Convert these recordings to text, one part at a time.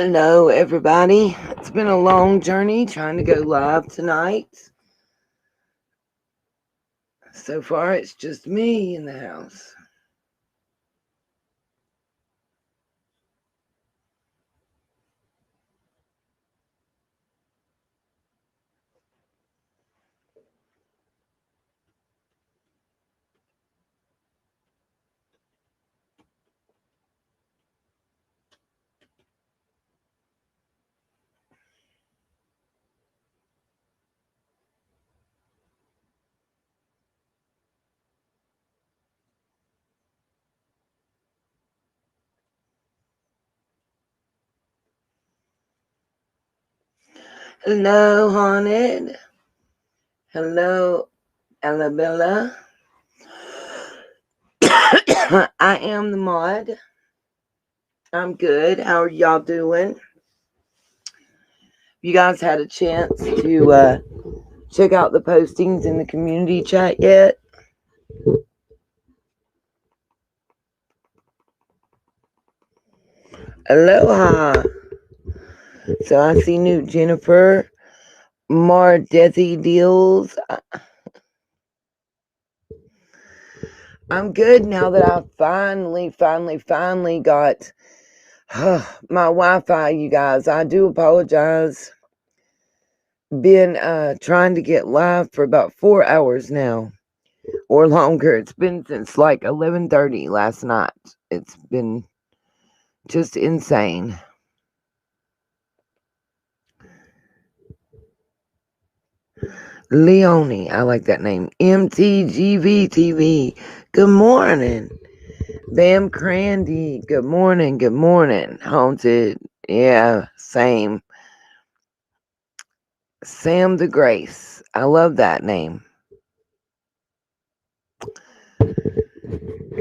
Hello, everybody. It's been a long journey trying to go live tonight. So far, it's just me in the house. Hello, Haunted. Hello, Alabella. I am the mod. I'm good. How are y'all doing? You guys had a chance to check out the postings in the community chat yet? Aloha. So I see new Jennifer. More Desi deals. I'm good now that I finally got my Wi-Fi, you guys. I do apologize. Been trying to get live for about 4 hours now or longer. It's been since like 11:30 last night. It's been just insane. Leonie, I like that name. MTGVTV. Good morning. Bam Crandy. Good morning. Good morning. Haunted. Yeah, same. Sam the Grace. I love that name.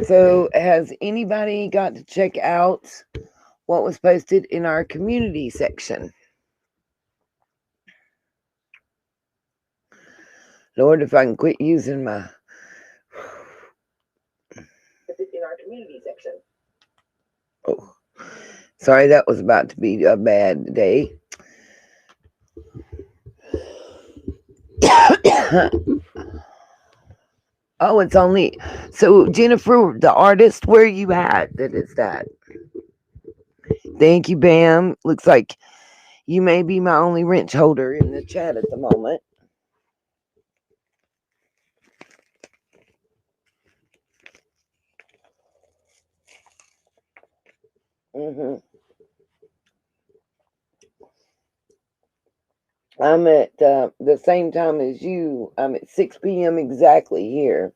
So, has anybody got to check out what was posted in our community section? Lord, if I can quit using my. In our community section. Oh, sorry, that was about to be a bad day. Oh, it's only. So, Jennifer, the artist, where you at? That is that. Thank you, Bam. Looks like you may be my only wrench holder in the chat at the moment. I'm at the same time as you. I'm at 6 p.m. exactly here.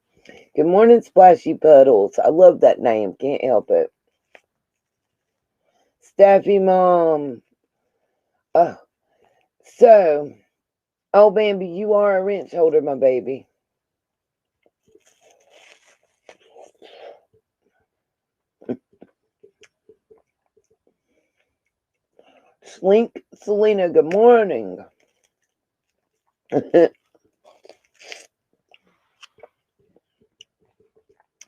Good morning, Splashy Puddles. I love that name. Can't help it. Staffy Mom. Oh, so, oh, Bambi, you are a wrench holder, my baby. Slink Selena, good morning.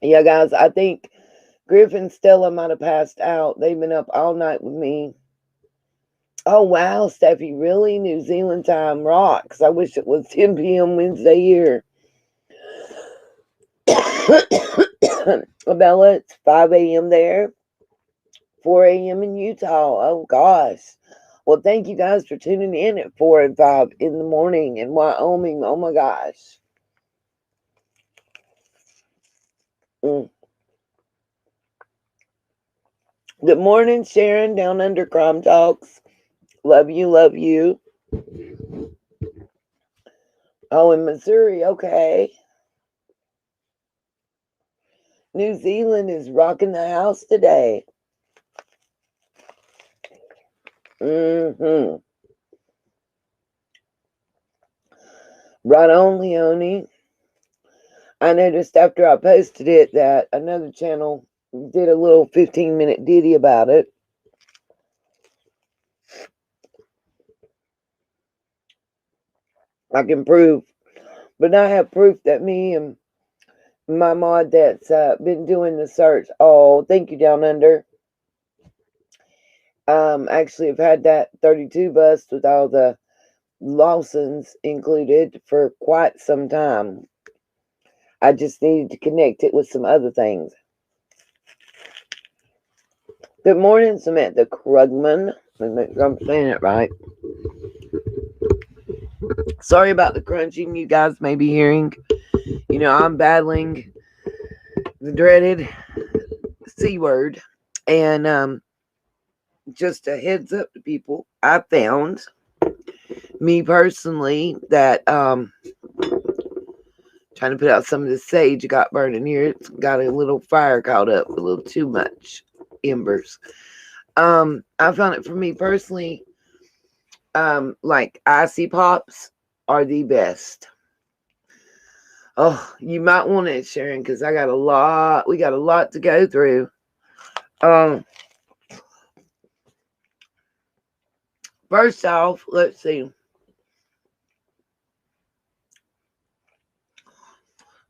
Yeah, guys, I think Griff and Stella might have passed out. They've been up all night with me. Oh, wow, Steffi, really? New Zealand time rocks. I wish it was 10 p.m. Wednesday here. Bella, it's 5 a.m. there, 4 a.m. in Utah. Oh, gosh. Well, thank you guys for tuning in at 4 and 5 in the morning in Wyoming. Oh, my gosh. Good morning, Sharon, down under Crime Talks. Love you, love you. Oh, in Missouri, okay. New Zealand is rocking the house today. Right on, Leonie. I noticed after I posted it that another channel did a little 15-minute ditty about it. I can prove, but I have proof that me and my mod that's been doing the search. Oh, thank you, Down Under. Actually, I've had that 32 bus with all the Lawsons included for quite some time. I just needed to connect it with some other things. Good morning, Samantha Krugman. Let me make sure I'm saying it right. Sorry about the crunching you guys may be hearing. You know, I'm battling the dreaded C word. And just a heads up to people, I found, me personally, that trying to put out some of the sage it got burning here. It's got a little fire caught up, a little too much embers. I found it for me personally, like icy pops are the best. Oh, you might want it, Sharon, because we got a lot to go through. First off, let's see.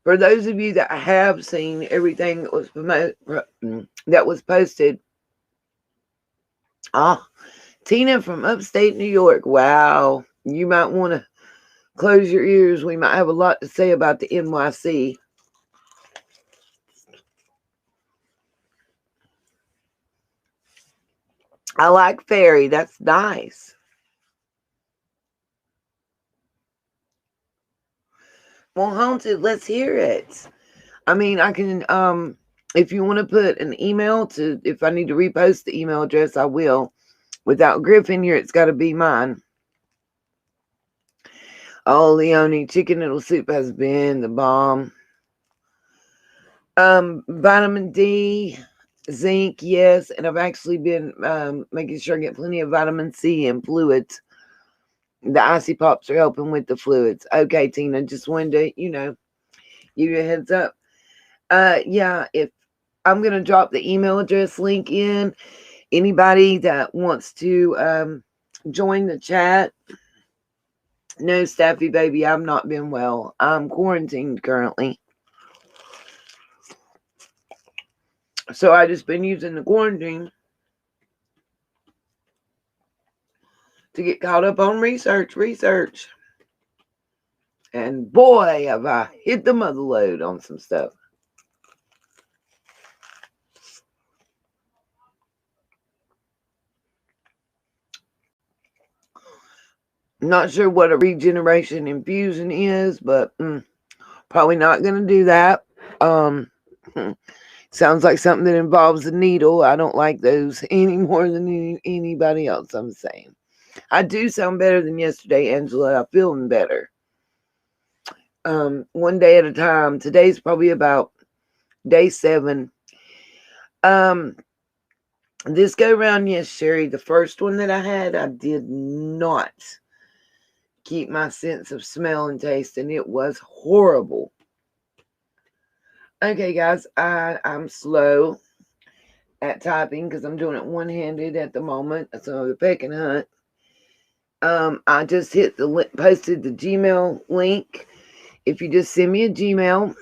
For those of you that have seen everything that was posted, Tina from upstate New York. Wow, you might want to close your ears. We might have a lot to say about the NYC. I like fairy. That's nice. Well, haunted, let's hear it. I mean, I can, if you want to put an email if I need to repost the email address, I will. Without Griffin here, it's got to be mine. Oh, Leonie, chicken noodle soup has been the bomb. Vitamin D, zinc, yes. And I've actually been making sure I get plenty of vitamin C and fluids. The icy pops are helping with the fluids. Okay, Tina, just wanted to, give you a heads up. Yeah, if I'm going to drop the email address link in, anybody that wants to join the chat. No, Staffy baby, I've not been well. I'm quarantined currently. So I just been using the quarantine to get caught up on research. And boy, have I hit the mother load on some stuff. Not sure what a regeneration infusion is, but probably not going to do that. Sounds like something that involves a needle. I don't like those any more than anybody else, I'm saying. I do sound better than yesterday, Angela. I'm feeling better. One day at a time. Today's probably about day 7. This go round, yes, Sherry, the first one that I had, I did not keep my sense of smell and taste, and it was horrible. Okay, guys, I'm slow at typing because I'm doing it one-handed at the moment. So the pecking hunt. I just posted the Gmail link. If you just send me a Gmail,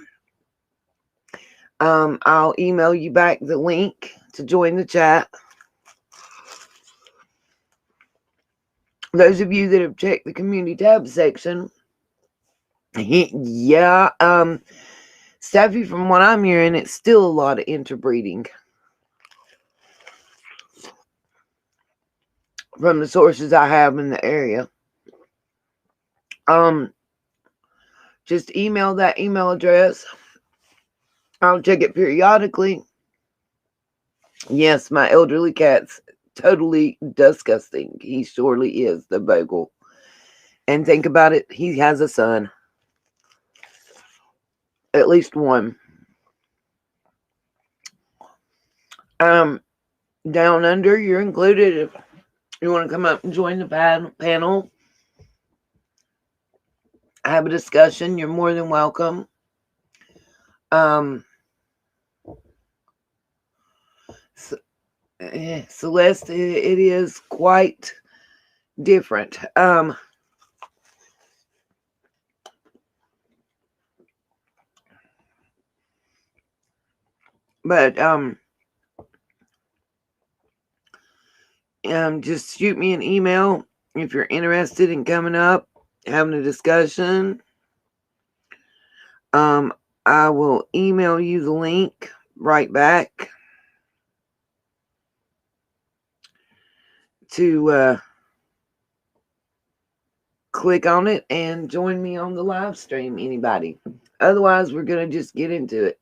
I'll email you back the link to join the chat. Those of you that have checked the community tab section, yeah, Steffi, from what I'm hearing, it's still a lot of interbreeding from the sources I have in the area. Just email that email address. I'll check it periodically. Yes, my elderly cat's totally disgusting. He surely is the bogle. And think about it, he has a son. At least one. Down under, you're included. If you want to come up and join the panel, have a discussion, you're more than welcome. Celeste, it is quite different. But just shoot me an email if you're interested in coming up, having a discussion. I will email you the link right back to click on it and join me on the live stream, anybody. Otherwise, we're going to just get into it.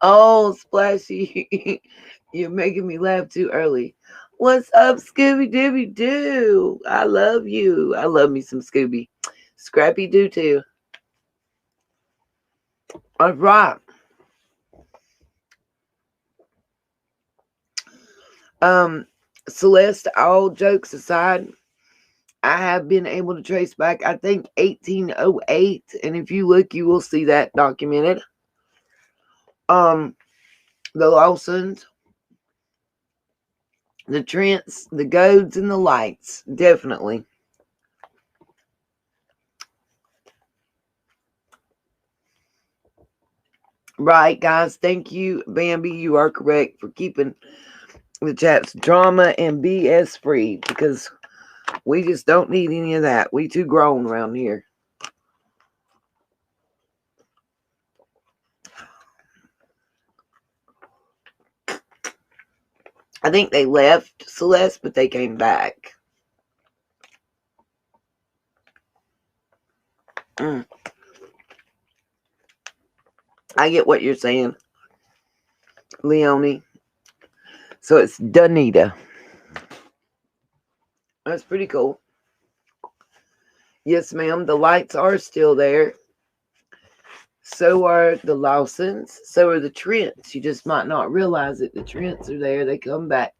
Oh, Splashy, you're making me laugh too early. What's up, Scooby Dooby Doo? I love you. I love me some Scooby. Scrappy Doo too. All right. Celeste, all jokes aside, I have been able to trace back, I think, 1808. And if you look, you will see that documented. The Lawsons, the Trents, the Goads, and the Lights. Definitely. Right, guys. Thank you, Bambi. You are correct for keeping the chats drama and BS free, because we just don't need any of that. We too grown around here. I think they left, Celeste, but they came back. I get what you're saying, Leonie. So it's Danita. That's pretty cool. Yes, ma'am. The Lights are still there. So are the Lawsons. So are the Trents. You just might not realize it. The Trents are there. They come back.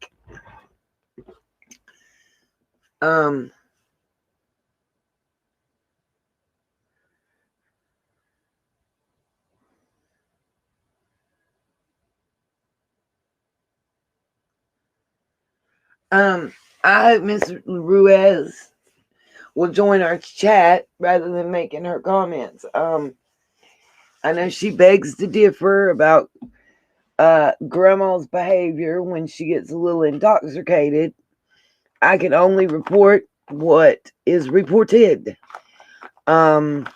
I hope Miss Ruiz will join our chat rather than making her comments. I know she begs to differ about grandma's behavior when she gets a little intoxicated. I can only report what is reported. And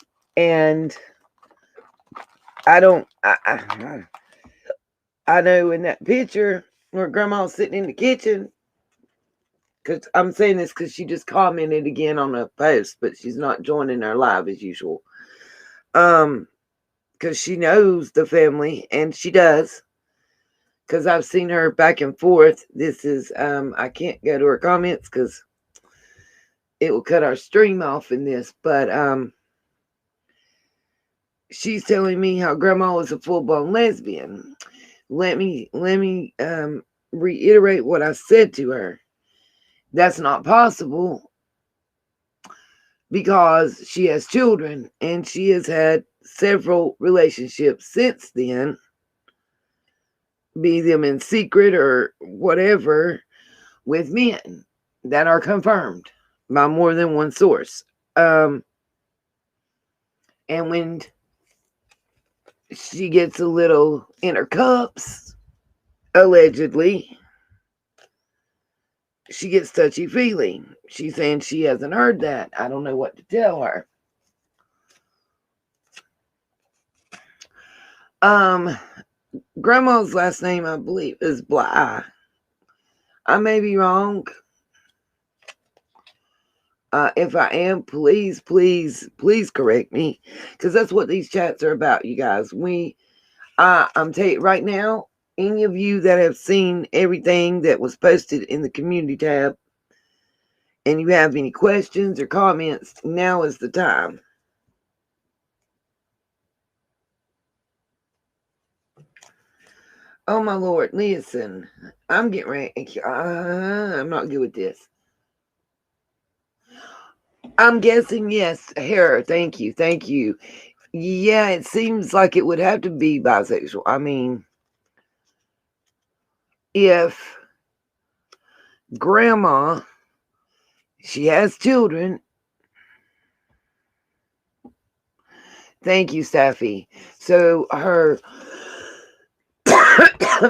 I don't, I know in that picture where grandma's sitting in the kitchen, because I'm saying this because she just commented again on a post, but she's not joining our live as usual. Because she knows the family, and she does. Because I've seen her back and forth. This is, I can't go to her comments because it will cut our stream off in this, but she's telling me how grandma was a full-blown lesbian. Let me reiterate what I said to her. That's not possible because she has children and she has had several relationships since then, be them in secret or whatever, with men that are confirmed by more than one source. And when she gets a little in her cups, allegedly, she gets touchy-feely. She's saying she hasn't heard that. I don't know what to tell her. Grandma's last name, I believe, is Bly. I may be wrong. If I am, please correct me, because that's what these chats are about, you guys. I'm telling you right now, any of you that have seen everything that was posted in the community tab, and you have any questions or comments, now is the time. Oh my Lord, listen, I'm getting ready. I'm not good with this. I'm guessing yes, hair. Thank you. Yeah, it seems like it would have to be bisexual. I mean, if grandma, she has children. Thank you, Staffy. So her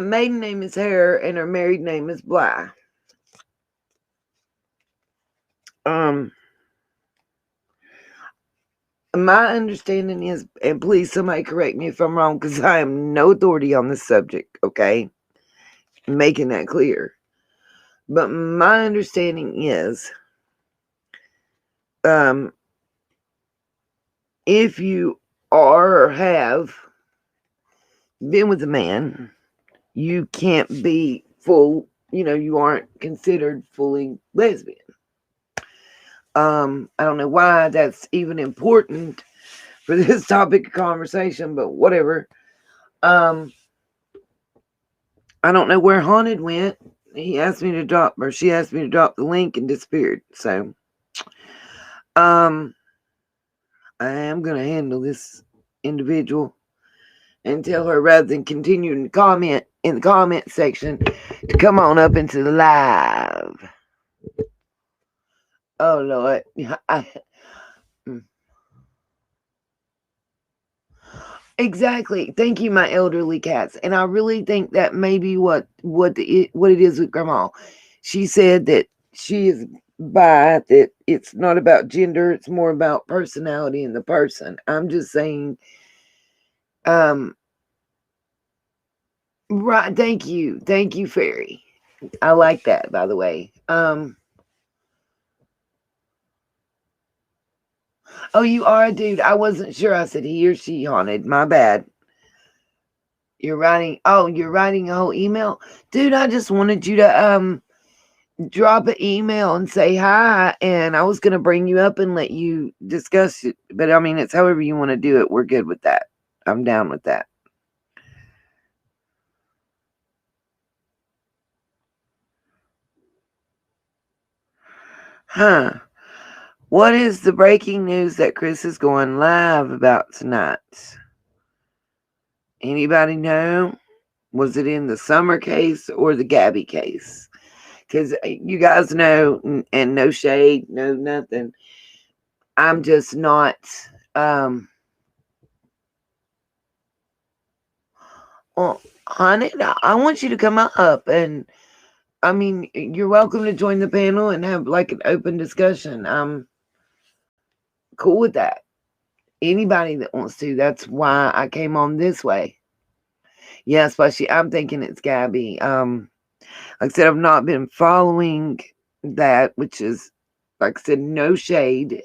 maiden name is Hare and her married name is Bly. My understanding is, and please somebody correct me if I'm wrong, because I am no authority on this subject, okay? Making that clear. But my understanding is, if you are or have been with a man, you can't be you aren't considered fully lesbian. I don't know why that's even important for this topic of conversation, but whatever. I don't know where Haunted went. She asked me to drop the link and disappeared. So, I am gonna handle this individual and tell her, rather than continue to comment in the comment section, to come on up into the live. Oh Lord, exactly. Thank you, my elderly cats. And I really think that maybe what it is with Grandma. She said that she is bi, that it's not about gender, it's more about personality in the person. I'm just saying, right. Thank you, Fairy. I like that, by the way. Oh, you are a dude. I wasn't sure. I said he or she, Haunted. My bad. You're writing a whole email? Dude, I just wanted you to drop an email and say hi, and I was gonna bring you up and let you discuss it. But I mean, it's however you want to do it. We're good with that. I'm down with that. Huh. What is the breaking news that Chris is going live about tonight? Anybody know? Was it in the Summer case or the Gabby case? Because you guys know, and no shade, no nothing. I'm just not. Well, honey, I want you to come up, and I mean, you're welcome to join the panel and have like an open discussion. I'm cool with that. Anybody that wants to. That's why I came on this way. Yeah, especially I'm thinking it's Gabby. Like I said, I've not been following that, which is, like I said, no shade.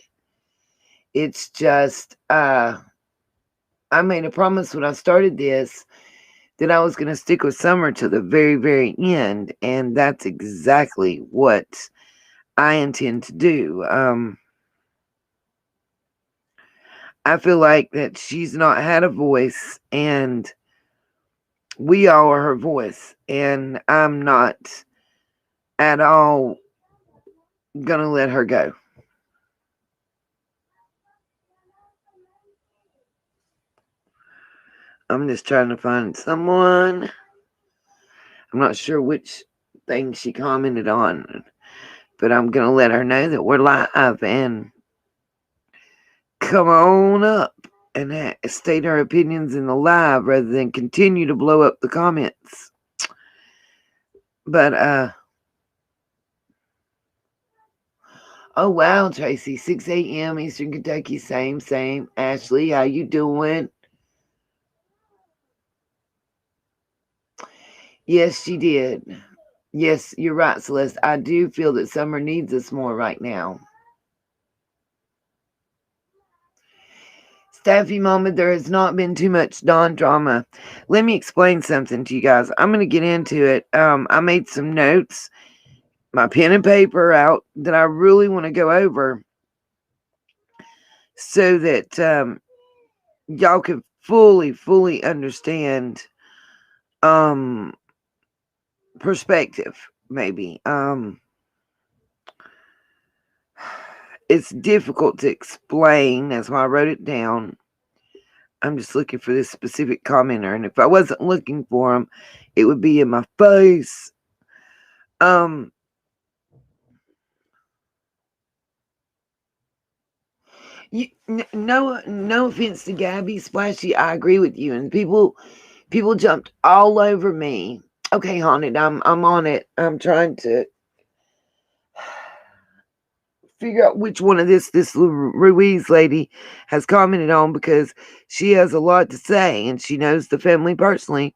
It's just I made a promise when I started this that I was going to stick with Summer to the very, very end, and that's exactly what I intend to do. I feel like that she's not had a voice, and we all are her voice, and I'm not at all gonna let her go. I'm just trying to find someone. I'm not sure which thing she commented on, but I'm gonna let her know that we're live and come on up and state our opinions in the live rather than continue to blow up the comments. But oh wow, Tracy, 6 a.m. Eastern Kentucky, same. Ashley, how you doing? Yes, she did. Yes, you're right, Celeste. I do feel that Summer needs us more right now. Staffy moment, there has not been too much Dawn drama. Let me explain something to you guys. I'm going to get into it. I made some notes, my pen and paper out that I really want to go over so that y'all can fully understand perspective, maybe. It's difficult to explain. That's why I wrote it down. I'm just looking for this specific commenter, and if I wasn't looking for him, it would be in my face. No offense to Gabby Splashy, I agree with you. And people People jumped all over me. Okay, Haunted, I'm on it. I'm trying to figure out which one of this Ruiz lady has commented on, because she has a lot to say and she knows the family personally.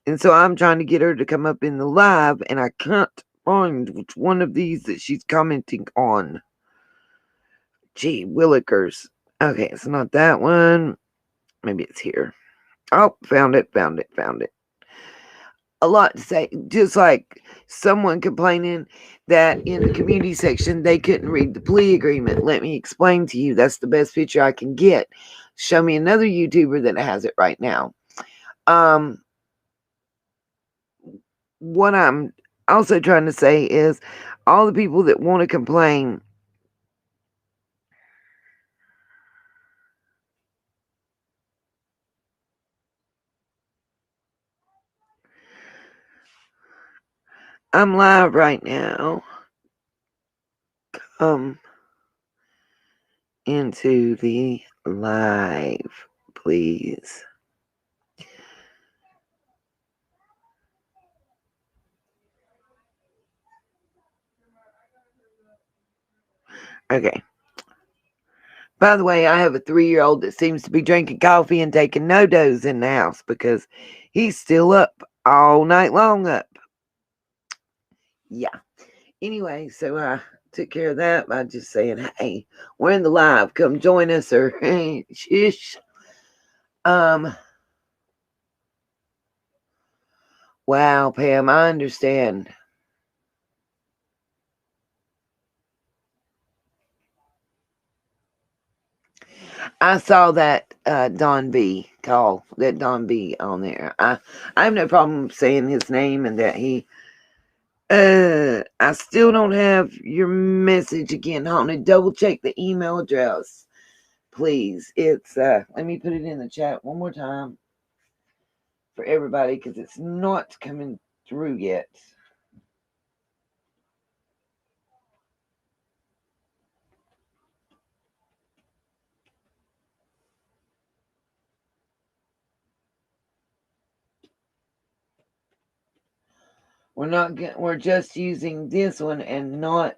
And so I'm trying to get her to come up in the live, and I can't find which one of these that she's commenting on. Gee willikers. Okay, it's not that one. Maybe it's here. Oh, found it. A lot to say. Just like someone complaining that in the community section they couldn't read the plea agreement. Let me explain to you. That's the best picture I can get. Show me another YouTuber that has it right now. What I'm also trying to say is all the people that want to complain. I'm live right now. Into the live, please. Okay. By the way, I have a 3-year-old that seems to be drinking coffee and taking no-dos in the house because he's still up all night long up. Yeah. Anyway, so I took care of that by just saying, hey, we're in the live. Come join us, or hey, shush. Wow, Pam, I understand. I saw that Don B call, that Don B on there. I have no problem saying his name and that he. I still don't have your message again, Haunted. Double check the email address, please. It's let me put it in the chat one more time for everybody because it's not coming through yet. We're just using this one and not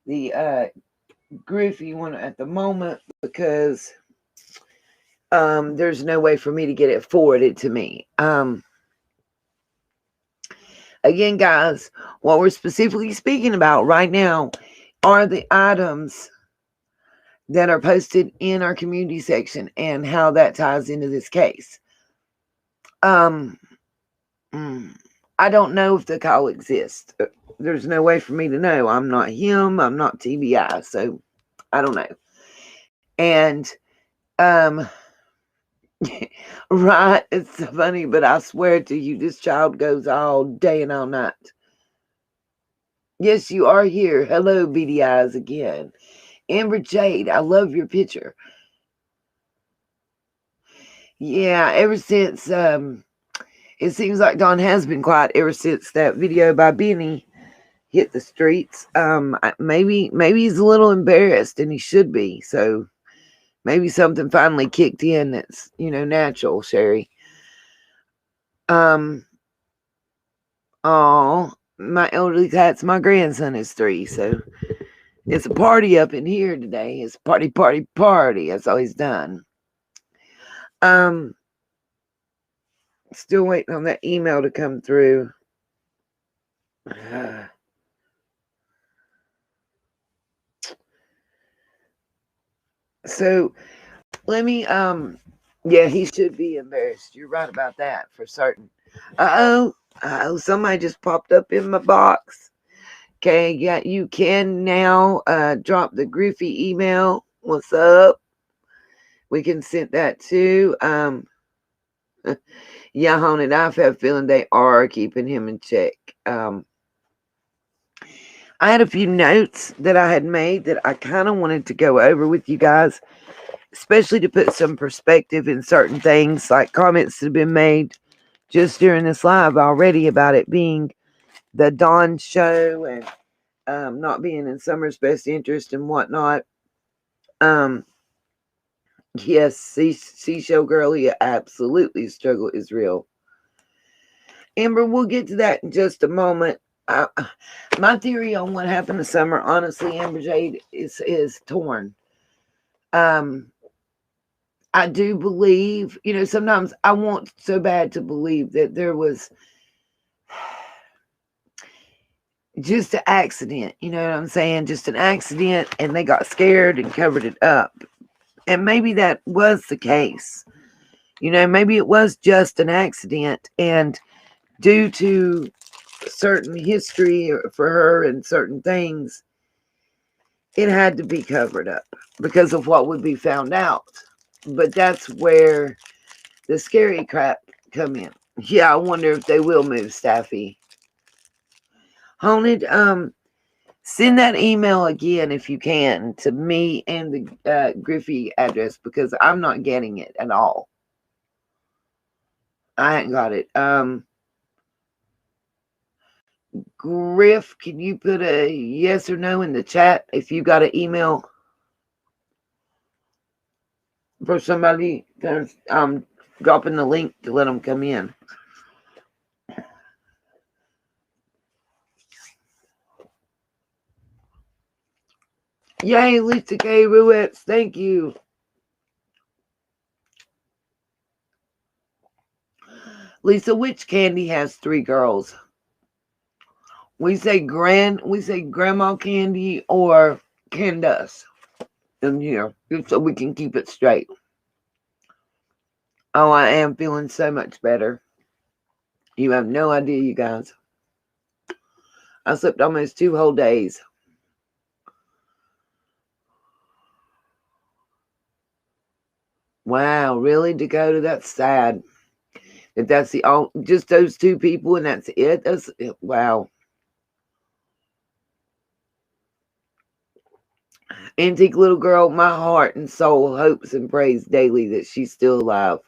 the Griffey one at the moment because there's no way for me to get it forwarded to me. Again, guys, what we're specifically speaking about right now are the items that are posted in our community section and how that ties into this case. I don't know if the call exists. There's no way for me to know. I'm not him. I'm not TBI, so I don't know. And right, it's so funny, but I swear to you, this child goes all day and all night. Yes, you are here. Hello, beady eyes again. Amber Jade, I love your picture. Yeah, ever since it seems like Don has been quiet ever since that video by Benny hit the streets. Maybe he's a little embarrassed, and he should be. So maybe something finally kicked in that's natural, Sherry. Oh, my elderly cat's my grandson is 3, so it's a party up in here today. It's party. That's all he's done. Still waiting on that email to come through. So let me yeah, he should be embarrassed. You're right about that for certain. Uh-oh, somebody just popped up in my box. Okay, yeah, you can now drop the Griffey email. What's up? We can send that to yeah, Haunted. I have a feeling they are keeping him in check. I had a few notes that I had made that I kind of wanted to go over with you guys, especially to put some perspective in certain things, like comments that have been made just during this live already about it being the Dawn show and not being in Summer's best interest and whatnot. Yes, seashell girl, yeah, absolutely. Struggle is real. Amber, we'll get to that in just a moment. My theory on what happened this summer, honestly, Amber Jade, is torn. I do believe, sometimes I want so bad to believe that there was just an accident. You know what I'm saying? Just an accident, and they got scared and covered it up. And maybe that was the case. Maybe it was just an accident, and due to certain history for her and certain things, it had to be covered up because of what would be found out. But that's where the scary crap come in. Yeah, I wonder if they will move Staffy. Haunted, send that email again if you can to me and the Griffey address, because I'm not getting it at all. I ain't got it. Griff, can you put a yes or no in the chat if you got an email for somebody? Dropping the link to let them come in. Yay, Lisa K. Ruettes, thank you. Lisa, which candy has 3 girls? We say grandma candy or Candace in here, just so we can keep it straight. Oh, I am feeling so much better. You have no idea, you guys. I slept almost 2 whole days. Wow, really, Dakota? That's sad. If that's just those 2 people and that's it? That's wow. Antique little girl, my heart and soul hopes and prays daily that she's still alive.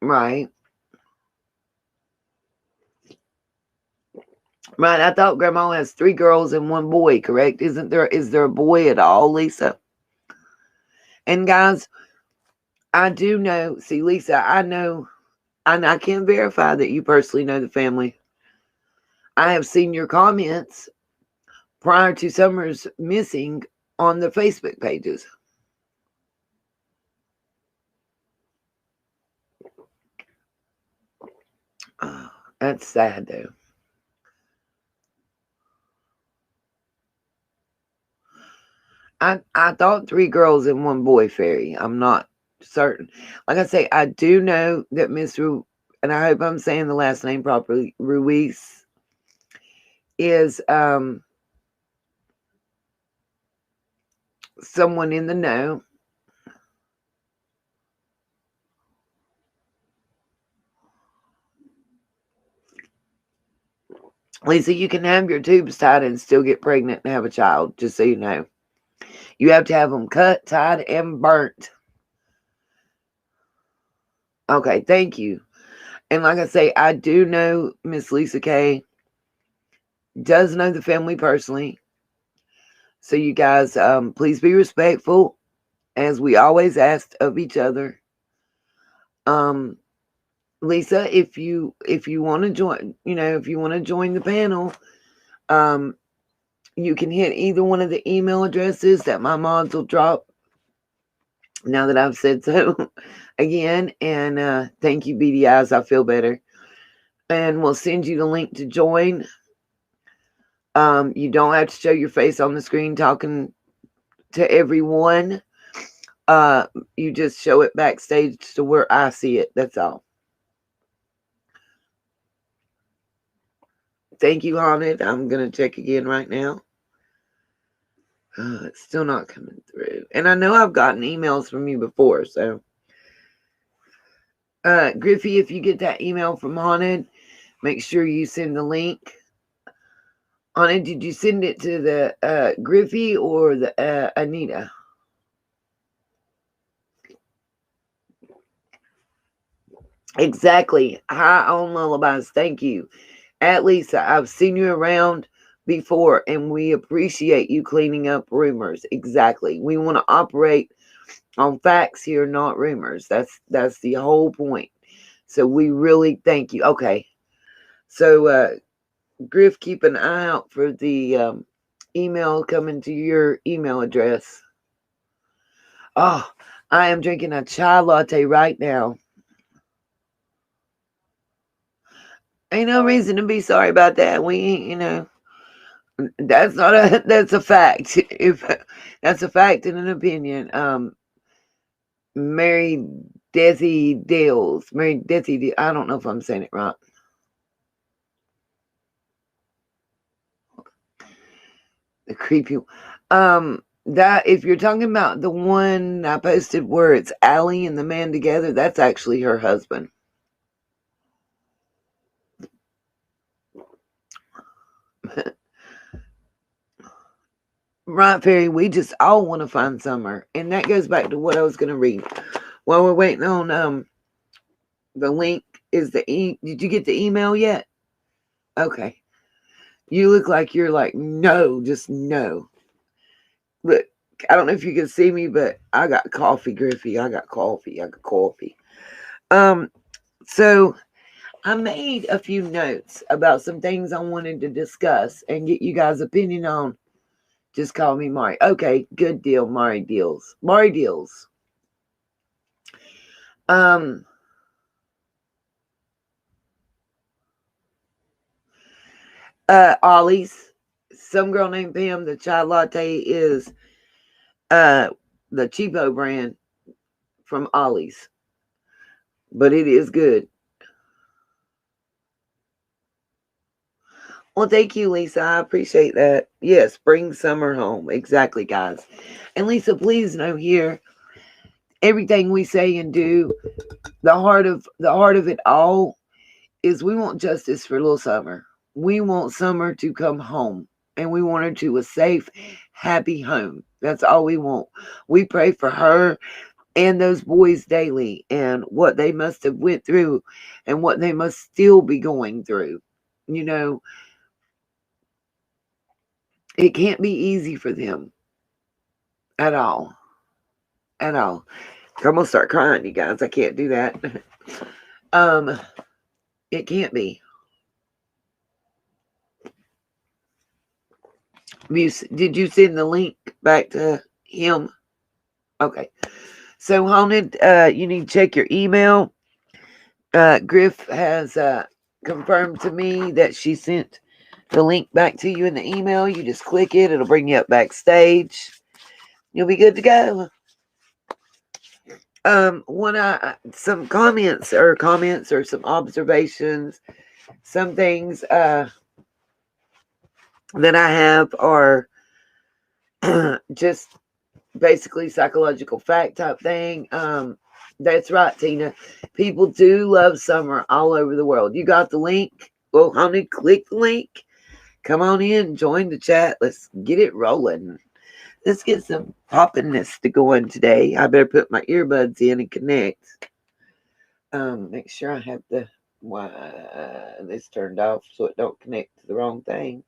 Right. Right. I thought Grandma has 3 girls and 1 boy, correct? Is there a boy at all, Lisa? And guys, I do know, see, Lisa, I know, and I can verify that you personally know the family. I have seen your comments prior to Summer's missing on the Facebook pages. Oh, that's sad, though. I thought 3 girls and 1 boy, Fairy. I'm not certain. Like I say, I do know that Miss and I hope I'm saying the last name properly, Ruiz, is someone in the know. Lisa, you can have your tubes tied and still get pregnant and have a child, just so you know. You have to have them cut, tied, and burnt. Okay, thank you. And like I say, I do know Miss Lisa K does know the family personally. So you guys, please be respectful, as we always ask of each other. Lisa, if you want to join, if you want to join the panel, you can hit either one of the email addresses that my mods will drop. Now that I've said so again, and thank you, BDIs. I feel better. And we'll send you the link to join. You don't have to show your face on the screen talking to everyone. You just show it backstage to where I see it. That's all. Thank you, Haunted. I'm going to check again right now. It's still not coming through. And I know I've gotten emails from you before, so. Griffey, if you get that email from Haunted, make sure you send the link. Haunted, did you send it to the Griffey or the Anita? Exactly. Hi on Lullabies. Thank you. At least I've seen you around. before, and we appreciate you cleaning up rumors. Exactly. We want to operate on facts here, not rumors. That's the whole point. So we really thank you. Okay. So Griff, keep an eye out for the email coming to your email address. Oh, I am drinking a chai latte right now. Ain't no reason to be sorry about that. We ain't. That's not a that's a fact. If that's a fact and an opinion. Mary Desi Dales. Mary Desi, I don't know if I'm saying it right. The creepy. That if you're talking about the one I posted where it's Allie and the man together, that's actually her husband. Right, Fairy, we just all want to find summer. And that goes back to what I was gonna read. While we're waiting on the link, did you get the email yet? Okay. You look like you're like, no, just no. Look, I don't know if you can see me, but I got coffee, Griffey. I got coffee. So I made a few notes about some things I wanted to discuss and get you guys' opinion on. Just call me Mari. Okay, good deal, Mari deals. Mari deals. Ollie's. Some girl named Pam. The chai latte is the cheapo brand from Ollie's, but it is good. Well, thank you, Lisa. I appreciate that. Yes, bring summer home. Exactly, guys. And Lisa, please know here, everything we say and do, the heart of it all is we want justice for little Summer. We want Summer to come home, and we want her to a safe, happy home. That's all we want. We pray for her and those boys daily, and what they must have went through, and what they must still be going through. You know, it can't be easy for them at all. At all. I'm gonna start crying, you guys. I can't do that. um, it can't be. Did you send the link back to him? Okay. So, Haunted, you need to check your email. Griff has confirmed to me that she sent the link back to you in the email. You just click it, it'll bring you up backstage. You'll be good to go. Some comments or some observations, some things that I have are just basically psychological fact type thing. That's right, Tina. People do love summer all over the world. You got the link? Well, honey, click the link. Come on in, join the chat. Let's get it rolling. Let's get some poppiness to going today. I better put my earbuds in and connect. Make sure I have this turned off so it don't connect to the wrong thing.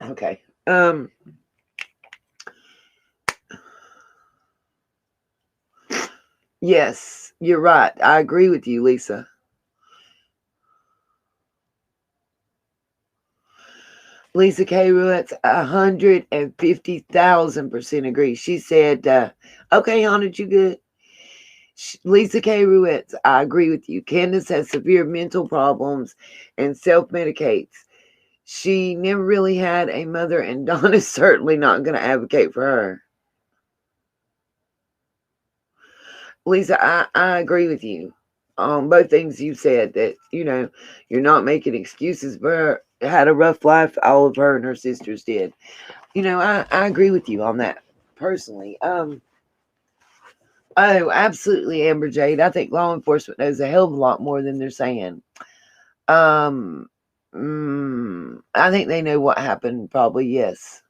Okay. Yes, you're right. I agree with you, Lisa. Lisa K. Ruett's 150,000% agree. She said, okay, Haunted, you good? Lisa K. Ruett's, I agree with you. Candace has severe mental problems and self-medicates. She never really had a mother, and Donna's certainly not going to advocate for her. Lisa, I agree with you on both things you said, that, you're not making excuses for her. Had a rough life. All of her and her sisters did. I agree with you on that personally. Oh, absolutely, Amber Jade. I think law enforcement knows a hell of a lot more than they're saying. I think they know what happened, probably, yes.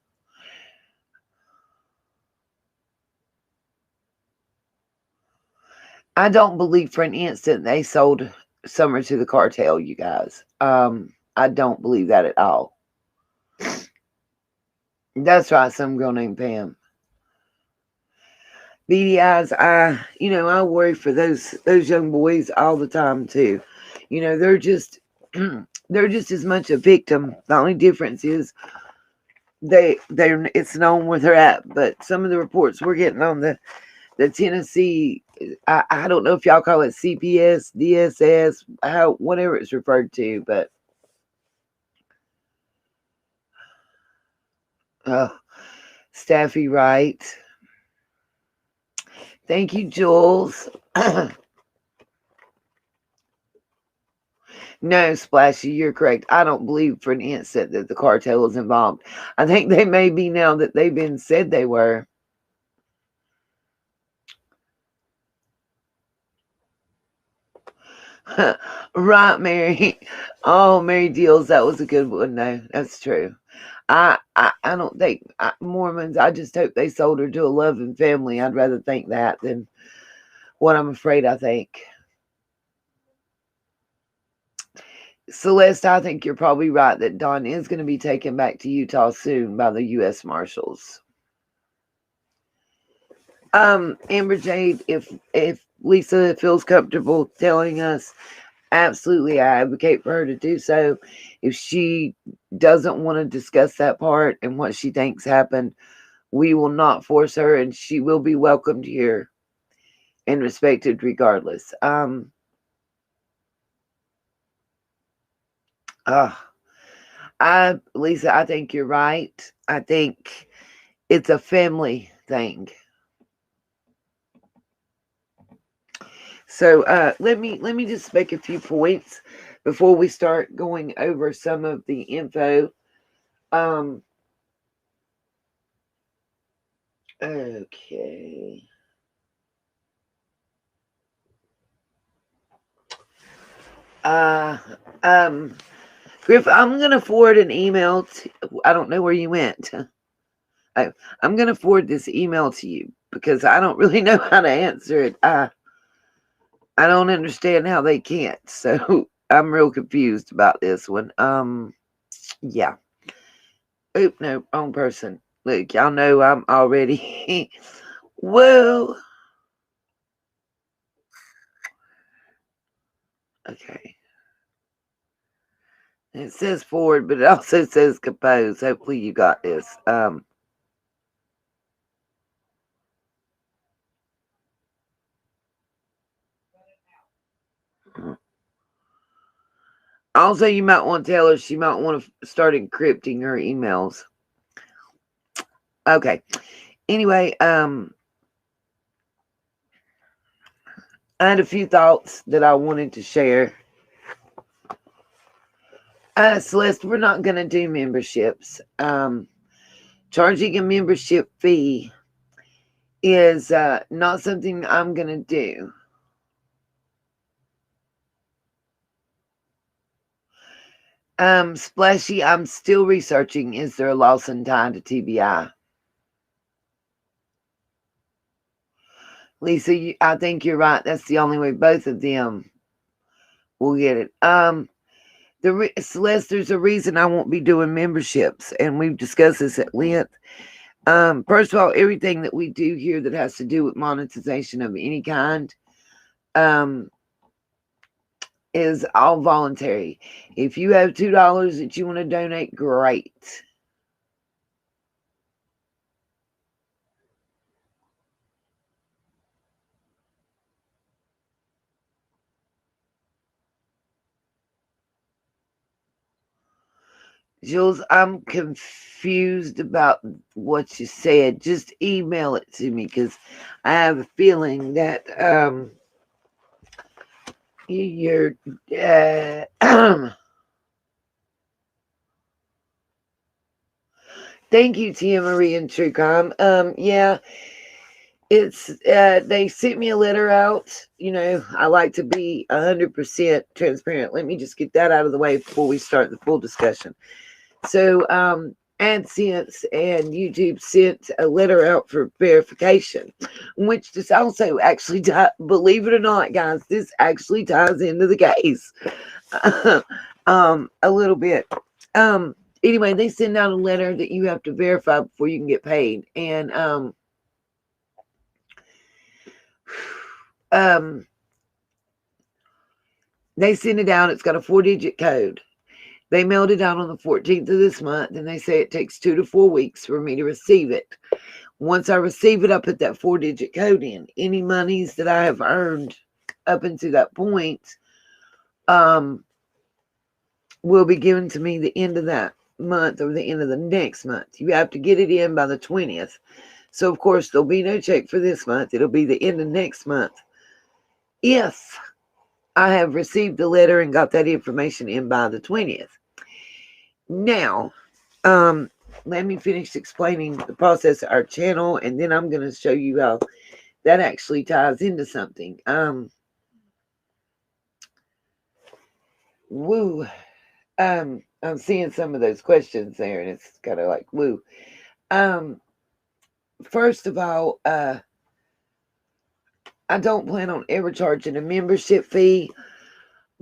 I don't believe for an instant they sold Summer to the cartel, you guys. I don't believe that at all. That's right, some girl named Pam. Beady eyes, I worry for those young boys all the time too. They're just they're just as much a victim. The only difference is they're it's known where they're at. But some of the reports we're getting on the Tennessee, I don't know if y'all call it CPS, DSS, whatever it's referred to, but Staffy Wright. Thank you, Jules. No, Splashy, you're correct. I don't believe for an instant that the cartel is involved. I think they may be now that they've been said they were. Right, Mary. Oh, Mary Deals, that was a good one. No, that's true. I don't think Mormons. I just hope they sold her to a loving family. I'd rather think that than what I'm afraid I think. Celeste, I think you're probably right that Don is going to be taken back to Utah soon by the U.S. Marshals. Amber Jade, if Lisa feels comfortable telling us, absolutely, I advocate for her to do so. If she doesn't want to discuss that part and what she thinks happened, we will not force her, and she will be welcomed here and respected regardless. Lisa, I think you're right. I think it's a family thing. So let me just make a few points before we start going over some of the info. Okay. Griff, I'm gonna forward an email. I don't know where you went. I'm gonna forward this email to you because I don't really know how to answer it. I don't understand how they can't. So I'm real confused about this one. Yeah. Oop, no, wrong person. Look, y'all know I'm already. Whoa. Okay. It says forward, but it also says compose. Hopefully you got this. Also, you might want to tell her she might want to start encrypting her emails. Okay. Anyway, I had a few thoughts that I wanted to share. Celeste, we're not going to do memberships. Charging a membership fee is not something I'm going to do. Splashy, I'm still researching. Is there a Lawson tie to TBI? Lisa, I think you're right. That's the only way both of them will get it. Celeste, there's a reason I won't be doing memberships, and we've discussed this at length. First of all, everything that we do here that has to do with monetization of any kind, is all voluntary. If you have $2 that you want to donate, great. Jules, I'm confused about what you said. Just email it to me because I have a feeling that you're thank you, Tia Marie and True Crime. Yeah, it's they sent me a letter out. I like to be 100% transparent. Let me just get that out of the way before we start the full discussion. So AdSense and YouTube sent a letter out for verification, which this also actually, believe it or not, guys, this actually ties into the case. a little bit. Anyway, they send out a letter that you have to verify before you can get paid. And they send it out. It's got a 4-digit code. They mailed it out on the 14th of this month, and they say it takes 2 to 4 weeks for me to receive it. Once I receive it, I put that 4-digit code in. Any monies that I have earned up until that point will be given to me the end of that month or the end of the next month. You have to get it in by the 20th. So, of course, there'll be no check for this month. It'll be the end of next month. If I have received the letter and got that information in by the 20th. Now, let me finish explaining the process of our channel, and then I'm going to show you how that actually ties into something. Woo. I'm seeing some of those questions there, and it's kind of like, woo. First of all, I don't plan on ever charging a membership fee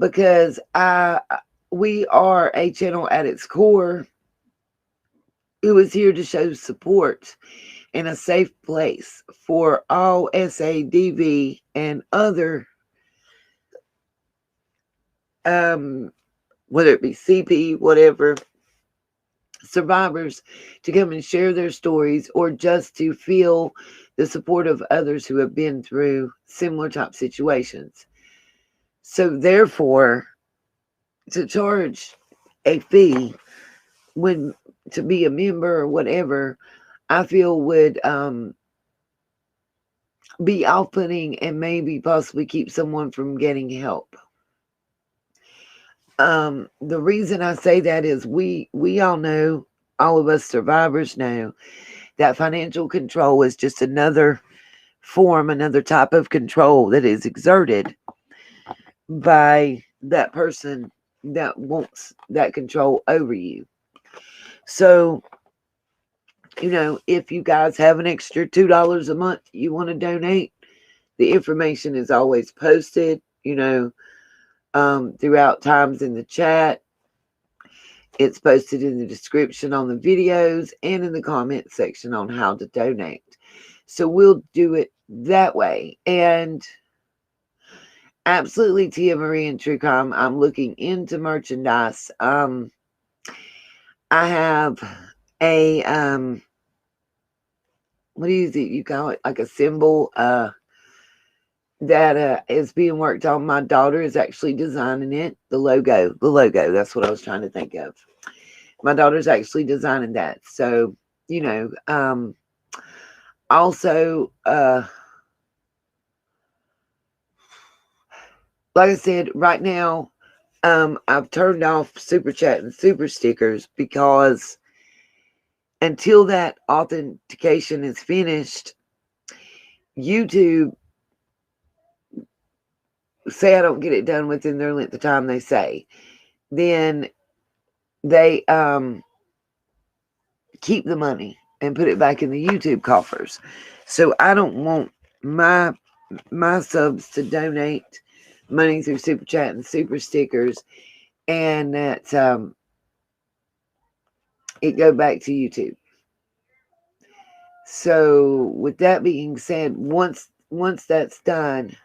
because we are a channel at its core who is here to show support and a safe place for all SADV and other, whether it be CP, whatever, survivors to come and share their stories or just to feel the support of others who have been through similar type situations. So therefore, to charge a fee when to be a member or whatever, I feel would be off-putting and maybe possibly keep someone from getting help. The reason I say that is we all know, all of us survivors know, that financial control is just another form, another type of control that is exerted by that person that wants that control over you. So, if you guys have an extra $2 a month you want to donate, the information is always posted, throughout times in the chat. It's posted in the description on the videos and in the comment section on how to donate. So we'll do it that way. And absolutely, Tia Marie and Truecom, I'm looking into merchandise. I have a what do you call it? Like a symbol that is being worked on. My daughter is actually designing it. The logo. That's what I was trying to think of. My daughter's actually designing that. So, also, like I said, right now, I've turned off super chat and super stickers because until that authentication is finished, YouTube, say I don't get it done within their length of time, they say, then they keep the money and put it back in the YouTube coffers. So I don't want my subs to donate money through super chat and super stickers, and that it go back to YouTube. So with that being said, once that's done,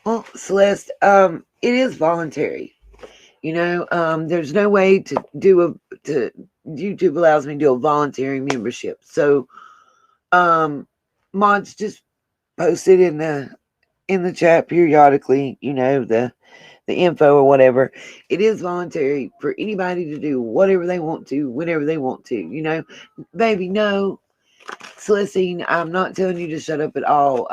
well, Celeste, it is voluntary. There's no way to YouTube allows me to do a voluntary membership. So mods just post it in the chat periodically, the info or whatever. It is voluntary for anybody to do whatever they want to, whenever they want to, baby. No, Celestine, I'm not telling you to shut up at all.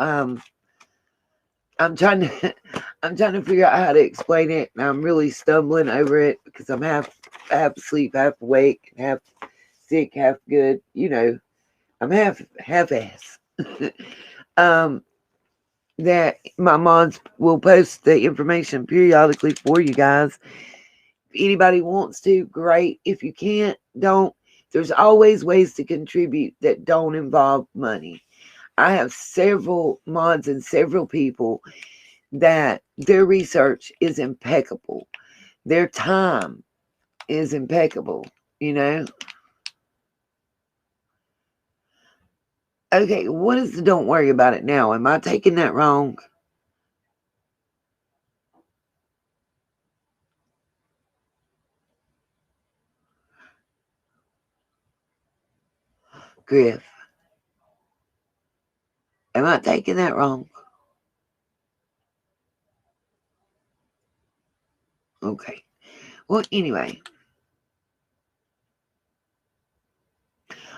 I'm trying to figure out how to explain it, and I'm really stumbling over it because I'm half asleep, half awake, half sick, half good. I'm half ass. That my mods will post the information periodically for you guys. If anybody wants to, great. If you can't, don't. There's always ways to contribute that don't involve money. I have several mods and several people that their research is impeccable. Their time is impeccable, you know? Okay, what is the don't worry about it now? Am I taking that wrong? Griff, am I taking that wrong? Okay. Well, anyway.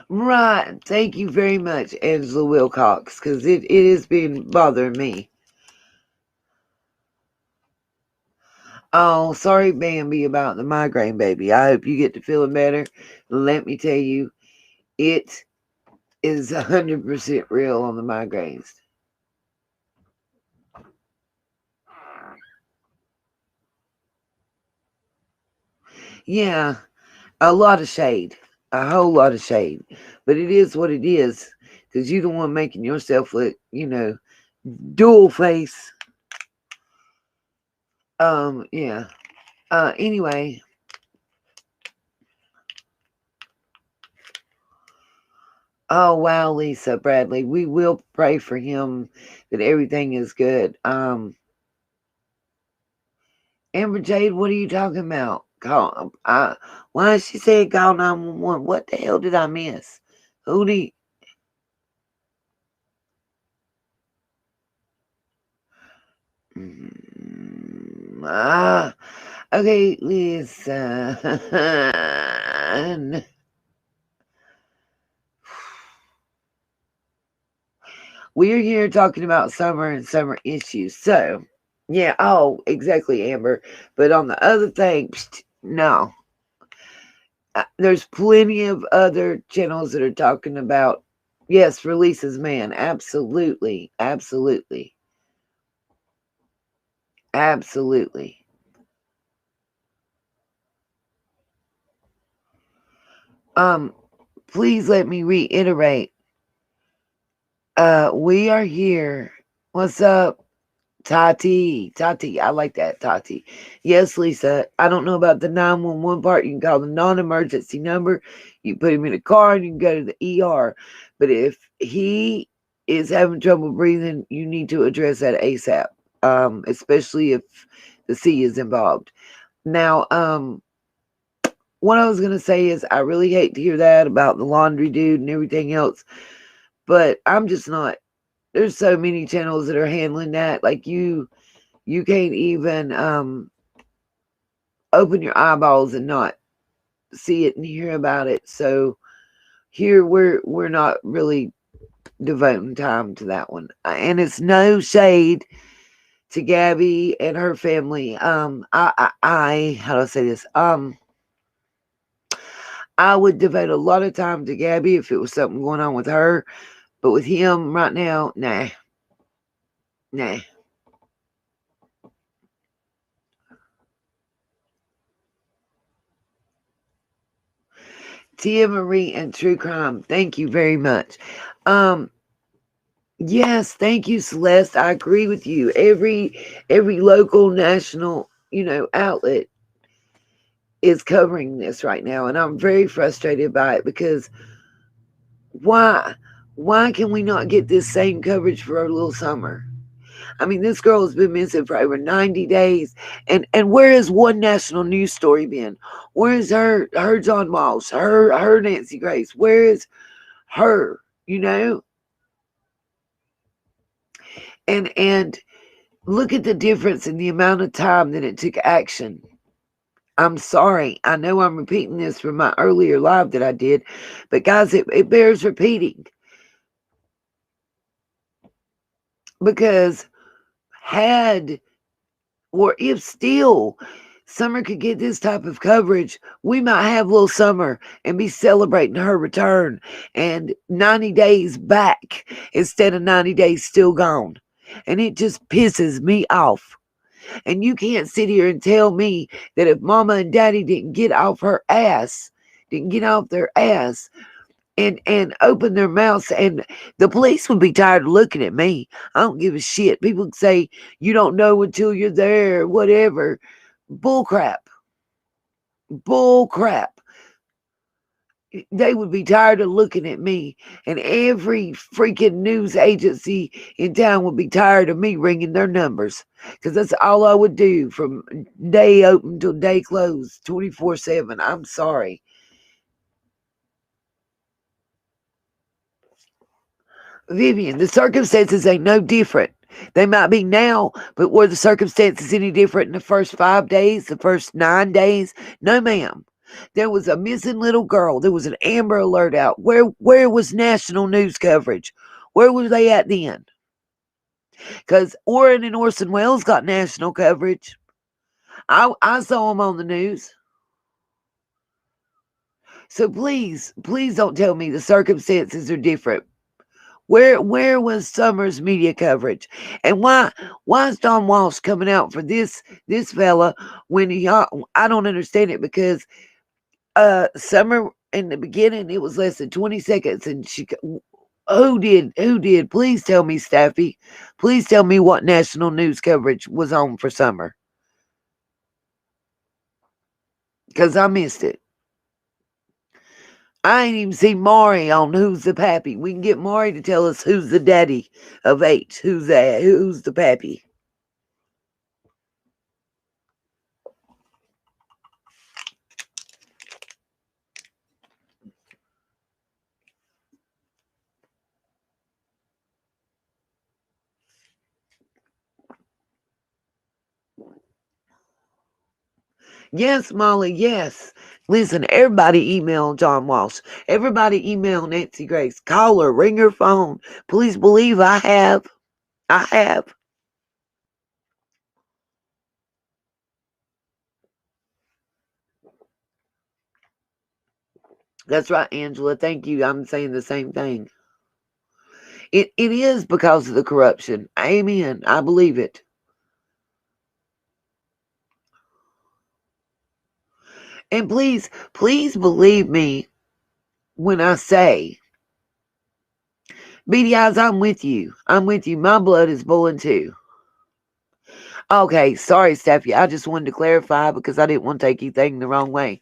Right. Thank you very much, Angela Wilcox, because it has been bothering me. Oh, sorry, Bambi, about the migraine, baby. I hope you get to feeling better. Let me tell you, it is 100% real on the migraines. Yeah, a lot of shade. A whole lot of shade. But it is what it is, because you're the one making yourself look, dual face. Yeah. Anyway. Oh wow, Lisa Bradley. We will pray for him that everything is good. Amber Jade, what are you talking about? Why is she saying call 911? What the hell did I miss? Who do you, okay, listen. We're here talking about summer and summer issues. So, yeah, oh, exactly, Amber. But on the other thing, no. There's plenty of other channels that are talking about, yes, releases man. Absolutely. Absolutely. Absolutely. Please let me reiterate. We are here. What's up, Tati? Tati, I like that, Tati. Yes, Lisa. I don't know about the 911 part. You can call the non-emergency number. You put him in a car and you can go to the ER. But if he is having trouble breathing, you need to address that ASAP. Especially if the C is involved. Now, what I was gonna say is I really hate to hear that about the laundry dude and everything else, but I'm just not. There's so many channels that are handling that. Like you can't even open your eyeballs and not see it and hear about it. So here we're not really devoting time to that one, and it's no shade to Gabby and her family. I how do I say this? I would devote a lot of time to Gabby if it was something going on with her, but with him right now, nah, nah. Tia Marie and True Crime, thank you very much. Um, yes, thank you, Celeste. I agree with you. Every local, national, outlet is covering this right now, and I'm very frustrated by it because why? Why can we not get this same coverage for our little summer? I mean, this girl has been missing for over 90 days. And where has one national news story been? Where is her John Walsh, her Nancy Grace? Where is her? You know? And look at the difference in the amount of time that it took action. I'm sorry. I know I'm repeating this from my earlier live that I did, but guys, it bears repeating because had or if still Summer could get this type of coverage, we might have little Summer and be celebrating her return and 90 days back instead of 90 days still gone. And it just pisses me off. And you can't sit here and tell me that if mama and daddy didn't get off their ass, and open their mouths, and the police would be tired of looking at me. I don't give a shit. People say you don't know until you're there, whatever. Bull crap. Bull crap. They would be tired of looking at me, and every freaking news agency in town would be tired of me ringing their numbers, because that's all I would do from day open till day close, 24/7. I'm sorry. Vivian, the circumstances ain't no different. They might be now, but were the circumstances any different in the first 5 days, the first 9 days? No, ma'am. There was a missing little girl. There was an Amber Alert out. Where was national news coverage? Where were they at then? Because Orrin and Orson Welles got national coverage. I saw them on the news. So please don't tell me the circumstances are different. Where was Summer's media coverage? And why is Don Walsh coming out for this fella when I don't understand it, because Summer in the beginning it was less than 20 seconds, and who did please tell me, Staffy, please tell me what national news coverage was on for Summer, because I missed it. I ain't even seen Maury on Who's the Pappy. We can get Maury to tell us who's the daddy of 8. Who's that? Who's the pappy? Yes, Molly, yes. Listen, everybody email John Walsh. Everybody email Nancy Grace. Call her, ring her phone. Please believe I have. I have. That's right, Angela. Thank you. I'm saying the same thing. It is because of the corruption. Amen. I believe it. And please believe me when I say, Beady Eyes, I'm with you. I'm with you. My blood is boiling too. Okay, sorry, Steffi. I just wanted to clarify because I didn't want to take anything the wrong way.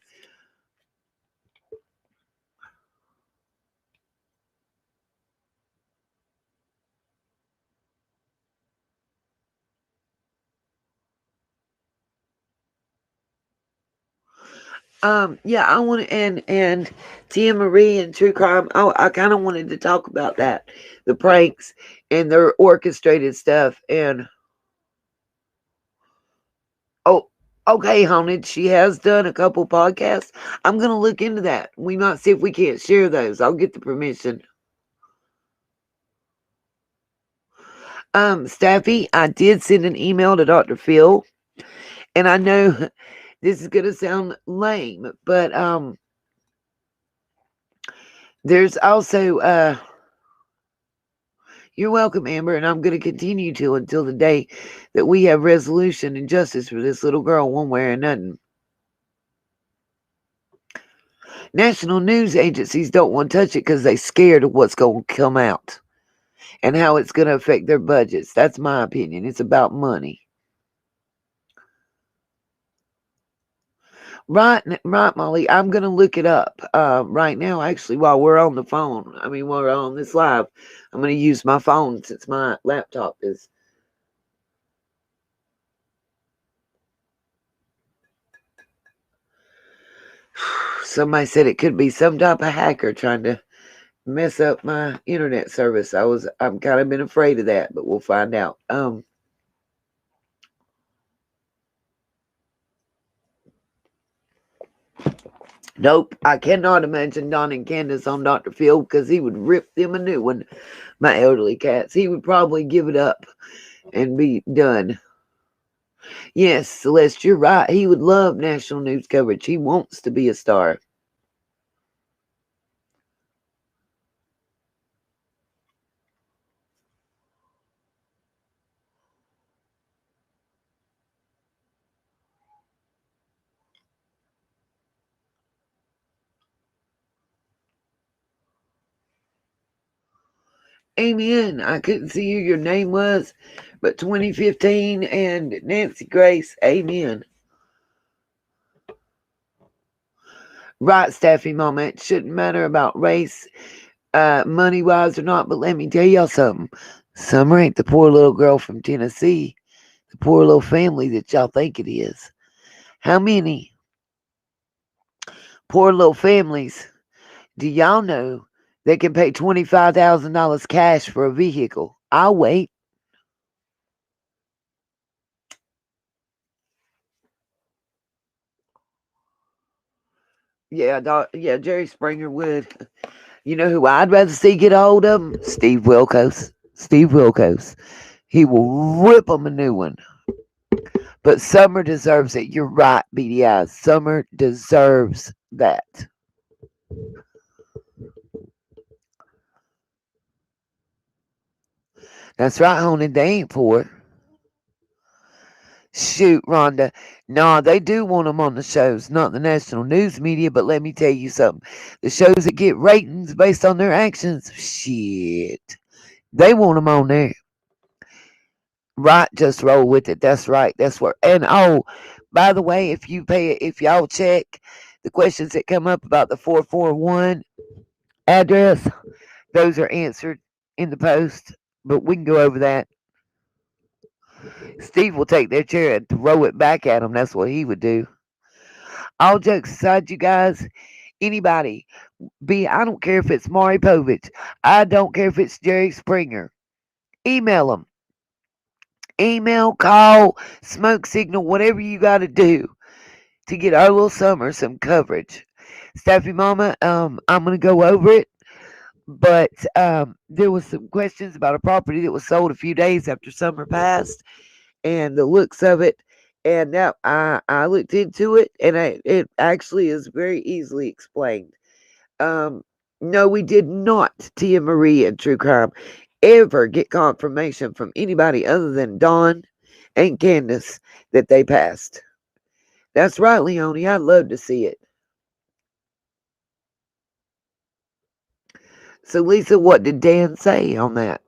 Yeah, I want to, and Tia Marie and True Crime. I kind of wanted to talk about that, the pranks and their orchestrated stuff. And oh, okay, Haunted, she has done a couple podcasts. I'm gonna look into that. We might see if we can't share those. I'll get the permission. Staffy, I did send an email to Dr. Phil, and I know this is gonna sound lame, but there's also you're welcome, Amber, and I'm going to continue to until the day that we have resolution and justice for this little girl, one way or another. National news agencies don't want to touch it because they're scared of what's going to come out and how it's going to affect their budgets. That's my opinion. It's about money. Right, Molly. I'm going to look it up right now, actually, while we're on the phone. I mean, while we're on this live, I'm going to use my phone since my laptop is. Somebody said it could be some type of hacker trying to mess up my internet service. I'm kind of been afraid of that, but we'll find out. Nope, I cannot imagine Don and Candace on Dr. Phil because he would rip them a new one. My elderly cats, he would probably give it up and be done. Yes, Celeste, you're right. He would love national news coverage. He wants to be a star. Amen. I couldn't see who your name was, but 2015 and Nancy Grace. Amen. Right, Staffy Mama. It shouldn't matter about race, money wise or not, but let me tell y'all something. Summer ain't the poor little girl from Tennessee, the poor little family that y'all think it is. How many poor little families do y'all know that can pay $25,000 cash for a vehicle? I'll wait. Yeah, yeah, Jerry Springer would. You know who I'd rather see get a hold of him? Steve Wilkos. Steve Wilkos. He will rip them a new one. But Summer deserves it. You're right, BDI. Summer deserves that. That's right, honey. They ain't poor. Shoot, Rhonda. Nah, they do want them on the shows, not the national news media, but let me tell you something. The shows that get ratings based on their actions, shit. They want them on there. Right, just roll with it. That's right. That's what. And oh, by the way, if y'all check the questions that come up about the 441 address, those are answered in the post. But we can go over that. Steve will take their chair and throw it back at them. That's what he would do. All jokes aside, you guys, anybody, I don't care if it's Maury Povich, I don't care if it's Jerry Springer, email them. Email, call, smoke signal, whatever you got to do to get our little Summer some coverage. Staffy Mama, I'm going to go over it, but there was some questions about a property that was sold a few days after Summer passed and the looks of it. And now I looked into it, and it actually is very easily explained. Um, no, we did not, Tia Marie and True Crime, ever get confirmation from anybody other than Dawn and Candace that they passed. That's right, Leonie. I'd love to see it. So, Lisa, what did Dan say on that?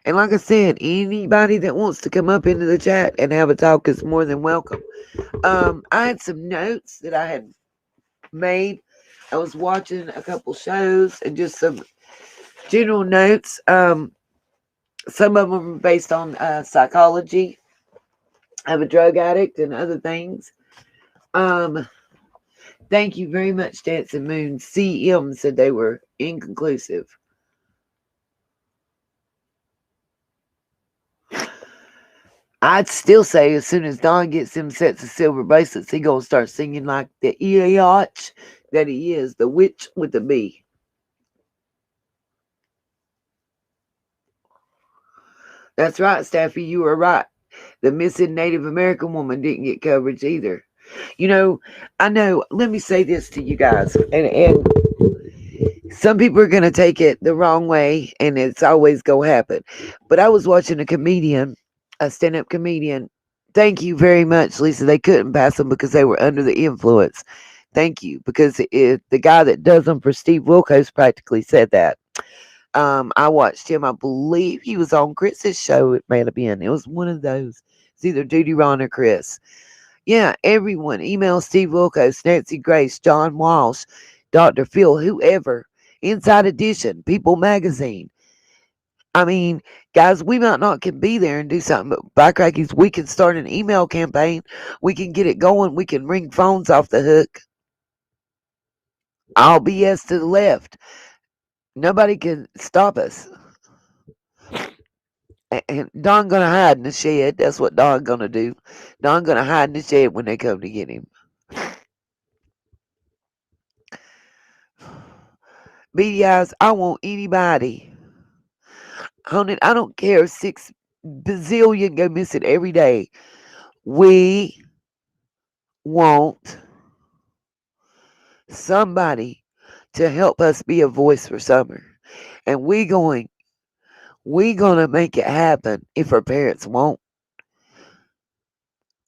And like I said, anybody that wants to come up into the chat and have a talk is more than welcome. I had some notes that I had made. I was watching a couple shows and just some general notes. Some of them are based on psychology of a drug addict and other things. Um, Thank you very much, Dancing Moon. CM said they were inconclusive. I'd still say as soon as Don gets them sets of silver bracelets, he gonna start singing like the Eeyotch that he is, the witch with the bee. That's right, Staffy. You were right. The missing Native American woman didn't get coverage either. You know, I know. Let me say this to you guys, and some people are gonna take it the wrong way, and it's always gonna happen. But I was watching a stand-up comedian. Thank you very much, Lisa. They couldn't pass them because they were under the influence. Thank you, because the guy that does them for Steve Wilkos practically said that. I watched him. I believe he was on Chris's show. It may have been. It was one of those. It's either Judy, Ron, or Chris. Yeah, everyone. Email Steve Wilkos, Nancy Grace, John Walsh, Dr. Phil, whoever. Inside Edition, People Magazine. I mean, guys, we might not can be there and do something, but by crackies, we can start an email campaign. We can get it going. We can ring phones off the hook. All BS to the left. Nobody can stop us. And Don gonna hide in the shed. That's what Don gonna do. Don gonna hide in the shed when they come to get him. Beady eyes, I want anybody. Honey, I don't care if 6 bazillion go missing every day. We want somebody to help us be a voice for Summer. And we gonna make it happen if her parents won't.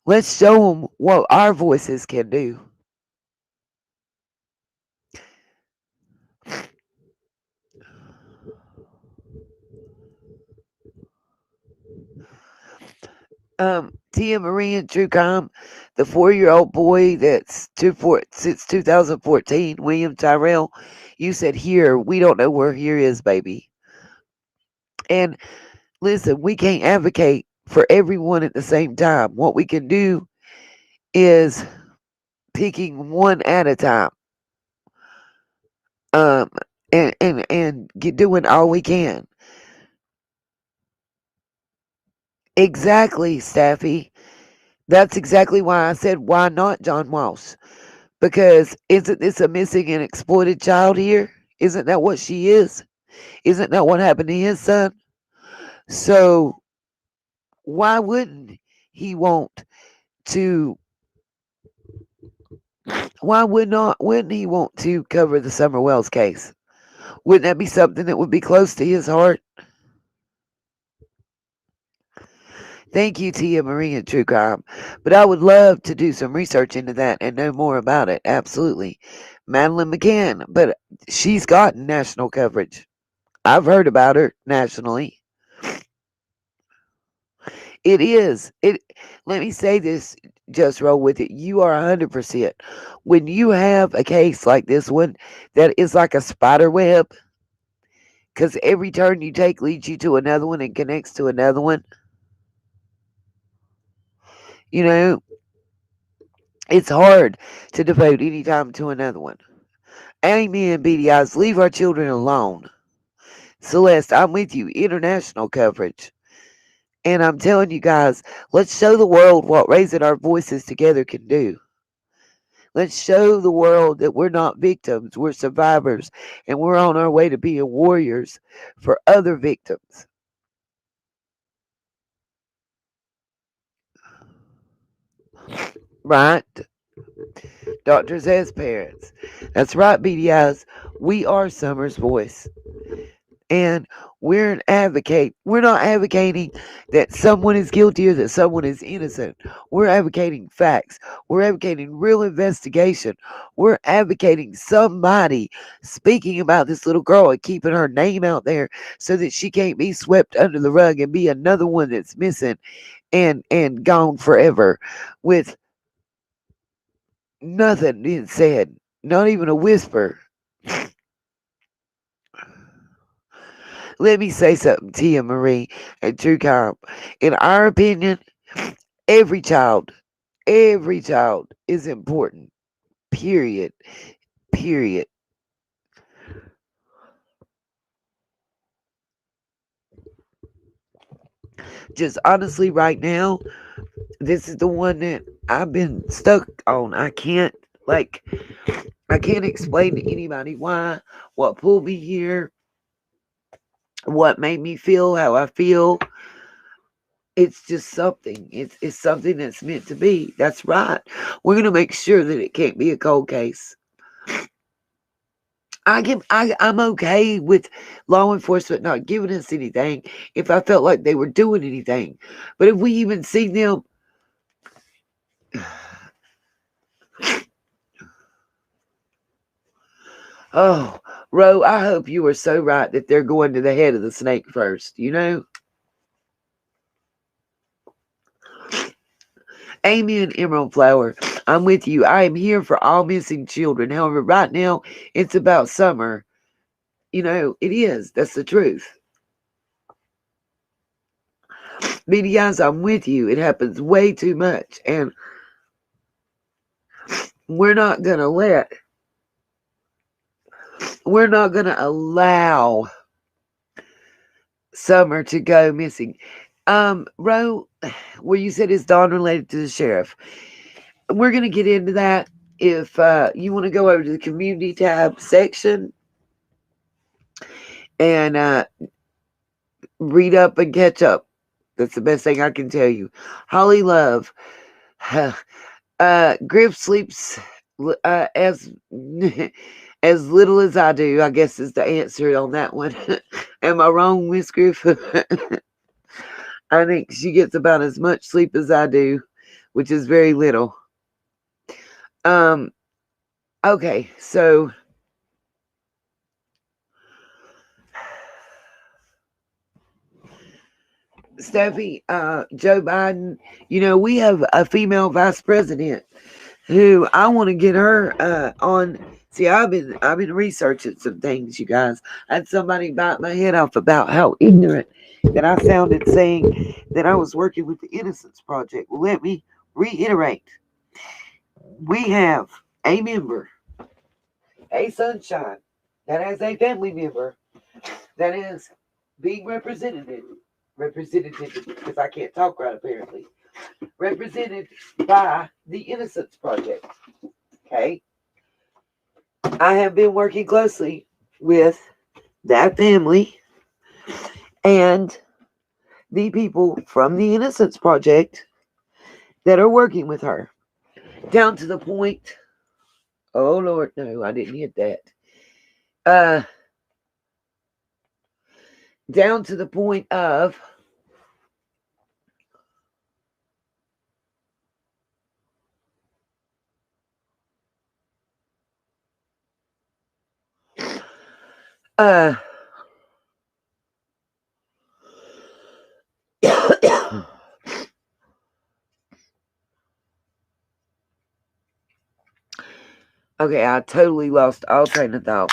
Let's show them what our voices can do. Tia Marie and Truecom, the 4-year-old boy since 2014, William Tyrell, you said here. We don't know where here is, baby. And listen, we can't advocate for everyone at the same time. What we can do is picking one at a time. Um, and doing all we can. Exactly, Staffy. That's exactly why I said, why not John Walsh? Because isn't this a missing and exploited child here? Isn't that what she is? Isn't that what happened to his son? So why wouldn't he want to? Wouldn't he want to cover the Summer Wells case? Wouldn't that be something that would be close to his heart? Thank you, Tia Marie and True Crime. But I would love to do some research into that and know more about it. Absolutely. Madeline McCann, but she's gotten national coverage. I've heard about her nationally. It is. It. Let me say this. Just roll with it. You are 100%. When you have a case like this one, that is like a spider web, because every turn you take leads you to another one and connects to another one. You know, it's hard to devote any time to another one. Amen, beady eyes. Leave our children alone. Celeste, I'm with you. International coverage. And I'm telling you guys, let's show the world what raising our voices together can do. Let's show the world that we're not victims, we're survivors, and we're on our way to being warriors for other victims. Right? Doctors as parents. That's right, BDIs. We are Summer's voice. And we're an advocate. We're not advocating that someone is guilty or that someone is innocent. We're advocating facts. We're advocating real investigation. We're advocating somebody speaking about this little girl and keeping her name out there so that she can't be swept under the rug and be another one that's missing and gone forever with nothing being said, not even a whisper. Let me say something, Tia Marie and True Comp. In our opinion, every child, every child is important. Period. Period. Just honestly, right now, this is the one that I've been stuck on. Like, I can't explain to anybody why, what pulled me here, what made me feel how I feel. It's just something. It's something that's meant to be. That's right. We're gonna make sure that it can't be a cold case. I'm okay with law enforcement not giving us anything if I felt like they were doing anything. But if we even see them, oh, Ro, I hope you are so right that they're going to the head of the snake first, you know? Amen, Emerald Flower. I'm with you. I am here for all missing children. However, right now, it's about Summer. You know, it is. That's the truth. BDIs, I'm with you. It happens way too much. And we're not going to let, we're not going to allow Summer to go missing. Ro, where you said is Dawn related to the sheriff. We're going to get into that. If you want to go over to the community tab section and read up and catch up. That's the best thing I can tell you. Holly Love. Griff sleeps as as little as I do, I guess is the answer on that one. Am I wrong, Miss Griff? I think she gets about as much sleep as I do, which is very little. Um, okay, so Steffi, Joe Biden, we have a female vice president who I want to get her on. See, I've been researching some things, you guys. I had somebody bite my head off about how ignorant that I sounded saying that I was working with the Innocence Project. Well, let me reiterate. We have a member, a sunshine, that has a family member that is being represented because I can't talk right apparently, represented by the Innocence Project. Okay, I have been working closely with that family and the people from the Innocence Project that are working with her, down to the point. Oh Lord, no, I didn't hit that. Down to the point of uh okay, I totally lost all train of thought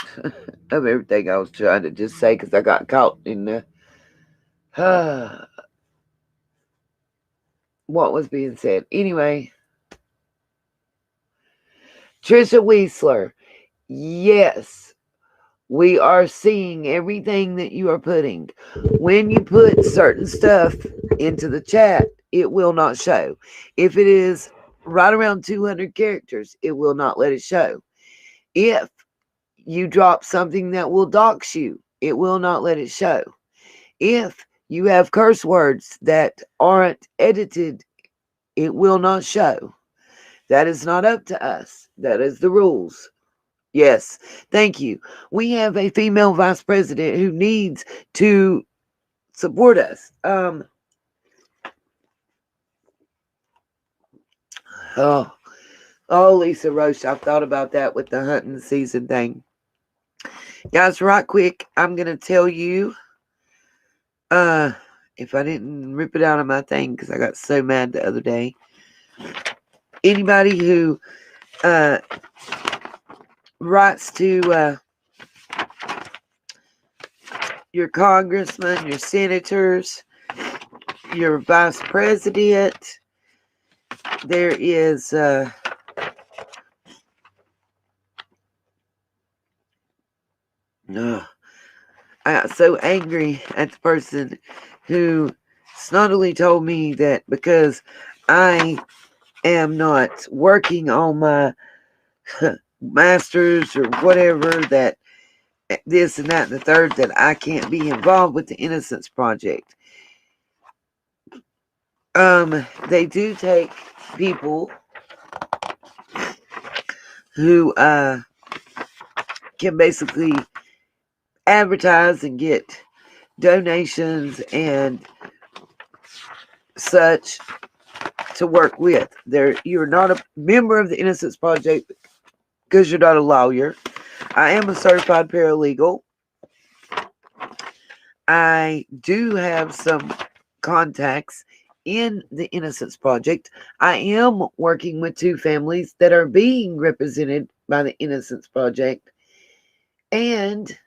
of everything I was trying to just say because I got caught in the what was being said. Anyway, Trisha Weisler, yes, we are seeing everything that you are putting. When you put certain stuff into the chat, it will not show. If it is right around 200 characters, it will not let it show. If you drop something that will dox you, it will not let it show. If you have curse words that aren't edited, it will not show. That is not up to us. That is the rules. Yes, thank you. We have a female vice president who needs to support us. Oh, Lisa Roche, I've thought about that with the hunting season thing. Guys, right quick, I'm gonna tell you. If I didn't rip it out of my thing because I got so mad the other day. Anybody who writes to your congressman, your senators, your vice president, there is I got so angry at the person who snottily told me that because I am not working on my masters or whatever, that this and that and the third, that I can't be involved with the Innocence Project. They do take people who can basically advertise and get donations and such to work with. You're not a member of the Innocence Project because you're not a lawyer. I am a certified paralegal. I do have some contacts in the Innocence Project. I am working with 2 families that are being represented by the Innocence Project. And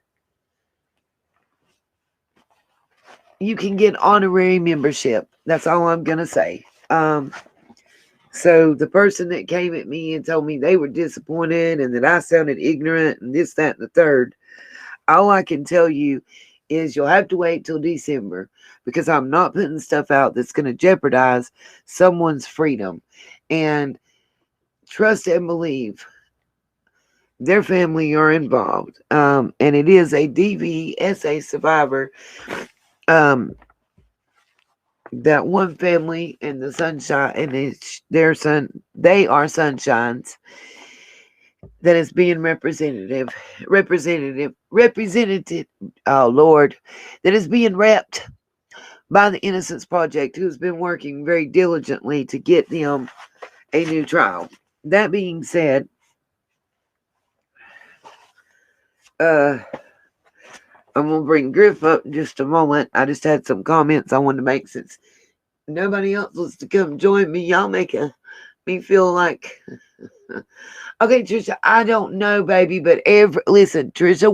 you can get honorary membership. That's all I'm going to say. So the person that came at me and told me they were disappointed and that I sounded ignorant and this, that, and the third, all I can tell you is you'll have to wait till December because I'm not putting stuff out that's going to jeopardize someone's freedom. And trust and believe their family are involved. And it is a DVSA survivor. That one family and the sunshine and their son, they are sunshines that is being represented. Oh Lord, that is being repped by the Innocence Project, who's been working very diligently to get them a new trial. That being said, I'm going to bring Griff up in just a moment. I just had some comments I wanted to make since nobody else wants to come join me. Y'all make me feel like... Okay, Trisha, I don't know, baby, but listen, Trisha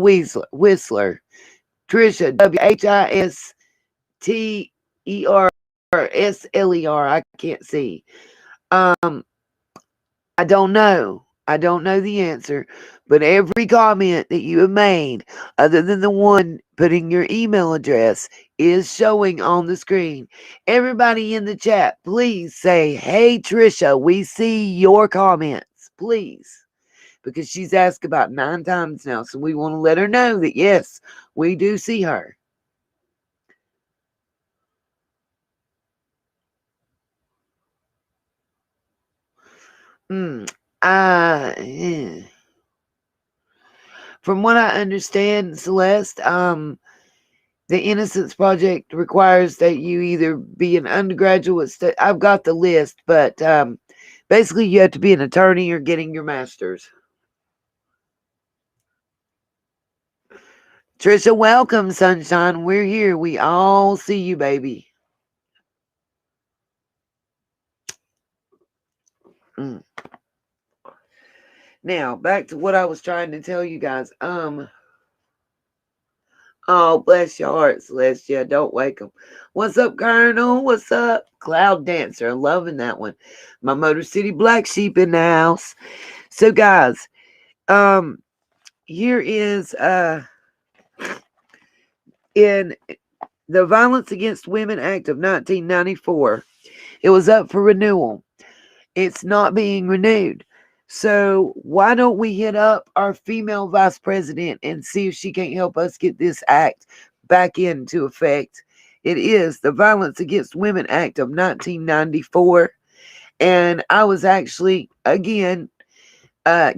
Whistler. Trisha, WHISTERSLER. I can't see. I don't know. I don't know the answer, but every comment that you have made, other than the one putting your email address, is showing on the screen. Everybody in the chat, please say, "Hey, Trisha, we see your comments," please. Because she's asked about 9 times now, so we want to let her know that, yes, we do see her. From what I understand, Celeste, the Innocence Project requires that you either be an undergraduate. I've got the list, but basically you have to be an attorney or getting your master's. Trisha, welcome, sunshine. We're here. We all see you, baby. Now, back to what I was trying to tell you guys. Oh, bless your heart, Celestia. Don't wake them. What's up, Colonel? What's up? Cloud Dancer. Loving that one. My Motor City Black Sheep in the house. So, guys, here is in the Violence Against Women Act of 1994. It was up for renewal. It's not being renewed. So why don't we hit up our female vice president and see if she can't help us get this act back into effect? It is the Violence Against Women Act of 1994. And I was actually, again,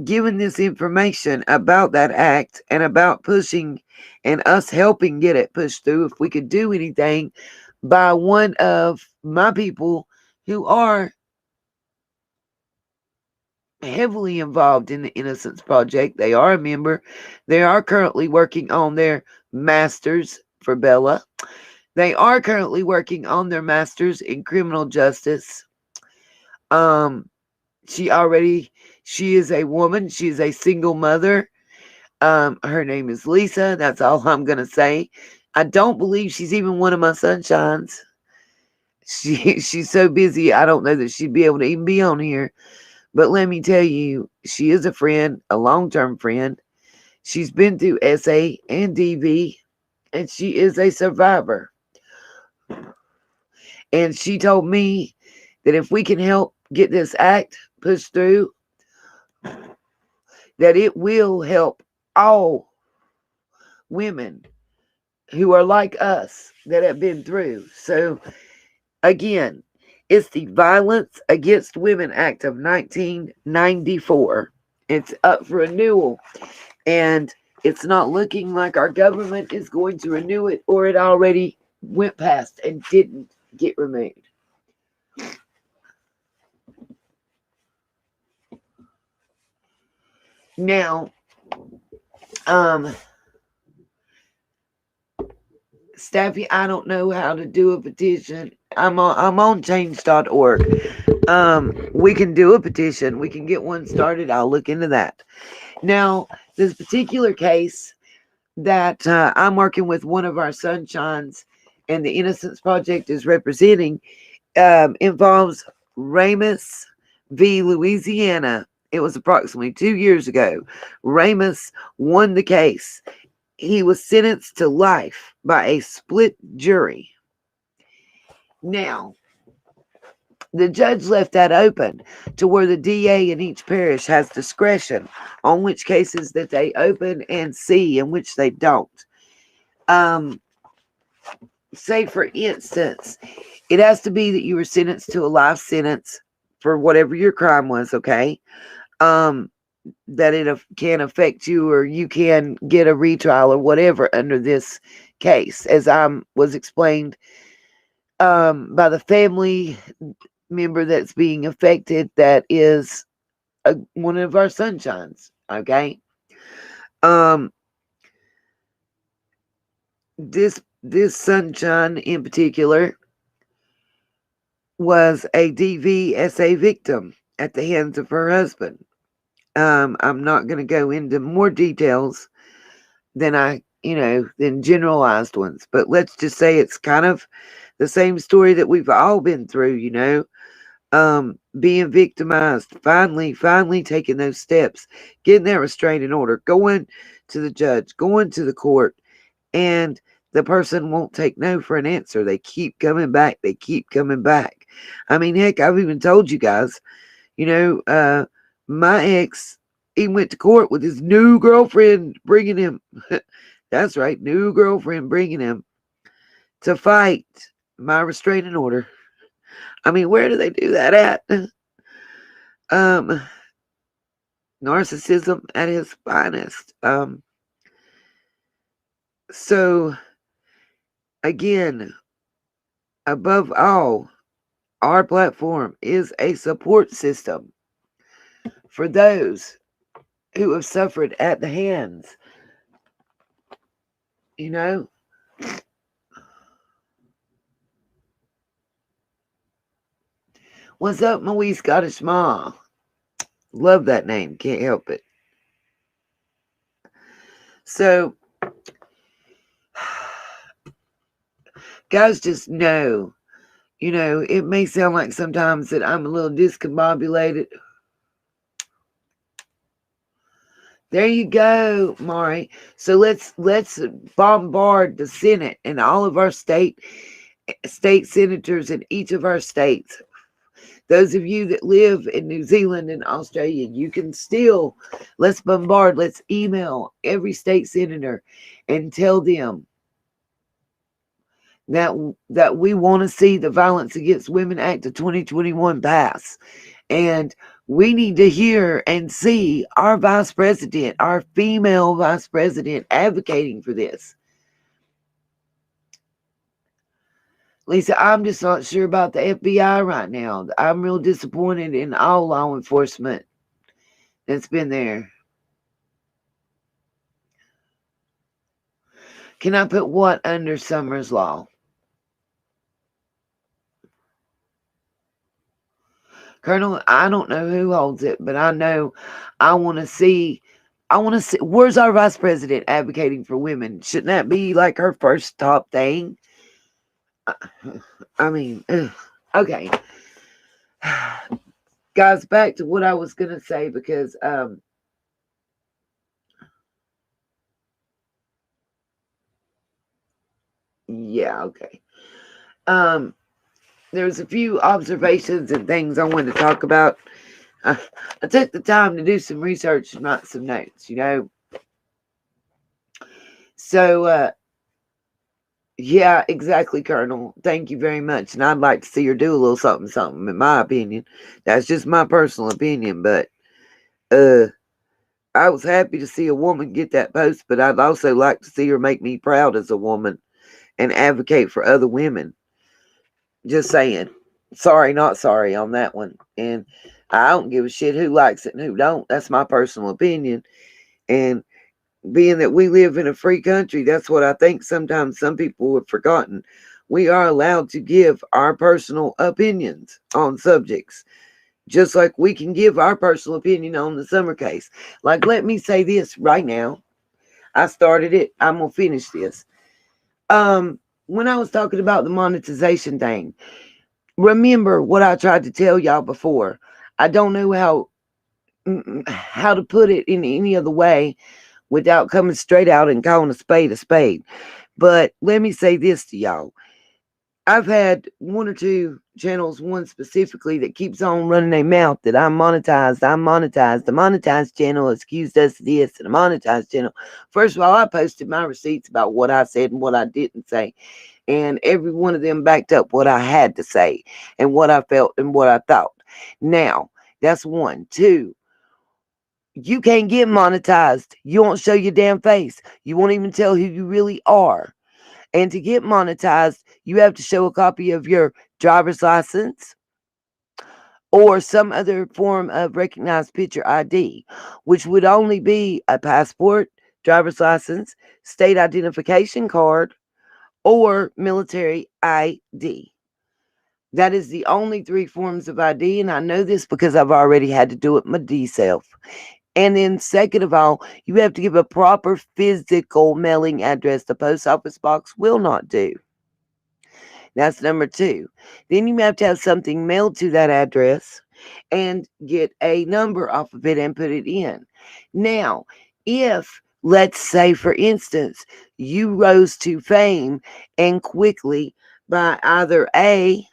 given this information about that act and about pushing and us helping get it pushed through, if we could do anything, by one of my people who are heavily involved in the Innocence Project. They are a member. They are currently working on their masters for Bella. They are currently working on their masters in criminal justice. She is a woman. She is a single mother. Her name is Lisa. That's all I'm gonna say. I don't believe she's even one of my sunshines. She's so busy. I don't know that she'd be able to even be on here. But let me tell you, she is a friend, a long-term friend. She's been through SA and DV, and she is a survivor. And she told me that if we can help get this act pushed through, that it will help all women who are like us that have been through. So, again, it's the Violence Against Women Act of 1994. It's up for renewal, and it's not looking like our government is going to renew it, or it already went past and didn't get renewed. Now, Staffy, I don't know how to do a petition. I'm on change.org. We can do a petition. We can get one started. I'll look into that. Now, this particular case that I'm working with one of our sunshines and the Innocence Project is representing involves Ramus v. Louisiana. It was approximately 2 years ago. Ramus won the case. He was sentenced to life by a split jury. Now, the judge left that open to where the DA in each parish has discretion on which cases that they open and see and which they don't. Say, for instance, it has to be that you were sentenced to a life sentence for whatever your crime was, okay? That it can affect you, or you can get a retrial or whatever under this case, as was explained by the family member that's being affected, that is one of our sunshines, okay? this sunshine in particular was a DVSA victim at the hands of her husband. I'm not going to go into more details than generalized ones, but let's just say it's kind of the same story that we've all been through. Being victimized, finally taking those steps, getting that restraining order, going to the judge, going to the court, and the person won't take no for an answer. They keep coming back. They keep coming back. I mean, heck, I've even told you guys, my ex, he went to court with his new girlfriend bringing him. That's right, new girlfriend bringing him to fight my restraining order. I mean, where do they do that at? Narcissism at its finest. So again, above all, our platform is a support system for those who have suffered at the hands. What's up, my wee Scottish ma? Love that name. Can't help it. So, guys, just know, it may sound like sometimes that I'm a little discombobulated. There you go, Mari. So let's bombard the Senate and all of our state senators in each of our states. Those of you that live in New Zealand and Australia, you can still, let's bombard, let's email every state senator and tell them that we want to see the Violence Against Women Act of 2021 pass. And we need to hear and see our vice president, our female vice president, advocating for this. Lisa, I'm just not sure about the FBI right now. I'm real disappointed in all law enforcement that's been there. Can I put what under Summers Law? Colonel, I don't know who holds it, but I know I want to see, where's our vice president advocating for women? Shouldn't that be like her first top thing? I mean, okay. Guys, back to what I was going to say, because yeah, okay. There's a few observations and things I wanted to talk about. I took the time to do some research and write some notes, So, yeah, exactly, Colonel. Thank you very much. And I'd like to see her do a little something, in my opinion. That's just my personal opinion. But I was happy to see a woman get that post, but I'd also like to see her make me proud as a woman and advocate for other women. Just saying. Sorry, not sorry on that one. And I don't give a shit who likes it and who don't. That's my personal opinion. And being that we live in a free country, that's what I think sometimes some people have forgotten. We are allowed to give our personal opinions on subjects, just like we can give our personal opinion on the Summer case. Like, let me say this right now. I started it. I'm going to finish this. When I was talking about the monetization thing, remember what I tried to tell y'all before. I don't know how to put it in any other way without coming straight out and calling a spade a spade. But let me say this to y'all. I've had one or two channels, one specifically, that keeps on running their mouth that I'm monetized. The monetized channel accused us of this, and the monetized channel. First of all, I posted my receipts about what I said and what I didn't say. And every one of them backed up what I had to say and what I felt and what I thought. Now, that's one. Two, you can't get monetized. You won't show your damn face. You won't even tell who you really are. And to get monetized, you have to show a copy of your driver's license or some other form of recognized picture ID, which would only be a passport, driver's license, state identification card, or military ID. That is the only 3 forms of ID, and I know this because I've already had to do it myself. And then second of all, you have to give a proper physical mailing address. The post office box will not do. That's number 2. Then you have to have something mailed to that address and get a number off of it and put it in. Now, if, let's say, for instance, you rose to fame and quickly by either A,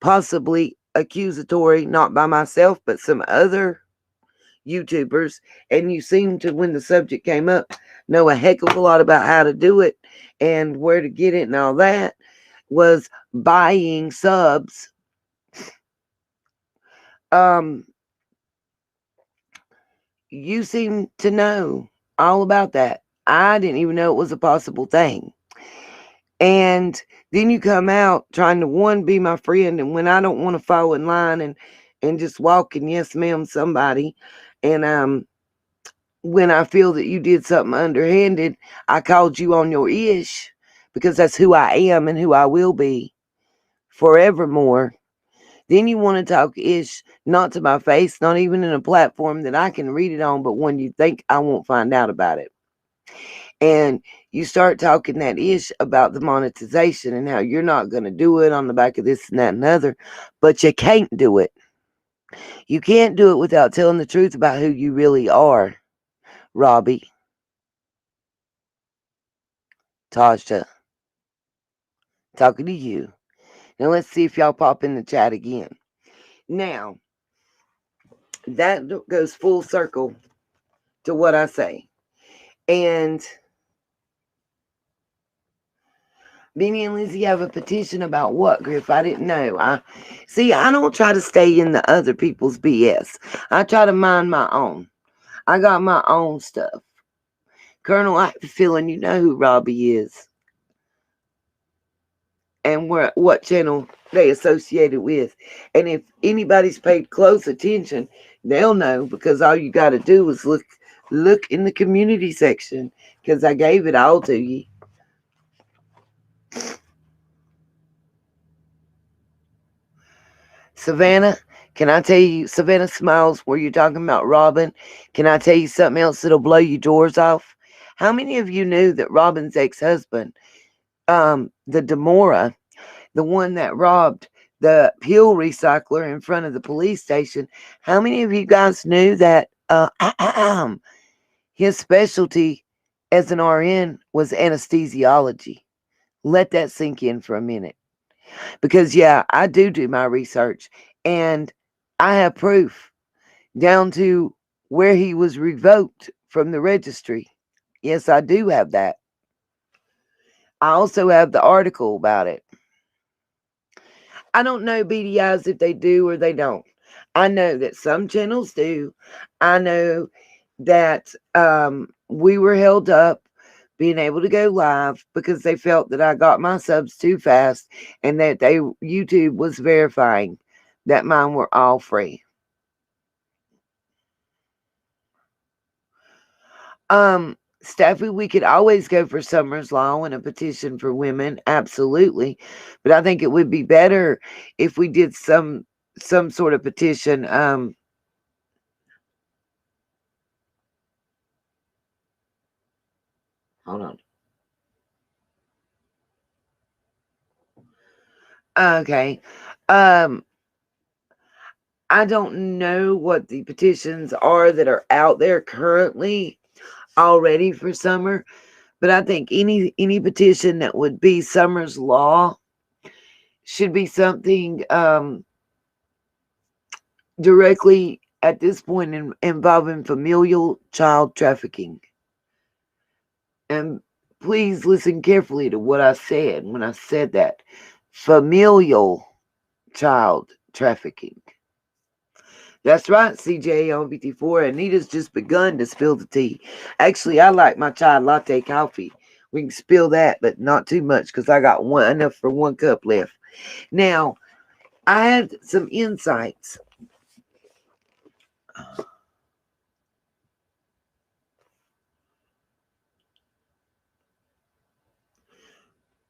possibly accusatory, not by myself, but some other YouTubers, and you seem to, when the subject came up, know a heck of a lot about how to do it and where to get it and all that, was buying subs. You seem to know all about that. I didn't even know it was a possible thing. And then you come out trying to, one, be my friend, and when I don't want to fall in line and just walk and yes ma'am somebody, and when I feel that you did something underhanded, I called you on your ish, because that's who I am and who I will be forevermore. Then you want to talk ish, not to my face, not even in a platform that I can read it on, but when you think I won't find out about it. And you start talking that ish about the monetization and how you're not going to do it on the back of this and that and other, but you can't do it. You can't do it without telling the truth about who you really are, Robbie, Tasha, talking to you. Now let's see if y'all pop in the chat again. Now, that goes full circle to what I say. And Beanie and Lizzie have a petition about what, Griff? I didn't know. I don't try to stay in the other people's BS. I try to mind my own. I got my own stuff. Colonel, I have a feeling you know who Robbie is and what channel they associated with. And if anybody's paid close attention, they'll know, because all you got to do is look in the community section, because I gave it all to you. Savannah, can I tell you, Savannah Smiles, where you're talking about Robin, can I tell you something else that'll blow your doors off? How many of you knew that Robin's ex-husband, the Demora, the one that robbed the pill recycler in front of the police station, how many of you guys knew that his specialty as an RN was anesthesiology? Let that sink in for a minute. Because, yeah, I do my research, and I have proof down to where he was revoked from the registry. Yes, I do have that. I also have the article about it. I don't know BDIs if they do or they don't. I know that some channels do. I know that we were held up being able to go live because they felt that I got my subs too fast, and that YouTube was verifying that mine were all free. Staffy, we could always go for Summer's Law and a petition for women, absolutely. But I think it would be better if we did some sort of petition. Hold on. Okay. I don't know what the petitions are that are out there currently already for summer, but I think any petition that would be Summer's Law should be something directly at this point involving familial child trafficking. And please listen carefully to what I said when I said that. Familial child trafficking. That's right, CJ on 54. Anita's just begun to spill the tea. Actually, I like my chai latte coffee. We can spill that, but not too much, because I got enough for 1 cup left. Now, I had some insights.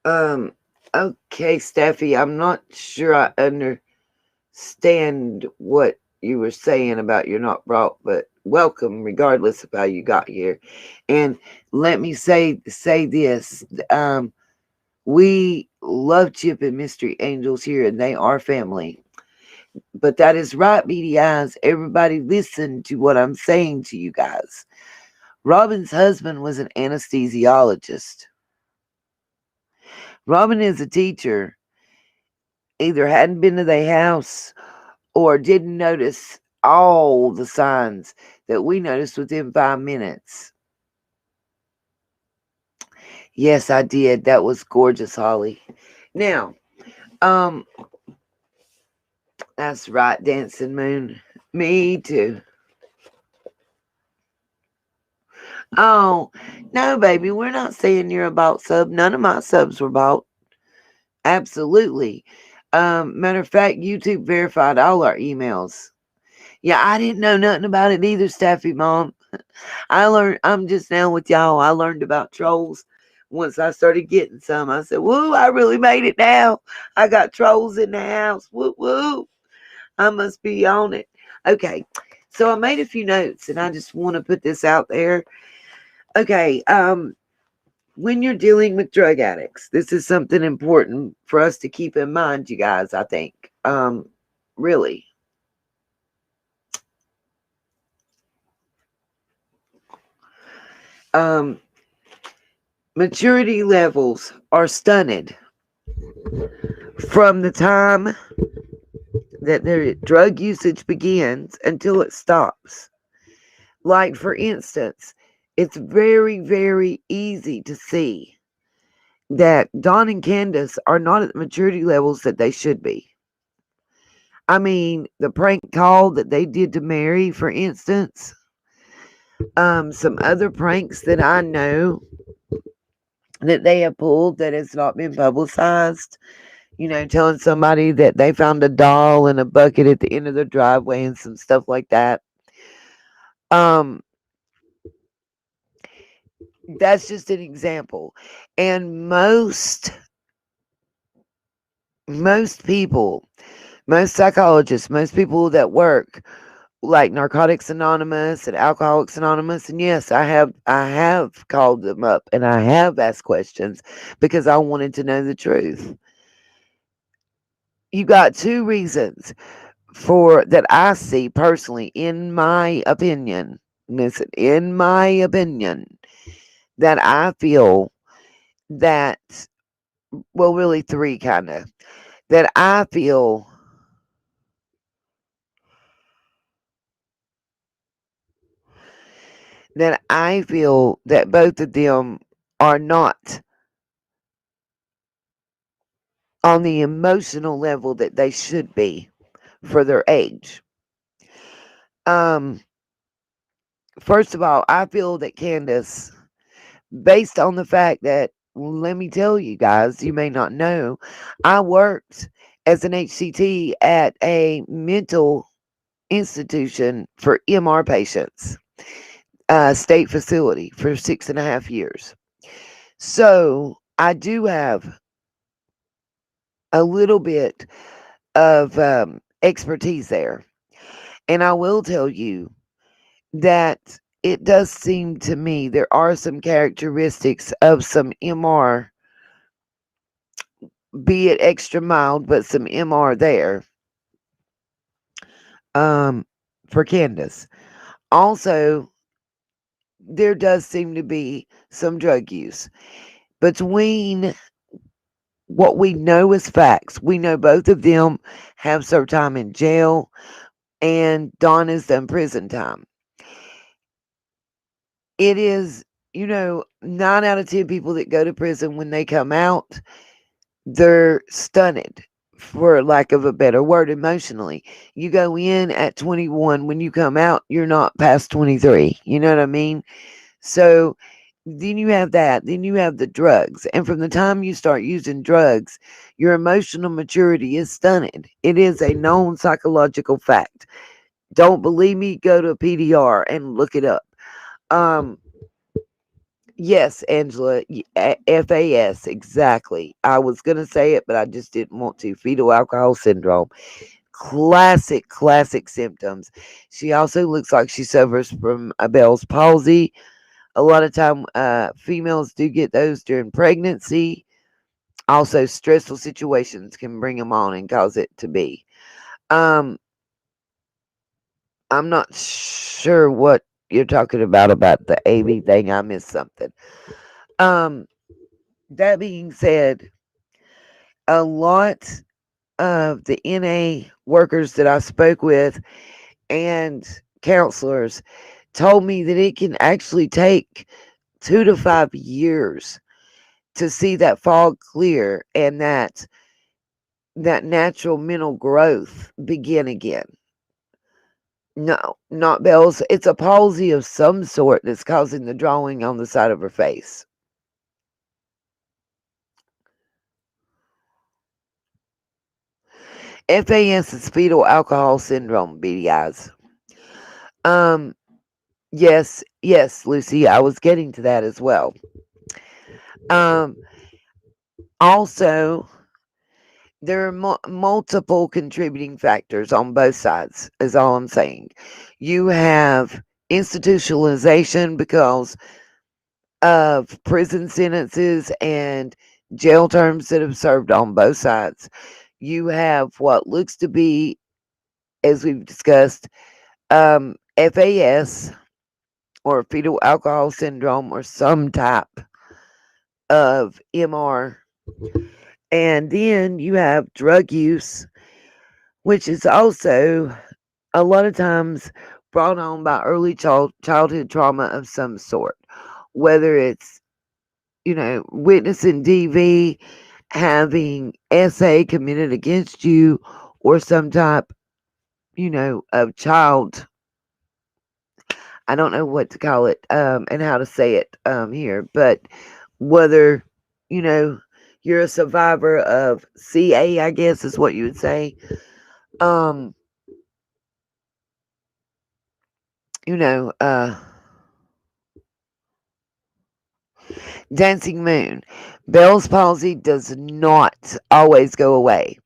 Okay, Steffi, I'm not sure I understand what you were saying about you're not brought, but welcome regardless of how you got here. And let me say this. We love Chip and Mystery Angels here, and they are family. But that is right, beady eyes. Everybody listen to what I'm saying to you guys. Robin's husband was an anesthesiologist. Robin is a teacher, either hadn't been to their house or didn't notice all the signs that we noticed within 5 minutes. Yes, I did. That was gorgeous, Holly. Now, um, that's right, Dancing Moon. Me too. Oh, no, baby, we're not saying you're a bought sub. None of my subs were bought. Absolutely. Matter of fact, YouTube verified all our emails. Yeah, I didn't know nothing about it either, Staffy Mom. I'm just now with y'all. I learned about trolls once I started getting some. I said, woo, I really made it now. I got trolls in the house. Woo, woo. I must be on it. Okay. So I made a few notes and I just want to put this out there. Okay. When you're dealing with drug addicts, this is something important for us to keep in mind, you guys, I think. Really. Maturity levels are stunted from the time that their drug usage begins until it stops. Like, for instance, it's very, very easy to see that Don and Candace are not at the maturity levels that they should be. I mean, the prank call that they did to Mary, for instance, some other pranks that I know that they have pulled that has not been publicized. Telling somebody that they found a doll in a bucket at the end of their driveway and some stuff like that. That's just an example. And most people, most psychologists, most people that work like Narcotics Anonymous and Alcoholics Anonymous, and yes, I have called them up and I have asked questions because I wanted to know the truth. You got two reasons for that I see personally, in my opinion. Listen, in my opinion, that I feel that, well, really three kind of, that I feel that both of them are not on the emotional level that they should be for their age. First of all, I feel that Candace, based on the fact that, let me tell you guys, you may not know, I worked as an HCT at a mental institution for MR patients, state facility for 6.5 years. So I do have a little bit of expertise there. And I will tell you that it does seem to me there are some characteristics of some MR, be it extra mild, but some MR there for Candace. Also, there does seem to be some drug use. Between what we know as facts, we know both of them have served time in jail and Dawn has done prison time. It is, 9 out of 10 people that go to prison, when they come out, they're stunted, for lack of a better word, emotionally. You go in at 21, when you come out, you're not past 23. You know what I mean? So then you have that. Then you have the drugs. And from the time you start using drugs, your emotional maturity is stunted. It is a known psychological fact. Don't believe me? Go to a PDR and look it up. Yes, Angela, FAS, exactly. I was going to say it, but I just didn't want to. Fetal alcohol syndrome. Classic symptoms. She also looks like she suffers from a Bell's palsy. A lot of time, females do get those during pregnancy. Also, stressful situations can bring them on and cause it to be. Um, I'm not sure what you're talking about the AB thing. I missed something. Um, that being said, a lot of the NA workers that I spoke with and counselors told me that it can actually take 2 to 5 years to see that fog clear and that natural mental growth begin again. No, not Bell's. It's a palsy of some sort that's causing the drawing on the side of her face. FAS is fetal alcohol syndrome, beady eyes. Um, yes, Lucy, I was getting to that as well. Um, Also, there are multiple contributing factors on both sides, is all I'm saying. You have institutionalization because of prison sentences and jail terms that have served on both sides. You have what looks to be, as we've discussed, FAS or fetal alcohol syndrome or some type of MR. And then you have drug use, which is also a lot of times brought on by early childhood trauma of some sort, whether it's, witnessing DV, having SA committed against you, or some type, of child. I don't know what to call it, and how to say it, here, but whether, you know, you're a survivor of CA, I guess is what you would say. Um, you know, Dancing Moon. Bell's palsy does not always go away.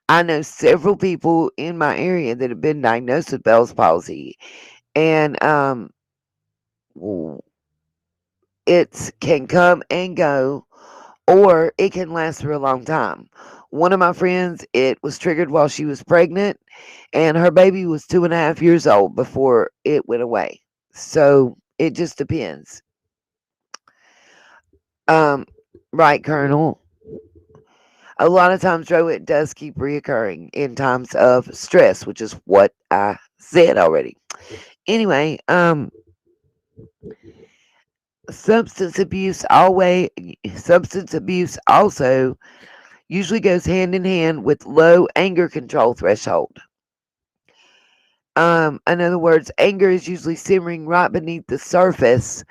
I know several people in my area that have been diagnosed with Bell's palsy, and it can come and go, or it can last for a long time. One of my friends, it was triggered while she was pregnant, and her baby was 2.5 years old before it went away. So it just depends. Um, right, Colonel. A lot of times, Joe, it does keep reoccurring in times of stress, which is what I said already. Anyway, substance abuse also usually goes hand in hand with low anger control threshold. In other words, anger is usually simmering right beneath the surface,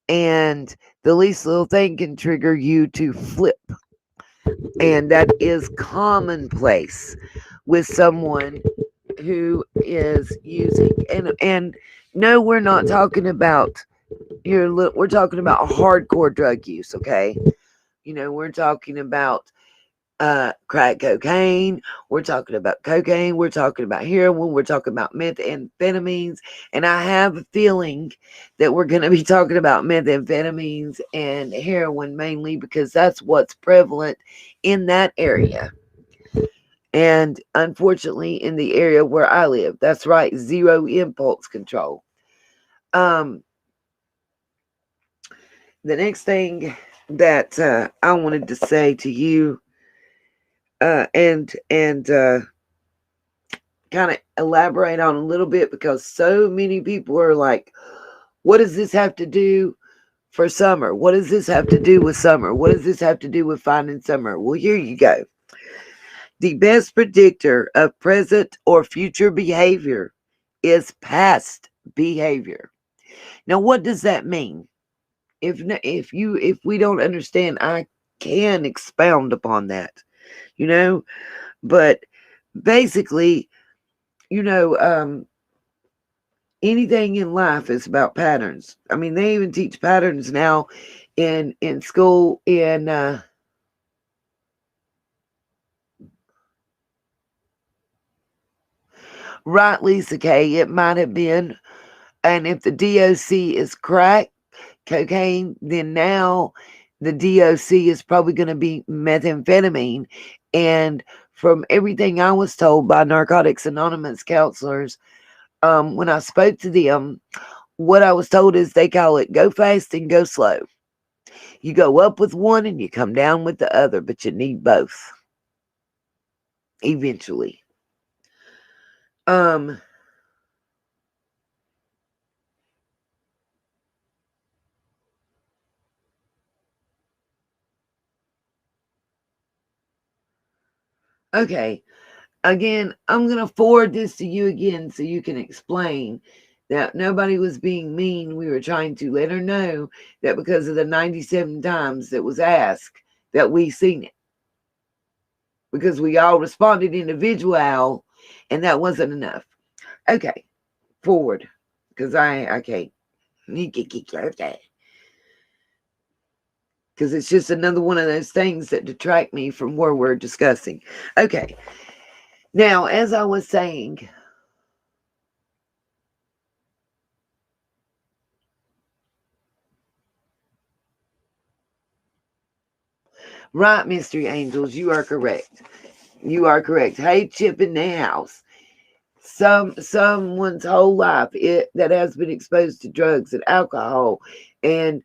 and the least little thing can trigger you to flip. And that is commonplace with someone who is using, and no, we're not talking about we're talking about hardcore drug use, okay? We're talking about crack cocaine, we're talking about cocaine, we're talking about heroin, we're talking about methamphetamines, and I have a feeling that we're going to be talking about methamphetamines and heroin mainly because that's what's prevalent in that area. And unfortunately, in the area where I live, that's right, zero impulse control. Um, the next thing that I wanted to say to you, and kind of elaborate on a little bit, because so many people are like, what does this have to do for summer? What does this have to do with summer? What does this have to do with finding summer? Well, here you go. The best predictor of present or future behavior is past behavior. Now, what does that mean? If we don't understand, I can expound upon that, you know. But basically, you know, Anything in life is about patterns. I mean, they even teach patterns now in school. Right, Lisa K, it might have been. And if the DOC is crack cocaine, then now the DOC is probably going to be methamphetamine. And from everything I was told by Narcotics Anonymous counselors, when I spoke to them, what I was told is they call it go fast and go slow. You go up with one and you come down with the other, but you need both eventually. Okay. Again, I'm going to forward this to you again so you can explain that nobody was being mean. We were trying to let her know that because of the 97 times that was asked that we seen it. Because we all responded individual and that wasn't enough. Okay, forward. Because I can't. Because it's just another one of those things that detract me from where we're discussing. Okay. Now, as I was saying, right, Mystery Angels, you are correct. You are correct. Hey, Chip in the house. Someone's whole life that has been exposed to drugs and alcohol and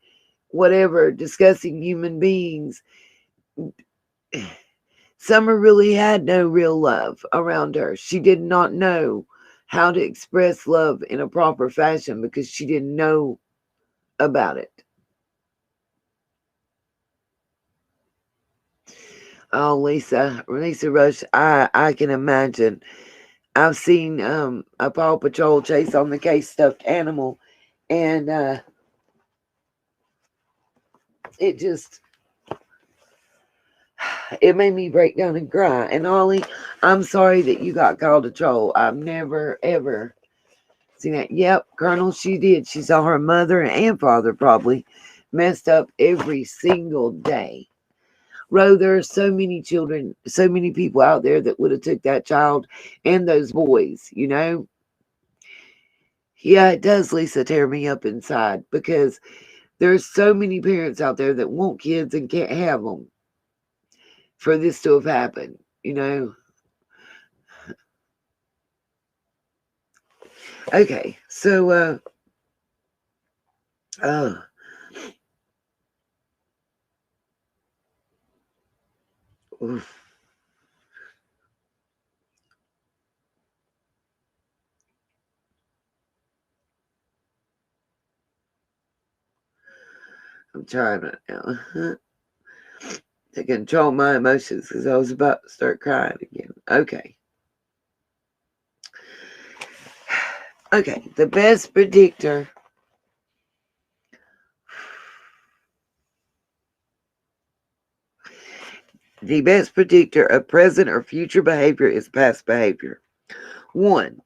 whatever, discussing human beings. Summer really had no real love around her. She did not know how to express love in a proper fashion because she didn't know about it. Oh, Lisa Rush, I can imagine. I've seen a Paw Patrol chase on the case stuffed animal, and it just it made me break down and cry. And Ollie, I'm sorry that you got called a troll. I've never ever seen that. Yep, Colonel, she did. She saw her mother and father probably messed up every single day. Ro, there are so many children, so many people out there that would have took that child and those boys, you know? Yeah, it does, Lisa, tear me up inside because there's so many parents out there that want kids and can't have them for this to have happened, you know? Okay, so, uh, oof. I'm trying right now to control my emotions because I was about to start crying again. Okay. Okay, the best predictor. The best predictor of present or future behavior is past behavior. One,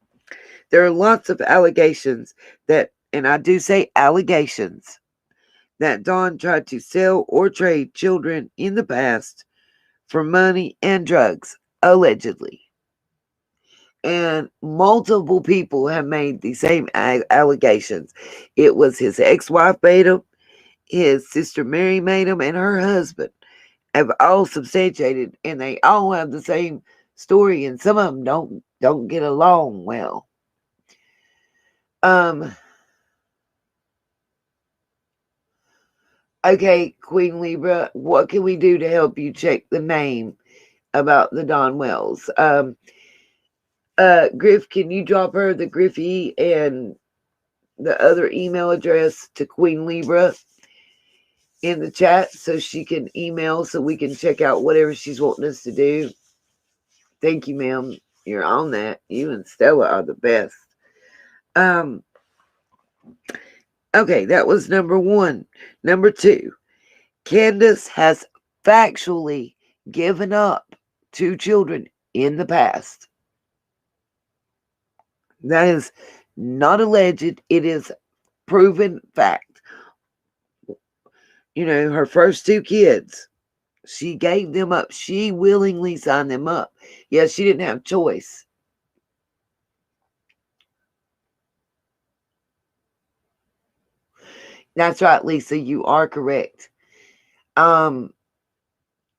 there are lots of allegations that, and I do say allegations, that Don tried to sell or trade children in the past for money and drugs, allegedly. And multiple people have made the same allegations. It was his ex-wife made them, his sister Mary made them, and her husband have all substantiated, and they all have the same story, and some of them don't get along well. Okay, Queen Libra, what can we do to help you check the name about the Don Wells? Griff, can you drop her the Griffey and the other email address to Queen Libra in the chat so she can email so we can check out whatever she's wanting us to do? Thank you, ma'am. You're on that. You and Stella are the best. Okay, that was number one. Number two, Candace has factually given up 2 children in the past. That is not alleged. It is proven fact. Her first 2 kids, she gave them up. She willingly signed them up. Yes, she didn't have choice. That's right, Lisa. You are correct. Um,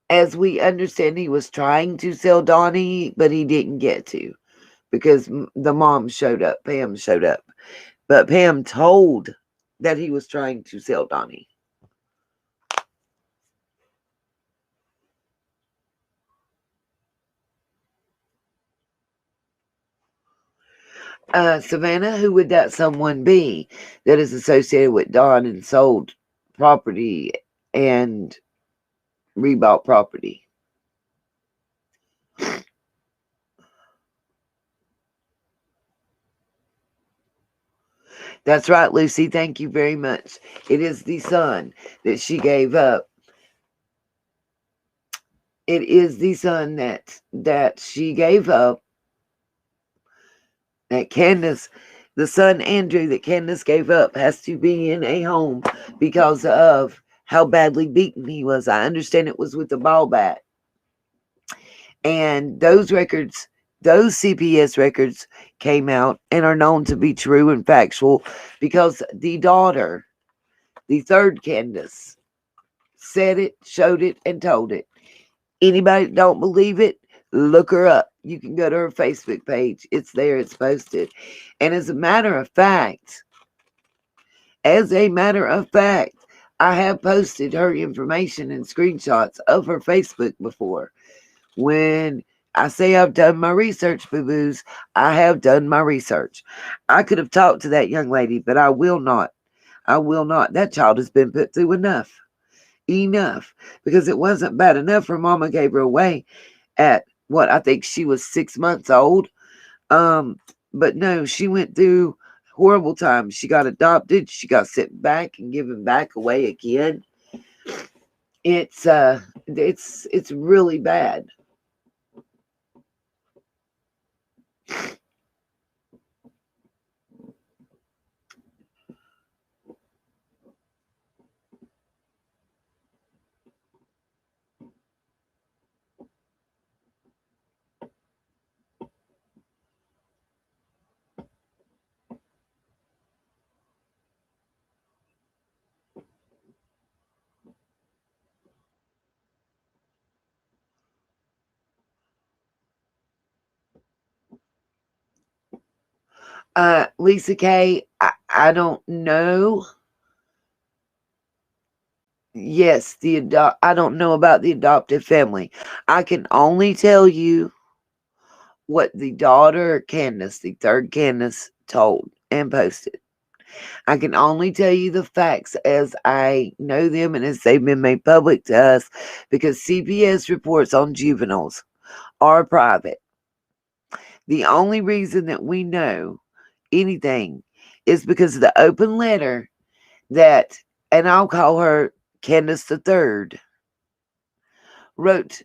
as we understand, he was trying to sell Donnie, but he didn't get to because the mom showed up. Pam showed up. But Pam told that he was trying to sell Donnie. Savannah, who would that someone be that is associated with Don and sold property and rebought property? That's right, Lucy. Thank you very much. It is the son that she gave up. It is the son that she gave up. That Candace, the son Andrew that Candace gave up, has to be in a home because of how badly beaten he was. I understand it was with a ball bat. And those records, those CPS records came out and are known to be true and factual because the daughter, the third Candace, said it, showed it, and told it. Anybody that don't believe it, look her up. You can go to her Facebook page. It's there, it's posted. And as a matter of fact, I have posted her information and screenshots of her Facebook before. When I say I've done my research, boo-boos, I have done my research. I could have talked to that young lady, but I will not. I will not. That child has been put through enough. Because it wasn't bad enough her mama gave her away at what I think she was 6 months old. But no, she went through horrible times. She got adopted. She got sent back and given back away again. It's really bad. Lisa K, I don't know. Yes, I don't know about the adoptive family. I can only tell you what the daughter Candace, the third Candace, told and posted. I can only tell you the facts as I know them and as they've been made public to us because CPS reports on juveniles are private. The only reason that we know anything is because of the open letter that, and I'll call her Candace the Third, wrote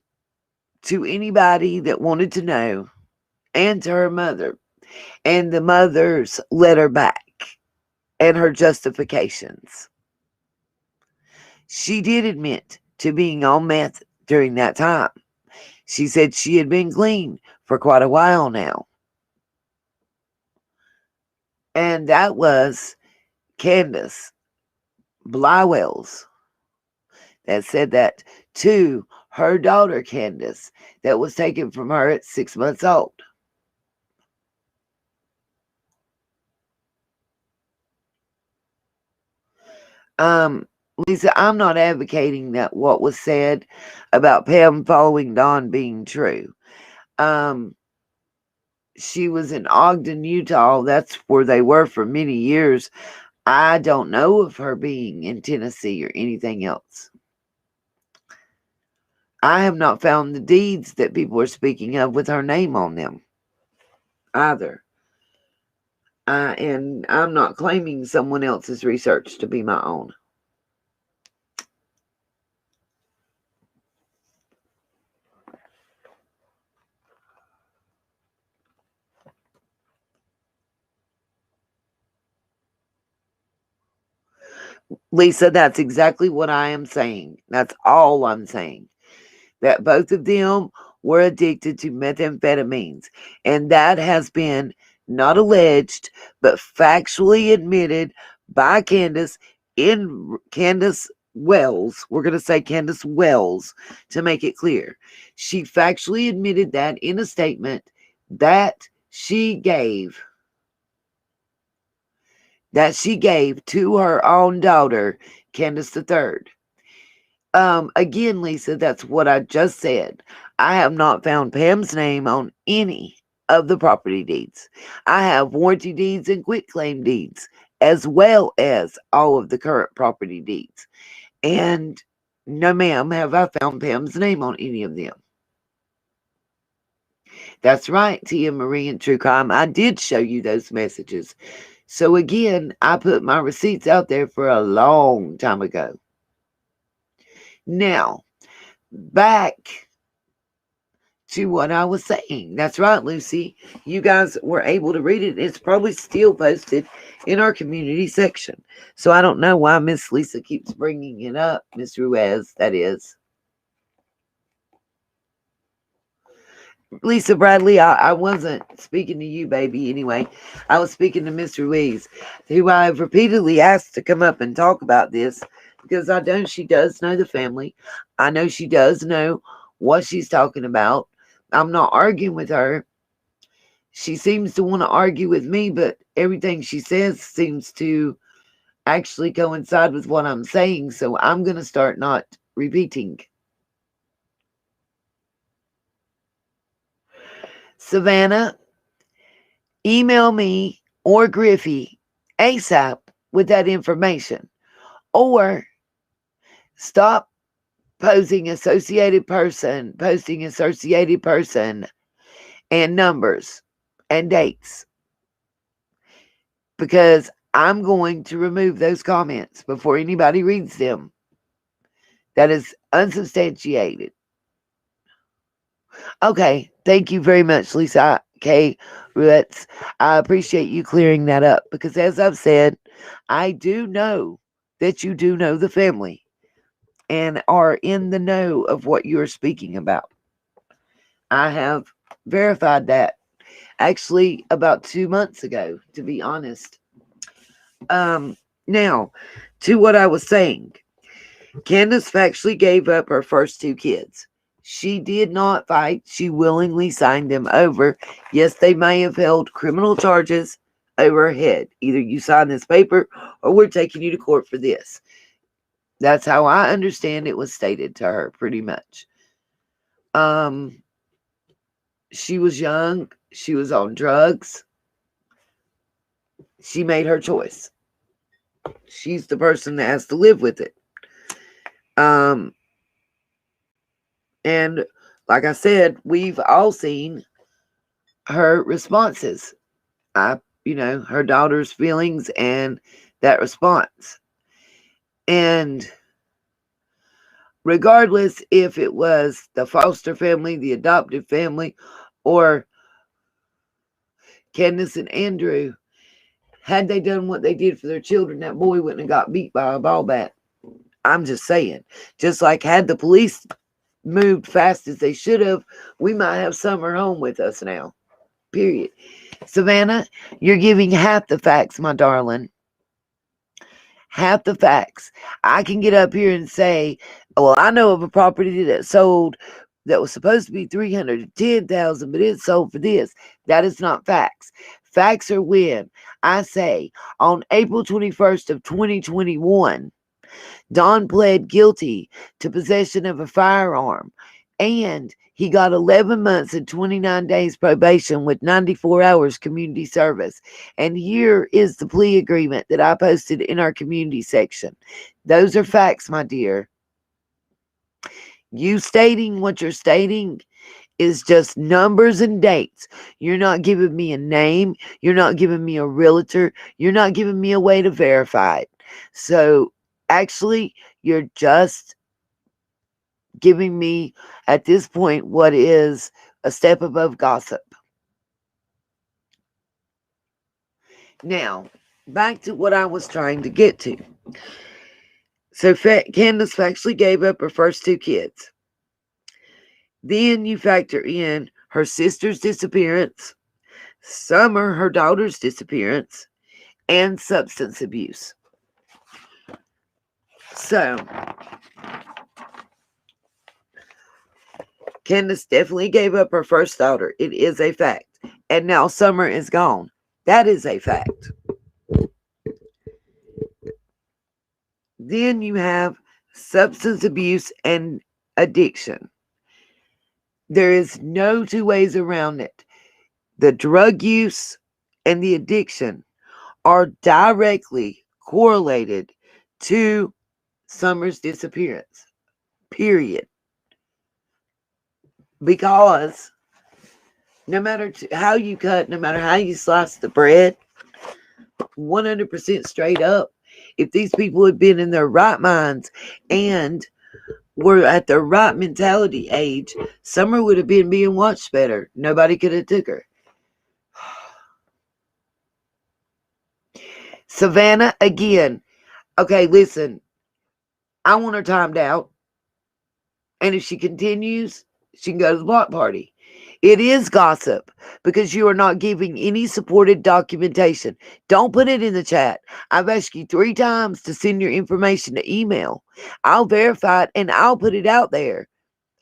to anybody that wanted to know and to her mother. And the mother's letter back and her justifications. She did admit to being on meth during that time. She said she had been clean for quite a while now. And that was Candace Blywells that said that to her daughter Candace that was taken from her at 6 months old. Um, Lisa, I'm not advocating that what was said about Pam following Don being true. Um, she was in Ogden, Utah. That's where they were for many years. I don't know of her being in Tennessee or anything else. I have not found the deeds that people are speaking of with her name on them either. And I'm not claiming someone else's research to be my own. Lisa, that's exactly what I am saying. That's all I'm saying. That both of them were addicted to methamphetamines. And that has been not alleged, but factually admitted by Candace Wells. We're going to say Candace Wells to make it clear. She factually admitted that in a statement that she gave to her own daughter, Candace III. Again, Lisa, that's what I just said. I have not found Pam's name on any of the property deeds. I have warranty deeds and quitclaim deeds, as well as all of the current property deeds. And no, ma'am, have I found Pam's name on any of them. That's right, Tia Marie and True Crime. I did show you those messages. So again, I put my receipts out there for a long time ago. Now, back to what I was saying. That's right, Lucy. You guys were able to read it. It's probably still posted in our community section. So I don't know why Miss Lisa keeps bringing it up, Miss Ruiz, that is. Lisa Bradley, I wasn't speaking to you, baby, anyway. I was speaking to Miss Ruiz, who I have repeatedly asked to come up and talk about this because I know she does know the family. I know she does know what she's talking about. I'm not arguing with her. She seems to want to argue with me, but everything she says seems to actually coincide with what I'm saying. So I'm going to start not repeating. Savannah, email me or Griffey ASAP with that information. Or stop posting associated person and numbers and dates, because I'm going to remove those comments before anybody reads them. That is unsubstantiated. Okay, thank you very much, Lisa K. Ruetz. I appreciate you clearing that up because, as I've said, I do know that you do know the family and are in the know of what you're speaking about. I have verified that actually about 2 months ago, to be honest. Now, to what I was saying, Candace factually gave up her first 2 kids. She did not fight. She willingly signed them over. Yes, they may have held criminal charges over her head. Either you sign this paper or we're taking you to court for this. That's how I understand it was stated to her, pretty much. She was young. She was on drugs. She made her choice. She's the person that has to live with it. And like I said, we've all seen her responses. Her daughter's feelings and that response. And regardless if it was the foster family, the adoptive family, or Candace and Andrew, had they done what they did for their children, that boy wouldn't have got beat by a ball bat. I'm just saying. Just like had the police moved fast as they should have, we might have Summer home with us now. Period. Savannah, you're giving half the facts, my darling. Half the facts. I can get up here and say, well, I know of a property that sold that was supposed to be $310,000, but it sold for this. That is not facts. Facts are when I say on April 21st of 2021, Don pled guilty to possession of a firearm, and he got 11 months and 29 days probation with 94 hours community service. And here is the plea agreement that I posted in our community section. Those are facts, my dear. You stating what you're stating is just numbers and dates. You're not giving me a name. You're not giving me a realtor. You're not giving me a way to verify it. So actually, you're just giving me, at this point, what is a step above gossip. Now, back to what I was trying to get to. So Candace actually gave up her first 2 kids. Then you factor in her sister's disappearance, Summer, her daughter's disappearance, and substance abuse. So, Candace definitely gave up her first daughter. It is a fact. And now Summer is gone. That is a fact. Then you have substance abuse and addiction. There is no 2 ways around it. The drug use and the addiction are directly correlated to Summer's disappearance. Period. Because no matter how you cut, no matter how you slice the bread, 100% straight up, if these people had been in their right minds and were at their right mentality age, Summer would have been being watched better. Nobody could have took her. Savannah, again. Okay, listen. I want her timed out. And if she continues, she can go to the block party. It is gossip because you are not giving any supported documentation. Don't put it in the chat. I've asked you 3 times to send your information to email. I'll verify it and I'll put it out there.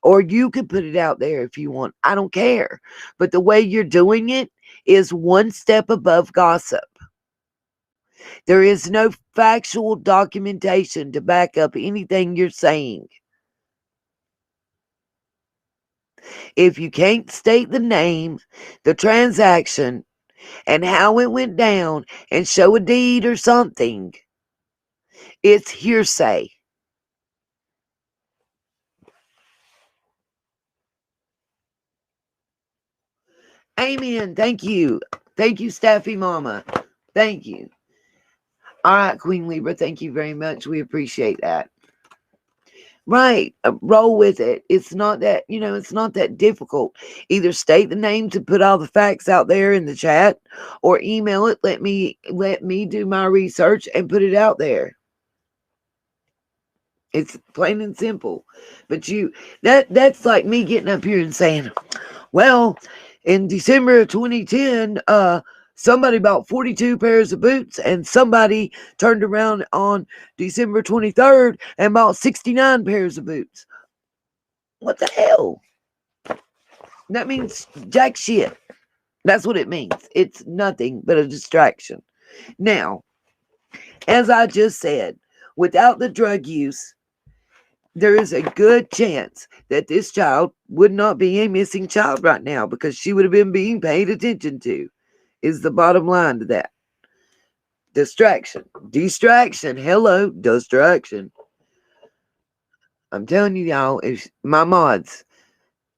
Or you can put it out there if you want. I don't care. But the way you're doing it is one step above gossip. There is no factual documentation to back up anything you're saying. If you can't state the name, the transaction, and how it went down and show a deed or something, it's hearsay. Amen. Thank you. Thank you, Staffy Mama. Thank you. All right, Queen Libra, thank you very much. We appreciate that. Right. Roll with it. It's not that, it's not that difficult. Either state the name to put all the facts out there in the chat or email it. Let me do my research and put it out there. It's plain and simple. But that's like me getting up here and saying, well, in December of 2010, somebody bought 42 pairs of boots and somebody turned around on December 23rd and bought 69 pairs of boots. What the hell? That means jack shit. That's what it means. It's nothing but a distraction. Now, as I just said, without the drug use, there is a good chance that this child would not be a missing child right now because she would have been being paid attention to. Is the bottom line to that. Distraction. Hello, distraction. I'm telling you, y'all, if my mods,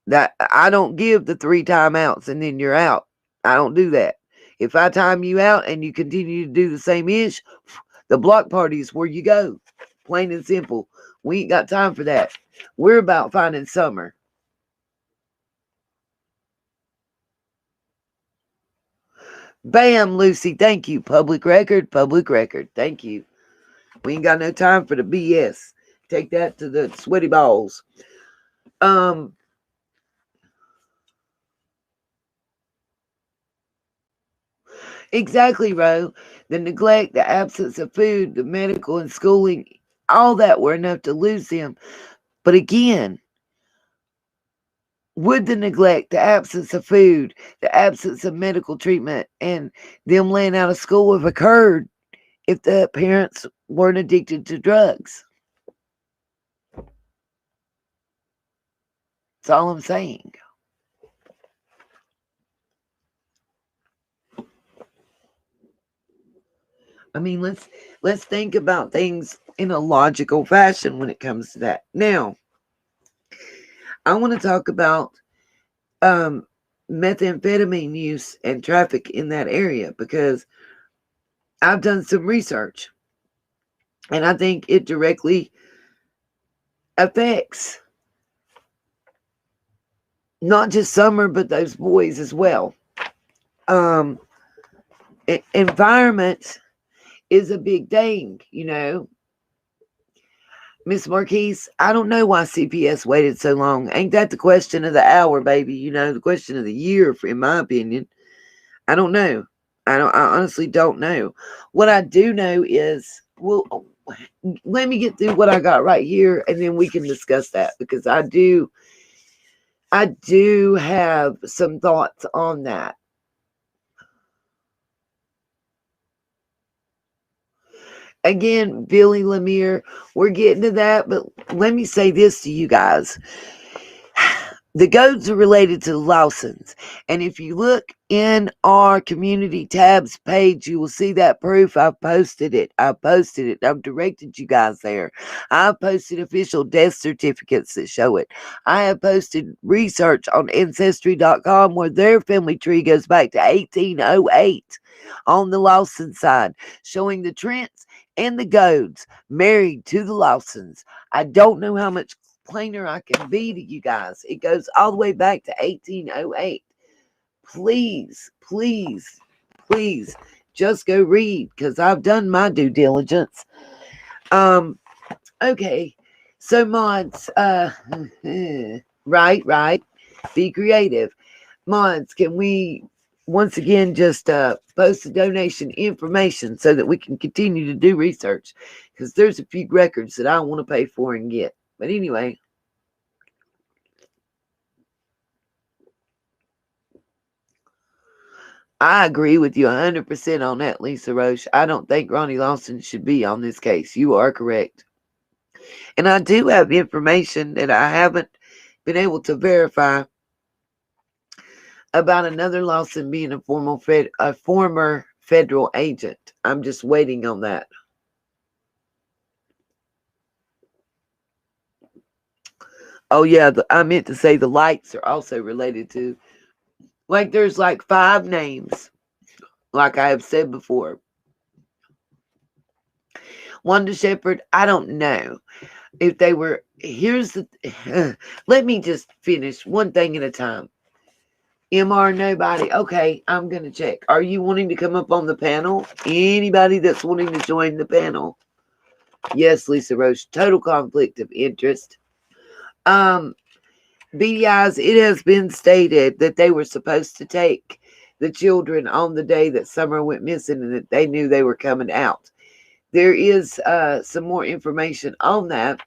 that I don't give the 3 timeouts and then you're out. I don't do that. If I time you out and you continue to do the same ish, the block party is where you go. Plain and simple. We ain't got time for that. We're about finding Summer. Bam, Lucy. Thank you. Public record. Thank you. We ain't got no time for the BS. Take that to the sweaty balls. Exactly, Ro. The neglect, the absence of food, the medical and schooling, all that were enough to lose them. But again, would the neglect, the absence of food, the absence of medical treatment, and them laying out of school have occurred if the parents weren't addicted to drugs? That's all I'm saying. I mean, let's think about things in a logical fashion when it comes to that. Now, I want to talk about methamphetamine use and traffic in that area because I've done some research and I think it directly affects not just Summer, but those boys as well. Environment is a big thing, Miss Marquise, I don't know why CPS waited so long. Ain't that the question of the hour, baby? You know, the question of the year, in my opinion. I don't know. I honestly don't know. What I do know is, well, let me get through what I got right here, and then we can discuss that because I do have some thoughts on that. Again, Billy Lemire, we're getting to that, but let me say this to you guys. The goats are related to the Lawsons. And if you look in our community tabs page, you will see that proof. I've posted it. I've directed you guys there. I've posted official death certificates that show it. I have posted research on Ancestry.com where their family tree goes back to 1808 on the Lawson side, showing the Trents and the Goads married to the Lawsons. I don't know how much plainer I can be to you guys. It goes all the way back to 1808. Please, please, please just go read because I've done my due diligence. Okay. So mods, right. Be creative. Mods, can we once again just post the donation information so that we can continue to do research? Because there's a few records that I want to pay for and get. But anyway, I agree with you 100% on that, Lisa Roche. I don't think Ronnie Lawson should be on this case. You are correct. And I do have information that I haven't been able to verify about another Lawson being a former federal agent. I'm just waiting on that. Oh yeah, I meant to say the lights are also related to. Like there's like 5 names, like I have said before. Wanda Shepherd, I don't know if they were. Here's the. Let me just finish one thing at a time. MR nobody. Okay, I'm gonna check. Are you wanting to come up on the panel? Anybody that's wanting to join the panel? Yes, Lisa Roche. Total conflict of interest. BDIs, it has been stated that they were supposed to take the children on the day that Summer went missing and that they knew they were coming out. There is some more information on that.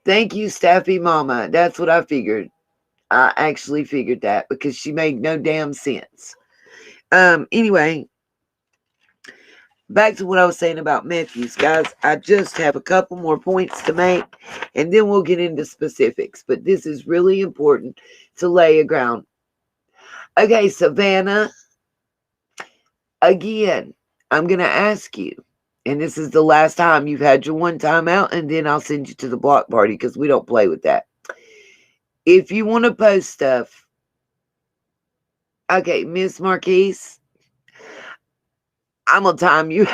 Thank you, Staffy Mama. That's what I figured. I actually figured that because she made no damn sense. Anyway, back to what I was saying about Matthews, guys. I just have a couple more points to make, and then we'll get into specifics. But this is really important to lay a ground. Okay, Savannah. Again, I'm going to ask you, and this is the last time you've had your one time out, and then I'll send you to the block party because we don't play with that. If you want to post stuff, okay, Miss Marquise, I'm going to time you.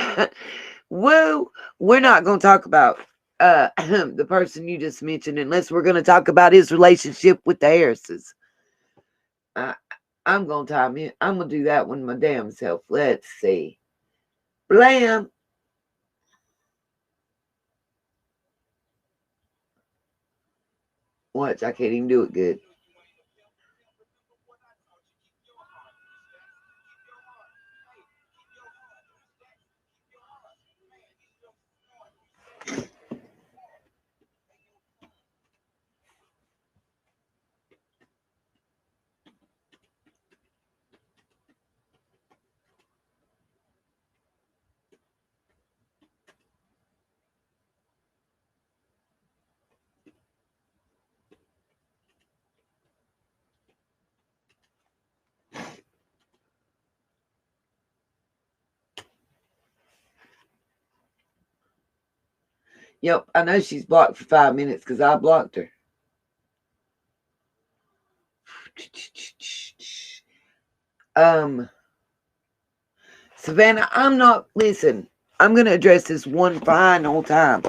Woo, we're not going to talk about the person you just mentioned unless we're going to talk about his relationship with the Harrises. I'm going to time you. I'm going to do that one my damn self. Let's see. Blam. Watch, I can't even do it good. Yep, I know she's blocked for 5 minutes because I blocked her. Savannah, listen, I'm going to address this one final time.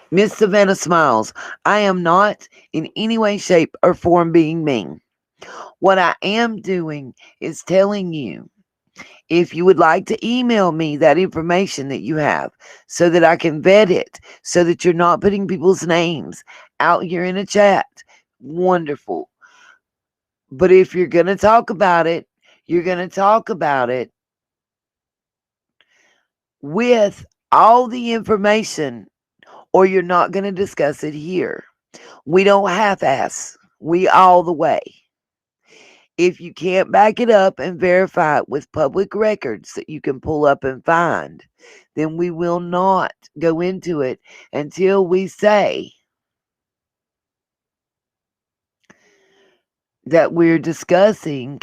Miss Savannah Smiles, I am not in any way, shape, or form being mean. What I am doing is telling you If you would like to email me that information that you have so that I can vet it, so that you're not putting people's names out here in a chat, wonderful. But if you're going to talk about it, you're going to talk about it with all the information, or you're not going to discuss it here. We don't half-ass. We all the way. If you can't back it up and verify it with public records that you can pull up and find, then we will not go into it until we say that we're discussing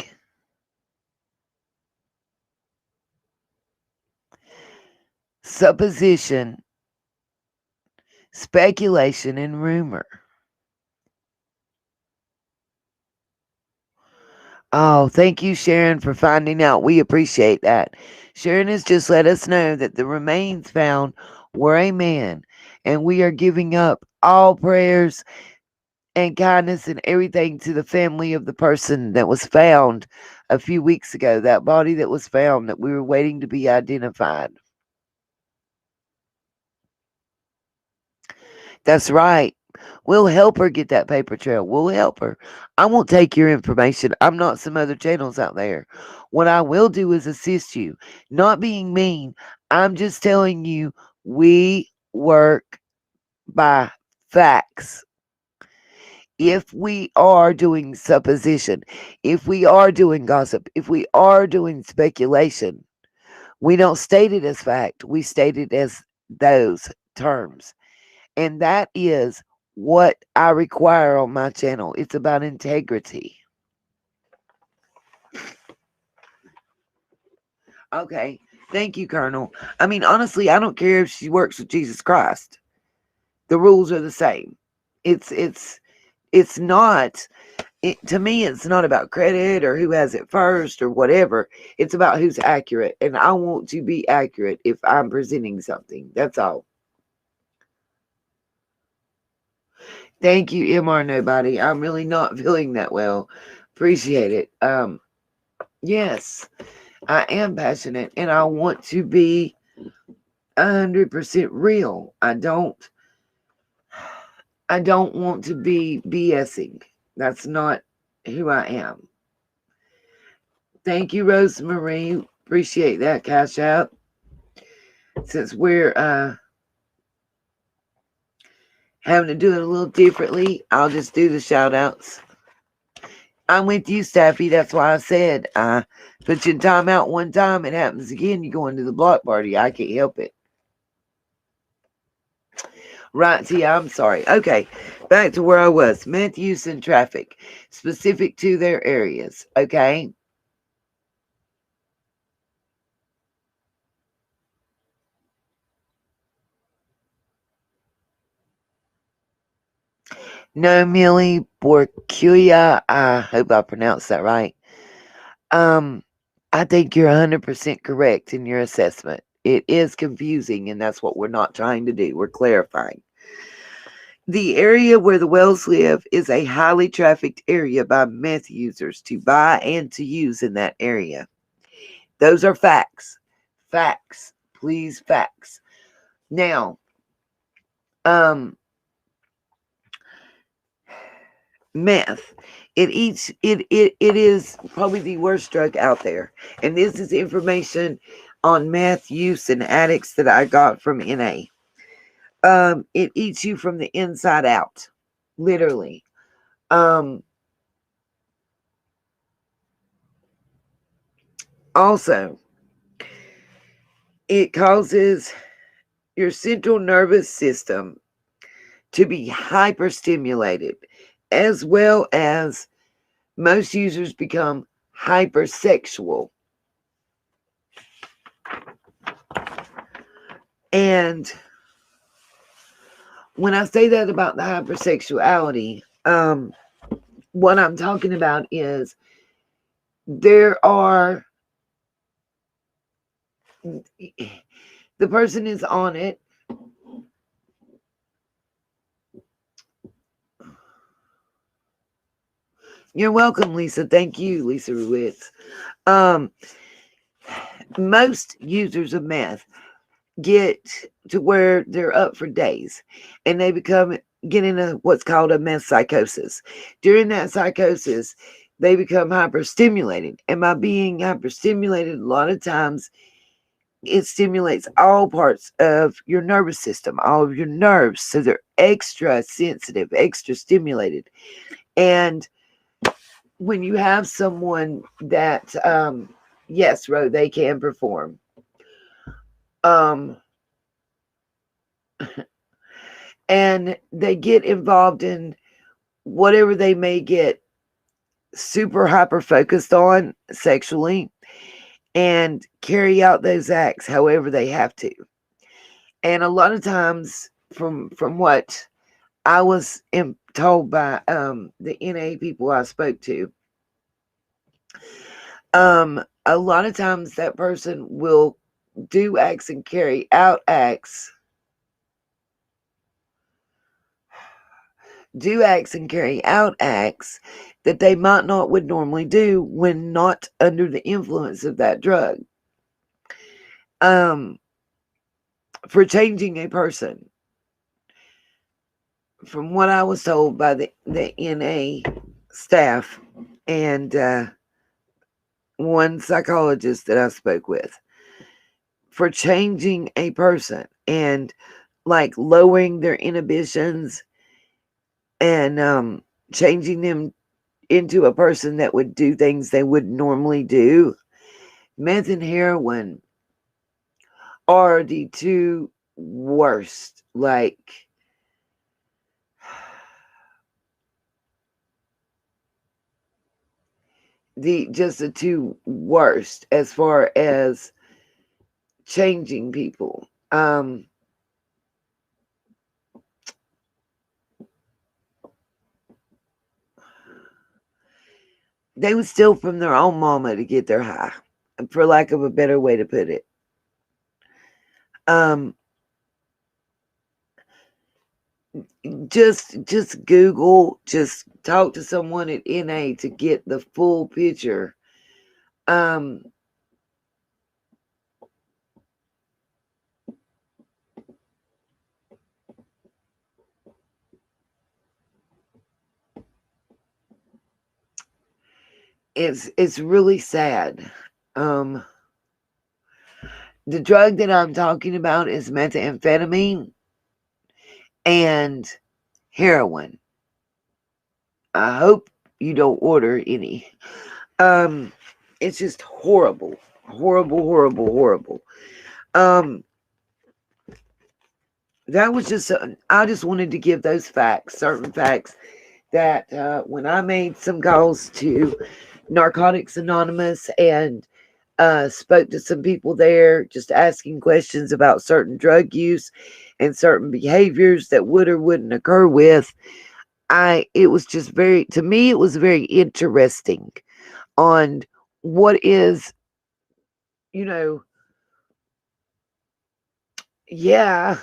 supposition, speculation, and rumor. Oh, thank you, Sharon, for finding out. We appreciate that. Sharon has just let us know that the remains found were a man, and we are giving up all prayers and kindness and everything to the family of the person that was found a few weeks ago, that body that was found that we were waiting to be identified. That's right. We'll help her get that paper trail. We'll help her. I won't take your information. I'm not some other channels out there. What I will do is assist you. Not being mean. I'm just telling you we work by facts. If we are doing supposition, if we are doing gossip, if we are doing speculation, we don't state it as fact. We state it as those terms. And that is what I require on my channel. It's about integrity. Okay. Thank you, Colonel. I mean, honestly, I don't care if she works with Jesus Christ. The rules are the same. It's not to me, it's not about credit or who has it first or whatever. It's about who's accurate. And I want to be accurate if I'm presenting something. That's all. Thank you, MR Nobody. I'm really not feeling that well. Appreciate it. Yes, I am passionate and I want to be 100% real. I don't want to be BSing. That's not who I am. Thank you, Rosemary. Appreciate that, Cash App. Since we're having to do it a little differently, I'll just do the shout outs. I'm with you, Staffy. That's why I said put your time out one time. It happens again. You go into the block party. I can't help it. Right, see, I'm sorry. Okay, back to where I was. Meth use and traffic, specific to their areas. Okay. No, Millie Borcuya. I hope I pronounced that right. I think you're 100% correct in your assessment. It is confusing, and that's what we're not trying to do. We're clarifying. The area where the Wells live is a highly trafficked area by meth users to buy and to use in that area. Those are facts. Facts. Please, facts. Now, meth. It is probably the worst drug out there. And this is information on meth use and addicts that I got from NA. It eats you from the inside out. Literally. Also, it causes your central nervous system to be hyperstimulated, as well as most users become hypersexual. And when I say that about the hypersexuality, what I'm talking about is there are the person is on it. You're welcome, Lisa. Thank you, Lisa Ruiz. Most users of meth get to where they're up for days and they get into what's called a meth psychosis. During that psychosis, they become hyperstimulated. And by being hyperstimulated, a lot of times it stimulates all parts of your nervous system, all of your nerves. So they're extra sensitive, extra stimulated. And when you have someone that, yes, Ro, they can perform. And they get involved in whatever they may get super hyper focused on sexually and carry out those acts however they have to. And a lot of times, from what I was told by the NA people I spoke to, a lot of times that person will do acts and carry out acts that they might not would normally do when not under the influence of that drug. For changing a person, from what I was told by the NA staff and one psychologist that I spoke with, for changing a person and like lowering their inhibitions and changing them into a person that would do things they would normally do, meth and heroin are the two worst. Like, the two worst as far as changing people. They would steal from their own mama to get their high, for lack of a better way to put it. Just Google, just talk to someone at NA to get the full picture. It's really sad. The drug that I'm talking about is methamphetamine and heroin. I hope you don't order any. It's just horrible. That was just, I just wanted to give those facts, certain facts, that when I made some calls to Narcotics Anonymous and spoke to some people there, just asking questions about certain drug use and certain behaviors that would or wouldn't occur with, it was just to me, it was very interesting on what is, yeah,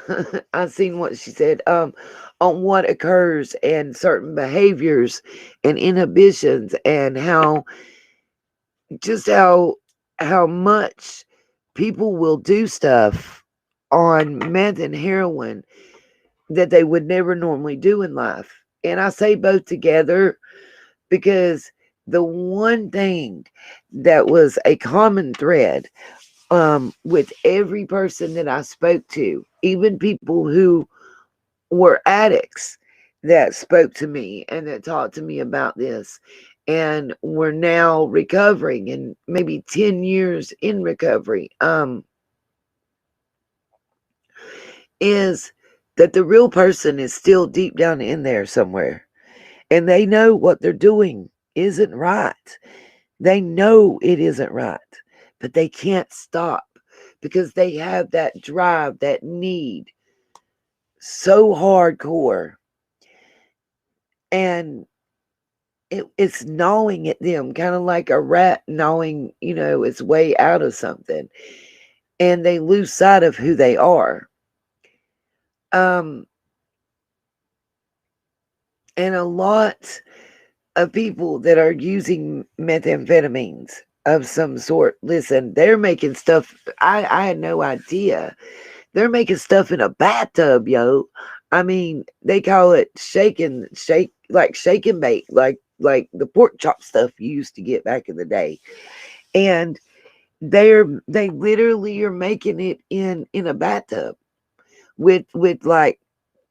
I seen what she said, on what occurs and certain behaviors and inhibitions and how much people will do stuff on meth and heroin that they would never normally do in life. And I say both together because the one thing that was a common thread with every person that I spoke to, even people who were addicts that spoke to me and that talked to me about this and were now recovering and maybe 10 years in recovery, is that the real person is still deep down in there somewhere. And they know what they're doing isn't right. They know it isn't right, but they can't stop because they have that drive, that need so hardcore. And it's gnawing at them, kind of like a rat gnawing, its way out of something. And they lose sight of who they are. And a lot of people that are using methamphetamines of some sort. Listen, they're making stuff. I had no idea. They're making stuff in a bathtub, yo. I mean, they call it shake and bake, like the pork chop stuff you used to get back in the day. And they literally are making it in a bathtub with like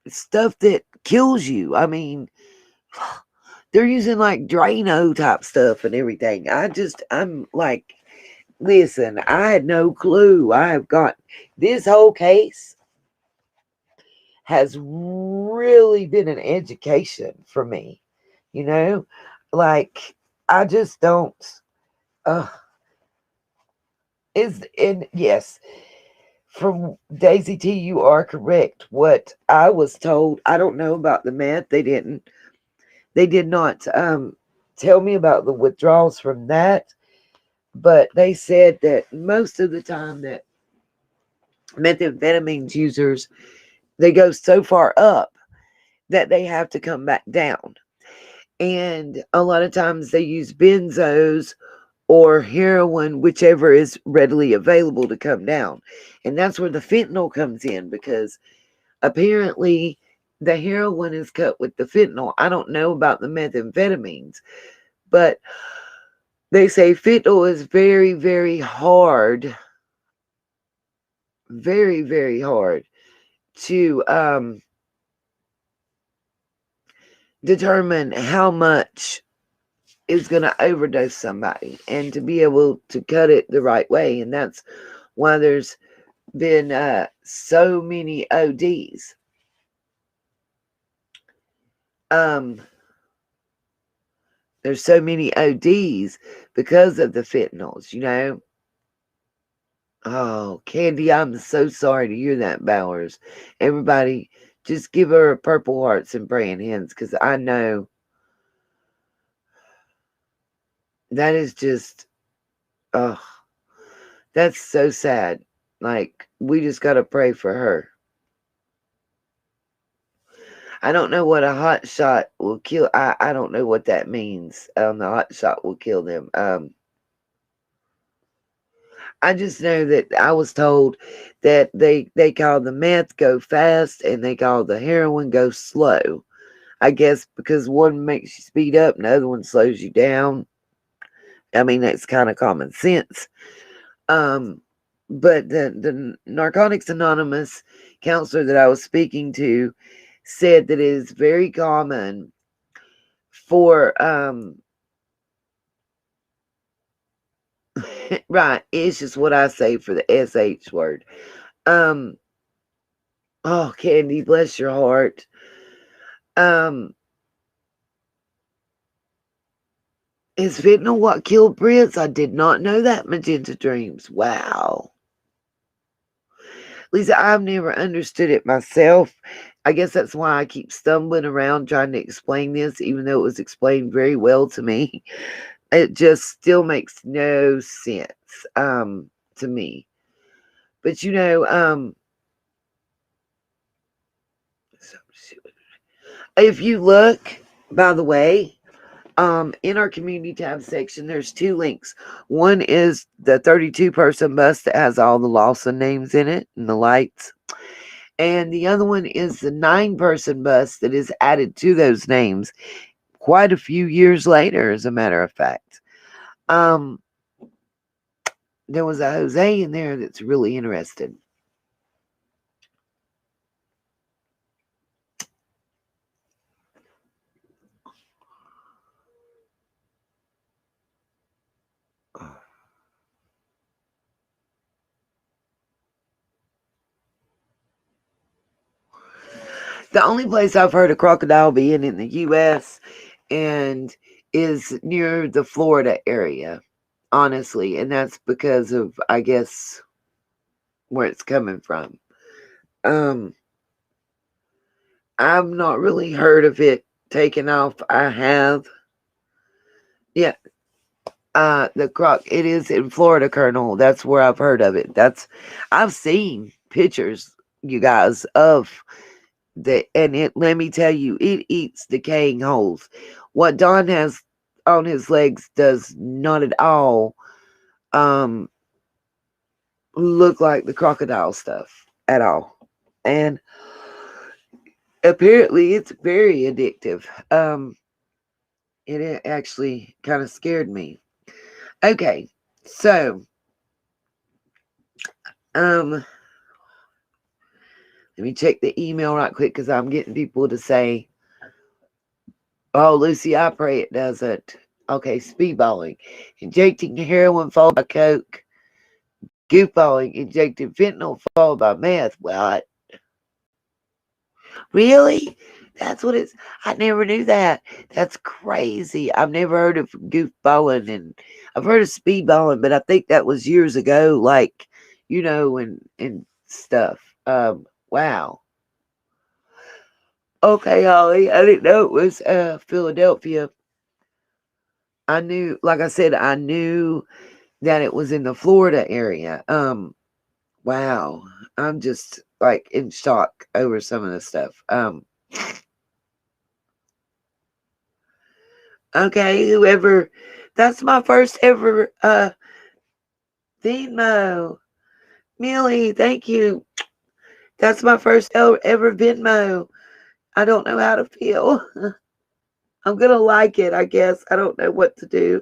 stuff that kills you. I mean, they're using like Drano type stuff and everything. I'm like, listen, I had no clue. I have got this whole case has really been an education for me. You know, like I just don't. Uh, is and yes, from Daisy T, you are correct. What I was told, I don't know about the meth. They did not tell me about the withdrawals from that, but they said that most of the time that methamphetamines users, they go so far up that they have to come back down. And a lot of times they use benzos or heroin, whichever is readily available to come down. And that's where the fentanyl comes in, because apparently the heroin is cut with the fentanyl. I don't know about the methamphetamines, but they say fentanyl is very, very hard, very, very hard to determine how much is going to overdose somebody and to be able to cut it the right way. And that's why there's been so many ODs. Um, there's so many ODs because of the fentanyls, you know. Oh, Candy, I'm so sorry to hear that, Bowers. Everybody, just give her purple hearts and praying hands, because I know that is just, oh, that's so sad. Like, we just got to pray for her. I don't know what a hot shot will kill. I don't know what that means. The hot shot will kill them. I just know that I was told that they call the meth go fast and they call the heroin go slow. I guess because one makes you speed up and the other one slows you down. I mean, that's kind of common sense. But the Narcotics Anonymous counselor that I was speaking to said that it is very common for right, it's just what I say for the SH word. Um oh, Candy, bless your heart. Um is fentanyl what killed Prince? I did not know that. Magenta Dreams. Wow. Lisa, I've never understood it myself. I guess that's why I keep stumbling around trying to explain this, even though it was explained very well to me. It just still makes no sense to me. But if you look, by the way, in our community tab section, there's two links. One is the 32 person bus that has all the Lawson names in it and the lights. And the other one is the 9-person bus that is added to those names quite a few years later, as a matter of fact. There was a Jose in there that's really interested. The only place I've heard a crocodile being in the U.S. and is near the Florida area, honestly, and that's because of, I guess, where it's coming from. Um, I've not really heard of it taken off. I have, yeah. The croc. It is in Florida, Colonel. That's where I've heard of it. I've seen pictures, you guys, of and it. Let me tell you, it eats decaying holes. What Don has on his legs does not at all look like the crocodile stuff at all. And apparently it's very addictive. It actually kind of scared me. Okay, so let me check the email right quick because I'm getting people to say, "Oh, Lucy, I pray it doesn't." Okay, speedballing, injecting heroin followed by coke, goofballing, injecting fentanyl followed by meth. What? Really? That's what it's. I never knew that. That's crazy. I've never heard of goofballing, and I've heard of speedballing, but I think that was years ago, like and stuff. Wow. Okay, Holly. I didn't know it was Philadelphia. I knew, like I said, I knew that it was in the Florida area. Wow. I'm just like in shock over some of the stuff. Okay, whoever, that's my first ever Venmo. Millie, thank you. That's my first ever Venmo. I don't know how to feel. I'm gonna like it, I guess. I don't know what to do.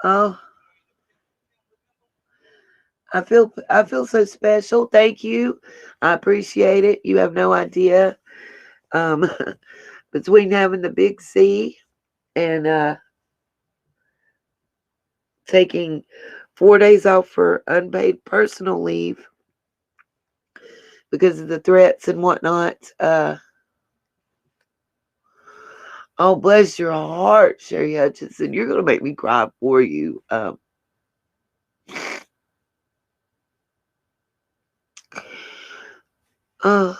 Oh, I feel so special. Thank you. I appreciate it. You have no idea. Um between having the big C and taking 4 days off for unpaid personal leave because of the threats and whatnot. Oh, bless your heart, Sherry Hutchinson. You're gonna make me cry for you. Oh,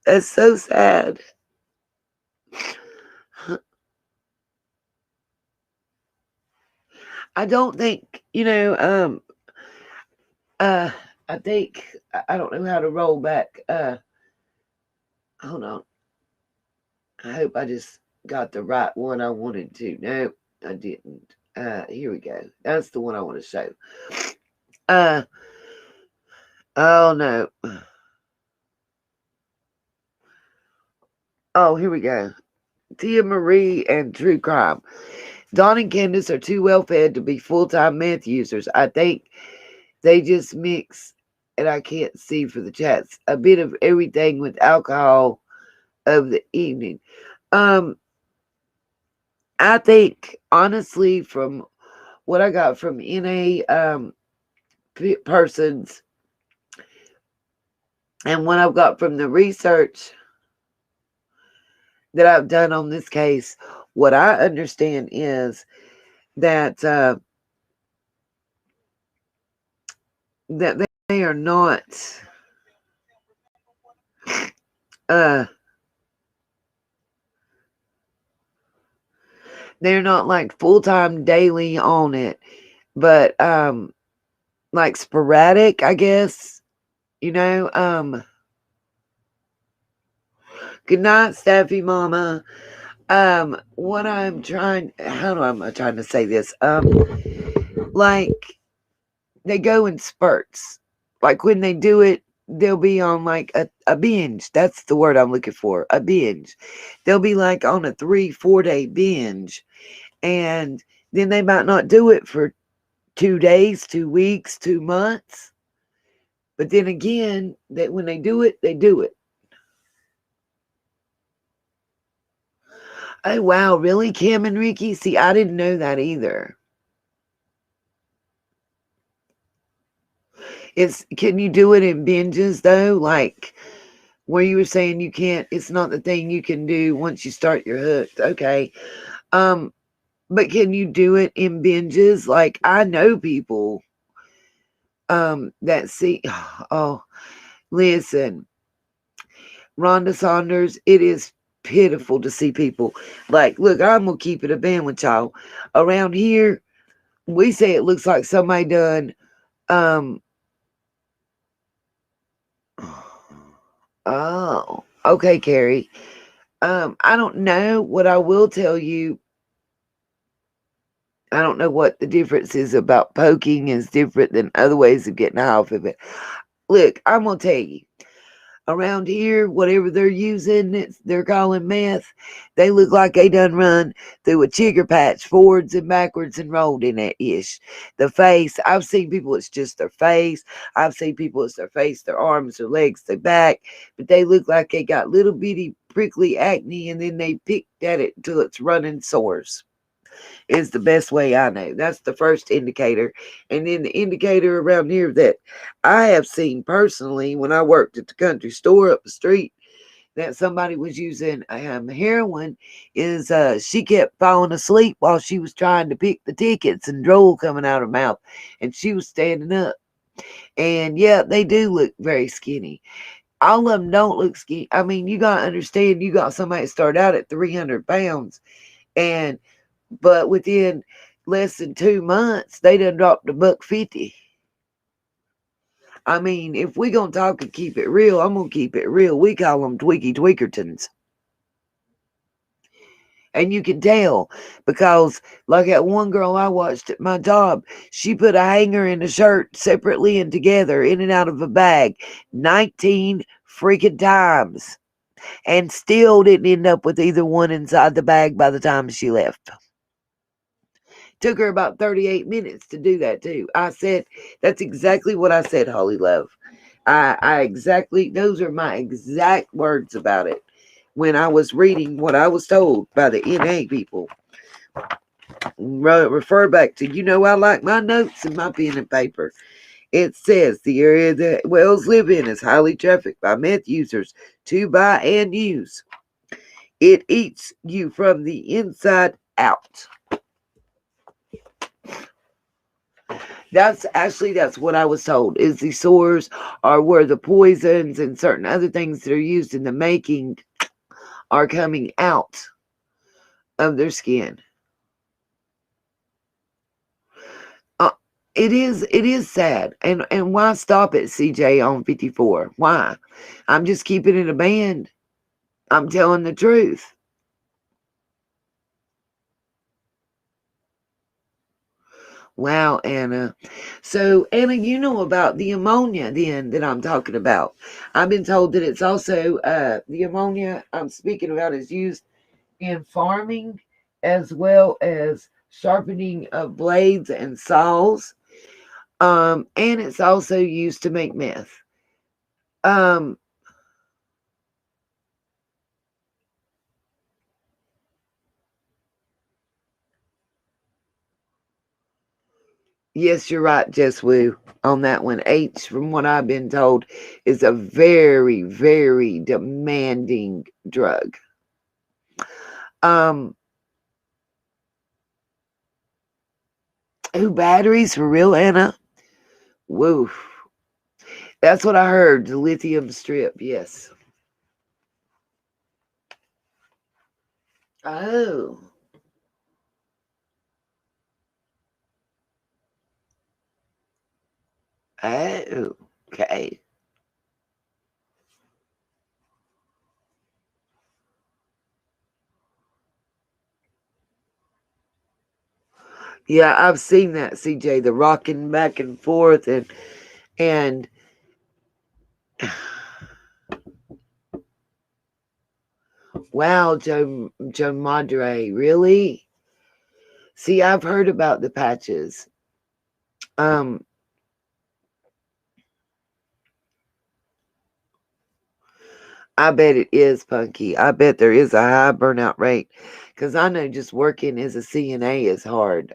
that's so sad. I don't think, uh I think I don't know how to roll back. Hold on. I hope I just got the right one I wanted to. No, I didn't. Here we go. That's the one I want to show. Uh oh no. Oh, here we go. Tia Marie and True Crime. Don and Candace are too well fed to be full-time meth users. I think they just mix, and I can't see for the chats, a bit of everything with alcohol of the evening. Um, I think honestly, from what I got from NA persons and what I've got from the research that I've done on this case, what I understand is that that they are not uh they're not like full-time daily on it, but like sporadic, I guess. Good night, Steffi Mama. What I'm trying, how am I trying to say this? Like they go in spurts. Like when they do it, they'll be on like a binge. That's the word I'm looking for. A binge. They'll be like on a 3-4 day binge. And then they might not do it for 2 days, 2 weeks, 2 months. But then again, that when they do it, they do it. Oh wow, really, Kim and Ricky? See, I didn't know that either. Can you do it in binges though? Like where you were saying you can't, it's not the thing you can do once you start your hooked. Okay. Um, but can you do it in binges? Like I know people that see oh listen, Rhonda Saunders, it is pitiful to see people like, look, I'm gonna keep it a band with y'all. Around here, we say it looks like somebody done um oh, okay, Carrie. I don't know. What I will tell you, I don't know what the difference is about poking is different than other ways of getting high off of it. Look, I'm going to tell you. Around here, whatever they're using, they're calling meth, they look like they done run through a chigger patch forwards and backwards and rolled in it ish. The face, I've seen people, it's just their face. I've seen people, it's their face, their arms, their legs, their back, but they look like they got little bitty prickly acne and then they picked at it until it's running sores. Is the best way I know. That's the first indicator. And then the indicator around here that I have seen personally when I worked at the country store up the street that somebody was using heroin is she kept falling asleep while she was trying to pick the tickets and drool coming out her mouth. And she was standing up. And yeah, they do look very skinny. All of them don't look skinny. I mean, you got to understand, you got somebody that started out at 300 pounds. But within less than 2 months, they done dropped $1.50. I mean, if we gonna talk and keep it real, I'm gonna keep it real. We call them Tweaky Tweakertons. And you can tell because, like that one girl I watched at my job, she put a hanger and a shirt separately and together in and out of a bag 19 freaking times and still didn't end up with either one inside the bag by the time she left. Took her about 38 minutes to do that too. I said, that's exactly what I said, Holly Love. I exactly, those are my exact words about it when I was reading what I was told by the NA people. Refer back to, I like my notes and my pen and paper. It says the area that whales live in is highly trafficked by meth users to buy and use. It eats you from the inside out. That's what I was told, is the sores are where the poisons and certain other things that are used in the making are coming out of their skin. It is sad. And why stop it, CJ, on 54? Why? I'm just keeping it a band. I'm telling the truth. Wow, Anna. So, Anna, you know about the ammonia then that I'm talking about. I've been told that it's also, the ammonia I'm speaking about is used in farming as well as sharpening of blades and saws. And it's also used to make meth. Um, yes, you're right, Jess Wu, on that one. H, from what I've been told, is a very, very demanding drug. Um, batteries for real, Anna? Woo. That's what I heard. The lithium strip, yes. Oh. Oh. Okay. Yeah, I've seen that, CJ, the rocking back and forth and wow, Joe Madre, really? See, I've heard about the patches. Um, I bet it is, Punky. I bet there is a high burnout rate because I know just working as a CNA is hard.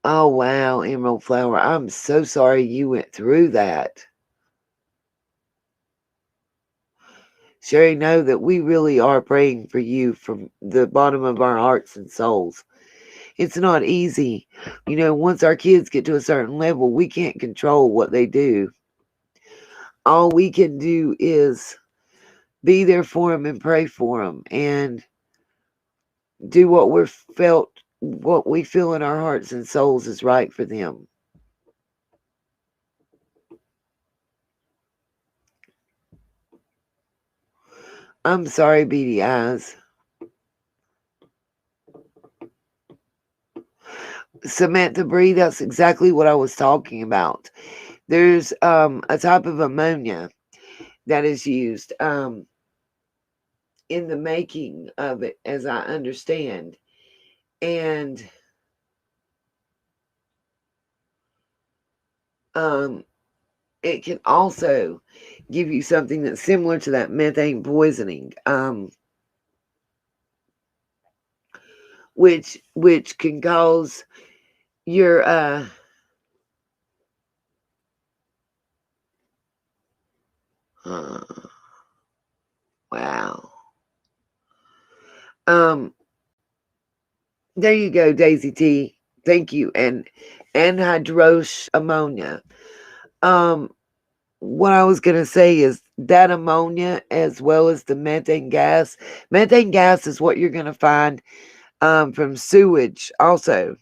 Oh wow, Emerald Flower, I'm so sorry you went through that. Sherry, know that we really are praying for you from the bottom of our hearts and souls. It's not easy. Once our kids get to a certain level, we can't control what they do. All we can do is be there for them and pray for them and do what we're felt what we feel in our hearts and souls is right for them. I'm sorry, beady eyes. Samantha Bree, that's exactly what I was talking about. There's a type of ammonia that is used in the making of it, as I understand. And it can also give you something that's similar to that methane poisoning, which can cause your wow. There you go, Daisy T. Thank you. And anhydrous ammonia. What I was going to say is that ammonia, as well as the methane gas. Methane gas is what you're going to find from sewage, also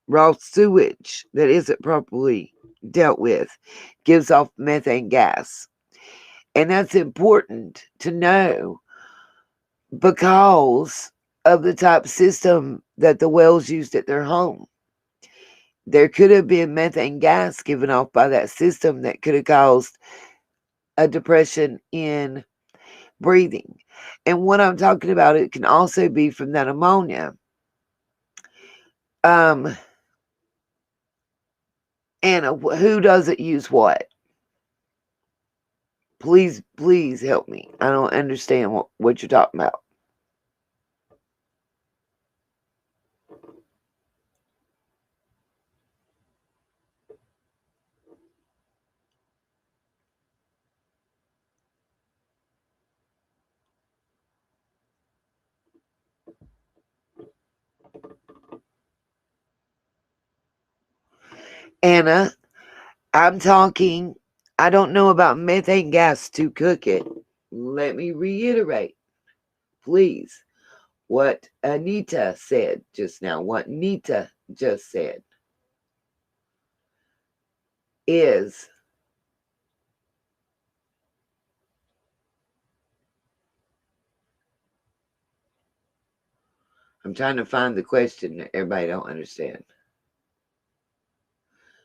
raw sewage that isn't properly dealt with, gives off methane gas. And that's important to know because of the type of system that the wells used at their home. There could have been methane gas given off by that system that could have caused a depression in breathing. And what I'm talking about, it can also be from that ammonia. Anna, who doesn't use what? Please help me. I don't understand what you're talking about. Anna, I'm talking, I don't know about methane gas to cook it. Let me reiterate, please, what Anita said just now, what Nita just said is I'm trying to find the question that everybody don't understand.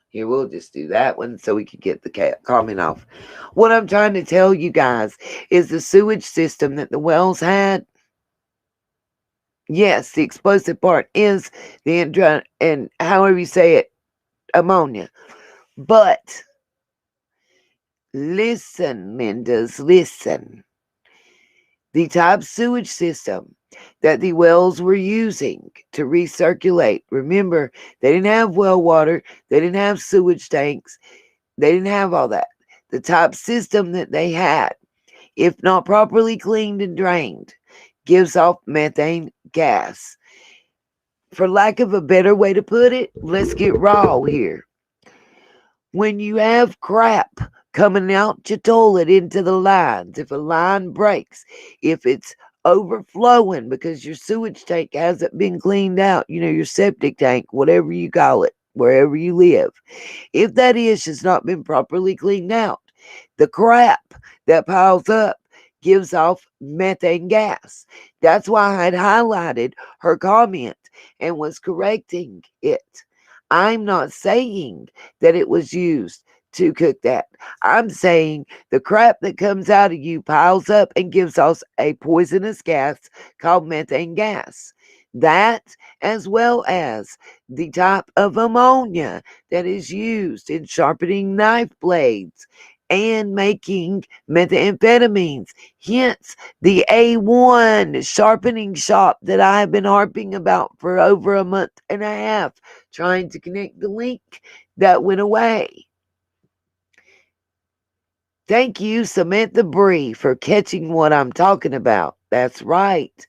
Here, we'll just do that one so we can get the comment off. What I'm trying to tell you guys is the sewage system that the wells had. Yes, the explosive part is the and however you say it, ammonia. But listen, Lindas, listen. The type sewage system that the wells were using to recirculate. Remember, they didn't have well water, they didn't have sewage tanks, they didn't have all that. The type system that they had, if not properly cleaned and drained, gives off methane gas. For lack of a better way to put it, let's get raw here. When you have crap coming out your toilet into the lines, if a line breaks, if it's overflowing because your sewage tank hasn't been cleaned out, your septic tank, whatever you call it, wherever you live, if that has not been properly cleaned out, the crap that piles up gives off methane gas. That's why I had highlighted her comment and was correcting it. I'm not saying that it was used to cook that. I'm saying the crap that comes out of you piles up and gives off a poisonous gas called methane gas. That, as well as the type of ammonia that is used in sharpening knife blades and making methamphetamines. Hence, the A1 sharpening shop that I have been harping about for over a month and a half, trying to connect the link that went away. Thank you, Samantha Bree, for catching what I'm talking about. That's right.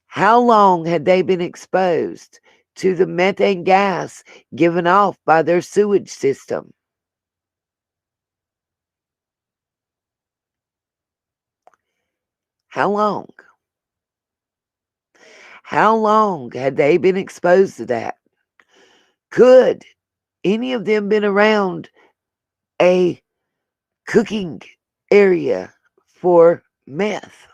How long had they been exposed to the methane gas given off by their sewage system? How long? How long had they been exposed to that? Could any of them been around a cooking area for meth?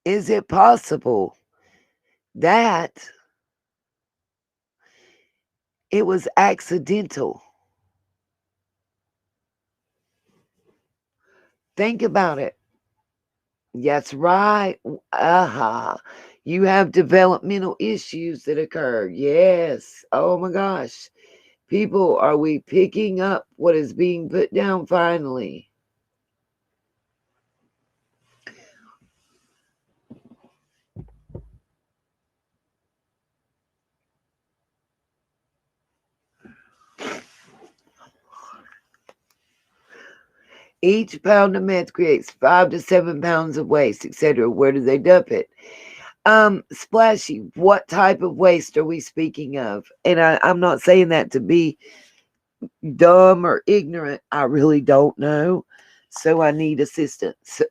Is it possible that it was accidental? Think about it. That's right. Aha. You have developmental issues that occur. Yes. Oh my gosh. People, are we picking up what is being put down finally? Each pound of meth creates 5 to 7 pounds of waste, etc. Where do they dump it? Splashy, what type of waste are we speaking of? And I'm not saying that to be dumb or ignorant. I really don't know. So I need assistance.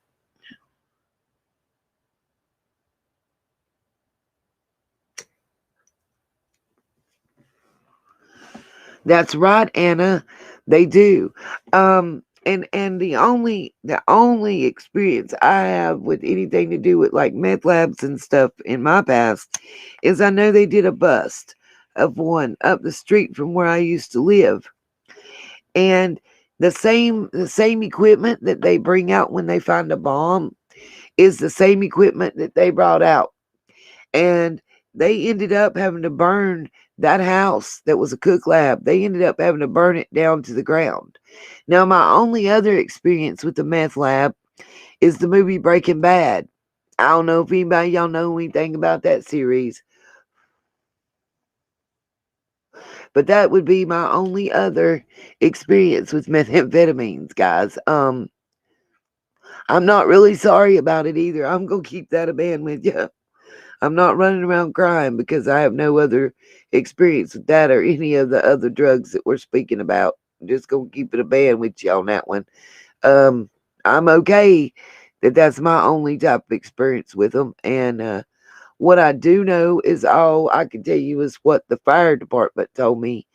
That's right, Anna. They do. And the only experience I have with anything to do with like meth labs and stuff in my past is I know they did a bust of one up the street from where I used to live. And the same equipment that they bring out when they find a bomb is the same equipment that they brought out. And they ended up having to burn that house that was a cook lab. They ended up having to burn it down to the ground. Now, my only other experience with the meth lab is the movie Breaking Bad. I don't know if anybody y'all know anything about that series, but that would be my only other experience with methamphetamines, guys. I'm not really sorry about it either. I'm gonna keep that a man with you. I'm not running around crying because I have no other experience with that or any of the other drugs that we're speaking about. I'm just gonna keep it a band with you on that one. Um, I'm okay that that's my only type of experience with them. And what I do know is all I can tell you is what the fire department told me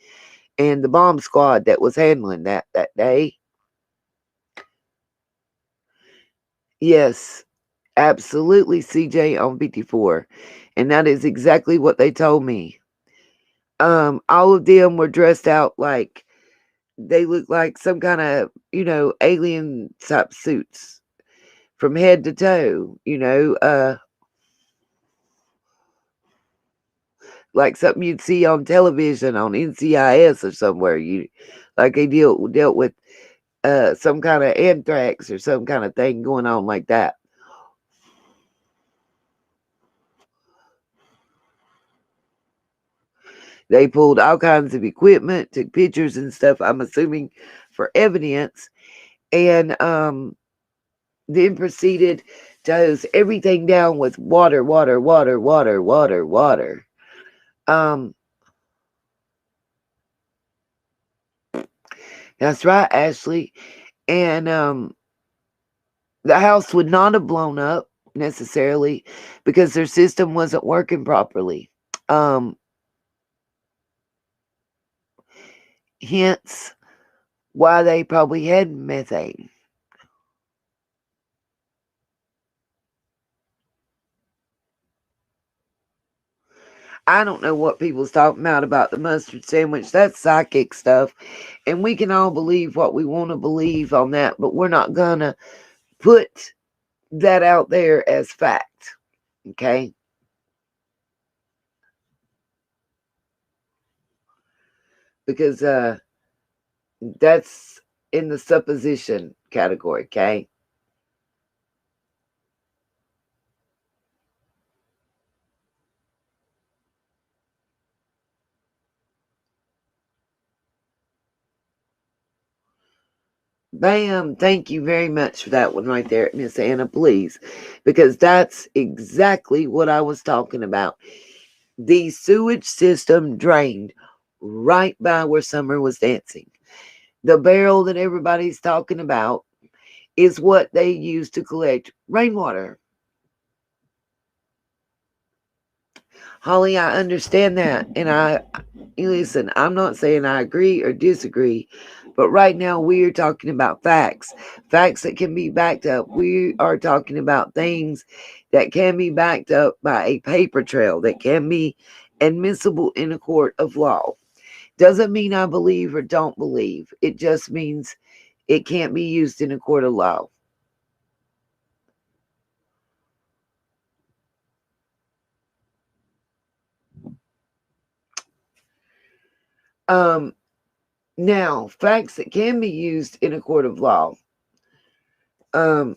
and the bomb squad that was handling that day. Yes, absolutely, CJ on 54. And that is exactly what they told me. All of them were dressed out like they looked like some kind of, alien type suits from head to toe, like something you'd see on television on NCIS or somewhere. Like they dealt with some kind of anthrax or some kind of thing going on like that. They pulled all kinds of equipment, took pictures and stuff, I'm assuming for evidence, and then proceeded to hose everything down with water, water, water, water, water, water. Um, that's right, Ashley. And the house would not have blown up necessarily because their system wasn't working properly. Um, Hence why they probably had methane. I don't know what people's talking about the mustard sandwich. That's psychic stuff. And we can all believe what we want to believe on that, but we're not going to put that out there as fact. Okay? Because that's in the supposition category. Okay? Bam. Thank you very much for that one right there, Miss Anna, please. Because that's exactly what I was talking about. The sewage system drained right by where Summer was dancing. The barrel that everybody's talking about is what they use to collect rainwater. Holly, I understand that. And listen, I'm not saying I agree or disagree, but right now we are talking about facts, facts that can be backed up. We are talking about things that can be backed up by a paper trail that can be admissible in a court of law. Doesn't mean I believe or don't believe. It just means it can't be used in a court of law. Um, Now, facts that can be used in a court of law. Um,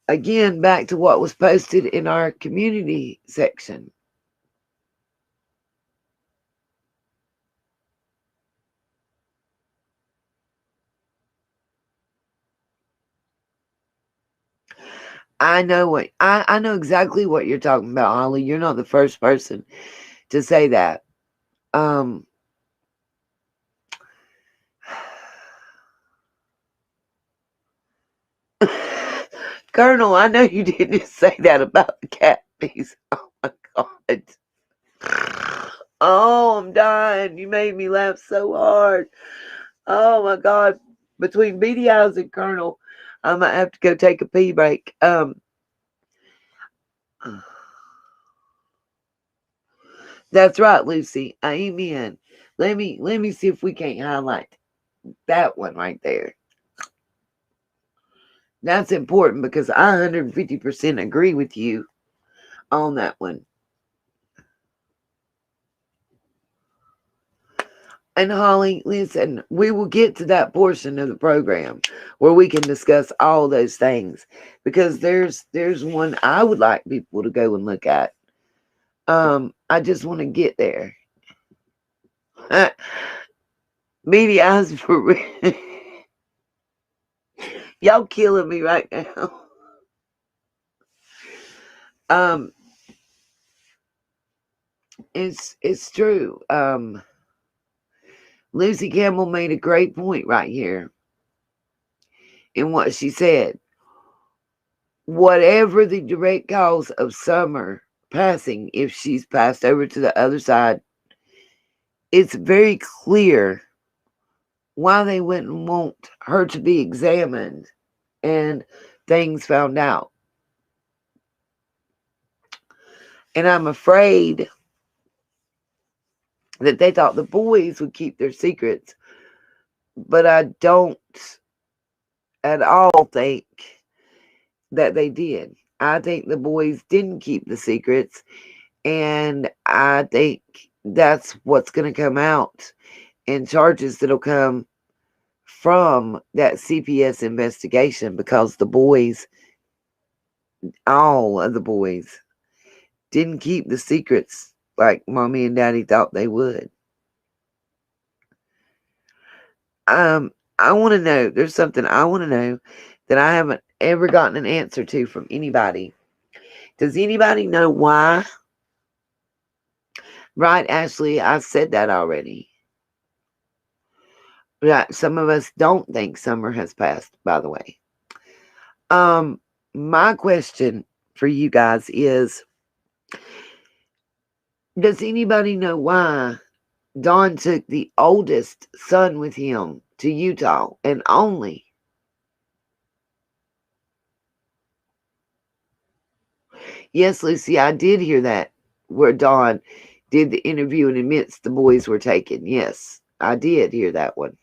Again, back to what was posted in our community section. I know exactly what you're talking about, Holly. You're not the first person to say that. Um Colonel, I know you didn't say that about the cat piece. Oh my god. Oh, I'm dying. You made me laugh so hard. Oh my god. Between beady eyes and Colonel, I might have to go take a pee break. That's right, Lucy. Amen. Let me see if we can't highlight that one right there. That's important because I 150% agree with you on that one. And Holly, listen, we will get to that portion of the program where we can discuss all those things because there's one I would like people to go and look at. I just want to get there. Beady eyes for real. Y'all killing me right now. Um, it's true. Lucy Campbell made a great point right here in what she said. Whatever the direct cause of Summer passing, if she's passed over to the other side, it's very clear why they wouldn't want her to be examined and things found out. And I'm afraid that they thought the boys would keep their secrets, but I don't at all think that they did. I think the boys didn't keep the secrets, and I think that's what's going to come out in charges that'll come from that CPS investigation because the boys, all of the boys, didn't keep the secrets like mommy and daddy thought they would. I want to know, there's something I want to know that I haven't ever gotten an answer to from anybody. Does anybody know why? Right, Ashley, I said that already. Right, some of us don't think summer has passed, by the way. My question for you guys is, does anybody know why Don took the oldest son with him to Utah and only? Yes, Lucy, I did hear that where Don did the interview and admits the boys were taken. Yes, I did hear that one.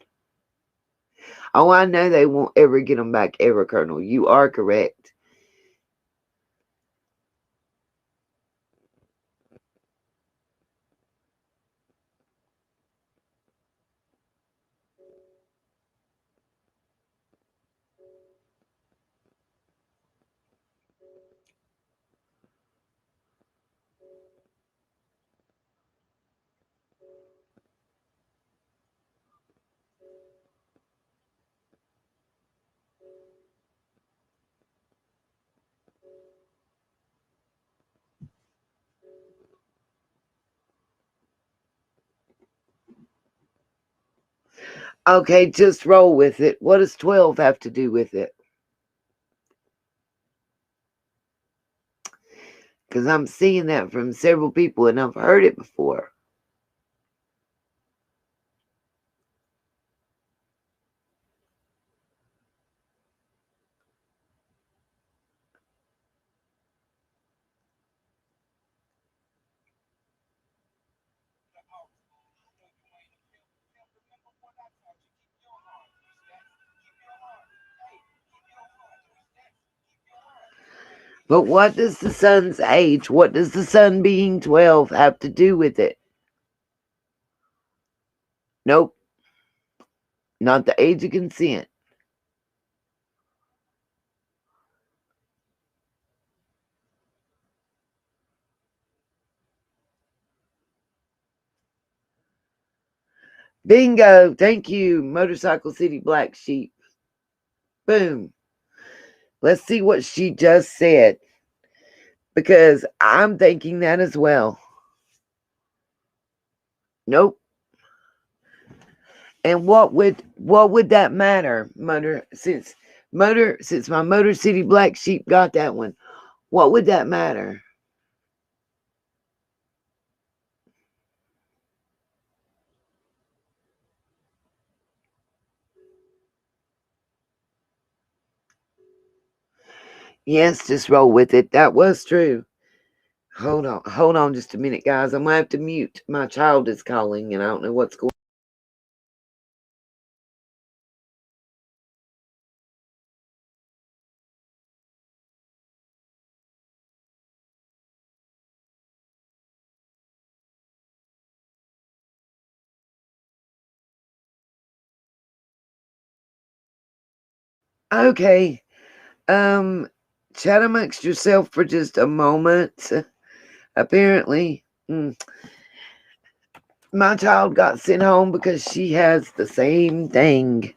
Oh, I know they won't ever get them back ever, Colonel. You are correct. Okay, just roll with it. What does 12 have to do with it? Because I'm seeing that from several people and I've heard it before. But what does the son's age, what does the son being 12 have to do with it? Nope, not the age of consent. Bingo. Thank you, Motorcycle City Black Sheep. Boom. Let's see what she just said. Because I'm thinking that as well. Nope. And what would that matter, since my Motor City Black Sheep got that one? What would that matter? Yes, just roll with it. That was true. Hold on just a minute, guys. I'm gonna have to mute. My child is calling and I don't know what's going on. Okay. Chat amongst yourself for just a moment. Apparently, my child got sent home because she has the same thing.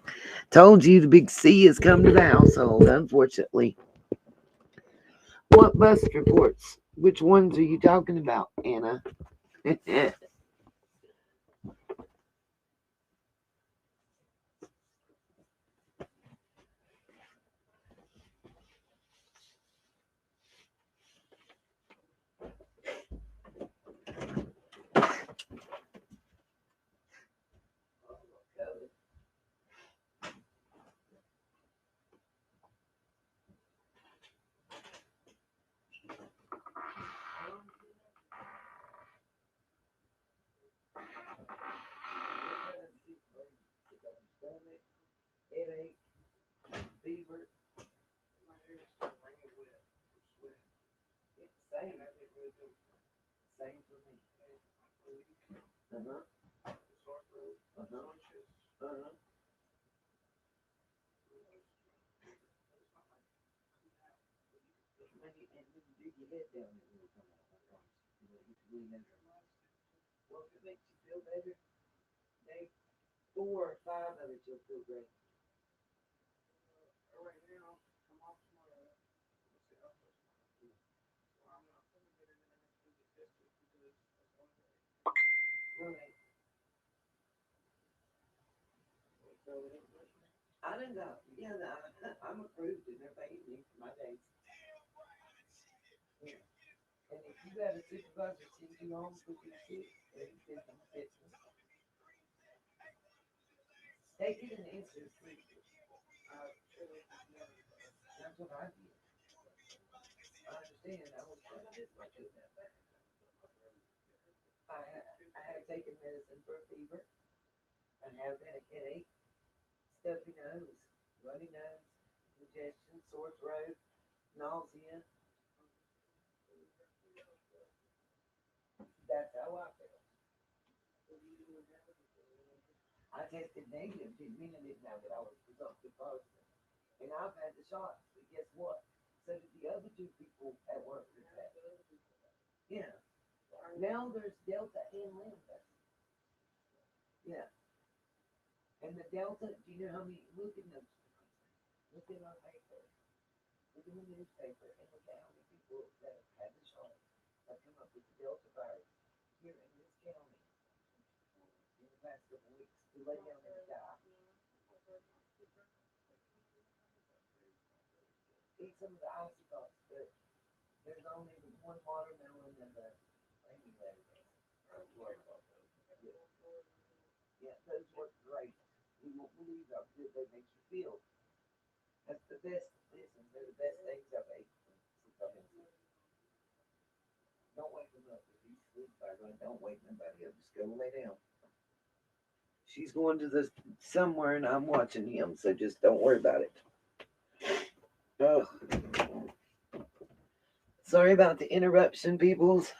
Told you the big C has come to the household, unfortunately. What bust reports? Which ones are you talking about, Anna? Well, if it makes you feel better, day 4 or 5 of it, you'll feel great. Right now, I'm off tomorrow. So I'm not feeling better than I have to get tested because that's one day. Right. I don't know. Yeah, no, I'm approved and they're paying me for my days. Yeah. And if you got a supervisor send you home for your sick, they can send them sick. Take it and answer. That's what I did. I understand. I was trying to do my good. I have taken medicine for a fever. I have had a headache, stuffy nose, runny nose, congestion, sore throat, nausea. That's how I feel. I tested negative, didn't mean I didn't have it. I was presumptive positive. And I've had the shots, but guess what? So did the other two people at work that had it. Yeah. Now there's Delta and Lambda. Yeah. And the Delta, do you know how many? Look in the paper. Look in the newspaper and look at how many people that have had the shot have come up with the Delta virus here in this county in the past couple of weeks. We lay down and die. Eat some of the icy but there's only one watermelon and the flaming lettuce. Yeah, those work great. You won't believe how good they make you feel. That's the best. Listen, they're the best things I've ate since I've been sick. Don't wake them up. If he's asleep, don't wake nobody up. Just go lay down. She's going to the somewhere, and I'm watching him, so just don't worry about it. Oh, sorry about the interruption, peoples.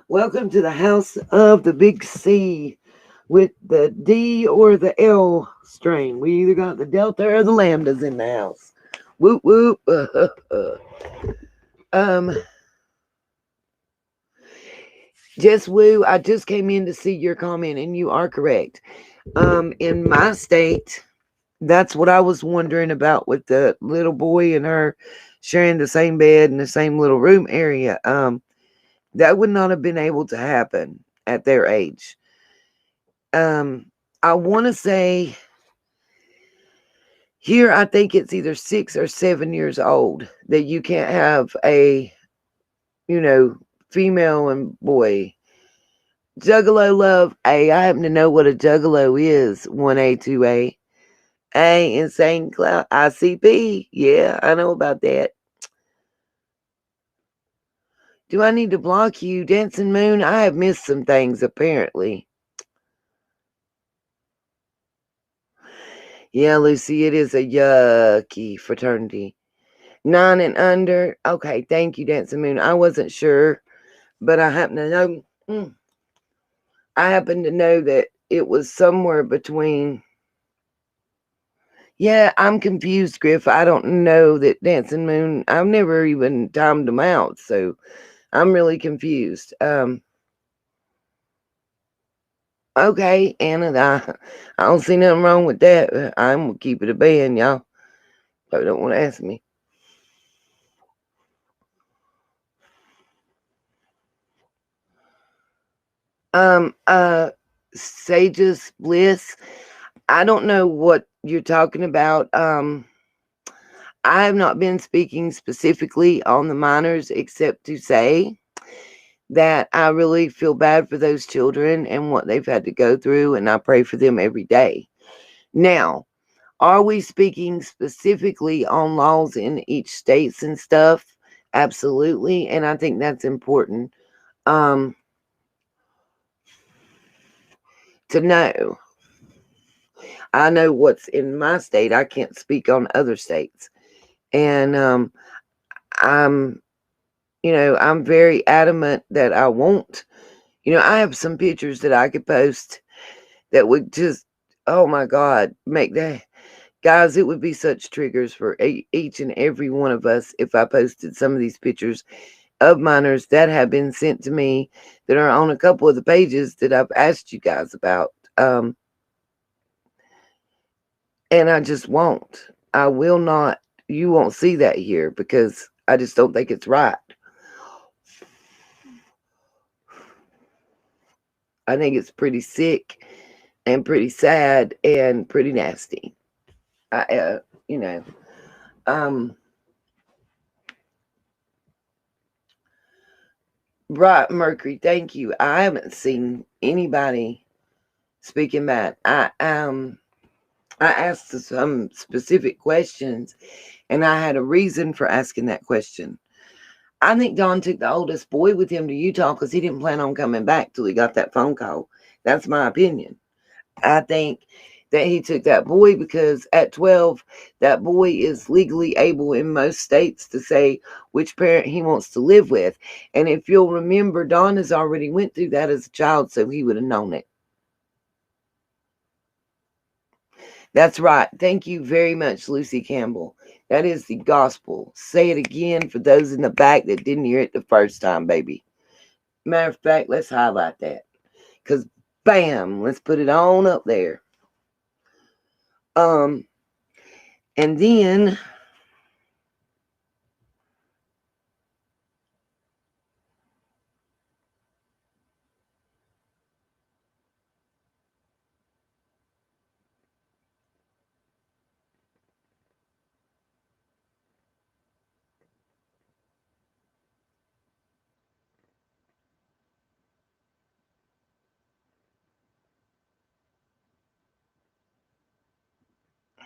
Welcome to the house of the big C with the D or the L strain. We either got the Delta or the Lambdas in the house. Whoop whoop. Um, Just woo. I just came in to see your comment, and you are correct. In my state, that's what I was wondering about with the little boy and her sharing the same bed in the same little room area. That would not have been able to happen at their age. I want to say here, I think it's either 6 or 7 years old that you can't have a, you know, female and boy. Juggalo love. Hey, I happen to know what a juggalo is. 1A, 2A. Hey, insane cloud. ICP. Yeah, I know about that. Do I need to block you, Dancing Moon? I have missed some things, apparently. Yeah, Lucy, it is a yucky fraternity. 9 and under. Okay, thank you, Dancing Moon. I wasn't sure, but I happen to know. I happen to know that it was somewhere between. Yeah, I'm confused, Griff. I don't know that Dancing Moon. I've never even timed them out, so I'm really confused. Okay, Anna, I don't see nothing wrong with that. I'm gonna keep it a band, y'all. Probably don't want to ask me. Um, uh, Sage's Bliss. I don't know what you're talking about. I have not been speaking specifically on the minors, except to say that I really feel bad for those children and what they've had to go through, and I pray for them every day. Now, are we speaking specifically on laws in each states and stuff? Absolutely, and I think that's important um, to know. I know what's in my state. I can't speak on other states, and I'm, I'm very adamant that I won't. I have some pictures that I could post that would just, oh my God, make that. Guys, it would be such triggers for each and every one of us if I posted some of these pictures of minors that have been sent to me that are on a couple of the pages that I've asked you guys about. And I just won't. I will not. You won't see that here because I just don't think it's right. I think it's pretty sick and pretty sad and pretty nasty. I, you know, um, right, Mercury. Thank you. I haven't seen anybody speaking back. I asked some specific questions, and I had a reason for asking that question. I think Don took the oldest boy with him to Utah because he didn't plan on coming back till he got that phone call. That's my opinion. I think that he took that boy because at 12, that boy is legally able in most states to say which parent he wants to live with. And if you'll remember, Don has already went through that as a child, so he would have known it. That's right. Thank you very much, Lucy Campbell. That is the gospel. Say it again for those in the back that didn't hear it the first time, baby. Matter of fact, let's highlight that. Because, bam, let's put it on up there. Um, and then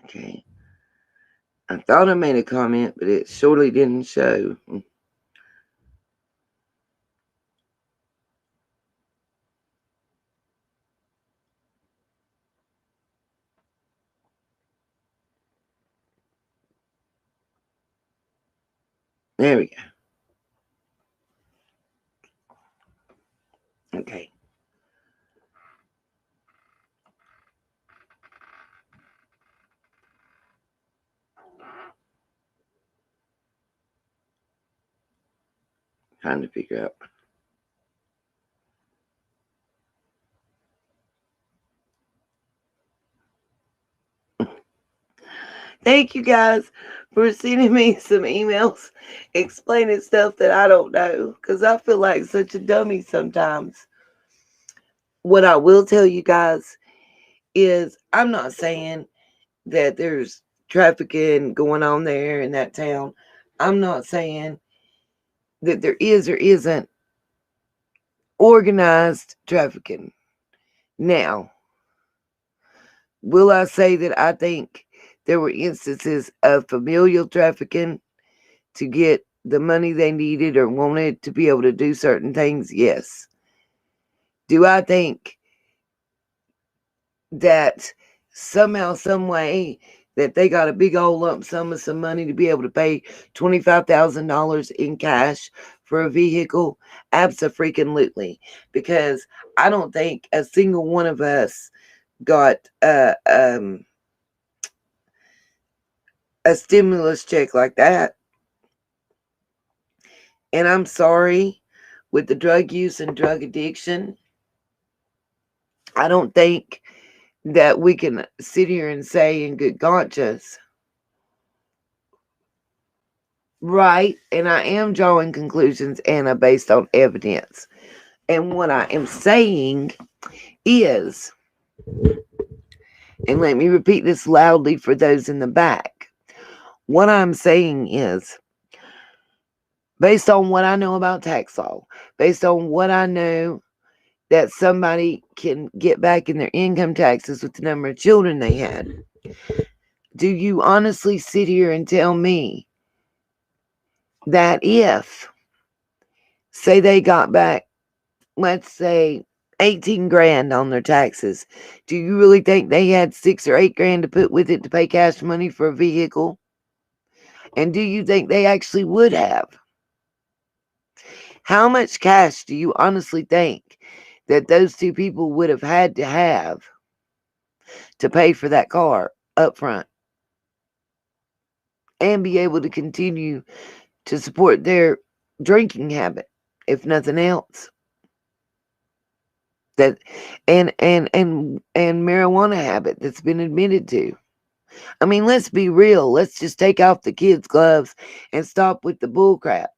Okay. I thought I made a comment, but it surely didn't show. There we go. Okay. Trying to figure out. Thank you guys for sending me some emails explaining stuff that I don't know, because I feel like such a dummy sometimes. What I will tell you guys is I'm not saying that there's trafficking going on there in that town. I'm not saying that there is or isn't organized trafficking. Now, will I say that I think there were instances of familial trafficking to get the money they needed or wanted to be able to do certain things? Yes. Do I think that somehow, some way, that they got a big old lump sum of some money to be able to pay $25,000 in cash for a vehicle? Abso-freaking-lutely. Because I don't think a single one of us got a stimulus check like that. And I'm sorry, with the drug use and drug addiction, I don't think that we can sit here and say in good conscience, right? And I am drawing conclusions, Anna, based on evidence. And what I am saying is, and let me repeat this loudly for those in the back. What I'm saying is, based on what I know about tax law, based on what I know that somebody can get back in their income taxes with the number of children they had, do you honestly sit here and tell me that if, say they got back, let's say, 18 grand on their taxes, do you really think they had 6 or 8 grand to put with it to pay cash money for a vehicle? And do you think they actually would have? How much cash do you honestly think that those two people would have had to have to pay for that car up front and be able to continue to support their drinking habit, if nothing else? That and marijuana habit that's been admitted to. I mean, let's be real. Let's just take off the kids' gloves and stop with the bull crap.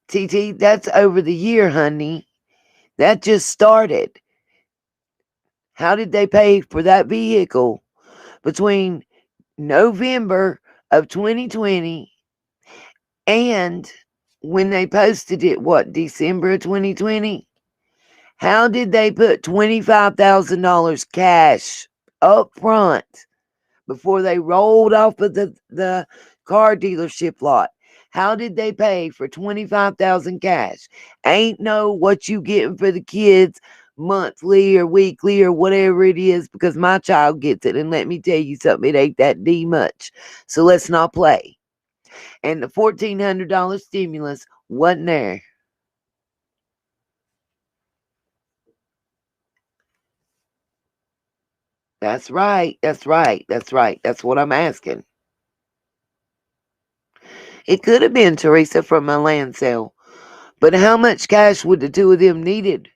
TT, that's over the year, honey. That just started. How did they pay for that vehicle between November of 2020 and when they posted it, December of 2020? How did they put $25,000 cash up front before they rolled off of the car dealership lot? How did they pay for $25,000 cash? Ain't no what you getting for the kids monthly or weekly or whatever it is, because my child gets it. And let me tell you something, it ain't that D much. So let's not play. And the $1,400 stimulus wasn't there. That's right. That's right. That's right. That's what I'm asking. It could have been Teresa from my land sale. But how much cash would the two of them needed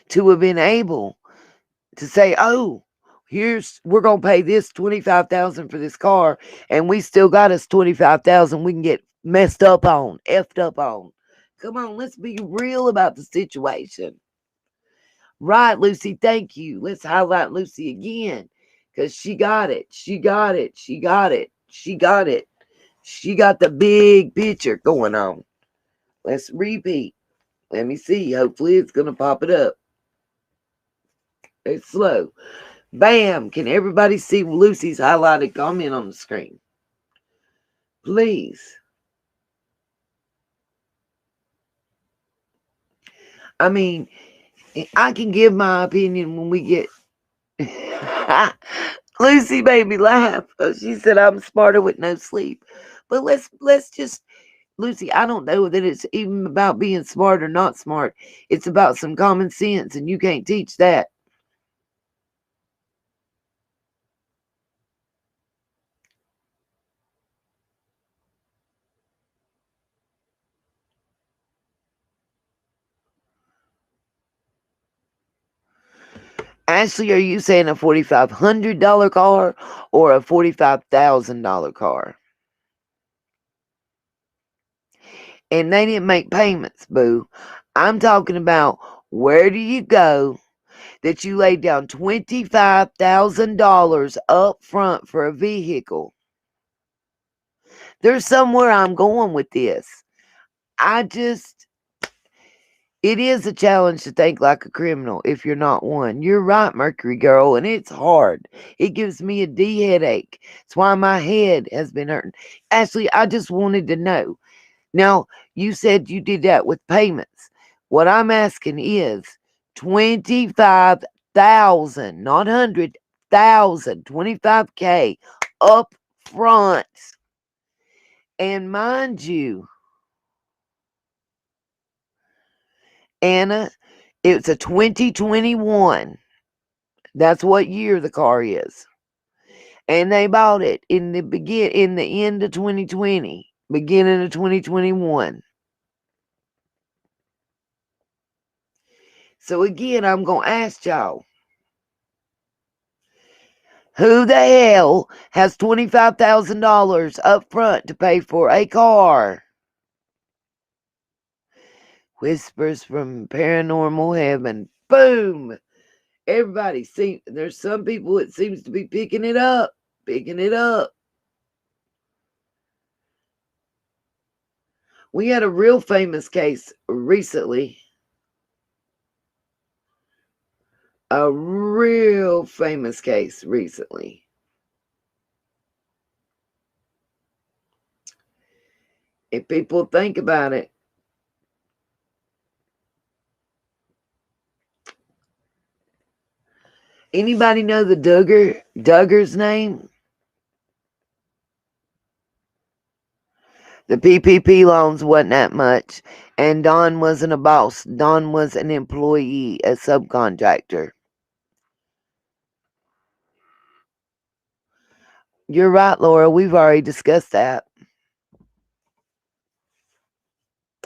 to have been able to say, oh, we're gonna pay this $25,000 for this car, and we still got us $25,000 we can get messed up on, effed up on. Come on, let's be real about the situation. Right, Lucy, thank you. Let's highlight Lucy again, because she got it. She got it. She got it. She got it. She got the big picture going on. Let's repeat. Let me see. Hopefully it's gonna pop it up. It's slow. Bam! Can everybody see Lucy's highlighted comment on the screen? Please. I mean, I can give my opinion when we get... Lucy made me laugh. She said I'm smarter with no sleep. But let's just... Lucy, I don't know that it's even about being smart or not smart. It's about some common sense, and you can't teach that. Ashley, are you saying a $4,500 car or a $45,000 car? And they didn't make payments, boo. I'm talking about, where do you go that you laid down $25,000 up front for a vehicle? There's somewhere I'm going with this. It is a challenge to think like a criminal if you're not one. You're right, Mercury girl, and it's hard. It gives me a D headache. It's why my head has been hurting. Ashley, I just wanted to know. Now, you said you did that with payments. What I'm asking is 25,000, not 100,000, 25K up front. And mind you, Anna, it's a 2021. That's what year the car is. And they bought it in the end of 2020, beginning of 2021. So again, I'm going to ask y'all, who the hell has $25,000 up front to pay for a car? Whispers from paranormal heaven. Boom! Everybody, see, there's some people it seems to be picking it up. We had a real famous case recently. If people think about it, anybody know the Duggar's name? The PPP loans wasn't that much, and Don wasn't a boss. Don was an employee, a subcontractor. You're right, Laura. We've already discussed that.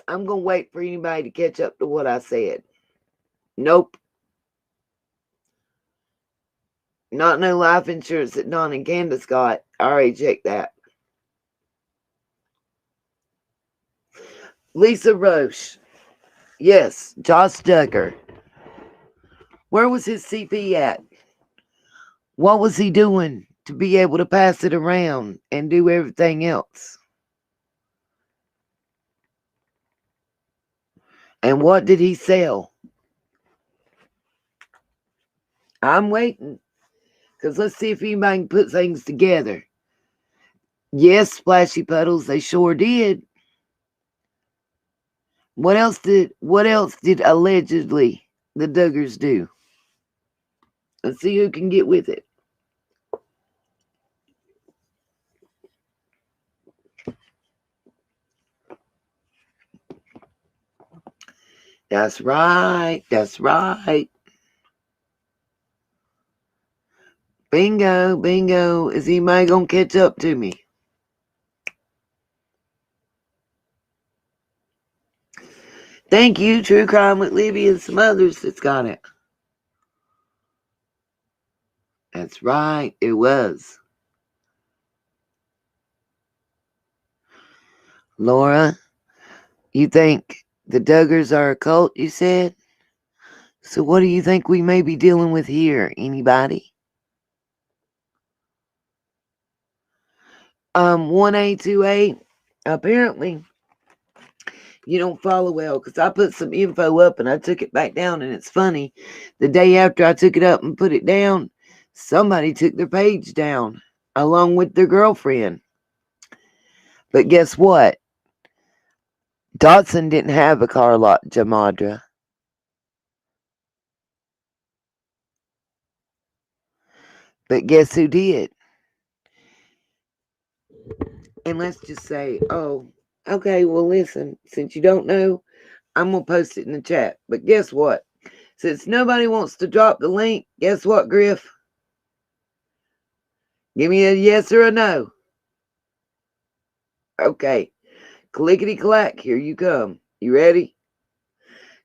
I'm going to wait for anybody to catch up to what I said. Nope. Not no life insurance that Don and Candace got. I already checked that. Lisa Roche. Yes, Josh Duggar. Where was his CP at? What was he doing to be able to pass it around and do everything else? And what did he sell? I'm waiting. Because let's see if anybody can put things together. Yes, Splashy Puddles, they sure did. What else did allegedly the Duggars do? Let's see who can get with it. That's right. Bingo. Is anybody gonna catch up to me? Thank you, True Crime with Libby and some others that's got it. That's right, it was. Laura, you think the Duggars are a cult, you said? So what do you think we may be dealing with here? Anybody? 1828. Apparently, You don't follow well, because I put some info up and I took it back down, and it's funny. The day after I took it up and put it down, somebody took their page down along with their girlfriend. But guess what? Dotson didn't have a car lot, Jamadra. But guess who did? And let's just say, oh, okay, well, listen, since you don't know, I'm going to post it in the chat. But guess what? Since nobody wants to drop the link, guess what, Griff? Give me a yes or a no. Okay. Clickety clack, here you come. You ready?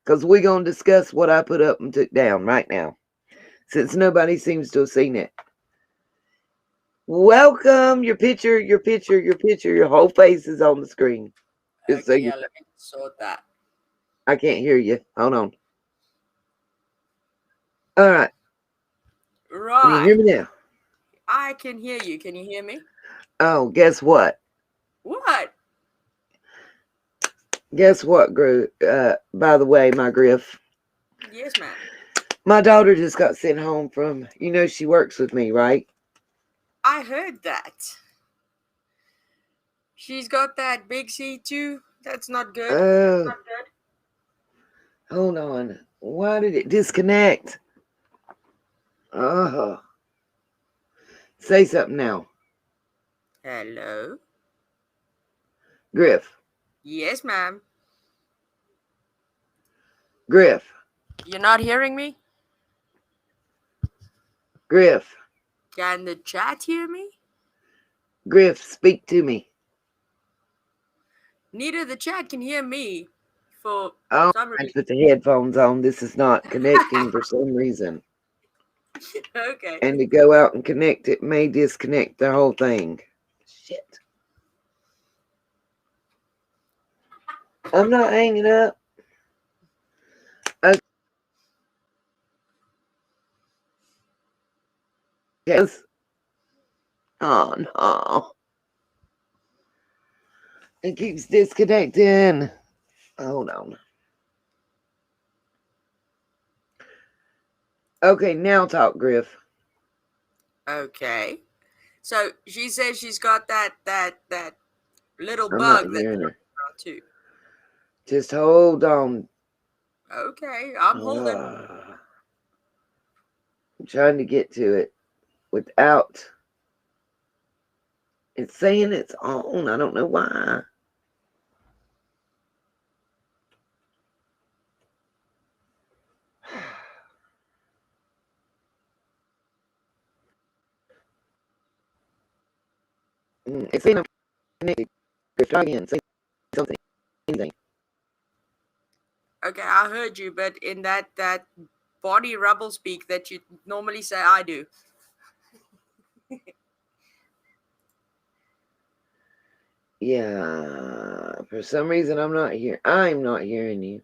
Because we're going to discuss what I put up and took down right now, since nobody seems to have seen it. Welcome. Your picture, your whole face is on the screen. Okay, so yeah, let me sort that. I can't hear you. Hold on. All right. Right. Can you hear me now? I can hear you. Can you hear me? Oh, guess what? What? Guess what, by the way, my Griff? Yes, ma'am. My daughter just got sent home from, she works with me, right? I heard that. She's got that big C2. That's not good. Oh. Not good. Hold on. Why did it disconnect? Oh. Say something now. Hello? Griff. Yes, ma'am. Griff. You're not hearing me? Griff. Can the chat hear me? Griff, speak to me. Neither the chat can hear me. For some reason. I put the headphones on. This is not connecting for some reason. Okay. And to go out and connect it may disconnect the whole thing. Shit. I'm not hanging up. Okay. Oh no. It keeps disconnecting. Hold on. Okay, now talk, Griff. Okay. So she says she's got that little I'm bug not that's hearing her. Too. Just hold on. Okay, I'm holding. I'm trying to get to it without. It's saying it's on. I don't know why. It's saying I'm connected. Try again. Say something. Anything. Okay, I heard you, but in that body rubble speak that you normally say, I do. Yeah, for some reason I'm not hearing you.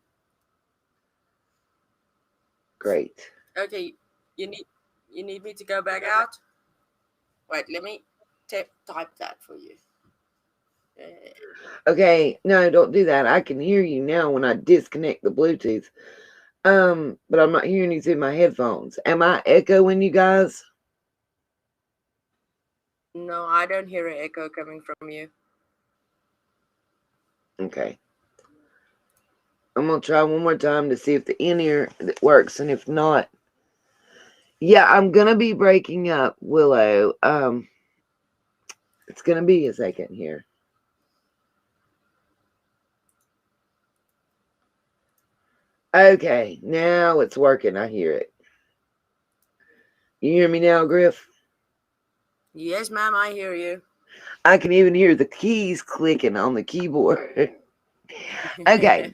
Great. Okay, you need me to go back out? Wait, let me type that for you. Okay, no, don't do that. I can hear you now when I disconnect the Bluetooth. But I'm not hearing you through my headphones. Am I echoing you guys? No, I don't hear an echo coming from you. Okay. I'm going to try one more time to see if the in-ear works, and if not, yeah, I'm going to be breaking up, Willow. It's going to be a second here. Okay, now it's working. I hear it. You hear me now, Griff? Yes, ma'am, I hear you. I can even hear the keys clicking on the keyboard. Okay.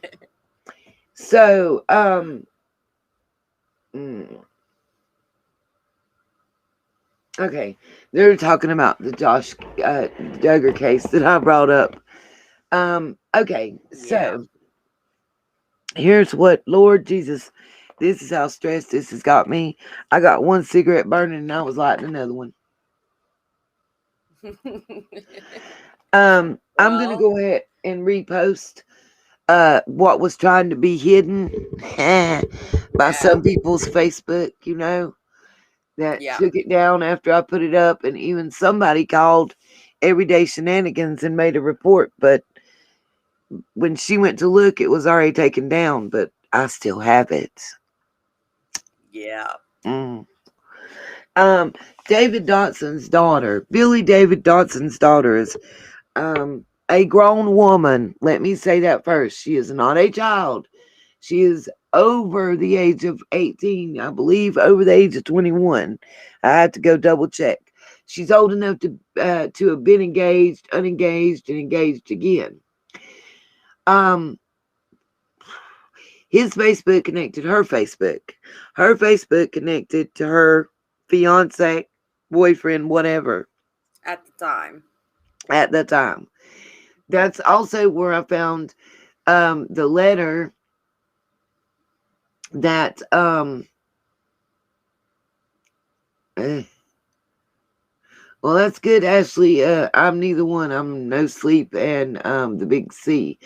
So, okay, they're talking about the Josh Duggar case that I brought up. Okay, so here's what, Lord Jesus, this is how stressed this has got me. I got one cigarette burning and I was lighting another one. I'm gonna go ahead and repost what was trying to be hidden by Yeah. some people's Facebook, that Yeah. took it down after I put it up, and even somebody called Everyday Shenanigans and made a report, but when she went to look, it was already taken down, but I still have it. Yeah. Mm. Um, David Dotson's daughter, Billy David Dotson's daughter, is a grown woman. Let me say that first. She is not a child. She is over the age of 18, I believe, over the age of 21. I had to go double check. She's old enough to have been engaged, unengaged, and engaged again. Um, his Facebook connected her Facebook. Her Facebook connected to her fiance, boyfriend, whatever, At the time. at the time. That's also where I found the letter that eh, well, that's good, Ashley. I'm neither one. I'm no sleep and the big C.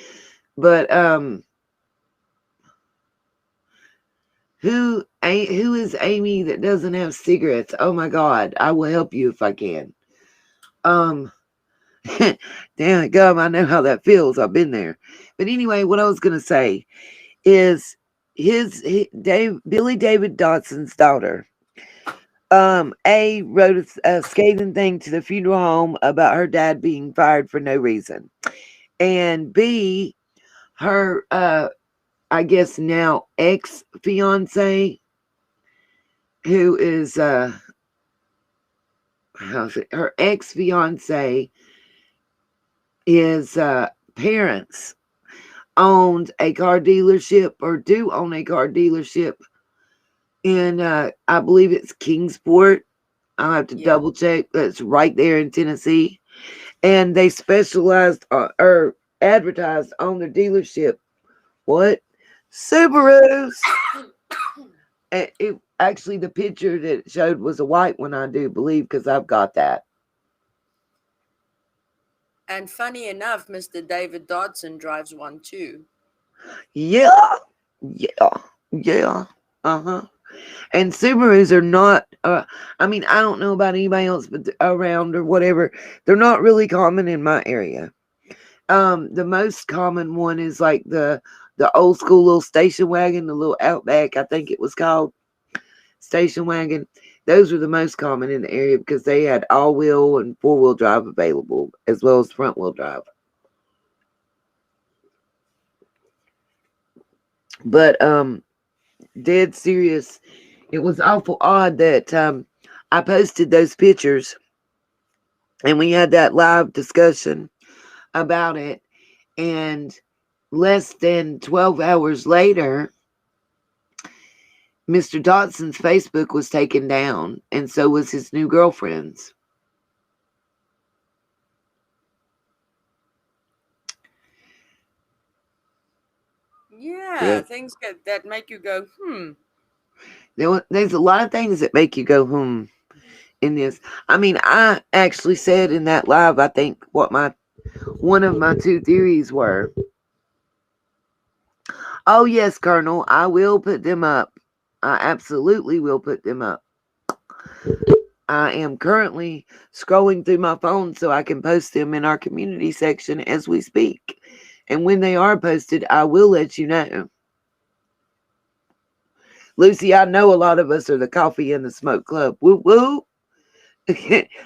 But who is Amy that doesn't have cigarettes? Oh my God, I will help you if I can. Um, damn it, gum. I know how that feels. I've been there. But anyway, what I was gonna say is Billy David Dotson's daughter. A wrote a scathing thing to the funeral home about her dad being fired for no reason, and B, her I guess now ex fiance, who is how's it? Her ex fiance is parents owned a car dealership, or do own a car dealership in I believe it's Kingsport. I'll have to Yeah. double check. That's right there in Tennessee. And they specialized or advertised on their dealership. What? Subarus. It actually, the picture that it showed was a white one, I do believe, because I've got that. And funny enough, Mr. David Dodson drives one too. Yeah, yeah, yeah. Uh-huh. And Subarus are not. I mean, I don't know about anybody else, but around or whatever, they're not really common in my area. The most common one is like the old school little station wagon, the little Outback, I think it was called, station wagon. Those were the most common in the area because they had all wheel and 4-wheel drive available, as well as front wheel drive. But dead serious, it was awful odd that I posted those pictures and we had that live discussion about it, and less than 12 hours later, Mr. Dotson's Facebook was taken down, and so was his new girlfriend's. Yeah, Yeah. things that make you go, There's a lot of things that make you go, in this. I mean, I actually said in that live, I think what one of my two theories were. Oh, yes, Colonel, I will put them up. I absolutely will put them up. I am currently scrolling through my phone so I can post them in our community section as we speak. And when they are posted, I will let you know. Lucy, I know a lot of us are the coffee and the smoke club. Woo woo.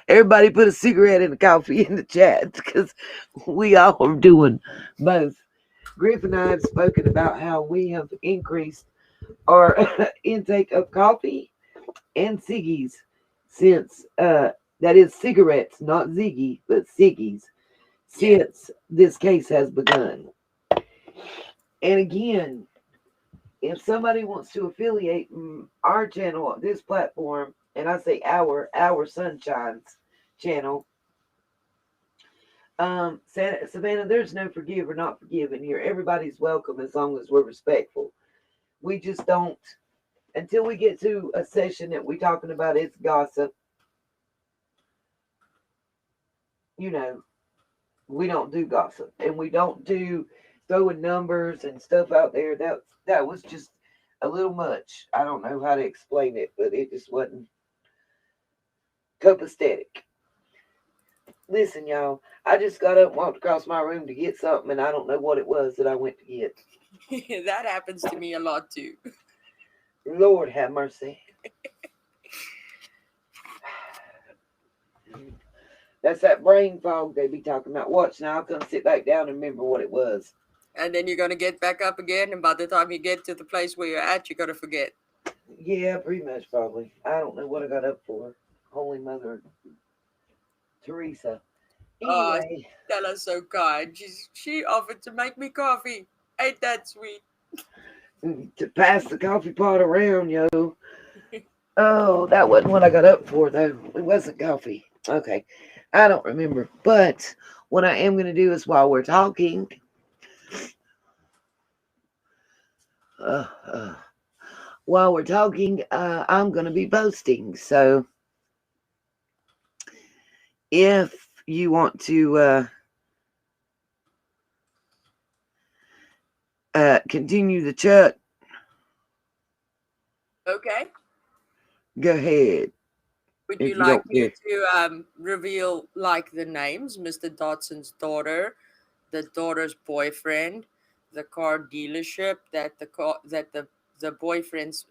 Everybody put a cigarette and a coffee in the chat because we all are doing both. Griff and I have spoken about how we have increased our intake of coffee and ciggies since that is cigarettes, not Ziggy, but ciggies, yeah, since this case has begun. And again, if somebody wants to affiliate our channel, this platform, and I say our Sunshine's channel, Savannah, there's no forgive or not forgiven here. Everybody's welcome as long as we're respectful. We just don't, until we get to a session that we're talking about it's gossip, you know, we don't do gossip, and we don't do throwing numbers and stuff out there. That was just a little much. I don't know how to explain it, but it just wasn't copacetic. Listen, y'all, I just got up and walked across my room to get something, and I don't know what it was that I went to get. That happens to me a lot too. Lord have mercy. That's that brain fog they be talking about. Watch now, I'll come sit back down and remember what it was. And then you're going to get back up again, and by the time you get to the place where you're at, you're going to forget. Yeah, pretty much probably. I don't know what I got up for. Holy Mother Teresa. Oh, Anyway, Stella's so kind. She offered to make me coffee. Ain't that sweet? to pass the coffee pot around, yo. Oh, that wasn't what I got up for, though. It wasn't coffee. Okay. I don't remember. But what I am going to do is while we're talking, uh, uh, I'm going to be posting. So if you want to continue the chat, Okay. go ahead Would you if you like don't me care. to reveal like the names? Mr. Dotson's daughter, the daughter's boyfriend, the car dealership that the boyfriend's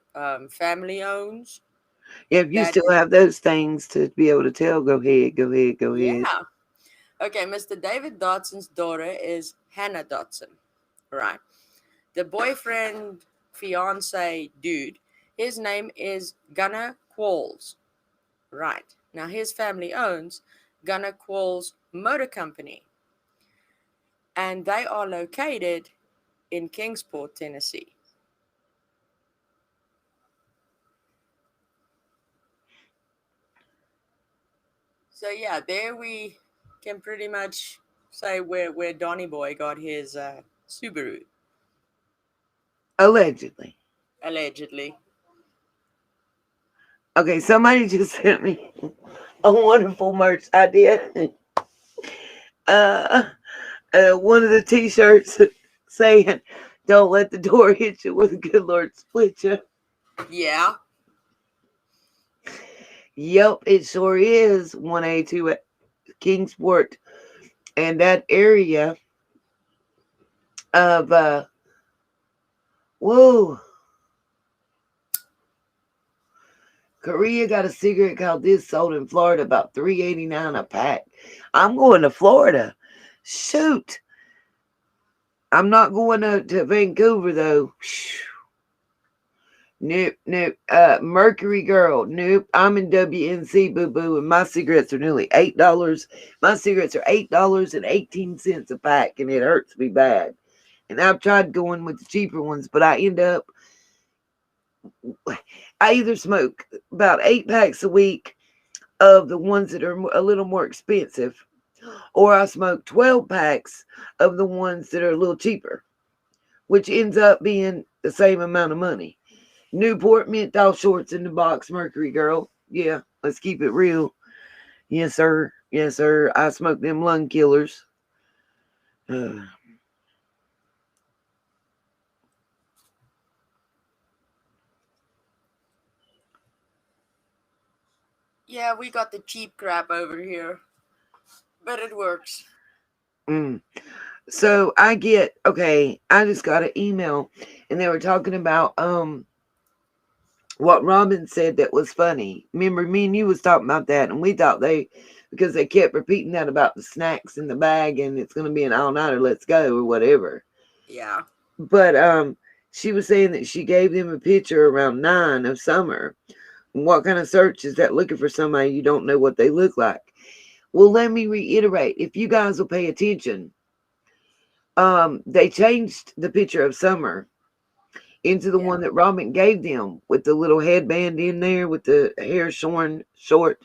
family owns. If you That still is, have those things to be able to tell, go ahead, go ahead, go ahead. yeah. Okay, Mr. David Dotson's daughter is Hannah Dotson. Right. The boyfriend, fiance dude, his name is Gunnar Qualls. Right. Now his family owns Gunnar Qualls Motor Company, and they are located in Kingsport, Tennessee. So yeah, there we can pretty much say where Donny Boy got his Subaru, Allegedly. allegedly. Okay, somebody just sent me a wonderful merch idea. Uh, one of the t-shirts saying, "Don't let the door hit you with a good Lord split you." Yeah. Yep, it sure is 182 at Kingsport, and that area of whoa, Korea got a cigarette called this sold in Florida about $3.89 a pack. I'm going to Florida. Shoot, I'm not going to Vancouver though. Nope, nope. Mercury Girl. Nope. I'm in WNC, boo boo, and my cigarettes are nearly $8. My cigarettes are $8.18 a pack, and it hurts me bad. And I've tried going with the cheaper ones, but I end up, I either smoke about 8 packs a week of the ones that are a little more expensive, or I smoke 12 packs of the ones that are a little cheaper, which ends up being the same amount of money. Newport menthol shorts in the box, Mercury Girl. Yeah, let's keep it real. Yes, sir. Yes, sir. I smoke them lung killers. Uh, Yeah, we got the cheap crap over here, but it works. mm. So I get okay. I just got an email, and they were talking about what Robin said that was funny. Remember, me and you was talking about that, and we thought because they kept repeating that about the snacks in the bag, and it's going to be an all nighter. Let's go or whatever. Yeah. But she was saying that she gave them a picture around 9 of Summer. What kind of search is that looking for somebody you don't know what they look like? Well, let me reiterate. If you guys will pay attention, they changed the picture of Summer into the Yeah. one that Robin gave them with the little headband in there with the hair shorn short.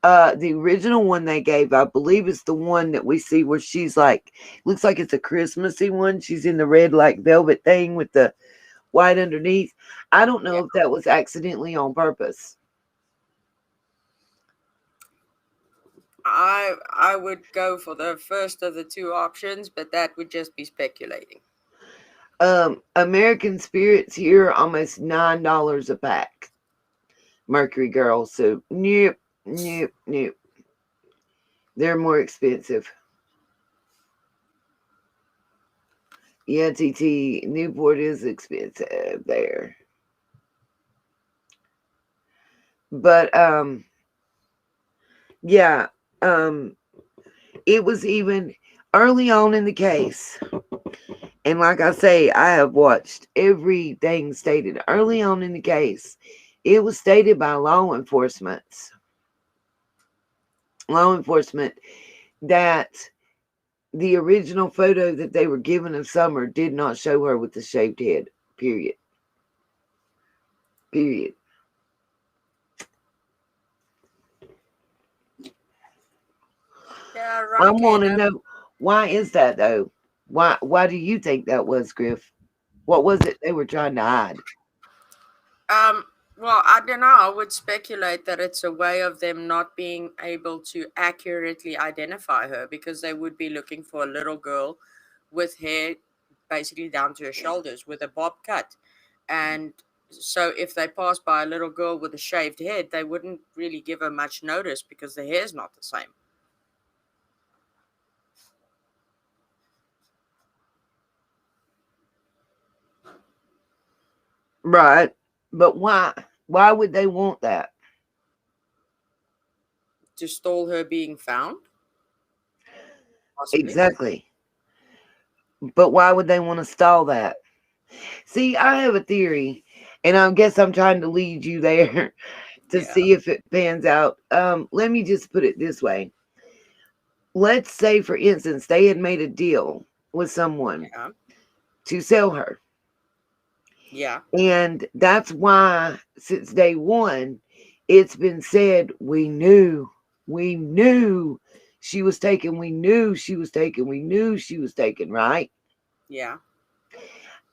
The original one they gave, I believe, is the one that we see where she's like, looks like it's a Christmassy one. She's in the red like velvet thing with the white underneath. I don't know Yeah. if that was accidentally on purpose. I would go for the first of the two options, but that would just be speculating. American spirits here are almost $9 a pack. Mercury Girl. So nope, nope, nope. They're more expensive. Yeah, TT, Newport is expensive there. But yeah, um it was even early on in the case. And like I say, I have watched everything stated early on in the case. It was stated by law enforcement that the original photo that they were given of Summer did not show her with the shaved head. Period. Period. Yeah, I right, want to Kayla. know, why is that though? Why do you think that was, Griff? What was it they were trying to hide? Um, well, I don't know. I would speculate that it's a way of them not being able to accurately identify her because they would be looking for a little girl with hair basically down to her shoulders with a bob cut. And so if they pass by a little girl with a shaved head, they wouldn't really give her much notice because the hair's not the same. Right. But why? Why would they want that? To stall her being found, possibly. Exactly. But why would they want to stall that? See, I have a theory, and I guess I'm trying to lead you there to Yeah, see if it pans out. Let me just put it this way. Let's say, for instance, they had made a deal with someone yeah, to sell her. yeah, And that's why, since day one, it's been said we knew she was taken, we knew she was taken, we knew she was taken, right? yeah.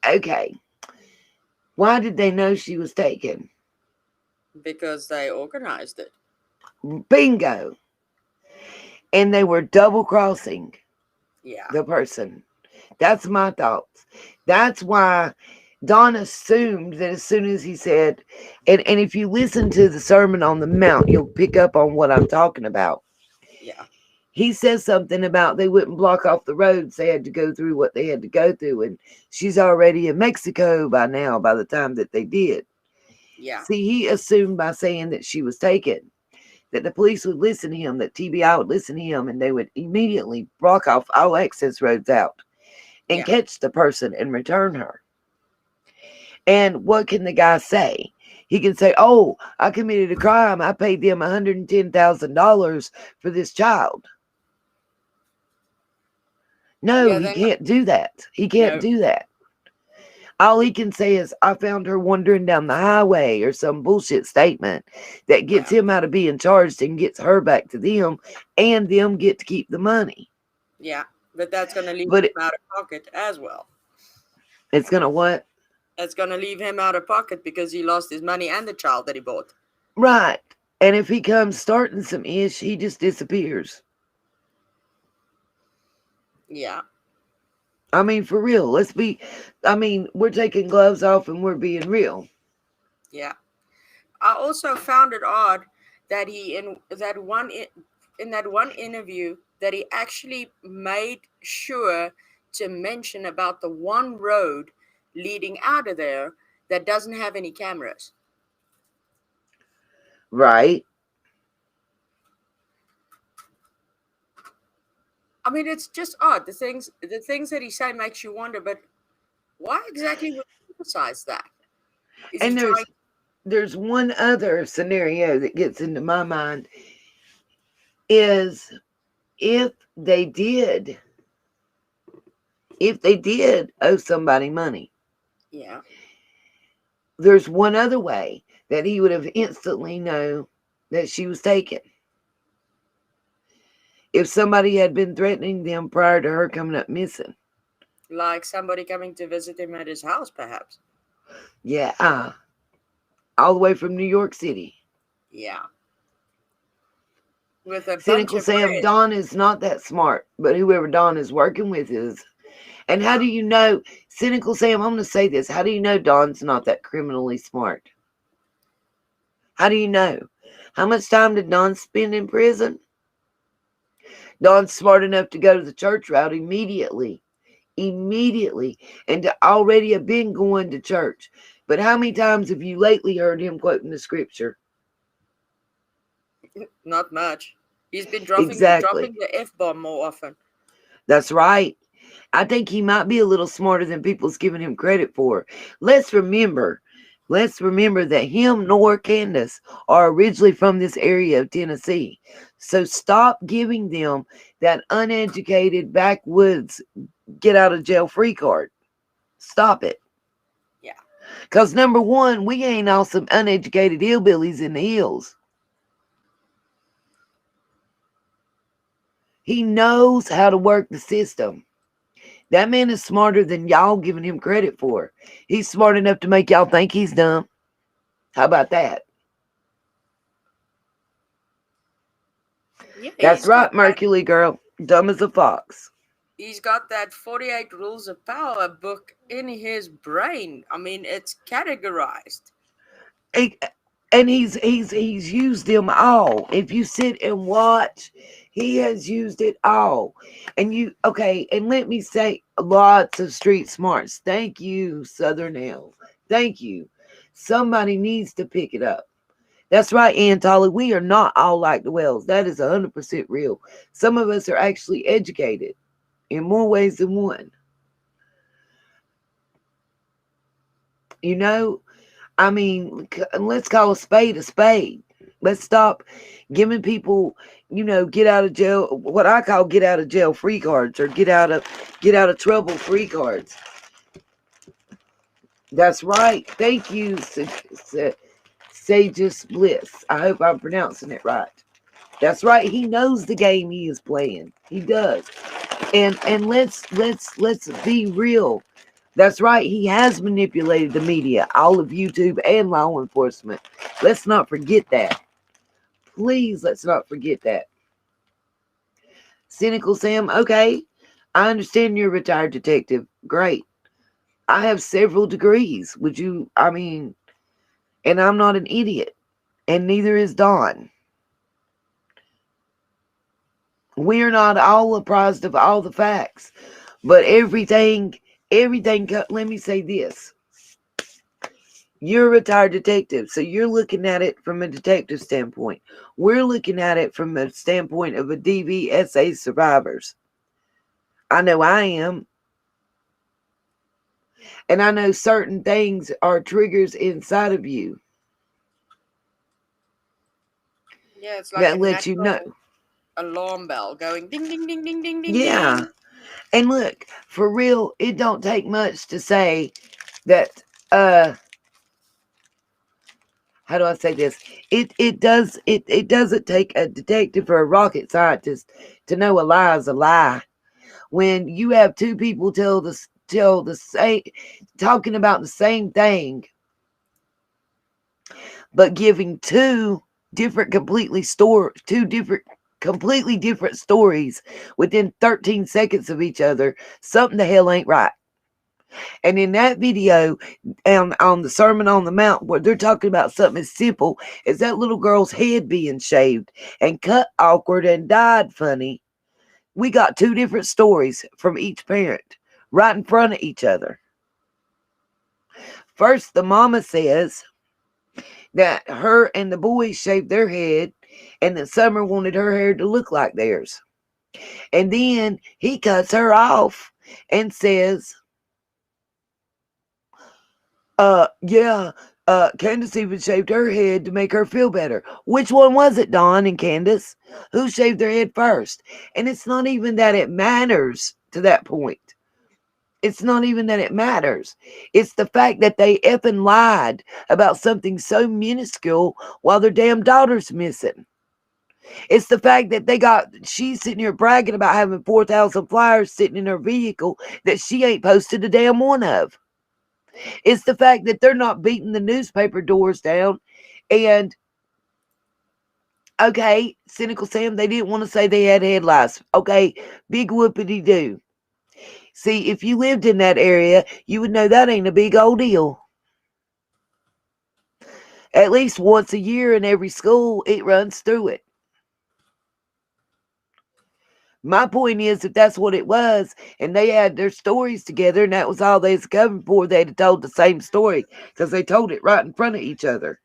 Okay. Why did they know she was taken? Because they organized it. Bingo. And they were double crossing Yeah, the person. That's my thoughts. That's why Don assumed that as soon as he said, and if you listen to the Sermon on the Mount, you'll pick up on what I'm talking about. yeah, He says something about they wouldn't block off the roads. They had to go through what they had to go through. And she's already in Mexico by now, by the time that they did. yeah, See, he assumed by saying that she was taken, that the police would listen to him, that TBI would listen to him, and they would immediately block off all access roads out and yeah, catch the person and return her. And what can the guy say? He can say, "Oh, I committed a crime. I paid them $110,000 for this child." No, yeah. he They're not. can't do that. He can't No. do that. All he can say is, "I found her wandering down the highway," or some bullshit statement that gets Yeah, him out of being charged and gets her back to them, and them get to keep the money. yeah. But that's gonna leave But him out of pocket as well. it's gonna what? That's gonna leave him out of pocket because he lost his money and the child that he bought. Right. And if he comes starting some ish, he just disappears. Yeah, I mean, for real. We're taking gloves off and we're being real. yeah. I also found it odd that he in that one interview that he actually made sure to mention about the one road leading out of there that doesn't have any cameras. Right. I mean, it's just odd. The things that he say makes you wonder, but why exactly would he emphasize that? Is he And trying? there's one other scenario that gets into my mind is if they did if they did owe somebody money, Yeah, there's one other way that he would have instantly known that she was taken. If somebody had been threatening them prior to her coming up missing. like somebody coming to visit him at his house, perhaps. Yeah, all the way from New York City. Yeah. with a bunch Cynical of Sam, bread. Don is not that smart, but whoever Don is working with is. And how do you know, Cynical Sam, I'm going to say this. How do you know Don's not that criminally smart? How do you know? How much time did Don spend in prison? Don's smart enough to go to the church route immediately. Immediately. And to already have been going to church. But how many times have you lately heard him quoting the scripture? Not much. He's been Exactly. dropping the F bomb more often. That's right. I think he might be a little smarter than people's giving him credit for. Let's remember, let's remember that him nor Candace are originally from this area of Tennessee. So stop giving them that uneducated backwoods get out of jail free card. Stop it. Yeah. Because number one, we ain't all some uneducated hillbillies in the hills. He knows how to work the system. That man is smarter than y'all giving him credit for. He's smart enough to make y'all think he's dumb. How about that? Yeah, That's right, Mercury girl. Dumb as a fox. he's got that 48 rules of power book in his brain. I mean, it's categorized. He- and he's used them all. If you sit and watch, he has used it all. And you okay, and let me say lots of street smarts. Thank you, Southern L. Thank you. Somebody needs to pick it up. That's right, Aunt Tolly. We are not all like the Wells. That is 100% real. Some of us are actually educated in more ways than one. You know, I mean, let's call a spade a spade. Let's stop giving people, get out of jail. What I call get out of jail free cards, or get out of trouble free cards. That's right. Thank you, Sage's Bliss. I hope I'm pronouncing it right. That's right. He knows the game he is playing. He does. And let's be real. That's right. He has manipulated the media, all of YouTube and law enforcement. Let's not forget that. Please, let's not forget that. Cynical Sam, okay. I understand you're a retired detective. Great. I have several degrees. And I'm not an idiot. And neither is Don. We're not all apprised of all the facts. But everything, let me say this. You're a retired detective, so you're looking at it from a detective standpoint. We're looking at it from a standpoint of a DVSA survivors. I know I am. And I know certain things are triggers inside of you Yeah, it's like a that let you know. natural alarm bell going ding, ding, ding, ding, ding, ding, Yeah. ding. And look, for real, it don't take much to say that how do I say this? It doesn't take a detective or a rocket scientist to know a lie is a lie. When you have two people tell the same, talking about the same thing, but giving two different completely different stories within 13 seconds of each other, something the hell ain't right. And in that video, on the Sermon on the Mount, where they're talking about something as simple as that little girl's head being shaved and cut awkward and dyed funny, we got two different stories from each parent right in front of each other. First, the mama says that her and the boys shaved their head and that Summer wanted her hair to look like theirs. And then he cuts her off and says, yeah, Candace even shaved her head to make her feel better. Which one was it, Dawn and Candace? Who shaved their head first? And it's not even that it matters to that point. It's not even that it matters. It's the fact that they effing lied about something so minuscule while their damn daughter's missing. It's the fact that she's sitting here bragging about having 4,000 flyers sitting in her vehicle that she ain't posted a damn one of. It's the fact that they're not beating the newspaper doors down and Okay, Cynical Sam, they didn't want to say they had headlights. Okay, big whoopity doo. See, if you lived in that area, you would know that ain't a big old deal. At least once a year in every school, it runs through it. My point is, if that's what it was, and they had their stories together, and that was all they was covering for, they'd have told the same story because they told it right in front of each other.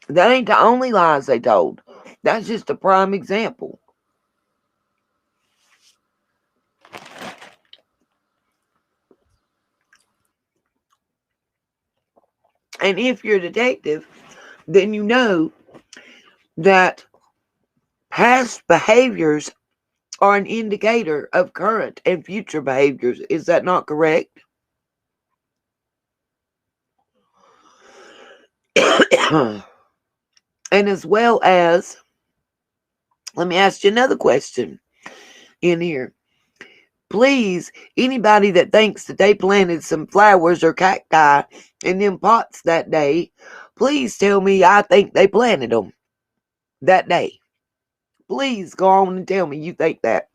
That ain't the only lies they told. That's just a prime example. And if you're a detective, then you know that past behaviors are an indicator of current and future behaviors. Is that not correct? And as well as, let me ask you another question in here. Please, anybody that thinks that they planted some flowers or cacti in them pots that day, please tell me I think they planted them that day. Please go on and tell me you think that.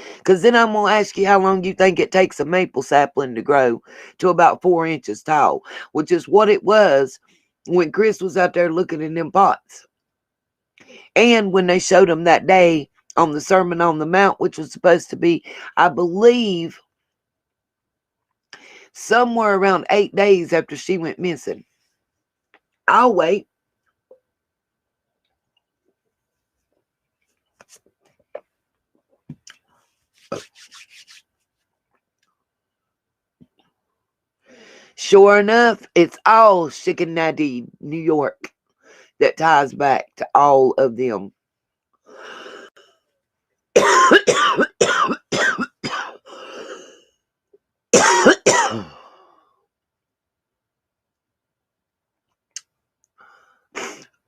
Because then I'm going to ask you how long you think it takes a maple sapling to grow to about 4 inches tall, which is what it was when Chris was out there looking in them pots. And when they showed him that day on the Sermon on the Mount, which was supposed to be, I believe, somewhere around 8 days after she went missing. I'll wait. Sure enough, it's all Chicken-Nadi, New York, that ties back to all of them.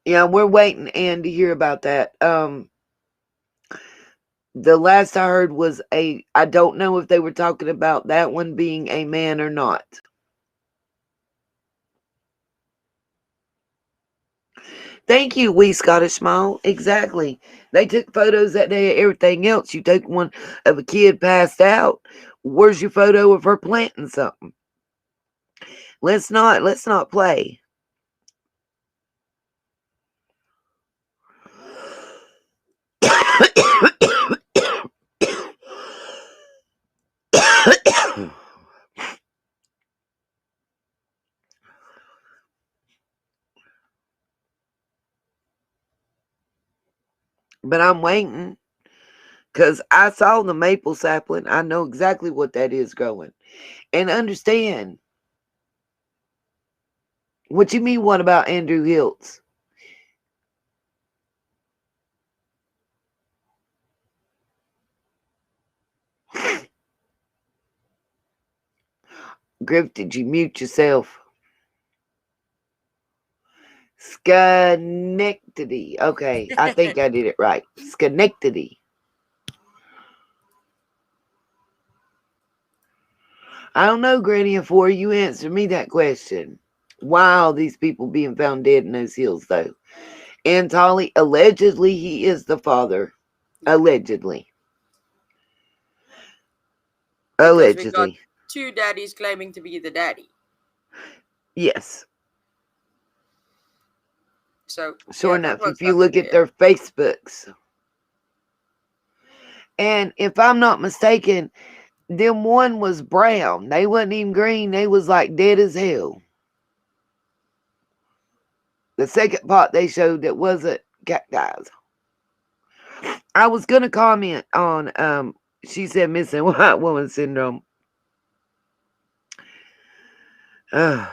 Yeah, we're waiting, Ann, to hear about that. The last I heard was I don't know if they were talking about that one being a man or not. Thank you, wee Scottish Smile. Exactly. They took photos that day of everything else. You took one of a kid passed out. Where's your photo of her planting something? Let's not play. But I'm waiting because I saw the maple sapling. I know exactly what that is growing. And understand, what you mean, what about Andrew Hiltz? Griff, did you mute yourself? Schenectady. Okay, I think I did it right. Schenectady. I don't know, Granny and Four. You answer me that question. Why are these people being found dead in those hills, though? And Tolly, allegedly, he is the father. Yeah. Allegedly. Because we got Allegedly. two daddies claiming to be the daddy. Yes. So, Sure yeah, that enough, was if you up in look the at air. their Facebooks. And if I'm not mistaken, them one was brown. They wasn't even green. They was like dead as hell. The second pot they showed that wasn't cacti. I was gonna comment on she said missing white woman syndrome. Uh,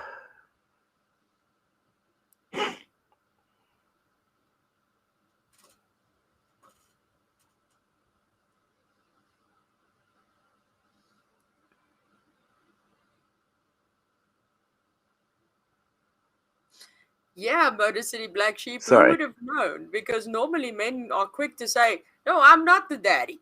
Yeah, Motor City Black Sheep, who sorry. would have known? Because normally men are quick to say, no, I'm not the daddy.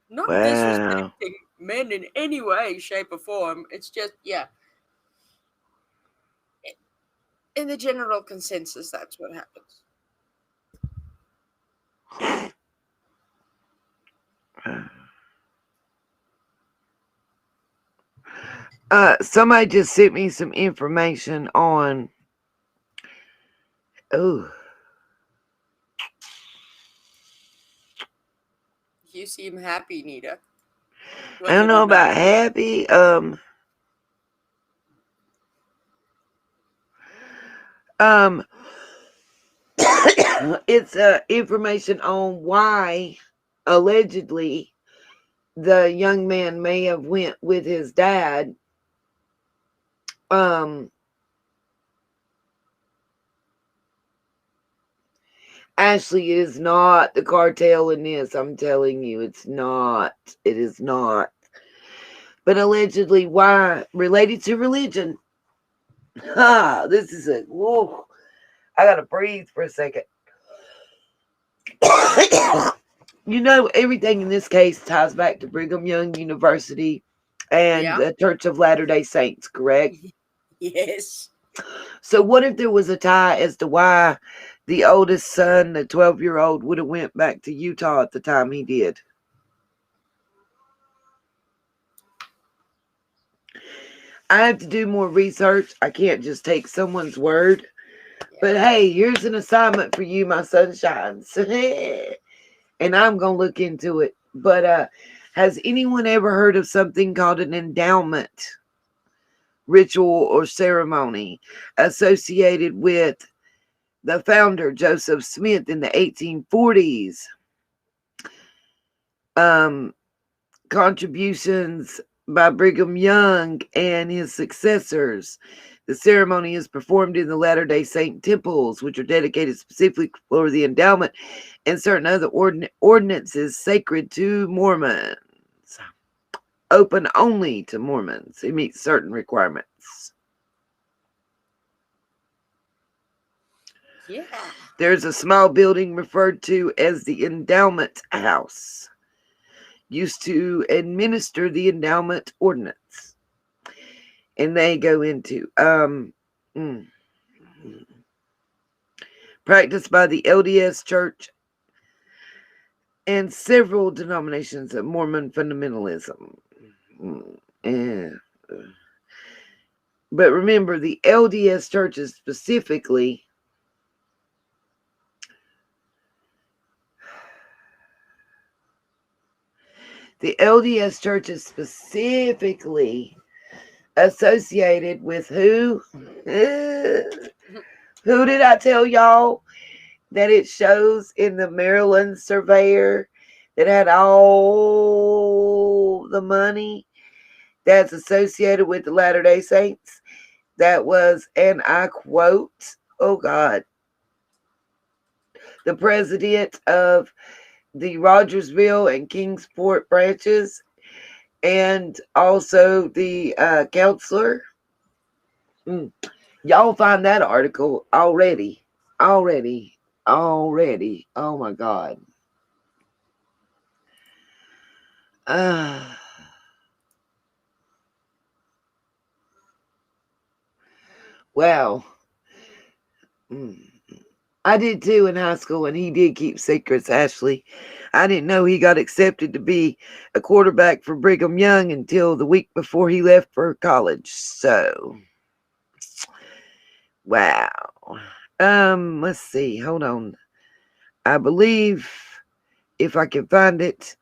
Not Wow. disrespecting men in any way, shape, or form. It's just, yeah, in the general consensus, that's what happens. Somebody just sent me some information on. Oh, You seem happy, Nita. I Was don't it know enough? about happy. Um, it's information on why allegedly the young man may have went with his dad. Um, Ashley, it is not the cartel in this. I'm telling you, it's not. It is not. But allegedly, why? Related to religion. Ha! This is a. Whoa. I gotta breathe for a second. You know, everything in this case ties back to Brigham Young University and Yeah. the Church of Latter-day Saints, correct? Yes. So what if there was a tie as to why the oldest son, the 12-year-old, would have went back to Utah at the time he did? I have to do more research. I can't just take someone's word. Yeah. But hey, here's an assignment for you, my sunshines. And I'm going to look into it. But has anyone ever heard of something called an endowment ritual or ceremony associated with the founder, Joseph Smith, in the 1840s? Um, Contributions by Brigham Young and his successors. The ceremony is performed in the Latter-day Saint temples, which are dedicated specifically for the endowment and certain other ordinances sacred to Mormons. Open only to Mormons who meet certain requirements. Yeah. There's a small building referred to as the Endowment House, used to administer the endowment ordinance. And they go into practiced by the LDS Church and several denominations of Mormon fundamentalism. Yeah. But remember, the LDS churches specifically associated with who? Who did I tell y'all that it shows in the Maryland surveyor that had all the money that's associated with the Latter-day Saints? That was, and I quote, oh God, the president of the Rogersville and Kingsport branches, and also the counselor. Y'all find that article already. Already. Oh my God. Well, I did too in high school, and he did keep secrets, Ashley. I didn't know he got accepted to be a quarterback for Brigham Young until the week before he left for college. So, wow. Let's see. Hold on. I believe if I can find it,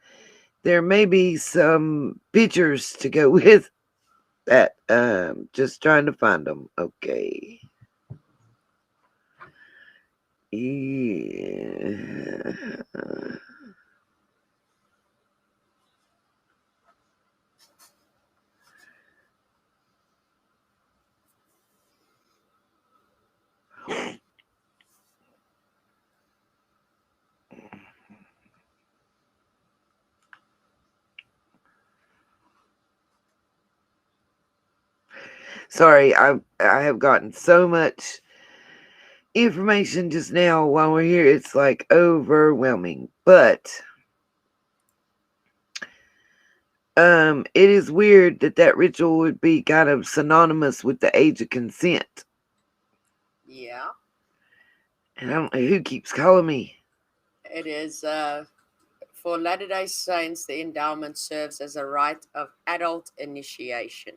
there may be some pictures to go with that. Just trying to find them. Okay. Yeah. Sorry, I have gotten so much information just now while we're here. It's like overwhelming. But It is weird that that ritual would be kind of synonymous with the age of consent. Yeah, And I don't know who keeps calling me. it is. For Latter day Saints, the endowment serves as a rite of adult initiation.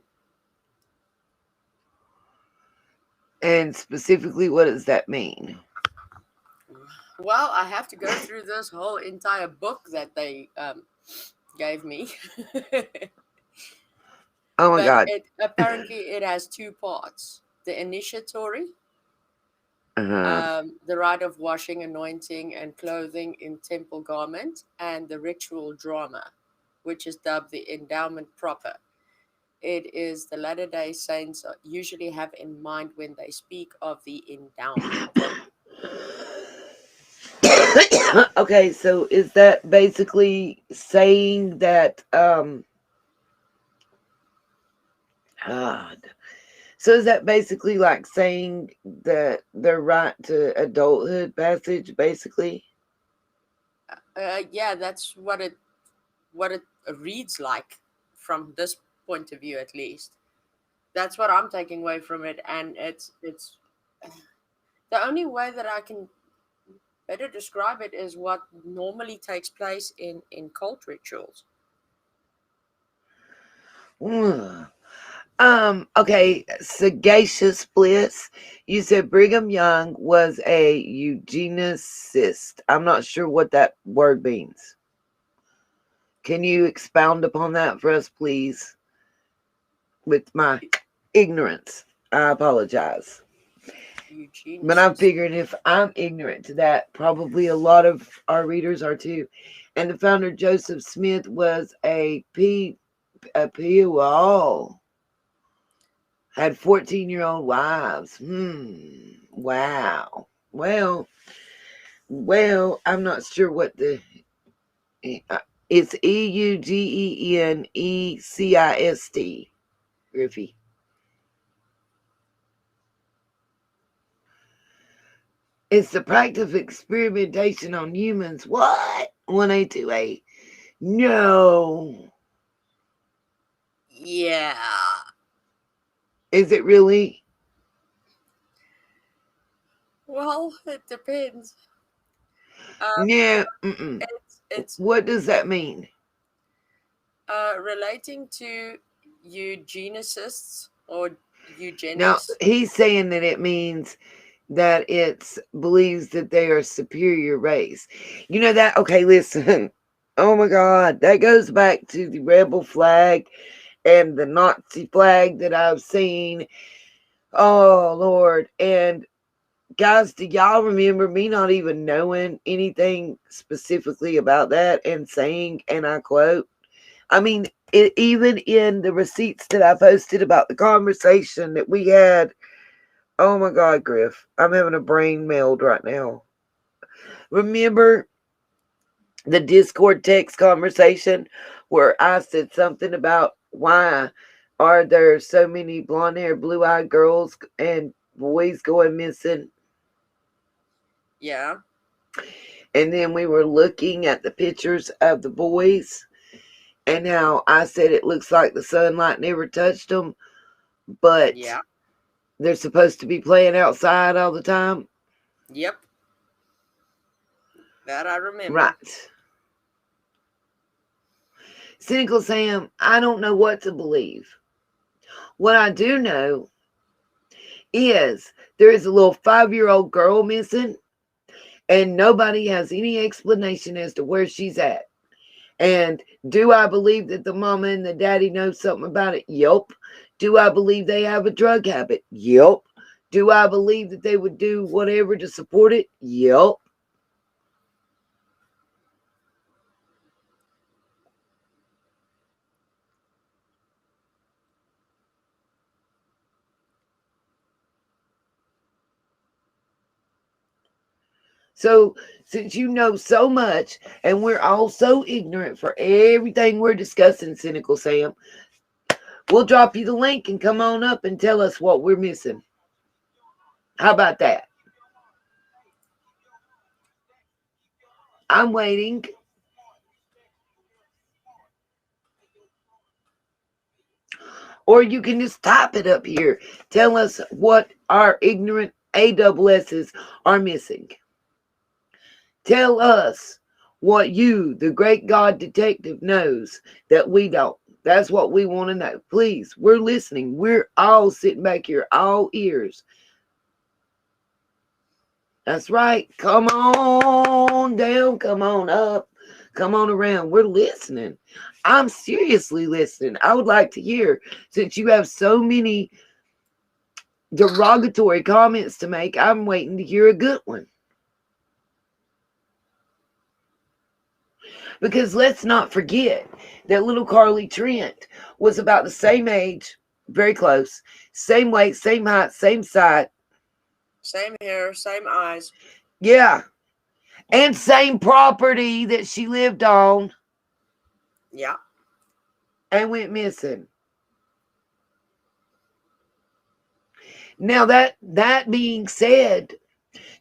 And specifically, what does that mean? Well, I have to go through this whole entire book that they gave me. Oh my But God. it apparently it has two parts: the initiatory, Uh, the rite of washing, anointing, and clothing in temple garment, and the ritual drama, which is dubbed the endowment proper. It is the Latter day Saints usually have in mind when they speak of the endowment. okay, so is that basically saying that God. So is that basically like saying that their right to adulthood passage basically? Yeah, that's what it reads like from this point of view, at least. That's what I'm taking away from it, and it's the only way that I can better describe it is what normally takes place in cult rituals. Ugh. Okay, sagacious bliss. You said Brigham Young was a eugenicist. I'm not sure what that word means. Can you expound upon that for us, please? With my ignorance, I apologize. But I'm Eugenicist. figuring if I'm ignorant to that, probably a lot of our readers are too. And the founder, Joseph Smith, was a POL. Had 14-year-old wives. Wow. Well, I'm not sure what the. It's EUGENECIST, Griffey. It's the practice of experimentation on humans. What? 1828. No. Yeah. Is it really? Well, it depends. Um, No. Mm-mm. it's What does that mean? relating to eugenicists or Now, eugenics. he's saying that it means that it's believes that they are superior race. You know that? Okay, listen. Oh my God. That goes back to the rebel flag and the Nazi flag that I've seen. Oh, Lord. And guys, do y'all remember me not even knowing anything specifically about that and saying, and I quote, I mean, even in the receipts that I posted about the conversation that we had. Oh my God, Griff, I'm having a brain meld right now. Remember the Discord text conversation where I said something about why are there so many blonde haired, blue eyed girls and boys going missing? Yeah. And then we were looking at the pictures of the boys and how I said it looks like the sunlight never touched them, but Yeah. they're supposed to be playing outside all the time. Yep. That I remember. Right. Cynical Sam, I don't know what to believe. What I do know is there is a little 5-year-old girl missing, and nobody has any explanation as to where she's at. And do I believe that the mama and the daddy know something about it? Yep. Do I believe they have a drug habit? Yep. Do I believe that they would do whatever to support it? Yep. So, since you know so much and we're all so ignorant for everything we're discussing, Cynical Sam, we'll drop you the link and come on up and tell us what we're missing. How about that? I'm waiting. Or you can just type it up here. Tell us what our ignorant AWSs are missing. Tell us what you, the great God detective, knows that we don't. That's what we want to know. Please, we're listening. We're all sitting back here, all ears. That's right. Come on down. Come on up. Come on around. We're listening. I'm seriously listening. I would like to hear, since you have so many derogatory comments to make, I'm waiting to hear a good one. Because let's not forget that little Carly Trent was about the same age, very close, same weight, same height, same size. Same hair, same eyes. Yeah. And same property that she lived on Yeah. and went missing. Now that being said,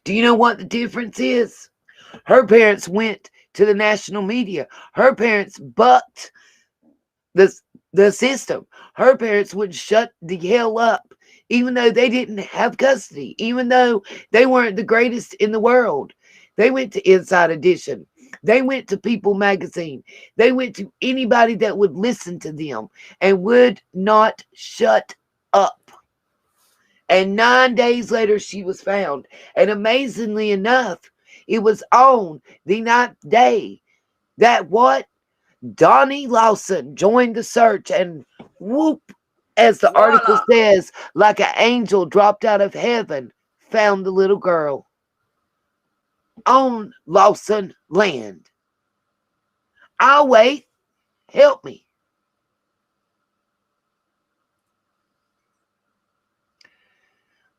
do you know what the difference is? Her parents went to the national media. Her parents bucked the the system. Her parents would shut the hell up, even though they didn't have custody, even though they weren't the greatest in the world. They went to Inside Edition. They went to People Magazine. They went to anybody that would listen to them and would not shut up. And 9 days later, she was found. And amazingly enough, it was on the 9th day that what? Donnie Lawson joined the search, and whoop, as the article Voila. says, like an angel dropped out of heaven, found the little girl on Lawson land. I'll wait. Help me.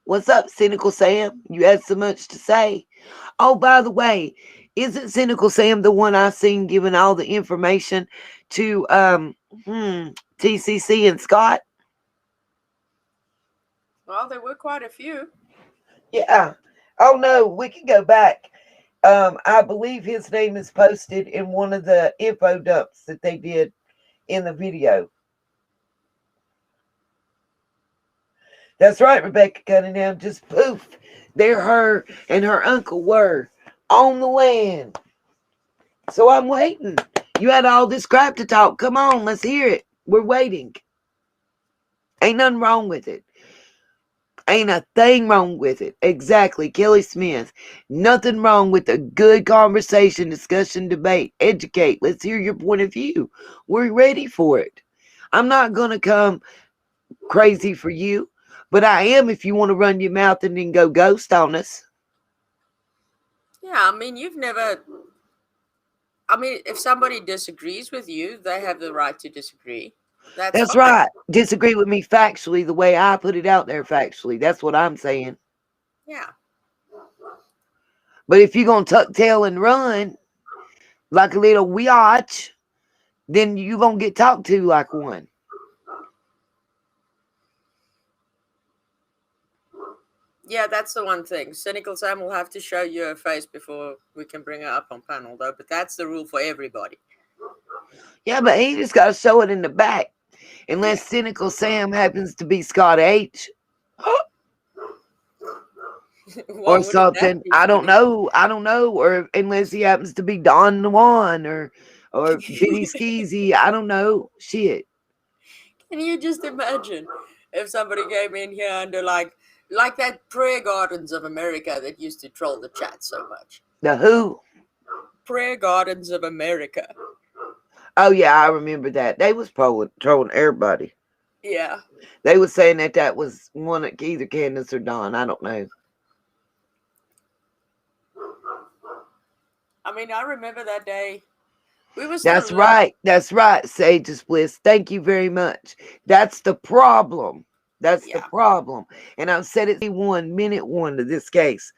What's up, Cynical Sam? You had so much to say. Oh, by the way, isn't Cynical Sam the one I seen giving all the information to TCC and Scott? Well, there were quite a few. Yeah. Oh no, we can go back. I believe his name is posted in one of the info dumps that they did in the video. That's right, Rebecca Cunningham. Just poof. There her and her uncle were on the land. So I'm waiting. You had all this crap to talk. Come on, let's hear it. We're waiting. Ain't nothing wrong with it. Ain't a thing wrong with it. Exactly. Kelly Smith. Nothing wrong with a good conversation, discussion, debate. Educate. Let's hear your point of view. We're ready for it. I'm not going to come crazy for you, but I am if you want to run your mouth and then go ghost on us. Yeah, I mean, you've never. I mean, if somebody disagrees with you, they have the right to disagree. That's That's fine. right. Disagree with me factually the way I put it out there factually. That's what I'm saying. Yeah. But if you're going to tuck tail and run like a little biatch, then you're going to get talked to like one. Yeah, that's the one thing. Cynical Sam will have to show you her face before we can bring her up on panel, though. But that's the rule for everybody. Yeah, but he just got to show it in the back. Unless Yeah. Cynical Sam happens to be Scott H. Or What would that something. be? I don't know. I don't know. Or unless he happens to be Don Juan or Vinny Skeezy. I don't know. Shit. Can you just imagine if somebody came in here under like that Prayer Gardens of America that used to troll the chat so much? The who? Prayer Gardens of America. Oh yeah, I remember that. They was trolling everybody. Yeah. They was saying that was one of either Candace or Don. I don't know. I mean, I remember that day. We were still That's right. That's right, Sage's Bliss. Thank you very much. That's the problem. That's the yeah. problem. And I've said it minute one of this case.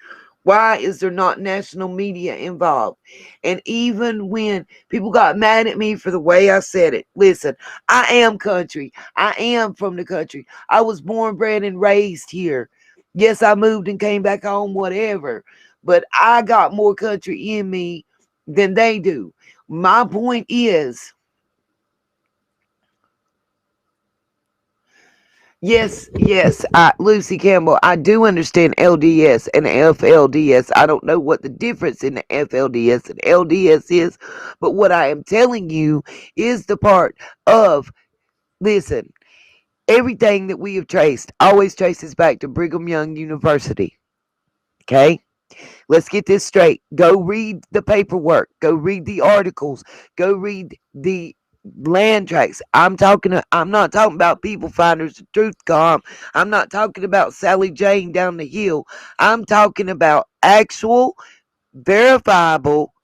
Why is there not national media involved? And even when people got mad at me for the way I said it, listen, I am country. I am from the country. I was born, bred, and raised here. Yes, I moved and came back home, whatever. But I got more country in me than they do. My point is, Yes, Lucy Campbell, I do understand LDS and FLDS. I don't know what the difference in the FLDS and LDS is, but what I am telling you is the part of, listen, everything that we have traced always traces back to Brigham Young University. Okay? Let's get this straight. Go read the paperwork. Go read the articles. Go read the land tracks. I'm not talking about people finders of truth.com. I'm not talking about Sally Jane down the hill. I'm talking about actual verifiable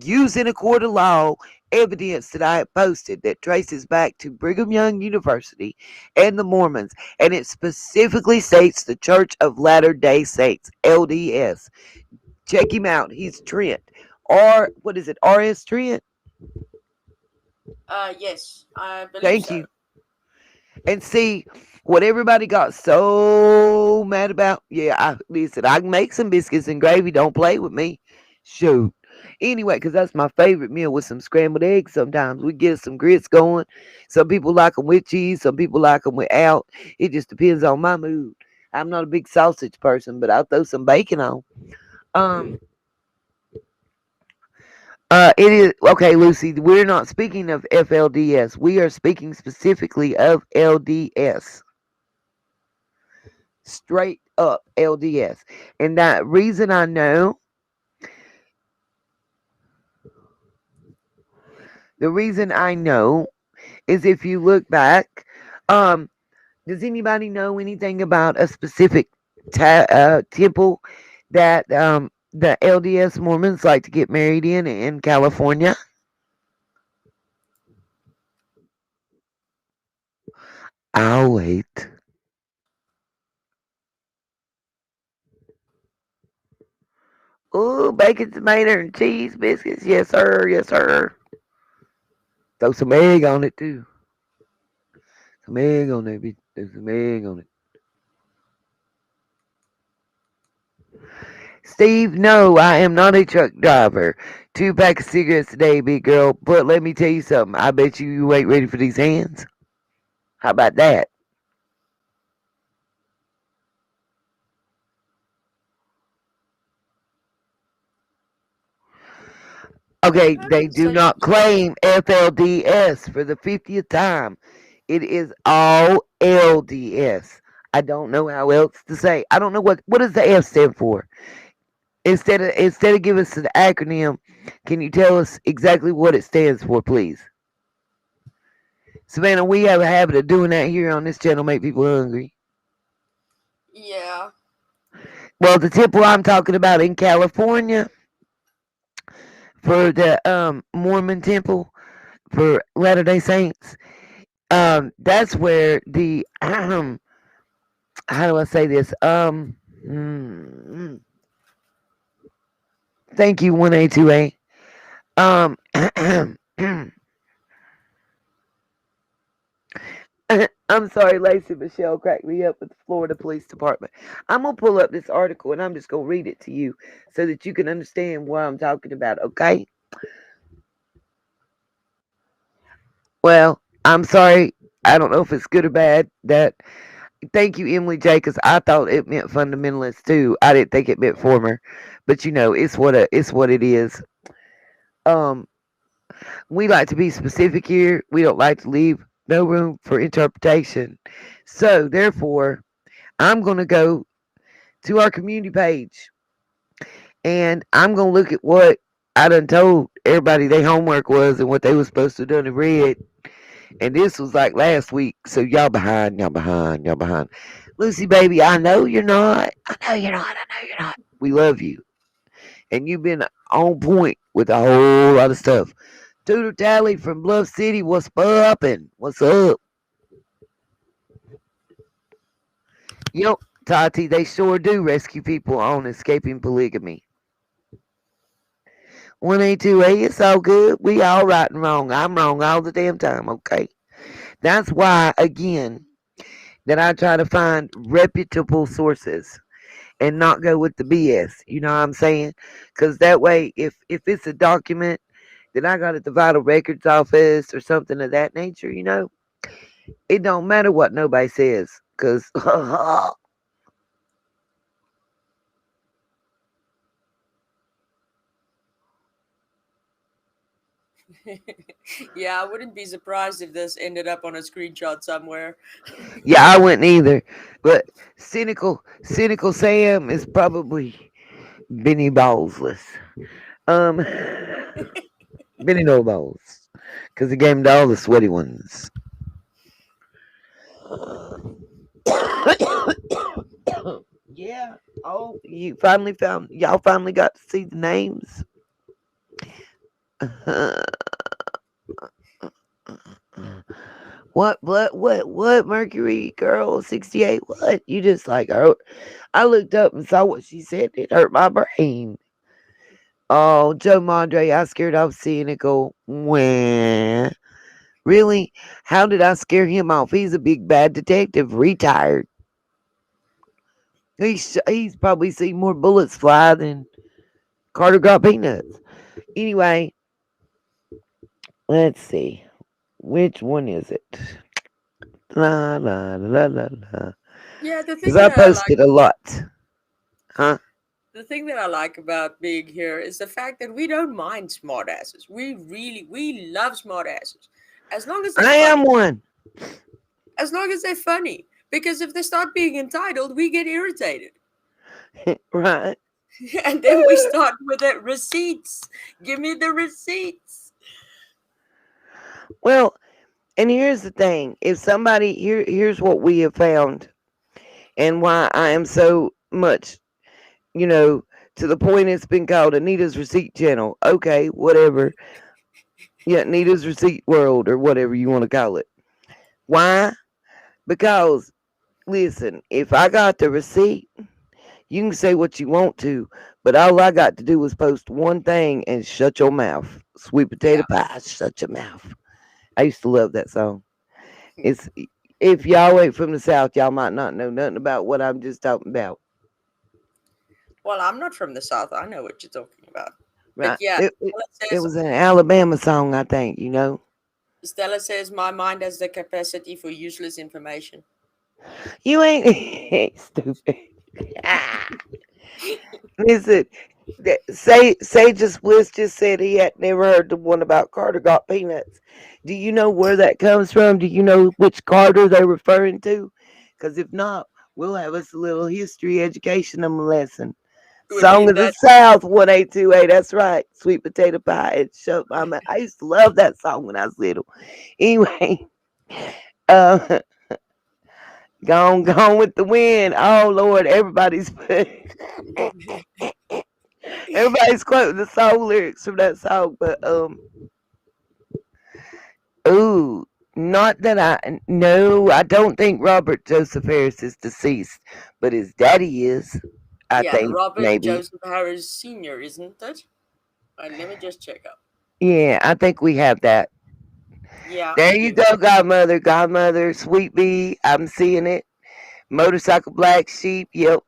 used in a court of law evidence that I have posted that traces back to Brigham Young University and the Mormons, and it specifically states the Church of Latter-day Saints, LDS. Check him out. He's Trent. Or what is it? RS Trent? Yes, I believe Thank so. you. And see what everybody got so mad about. Yeah, listen, I can make some biscuits and gravy. Don't play with me. Shoot. Anyway, because that's my favorite meal with some scrambled eggs sometimes. We get some grits going. Some people like them with cheese. Some people like them without. It just depends on my mood. I'm not a big sausage person, but I'll throw some bacon on. Um, it is okay, Lucy. We're not speaking of FLDS. We are speaking specifically of LDS, straight up LDS. And that reason I know, the reason I know is if you look back, um, does anybody know anything about a specific temple that the LDS Mormons like to get married in California? I'll wait. Ooh, bacon, tomato, and cheese biscuits. Yes, sir. Yes, sir. Throw some egg on it too. Some egg on it, bitch. Throw some egg on it. Steve, no, I am not a truck driver. 2 pack of cigarettes a day, big girl. But let me tell you something. I bet you ain't ready for these hands. How about that? Okay, they do So not claim FLDS for the 50th time. It is all LDS. I don't know how else to say. I don't know what does the F stand for. Instead of giving us an acronym, can you tell us exactly what it stands for, please? Savannah, we have a habit of doing that here on this channel, make people hungry. yeah. Well, the temple I'm talking about in California for the Mormon temple for Latter Day Saints, that's where the how do I say this? Thank you, 1A2A. Um, I'm sorry, Lacey Michelle cracked me up with the Florida Police Department. I'm gonna pull up this article and I'm just gonna read it to you so that you can understand what I'm talking about. Okay? Well, I'm sorry. I don't know if it's good or bad. That thank you, Emily J, because I thought it meant fundamentalist too. I didn't think it meant former, but it's what it is. Um, we like to be specific here. We don't like to leave no room for interpretation. So therefore, I'm gonna go to our community page and I'm gonna look at what I done told everybody their homework was and what they was supposed to have done and read. And this was like last week, so y'all behind, y'all behind, y'all behind. Lucy, baby, I know you're not. I know you're not. I know you're not. We love you, and you've been on point with a whole lot of stuff. Tudor Tally from Bluff City, what's poppin'? What's up? Yep, Tati, they sure do rescue people on escaping polygamy. 1A2A, it's all good. We all right and wrong. I'm wrong all the damn time, okay? That's why, again, that I try to find reputable sources and not go with the BS. You know what I'm saying? Because that way, if it's a document that I got at the Vital Records Office or something of that nature, It don't matter what nobody says, cause Yeah, I wouldn't be surprised if this ended up on a screenshot somewhere. yeah, I wouldn't either. But cynical Sam is probably Benny Ballsless. Um, Benny No Balls, cause he gave him to all the sweaty ones. Yeah. Oh, y'all finally got to see the names. What Mercury girl 68? What? You just like oh, I looked up and saw what she said. It hurt my brain. Oh, Joe Mondre, I scared off seeing it go. Wah. Really? How did I scare him off? He's a big bad detective, retired. He's probably seen more bullets fly than Carter got peanuts. Anyway, let's see. Which one is it? La la la la la. Yeah, Because I posted a lot. Huh? the thing that I like about being here is the fact that we don't mind smartasses. We love smartasses. As long as they're I am funny. one. As long as they're funny. Because if they start being entitled, we get irritated. Right. And then we start with the receipts. Give me the receipts. Well, and here's the thing. If somebody here's what we have found and why I am so much, you know, to the point it's been called Anita's Receipt Channel. Okay, whatever. Yeah, Anita's Receipt World or whatever you want to call it. Why? Because listen, if I got the receipt, you can say what you want to, but all I got to do was post one thing and shut your mouth. Sweet potato Yeah. pie, shut your mouth. I used to love that song. It's if y'all ain't from the South, y'all might not know nothing about what I'm just talking about. Well, I'm not from the South. I know what you're talking about. But Right? yeah, It was an Alabama song, I think. You know. Stella says my mind has the capacity for useless information. You ain't stupid. Listen, Sage's Bliss just said he had never heard the one about Carter got peanuts. Do you know where that comes from? Do you know which Carter they're referring to? Because if not, we'll have us a little history education lesson. Would Song be of the that South 1828. That's right. Sweet potato pie. It shut my mouth. I used to love that song when I was little. Anyway, uh, gone with the wind. Oh Lord, everybody's quoting the song lyrics from that song, but ooh, not that I no, I don't think Robert Joseph Harris is deceased, but his daddy is. I yeah, think Robert maybe. Joseph Harris Sr., isn't it? Let me just check up. Yeah, I think we have that. Yeah, There we you do. go, Godmother, Sweet Bee. I'm seeing it. Motorcycle Black Sheep. Yep.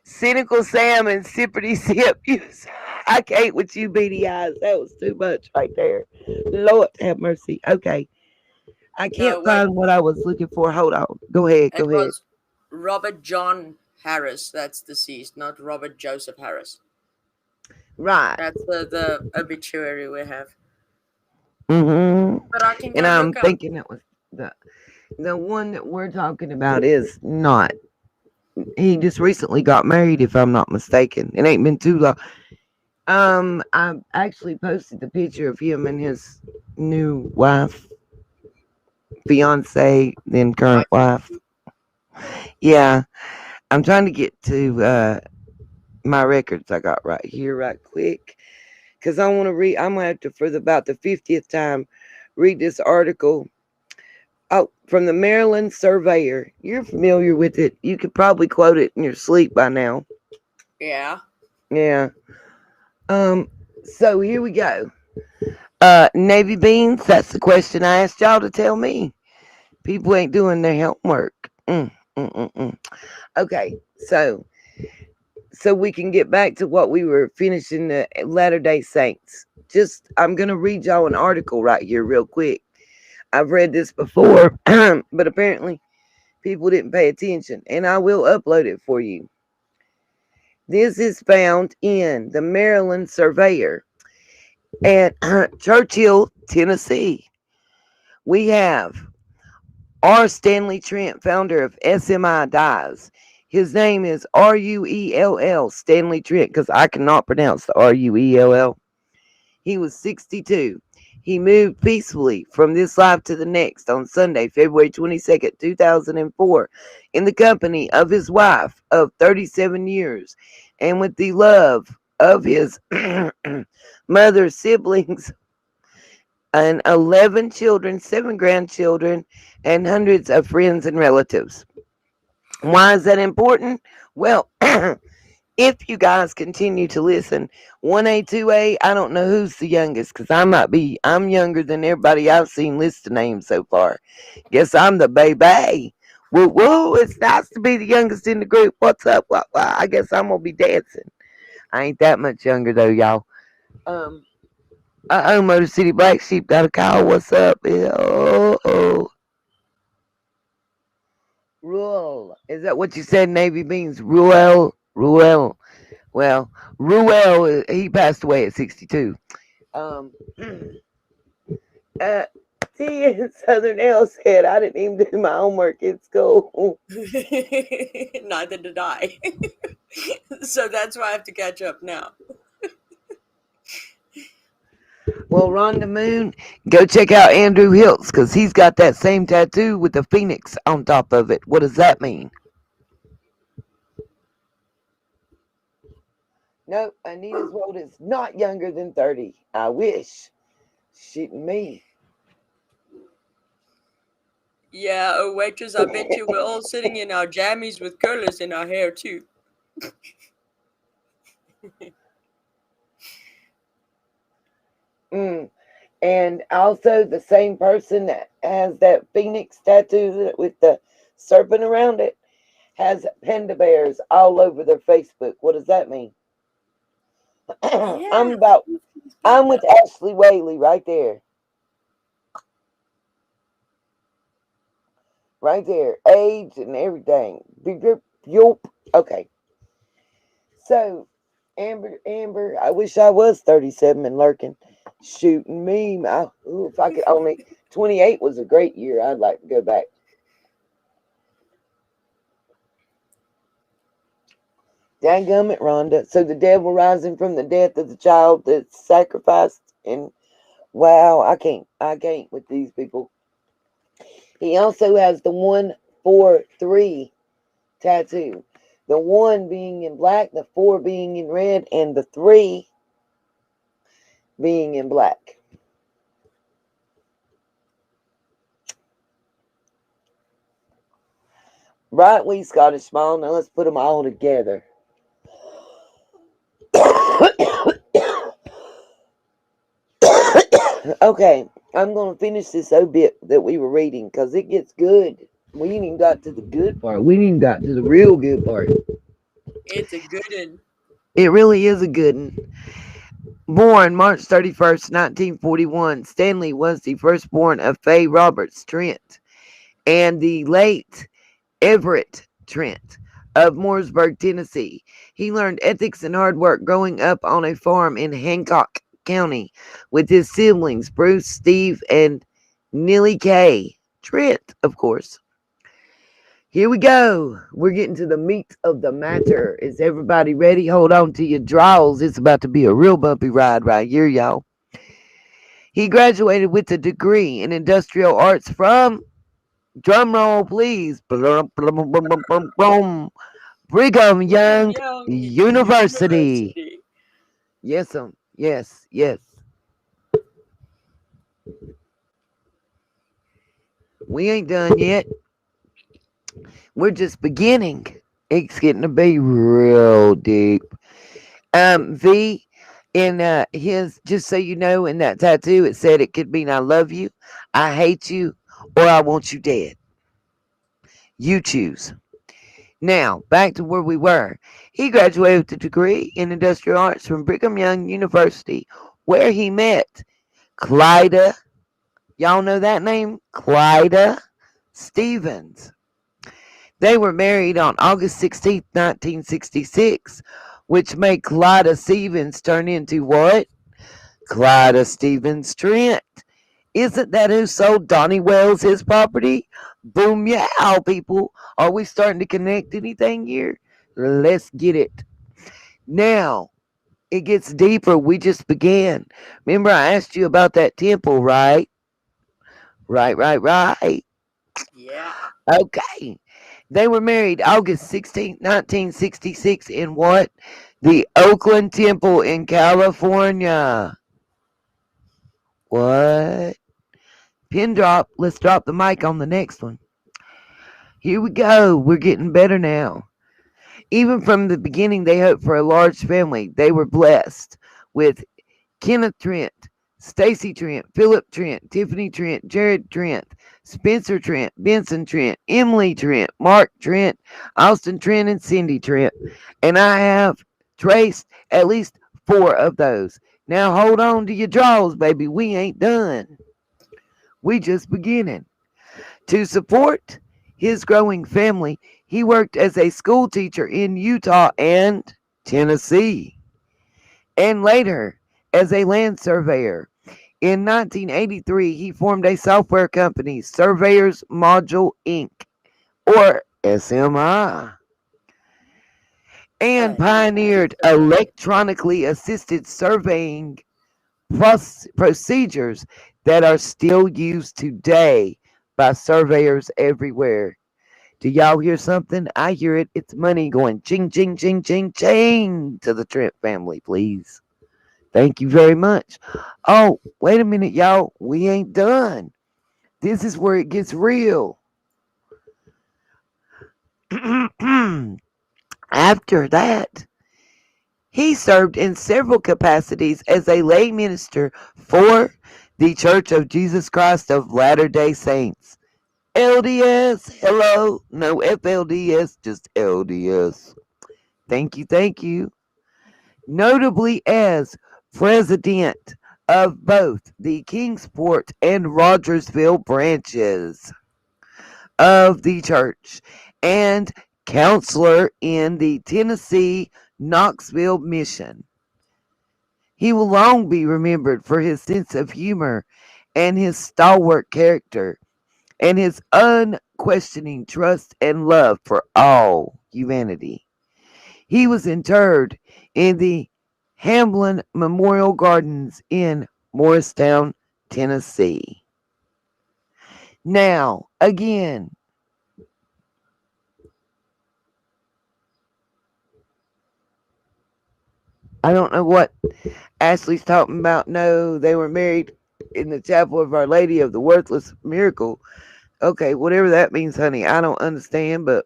Cynical Sam and Sippity Sip. I can't with you, beady eyes. That was too much right there. Lord have mercy. Okay. I No, can't wait. find what I was looking for. Hold on. Go ahead. It Go ahead. was Robert John Harris that's deceased, not Robert Joseph Harris. Right. That's the obituary we have. hmm But I can And go I'm look up. thinking that was the one that we're talking about is not. He just recently got married, if I'm not mistaken. It ain't been too long. I actually posted the picture of him and his new wife, fiance, then I current can wife. Yeah, I'm trying to get to my records I got right here, right quick, because I want to read. I'm gonna have to, for about the 50th time, read this article. Oh, from the Maryland Surveyor. You're familiar with it. You could probably quote it in your sleep by now. Yeah. Yeah. Um. So here we go. Navy beans. That's the question I asked y'all to tell me. People ain't doing their homework. Okay, so so we can get back to what we were finishing the Latter-day Saints. I'm going to read y'all an article right here real quick. I've read this before, but apparently people didn't pay attention, and I will upload it for you. This is found in the Maryland Surveyor at Churchill, Tennessee. We have R. Stanley Trent, founder of SMI, dies. His name is Ruell Stanley Trent, because I cannot pronounce the Ruell. He was 62. He moved peacefully from this life to the next on Sunday, February 22nd, 2004, in the company of his wife of 37 years and with the love of his mother's siblings and 11 children, 7 grandchildren, and hundreds of friends and relatives. Why is that important? Well, if you guys continue to listen, 1A, 2A, I don't know who's the youngest, because I'm younger than everybody I've seen list the names so far. Guess I'm the baby. Woo woo, it's nice to be the youngest in the group. What's up? Well, I guess I'm going to be dancing. I ain't that much younger though, y'all. Motor City Black Sheep got a call. What's up? Oh. Ruel. Is that what you said Navy means? Ruel? Well, Ruel, he passed away at 62. T in Southern L said, I didn't even do my homework in school. Neither did I. So that's why I have to catch up now. Well, Rhonda Moon, go check out Andrew Hiltz, because he's got that same tattoo with the phoenix on top of it. What does that mean? Nope, Anita's world is not younger than 30. I wish. Shitting me. Yeah, oh waitress, I bet you we're all sitting in our jammies with curlers in our hair too. And also the same person that has that phoenix tattoo with the serpent around it has panda bears all over their Facebook. What does that mean? Yeah. I'm with Ashley Whaley right there. Right there. Age and everything. Okay. So, Amber, I wish I was 37 and lurking. Shooting me. If I could only. 28 was a great year. I'd like to go back. Dadgummit, Rhonda. So the devil rising from the death of the child that's sacrificed. And wow, I can't with these people. He also has the 143 tattoo. The 1 being in black, the 4 being in red, and the 3 being in black. Right, we Scottish smile. Now let's put them all together. Okay, I'm going to finish this obit that we were reading because it gets good. We ain't even got to the good part. We ain't even got to the real good part. It's a good one. It really is a good one. Born March 31st, 1941, Stanley was the firstborn of Faye Roberts Trent and the late Everett Trent of Mooresburg, Tennessee. He learned ethics and hard work growing up on a farm in Hancock County with his siblings Bruce, Steve, and Nillie Kay Trent, of course. Here we go. We're getting to the meat of the matter. Is everybody ready? Hold on to your draws. It's about to be a real bumpy ride right here, y'all. He graduated with a degree in industrial arts from, drum roll please, Brigham Young University. Yes, yes. We ain't done yet. We're just beginning. It's getting to be real deep. V, in his, just so you know, in that tattoo, it said it could mean I love you, I hate you, or I want you dead. You choose. Now, back to where we were. He graduated with a degree in industrial arts from Brigham Young University, where he met Clyda. Y'all know that name? Clyda Stevens. They were married on August 16th, 1966, which made Clyda Stevens turn into what? Clyda Stevens Trent. Isn't that who sold Donnie Wells his property? Boom, yeah, people. Are we starting to connect anything here? Let's get it. Now, it gets deeper. We just began. Remember, I asked you about that temple, right? Right. Yeah. Okay. They were married August 16th, 1966 in what? The Oakland Temple in California. What? Pin drop. Let's drop the mic on the next one. Here we go. We're getting better now. Even from the beginning, they hoped for a large family. They were blessed with Kenneth Trent, Stacy Trent, Philip Trent, Tiffany Trent, Jared Trent, Spencer Trent, Benson Trent, Emily Trent, Mark Trent, Austin Trent, and Cindy Trent. And I have traced at least 4 of those. Now hold on to your jaws, baby. We ain't done. We just beginning. To support his growing family, he worked as a school teacher in Utah and Tennessee, and later as a land surveyor. In 1983, he formed a software company, Surveyors Module Inc., or SMI, and pioneered electronically assisted surveying procedures that are still used today by surveyors everywhere. Do y'all hear something? I hear it. It's money going ching, ching, ching, ching, ching to the Trent family, please. Thank you very much. Oh, wait a minute, y'all. We ain't done. This is where it gets real. After that, he served in several capacities as a lay minister for the Church of Jesus Christ of Latter day Saints. LDS, hello. No FLDS, just LDS. Thank you, thank you. Notably as president of both the Kingsport and Rogersville branches of the church and counselor in the Tennessee Knoxville mission. He will long be remembered for his sense of humor and his stalwart character and his unquestioning trust and love for all humanity. He was interred in the Hamlin Memorial Gardens in Morristown, Tennessee. Now, again, I don't know what Ashley's talking about. No, they were married in the chapel of Our Lady of the Worthless Miracle. Okay, whatever that means, honey, I don't understand, but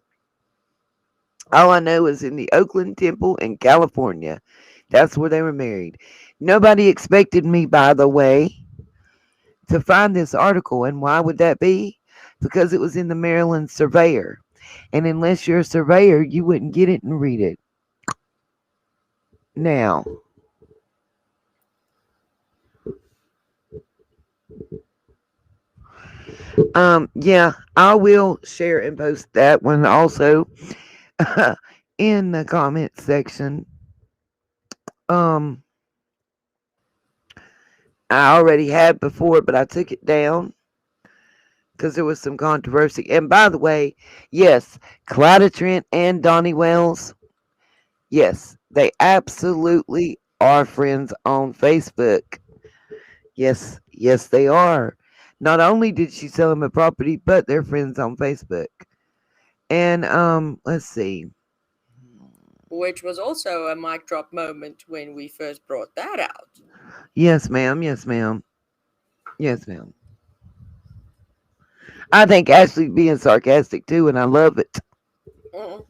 all I know is in the Oakland Temple in California. That's where they were married. Nobody expected me, by the way, to find this article. And why would that be? Because it was in the Maryland Surveyor. And unless you're a surveyor, you wouldn't get it and read it. Now, yeah, I will share and post that one also in the comment section. Um, I already had before, but I took it down because there was some controversy. And by the way, yes, Clyda Trent and Donnie Wells, yes, they absolutely are friends on Facebook. Yes, they are. Not only did she sell him a property, but they're friends on Facebook. And let's see. Which was also a mic drop moment when we first brought that out. Yes, ma'am. Yes, ma'am. Yes, ma'am. I think Ashley's being sarcastic too, and I love it. Mm-mm.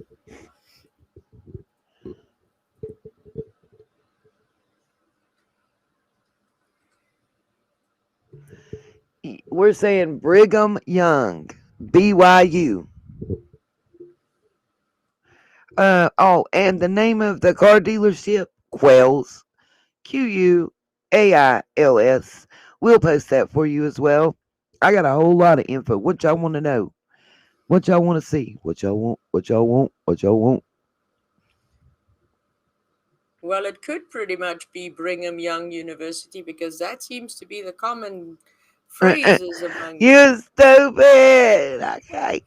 We're saying Brigham Young, BYU. And the name of the car dealership, Quells, Quails. We'll post that for you as well. I got a whole lot of info. What y'all want to know? What y'all want to see? What y'all want? What y'all want? What y'all want? Well, it could pretty much be Brigham Young University because that seems to be the common phrases among. You stupid. Okay.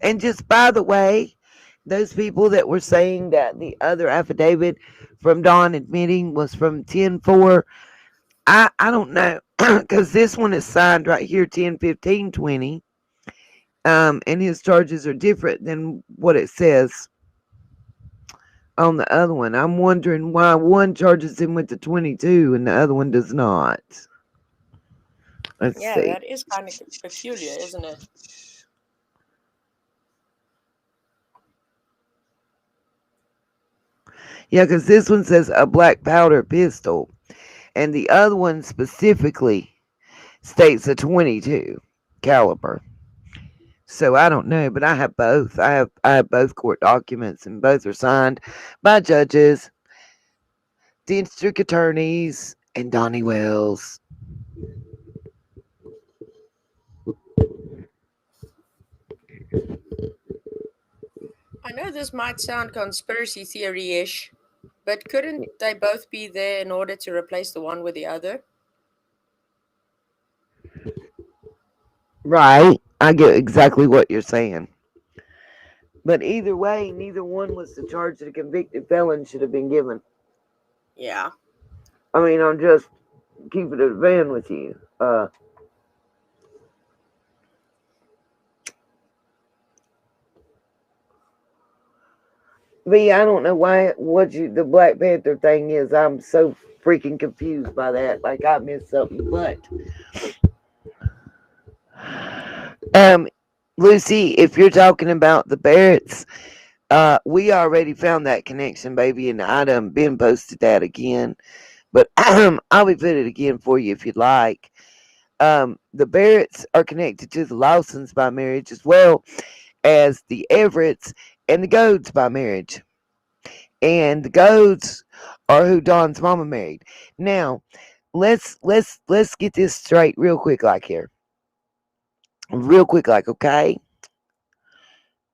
And just by the way, those people that were saying that the other affidavit from Don admitting was from 10-4, I don't know. Because this one is signed right here 10-15-20. And his charges are different than what it says on the other one. I'm wondering why one charges him with the 22 and the other one does not. Let's Yeah, see. that is kind of peculiar, isn't it? Yeah, because this one says a black powder pistol, and the other one specifically states a 22 caliber. So I don't know, but I have both. I have both court documents, and both are signed by judges, district attorneys, and Donnie Wells. I know this might sound conspiracy theory ish, but couldn't they both be there in order to replace the one with the other? Right. I get exactly what you're saying. But either way, neither one was the charge that a convicted felon should have been given. Yeah. I mean, I'm just keeping it a van with you. But yeah, I don't know why what you the Black Panther thing is. I'm so freaking confused by that. Like I missed something. But um, Lucy, if you're talking about the Barretts, we already found that connection, baby, and I done been posted that again. But I'll be putting it again for you if you'd like. The Barretts are connected to the Lawsons by marriage as well as the Everetts and the Goads by marriage. And the Goads are who Don's mama married. Now, let's get this straight real quick like here. Real quick like, okay?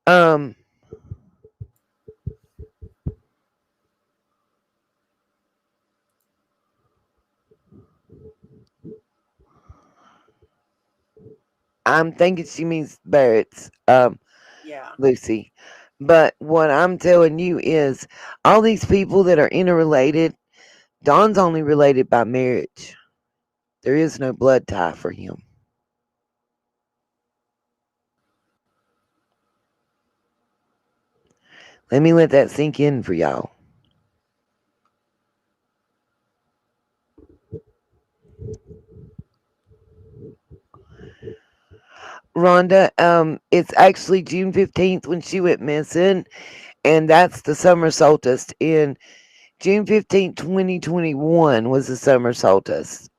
Um I'm thinking she means Barrett's, Yeah. Lucy. But what I'm telling you is all these people that are interrelated, Don's only related by marriage. There is no blood tie for him. Let me let that sink in for y'all. Rhonda, it's actually June 15th when she went missing, and that's the summer solstice. In June 15th, 2021 was the summer solstice.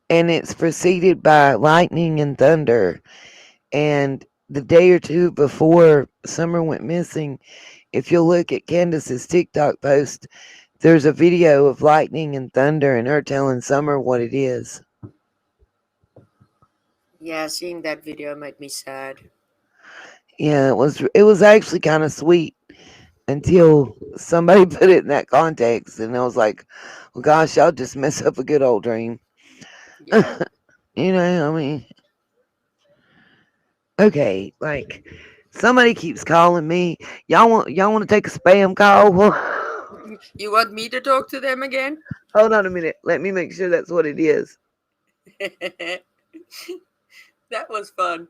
And it's preceded by lightning and thunder. And the day or two before Summer went missing, if you'll look at Candace's TikTok post, there's a video of lightning and thunder and her telling Summer what it is. Yeah, seeing that video made me sad. Yeah, it was actually kind of sweet until somebody put it in that context, and I was like, well, gosh, y'all just mess up a good old dream. Yeah. I mean, okay, like somebody keeps calling me. Y'all want to take a spam call? You want me to talk to them again? Hold on a minute. Let me make sure that's what it is. That was fun.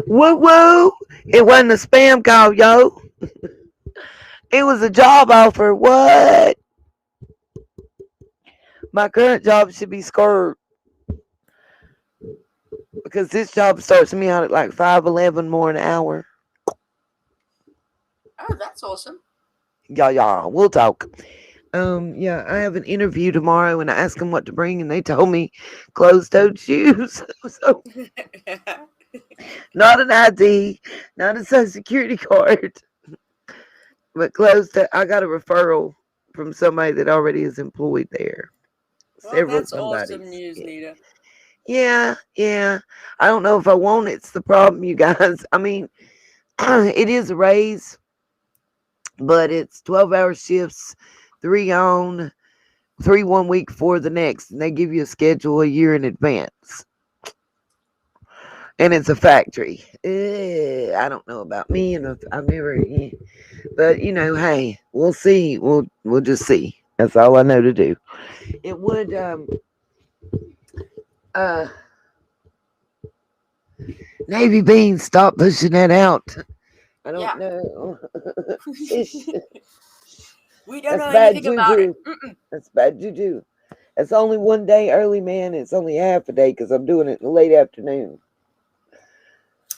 Woo woo! It wasn't a spam call, yo. It was a job offer. What? My current job should be scared because this job starts me out at like 5:11 more an hour. Oh, that's awesome. Yeah, yeah. We'll talk. Yeah, I have an interview tomorrow, and I asked them what to bring, and they told me closed-toed shoes. So not an ID, not a social security card, but closed. I got a referral from somebody that already is employed there. Well, Several that's awesome somebodies. news, Yeah. Nita. Yeah, yeah. I don't know if I want it. It's the problem, you guys. I mean, it is a raise, but it's 12-hour shifts, three on, three 1 week for the next, and they give you a schedule a year in advance. And it's a factory. I don't know about me, and I've never, but hey, we'll see. We'll just see. That's all I know to do. It would uh Navy beans, stop pushing that out. I don't Yeah. know. Shish. We don't That's know bad anything about it. juju. That's bad juju. It's only one day early, man. It's only half a day because I'm doing it in the late afternoon.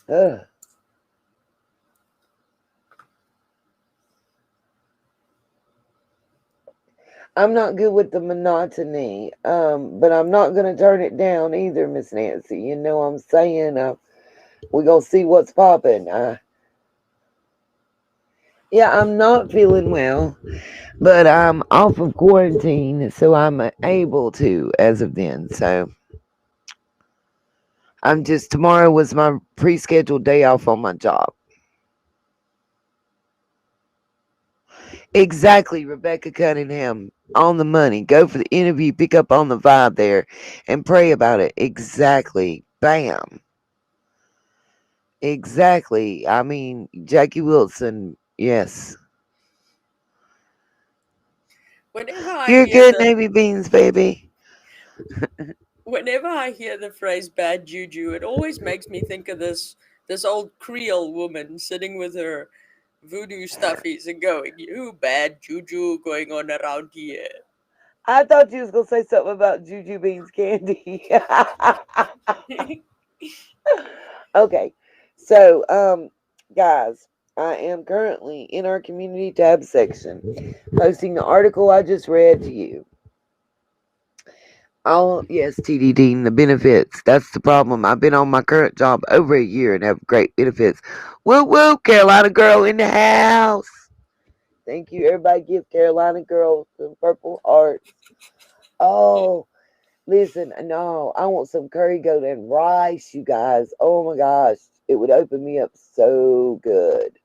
Ugh. I'm not good with the monotony, but I'm not gonna turn it down either, Miss Nancy. You know what I'm saying? We're gonna see what's popping. Yeah, I'm not feeling well, but I'm off of quarantine, so I'm able to as of then. So I'm just tomorrow was my pre-scheduled day off on my job. Exactly, Rebecca Cunningham. On the money. Go for the interview, pick up on the vibe there, and pray about it. Exactly. Bam. Exactly. I mean, Jackie Wilson. Yes. Whenever I You're hear good, the Navy Beans, baby. whenever I hear the phrase bad juju, it always makes me think of this old Creole woman sitting with her voodoo stuffies and going, "You bad juju going on around here." I thought you was gonna say something about Juju Beans candy. Okay. So, guys, I am currently in our community tab section posting the article I just read to you. Oh, yes, TD Dean, the benefits. That's the problem. I've been on my current job over a year and have great benefits. Woo woo, Carolina girl in the house. Thank you. Everybody give Carolina girl some purple hearts. Oh, listen, no, I want some curry goat and rice, you guys. Oh my gosh. It would open me up so good.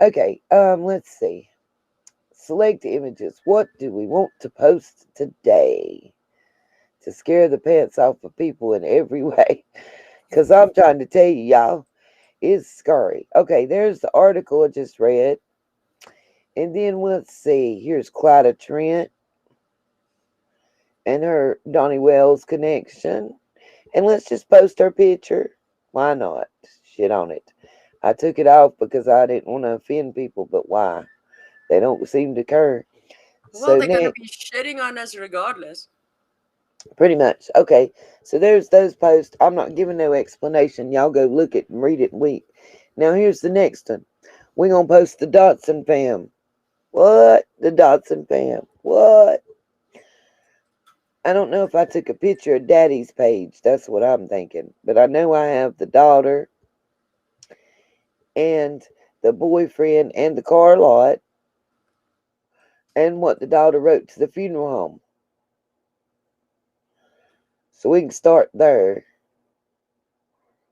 Okay, let's see. Select images. What do we want to post today? To scare the pants off of people in every way. Because I'm trying to tell you, y'all, it's scary. Okay, there's the article I just read. And then let's see. Here's Clyda Trent and her Donnie Wells connection. And let's just post her picture. Why not? Shit on it. I took it off because I didn't want to offend people, but why? They don't seem to care. Well, So they're gonna next, be shitting on us regardless. pretty much. Okay, so there's those posts. I'm not giving no explanation. Y'all go look it and read it and weep. Now here's the next one. We're gonna post the Dotson fam. What? The Dotson fam. What? I don't know if I took a picture of Daddy's page. That's what I'm thinking. But I know I have the daughter and the boyfriend and the car lot and what the daughter wrote to the funeral home. So we can start there.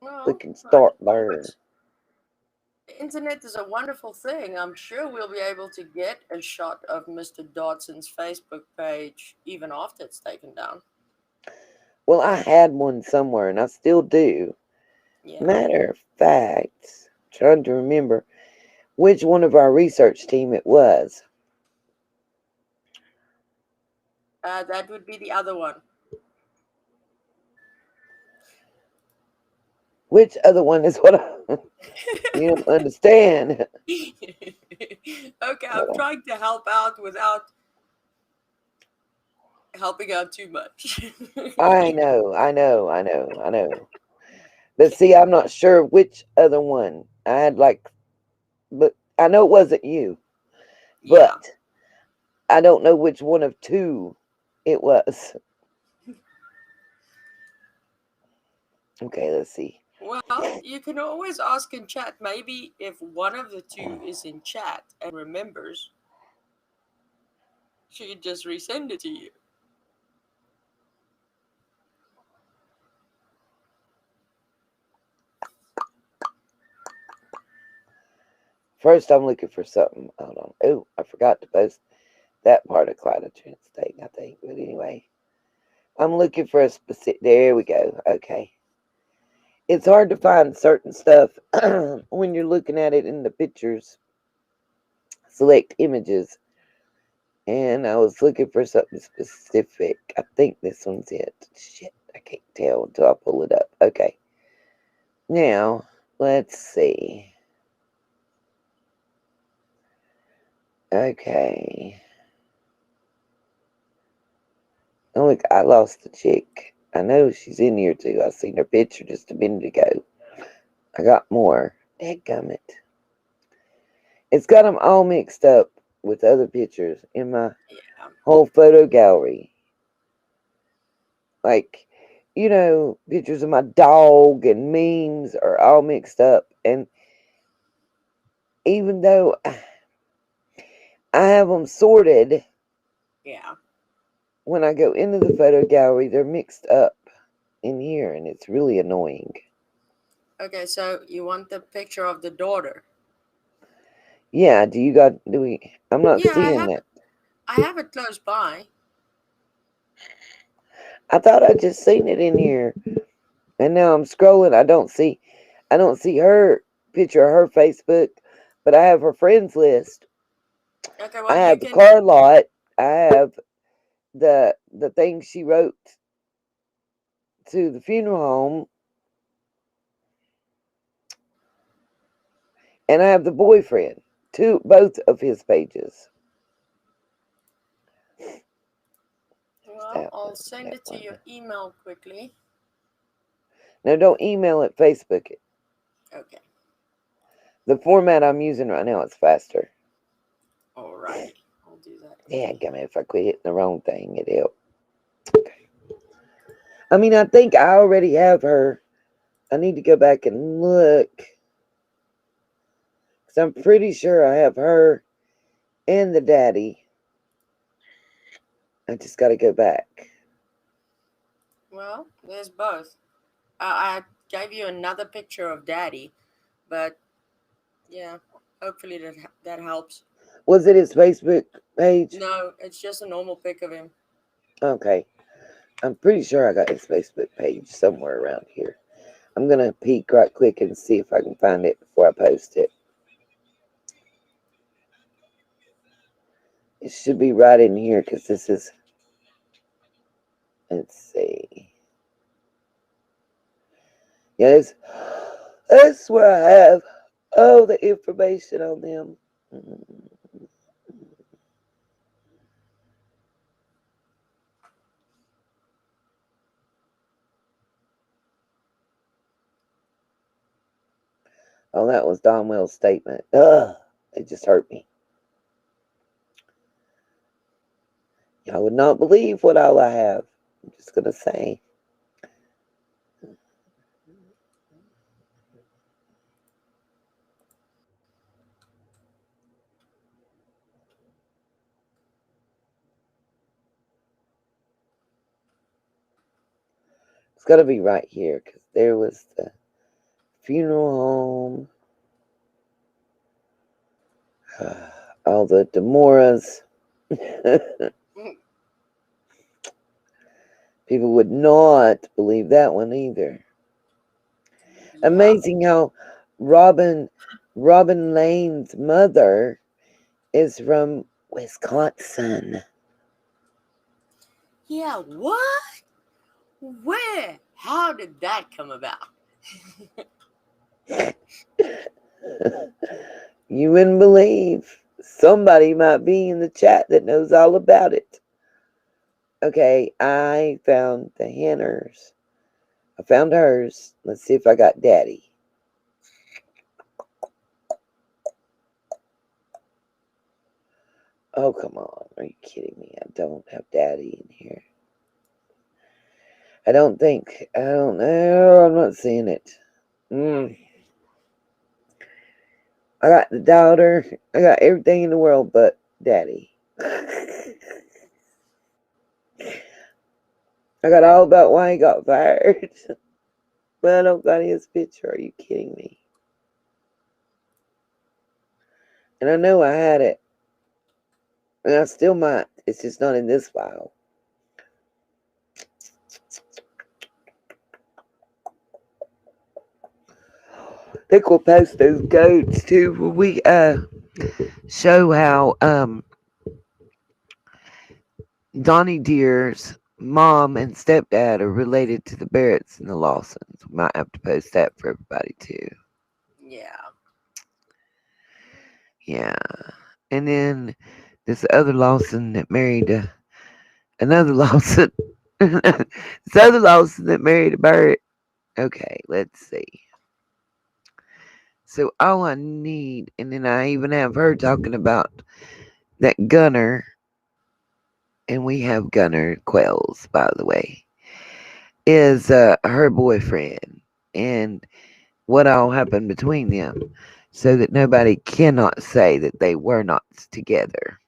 We Well, can I start don't know, there. but the internet is a wonderful thing. I'm sure we'll be able to get a shot of Mr. Dodson's Facebook page even after it's taken down. Well, I had one somewhere and I still do. Yeah. Matter of fact, trying to remember which one of our research team it was. That would be the other one. Which other one is what you don't understand? Okay, Hold I'm on. trying to help out without helping out too much. I know, I know, I know, I know. But see, I'm not sure which other one. I had like, but I know it wasn't you. Yeah. But I don't know which one of two it was. Okay, let's see. Well, you can always ask in chat. Maybe if one of the two is in chat and remembers, she could just resend it to you. First, I'm looking for something. Hold on. Oh, I forgot to post that part of climate change thing, I think. But anyway, I'm looking for a specific. There we go. Okay. It's hard to find certain stuff when you're looking at it in the pictures. Select images. And I was looking for something specific. I think this one's it. Shit, I can't tell until I pull it up. Okay. Now, let's see. Okay. Oh, look, I lost the chick. I know she's in here too. I seen her picture just a minute ago. I got more. Dadgummit. It's got them all mixed up with other pictures in my Yeah. whole photo gallery. Like, pictures of my dog and memes are all mixed up. And even though I have them sorted, Yeah. when I go into the photo gallery, they're mixed up in here, and it's really annoying. Okay, so you want the picture of the daughter? Yeah, do we, I'm not Yeah, I seeing have. that. I have it close by. I thought I just seen it in here, and now I'm scrolling. I don't see her picture of her Facebook, but I have her friends list. Okay, I well you have the can. car lot. I have the thing she wrote to the funeral home, and I have the boyfriend. Both of his pages. Well, That I'll one, send that it to one. your email quickly. No, don't email it. Facebook it. Okay. The format I'm using right now is faster. Alrighty. I'll do that Yeah, quickly. if I quit hitting the wrong thing, it help. Okay. I mean, I think I already have her. I need to go back and look. Because I'm pretty sure I have her and the daddy. I just got to go back. Well, there's both. I gave you another picture of Daddy, but yeah, hopefully that helps. Was it his Facebook page? No, it's just a normal pic of him. Okay. I'm pretty sure I got his Facebook page somewhere around here. I'm going to peek right quick and see if I can find it before I post it. It should be right in here because this is. Let's see. Yes, that's where I have all the information on them. Oh, that was Donwell's statement. Ugh, it just hurt me. Y'all would not believe what all I have. I'm just gonna say. It's gotta be right here because there was the funeral home, all the Demoras. People would not believe that one either. Yeah. Amazing how Robin Robin Lane's mother is from Wisconsin. Yeah, what? Where? How did that come about? You wouldn't believe. Somebody might be in the chat that knows all about it. Okay, I found the Hanners. I found hers. Let's see if I got Daddy. Oh, come on. Are you kidding me? I don't have Daddy in here. I don't know. I'm not seeing it. I got the daughter. I got everything in the world but Daddy. I got all about why he got fired. But I don't got his picture. Are you kidding me? And I know I had it. And I still might. It's just not in this file. I think we'll post those goats too when we show how Donnie Deer's mom and stepdad are related to the Barretts and the Lawsons. We might have to post that for everybody too. Yeah. Yeah. And then this other Lawson that married another Lawson. This other Lawson that married a Barrett. Okay, let's see. So all I need, and then I even have her talking about that Gunner, and we have Gunner Quells, by the way, is her boyfriend, and what all happened between them, so that nobody cannot say that they were not together.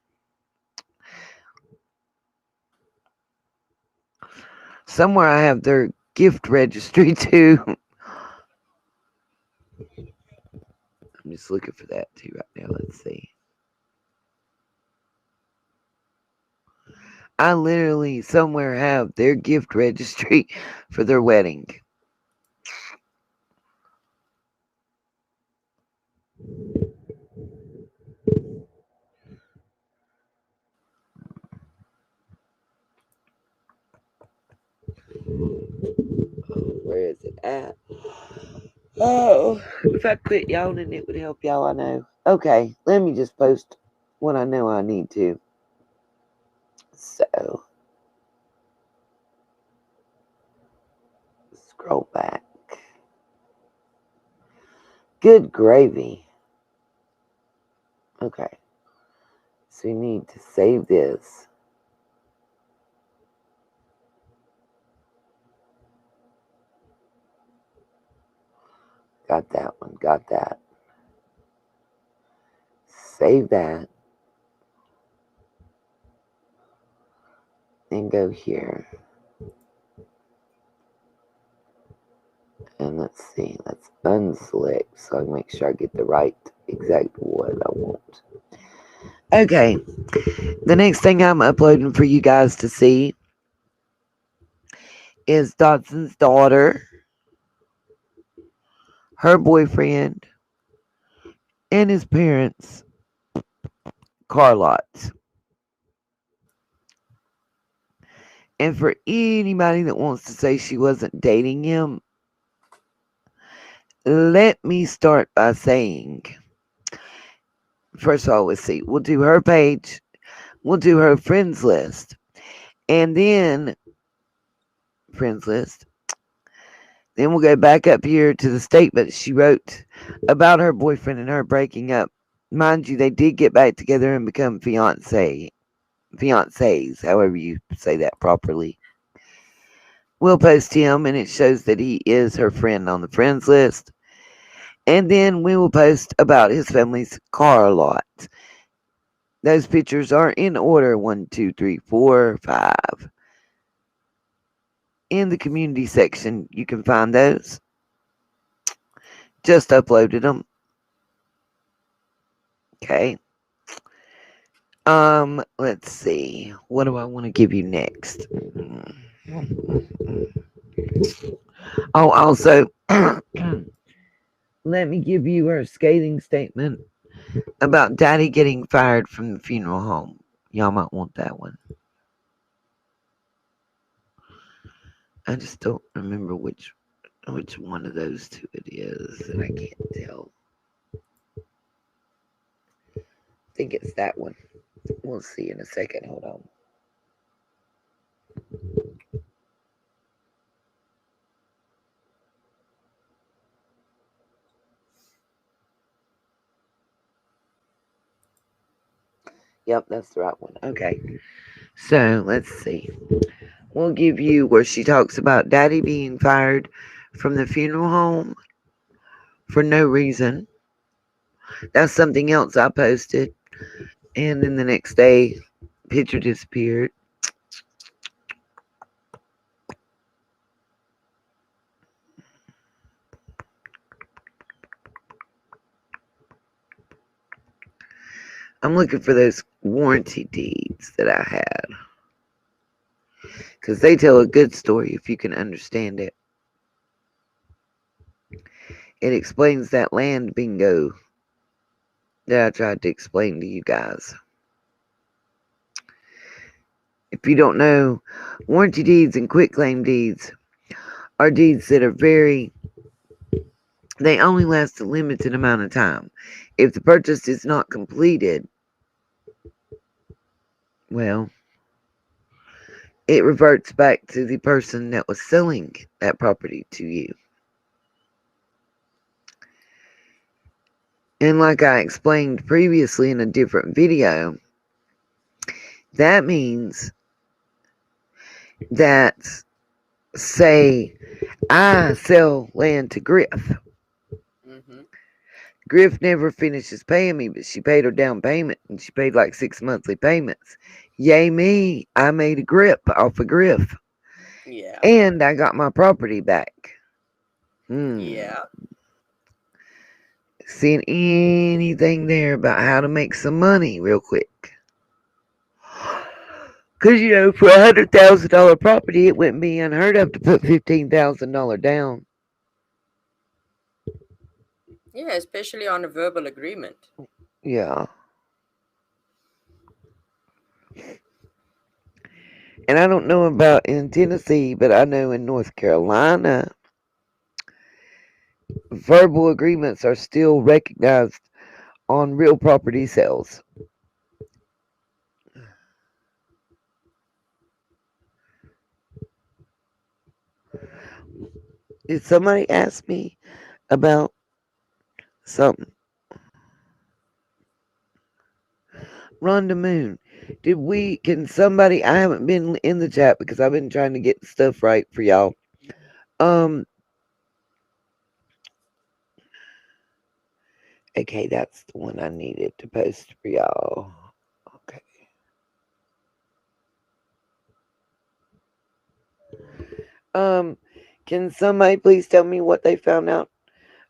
Somewhere I have their gift registry too. I'm just looking for that too right now. Let's see. I literally somewhere have their gift registry for their wedding. Where is it at? Oh, if I quit yawning, it would help y'all, I know. Okay, let me just post what I know I need to. So, scroll back. Good gravy. Okay, so you need to save this. Got that one, got that. Save that. And go here. And let's see, let's unselect so I can make sure I get the right exact what I want. Okay, the next thing I'm uploading for you guys to see is Dodson's daughter, her boyfriend, and his parents' car lots. And for anybody that wants to say she wasn't dating him, let me start by saying, first of all, let's see, we'll do her page, we'll do her friends list, and then friends list. Then we'll go back up here to the statement she wrote about her boyfriend and her breaking up. Mind you, they did get back together and become fiancés, however you say that properly. We'll post him, and it shows that he is her friend on the friends list. And then we will post about his family's car lot. Those pictures are in order 1, 2, 3, 4, 5. In the community section, you can find those. Just uploaded them. Okay. Let's see. What do I want to give you next? Oh, also, let me give you her scathing statement about Daddy getting fired from the funeral home. Y'all might want that one. I just don't remember which. which one of those two it is, and I can't tell. I think it's that one. We'll see in a second. Hold on. Yep, that's the right one. Okay. So let's see. We'll give you where she talks about daddy being fired from the funeral home for no reason. That's something else I posted. And then the next day, picture disappeared. I'm looking for those warranty deeds that I had. Because they tell a good story if you can understand it. It explains that land bingo that I tried to explain to you guys. If you don't know, warranty deeds and quitclaim deeds are deeds that are they only last a limited amount of time. If the purchase is not completed, well, it reverts back to the person that was selling that property to you. And like I explained previously in a different video, that means that, say, I sell land to Griff. Mm-hmm. Griff never finishes paying me, but she paid her down payment and she paid like 6 monthly payments. Yay me, I made a grip off of Griff. Yeah. And I got my property back. Yeah. Seeing anything there about how to make some money real quick? Because, for a $100,000 property, it wouldn't be unheard of to put $15,000 down. Yeah, especially on a verbal agreement. Yeah. And I don't know about in Tennessee, but I know in North Carolina, verbal agreements are still recognized on real property sales. Did somebody ask me about something? Rhonda Moon, can somebody, I haven't been in the chat because I've been trying to get stuff right for y'all. Um, okay, that's the one I needed to post for y'all. Okay. Um, can somebody please tell me what they found out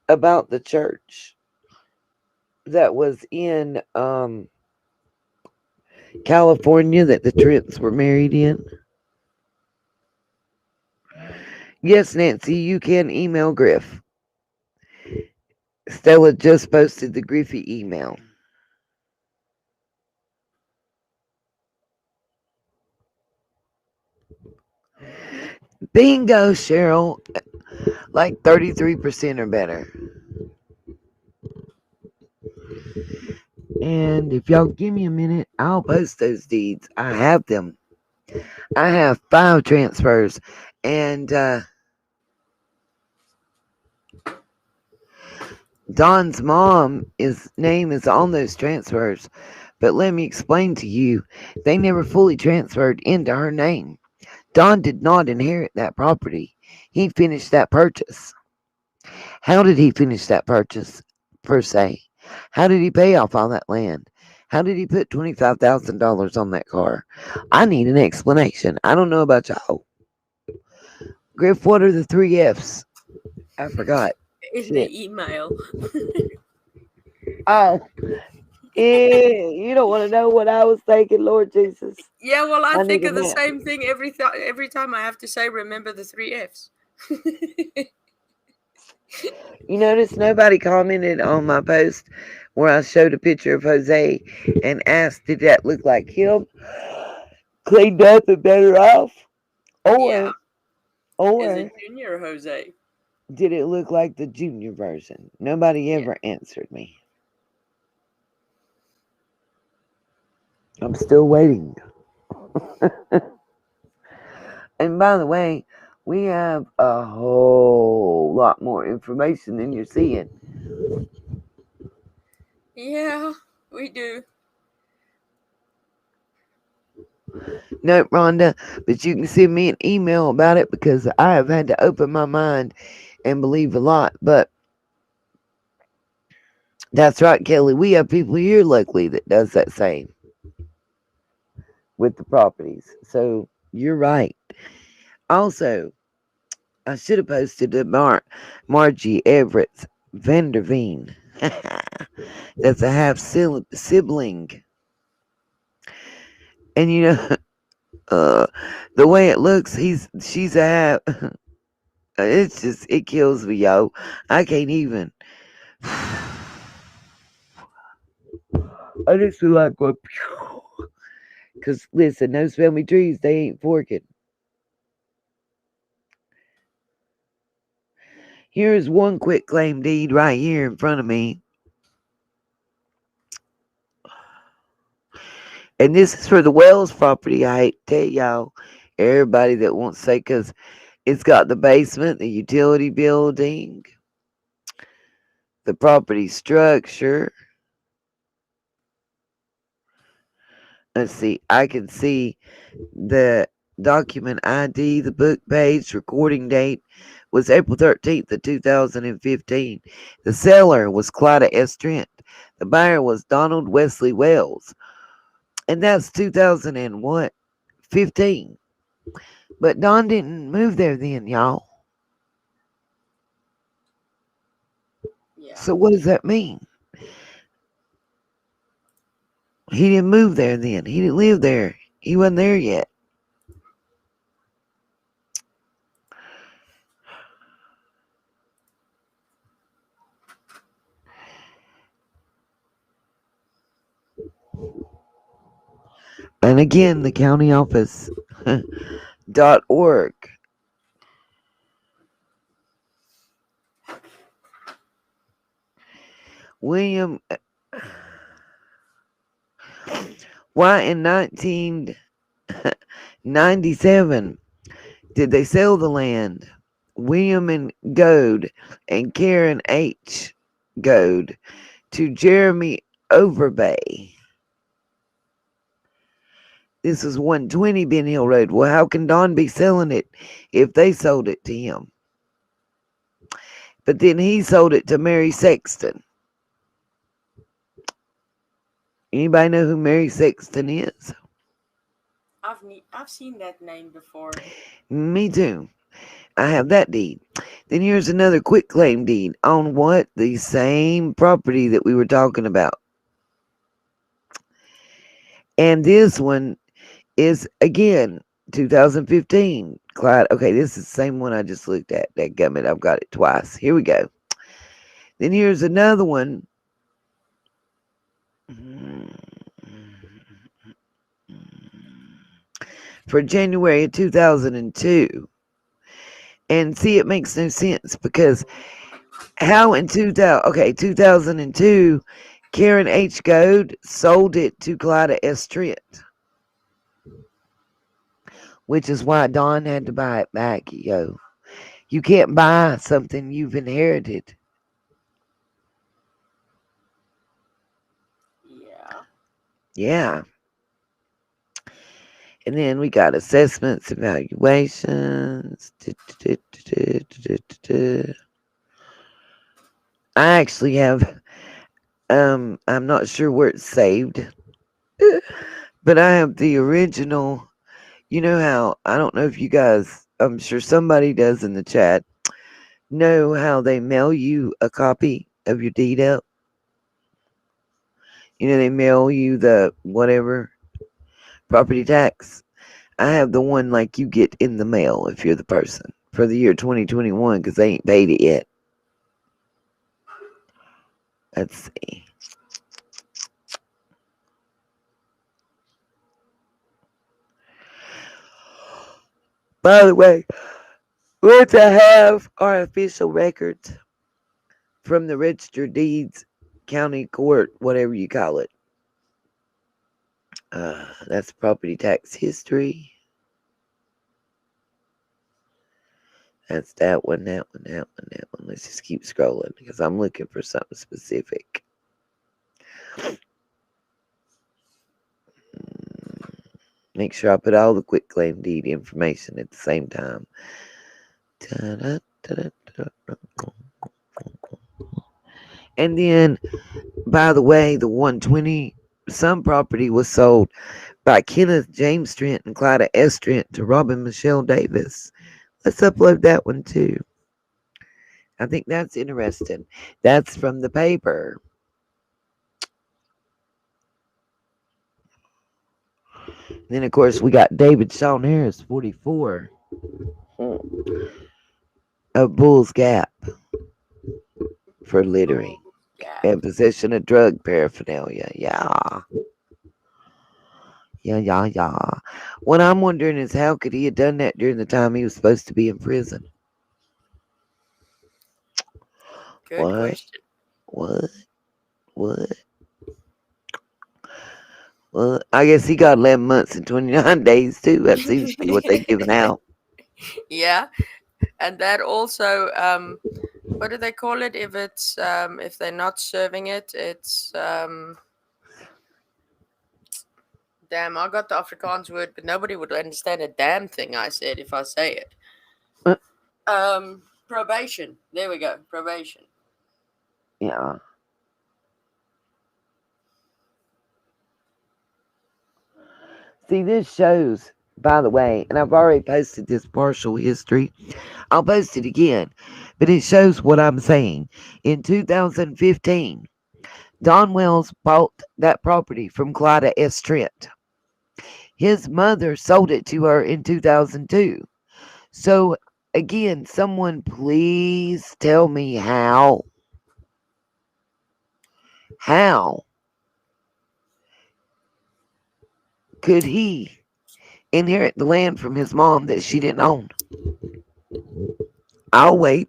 about the church that was in California that the Trents were married in? Yes, Nancy, you can email Griff. Stella just posted the Griffy email. Bingo, Cheryl. Like 33% or better. And if y'all give me a minute, I'll post those deeds. I have them. I have 5 transfers. And Don's name is on those transfers. But let me explain to you, they never fully transferred into her name. Don did not inherit that property. He finished that purchase. How did he finish that purchase, per se? How did he pay off all that land? How did he put $25,000 on that car? I need an explanation. I don't know about y'all. Griff, what are the 3 F's? I forgot. In Shit. the email. Oh, you don't want to know what I was thinking, Lord Jesus. Yeah, well, I I need think a of the nap. same thing every time I have to say, remember the 3 F's. You notice nobody commented on my post where I showed a picture of Jose and asked, did that look like him? Cleaned up and better off? Yeah. Or, Is it or, Junior or Jose? Did it look like the junior version? Nobody Yeah. ever answered me. I'm still waiting. And by the way, we have a whole lot more information than you're seeing. Yeah, we do. No, Rhonda, but you can send me an email about it because I have had to open my mind and believe a lot. But that's right, Kelly. We have people here locally that does that same with the properties. So you're right. Also, I should have posted to Margie Everett's Vanderveen. That's a half sibling. And uh, the way it looks, she's a half. It's just, it kills me, yo. I can't even. I just feel like going. Because listen, those family trees, they ain't forking. Here's one quick claim deed right here in front of me. And this is for the Wells property. I hate to tell y'all, everybody that wants to say, because it's got the basement, the utility building, the property structure. Let's see, I can see the document ID, the book page, recording date was April 13th of 2015. The seller was Clyda S. Trent. The buyer was Donald Wesley Wells. And that's 2000 and what? 15. But Don didn't move there then, y'all. Yeah. So what does that mean? He didn't move there then. He didn't live there. He wasn't there yet. And again, the county office .org. William, why in 1997 did they sell the land? William and Goad and Karen H. Goad to Jeremy Overbay. This is 120 Ben Hill Road. Well, how can Don be selling it if they sold it to him? But then he sold it to Mary Sexton. Anybody know who Mary Sexton is? I've seen that name before. Me too. I have that deed. Then here's another quick claim deed on what? The same property that we were talking about. And this one is again 2015. Clyde. Okay, this is the same one I just looked at. That gummit, I've got it twice. Here we go. Then here's another one. For January of 2002. And see, it makes no sense because how in 2002, Karen H. Goad sold it to Clyda S. Trent, which is why Don had to buy it back. Yo, you can't buy something you've inherited. Yeah. Yeah. And then we got assessments, evaluations. I actually have, I'm not sure where it's saved, but I have the original. You know how, I don't know if you guys, I'm sure somebody does in the chat, know how they mail you a copy of your deed out? They mail you the whatever property tax. I have the one like you get in the mail if you're the person for the year 2021 because they ain't paid it yet. Let's see. By the way, What I have are official records from the registered deeds, county court, whatever you call it. That's property tax history. That's that one, that one, that one, that one. Let's just keep scrolling because I'm looking for something specific. Make sure I put all the quitclaim deed information at the same time. And then, by the way, the 120 some property was sold by Kenneth James Trent and Clyda S. Trent to Robin Michelle Davis. Let's upload that one too. I think that's interesting. That's from the paper. Then, of course, we got David Sean Harris, 44, of Bull's Gap for littering Oh, yeah. and possession of drug paraphernalia. Yeah. Yeah, yeah, yeah. What I'm wondering is how could he have done that during the time he was supposed to be in prison? Good What? question. What? What? Well, I guess he got 11 months and 29 days too. That seems to be what they giving out. Yeah, and that also, what do they call it if it's if they're not serving it? It's damn. I got the Afrikaans word, but nobody would understand a damn thing I said if I say it. Uh, Probation. There we go. Probation. yeah. See, this shows, by the way, and I've already posted this partial history. I'll post it again, but it shows what I'm saying. In 2015, Don Wells bought that property from Clyda S. Trent. His mother sold it to her in 2002. So, again, someone please tell me how could he inherit the land from his mom that she didn't own? I'll wait.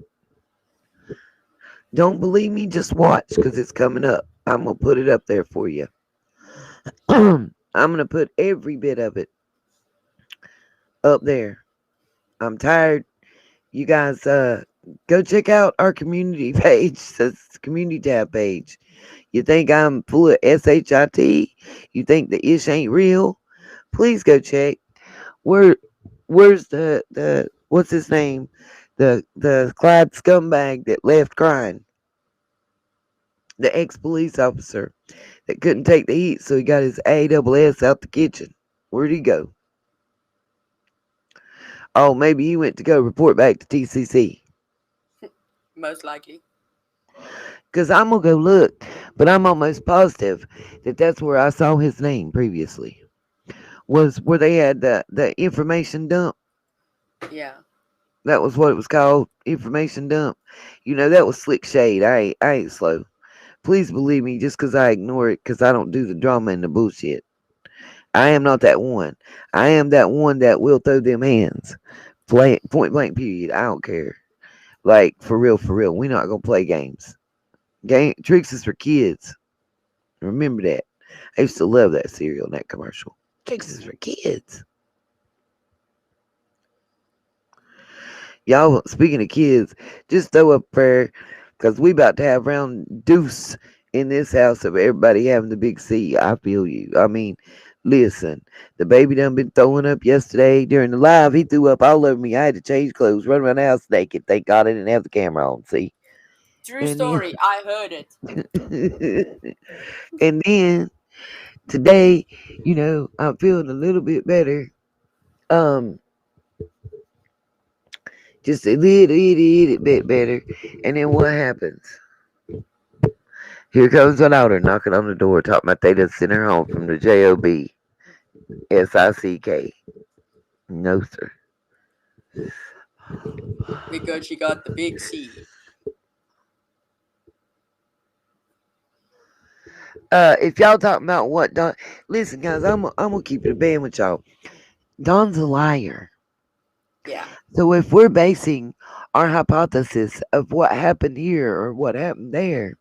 Don't believe me? Just watch because it's coming up. I'm going to put it up there for you. I'm going to put every bit of it up there. I'm tired. You guys, go check out our community page. That's the community tab page. You think I'm full of SHIT? You think the ish ain't real? Please go check. Where, where's the what's his name? The Clyde scumbag that left crying. The ex police officer that couldn't take the heat, so he got his ASS out the kitchen. Where'd he go? Oh, maybe he went to go report back to TCC. Most likely. Because I'm going to go look, but I'm almost positive that that's where I saw his name previously. Was where they had the information dump. Yeah. That was what it was called, information dump. You know, that was slick shade. I ain't slow. Please believe me, just because I ignore it, because I don't do the drama and the bullshit. I am not that one. I am that one that will throw them hands. Point blank, period. I don't care. Like, for real, for real. We're not going to play games. Tricks is for kids. Remember that. I used to love that cereal and that commercial. Tricks is for kids. Y'all, speaking of kids, just throw up a prayer because we about to have round deuce in this house of everybody having the big C. I feel you. I mean, listen, the baby done been throwing up yesterday during the live. He threw up all over me. I had to change clothes, run around the house naked. Thank God I didn't have the camera on. See, True and then, story. I heard it. and then today, I'm feeling a little bit better. Um, just a little bit better. And then what happens? Here comes an outer knocking on the door, talking about they done sent her home from the JOBSICK. No, sir. Because she got the big C. If y'all talking about what Don, listen, guys, I'm gonna keep it a band with y'all. Don's a liar. Yeah. So if we're basing our hypothesis of what happened here or what happened there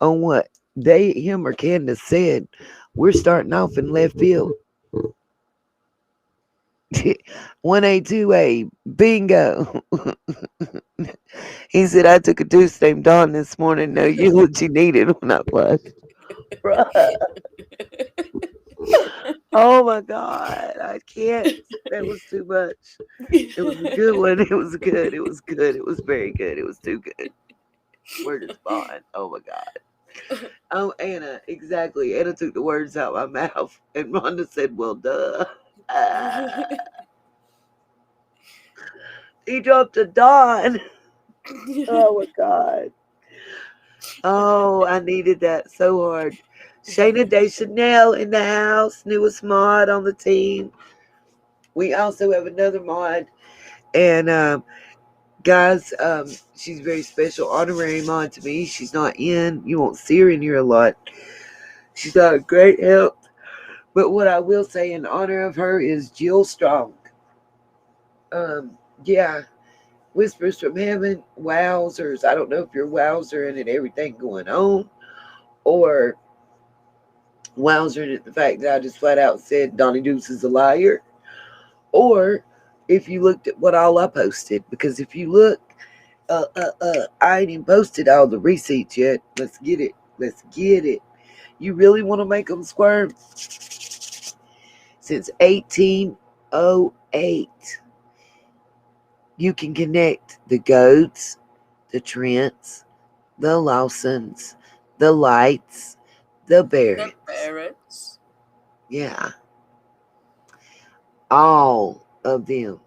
on what him or Candace said, we're starting off in left field. 1A, 2A, bingo. He said, I took a deuce named Dawn this morning. No, you what you needed when I was. Oh my God. I can't. That was too much. It was a good one. It was good. It was good. It was very good. It was too good. Word is bond. Oh my God. Oh, Anna, exactly. Anna took the words out of my mouth, and Rhonda said, well, duh. Ah, he dropped a Dawn. Oh my God. Oh, I needed that so hard. Shayna Deschanel in the house, newest mod on the team. We also have another mod, and guys, she's very special, honorary mod to me. She's not in. You won't see her in here a lot. She's not a great help. But what I will say in honor of her is Jill Strong. Yeah, Whispers from Heaven, Wowzers. I don't know if you're Wowzer and everything going on, or Wowzer at the fact that I just flat out said Donnie Deuce is a liar, or if you looked at what all I posted. Because if you look, I ain't even posted all the receipts yet. Let's get it. Let's get it. You really want to make them squirm? Since 1808, you can connect the Goats, the Trents, the Lawsons, the Lights, the The Barretts. parrots. Yeah, all of them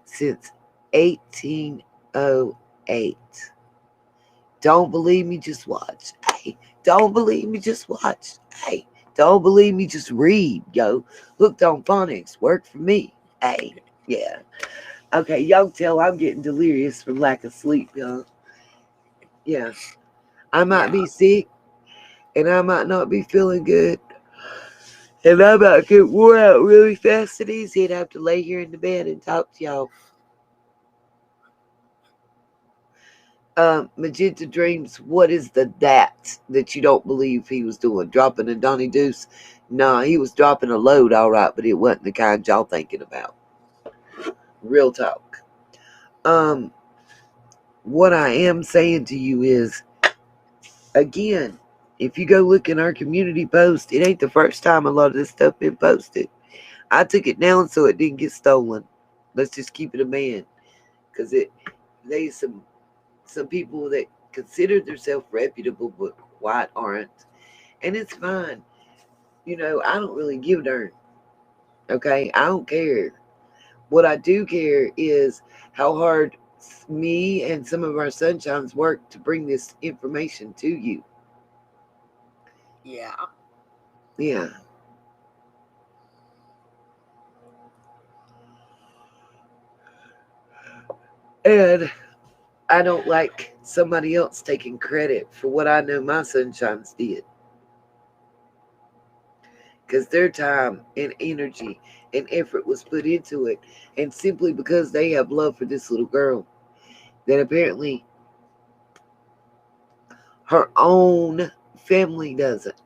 since 1808. Don't believe me? Just watch. Hey, don't believe me? Just watch. Hey, don't believe me? Just read, yo. Hooked on phonics. Work for me. Hey, yeah. Okay, y'all tell I'm getting delirious from lack of sleep, y'all. Yeah. I might Yeah. be sick and I might not be feeling good. And I might get wore out really fast and easy and have to lay here in the bed and talk to y'all. Magenta Dreams, what is the that you don't believe he was doing? Dropping a Donnie Deuce? Nah, he was dropping a load, all right, but it wasn't the kind y'all thinking about. Real talk. Um, what I am saying to you is, again, if you go look in our community post, it ain't the first time a lot of this stuff been posted. I took it down so it didn't get stolen. Let's just keep it a man, because they some people that consider themselves reputable but quite aren't, and it's fine. I don't really give a darn. Okay, I don't care. What I do care is how hard me and some of our sunshines work to bring this information to you. Yeah. Yeah, and I don't like somebody else taking credit for what I know my sunshines did, because their time and energy and effort was put into it, and simply because they have love for this little girl that apparently her own family doesn't.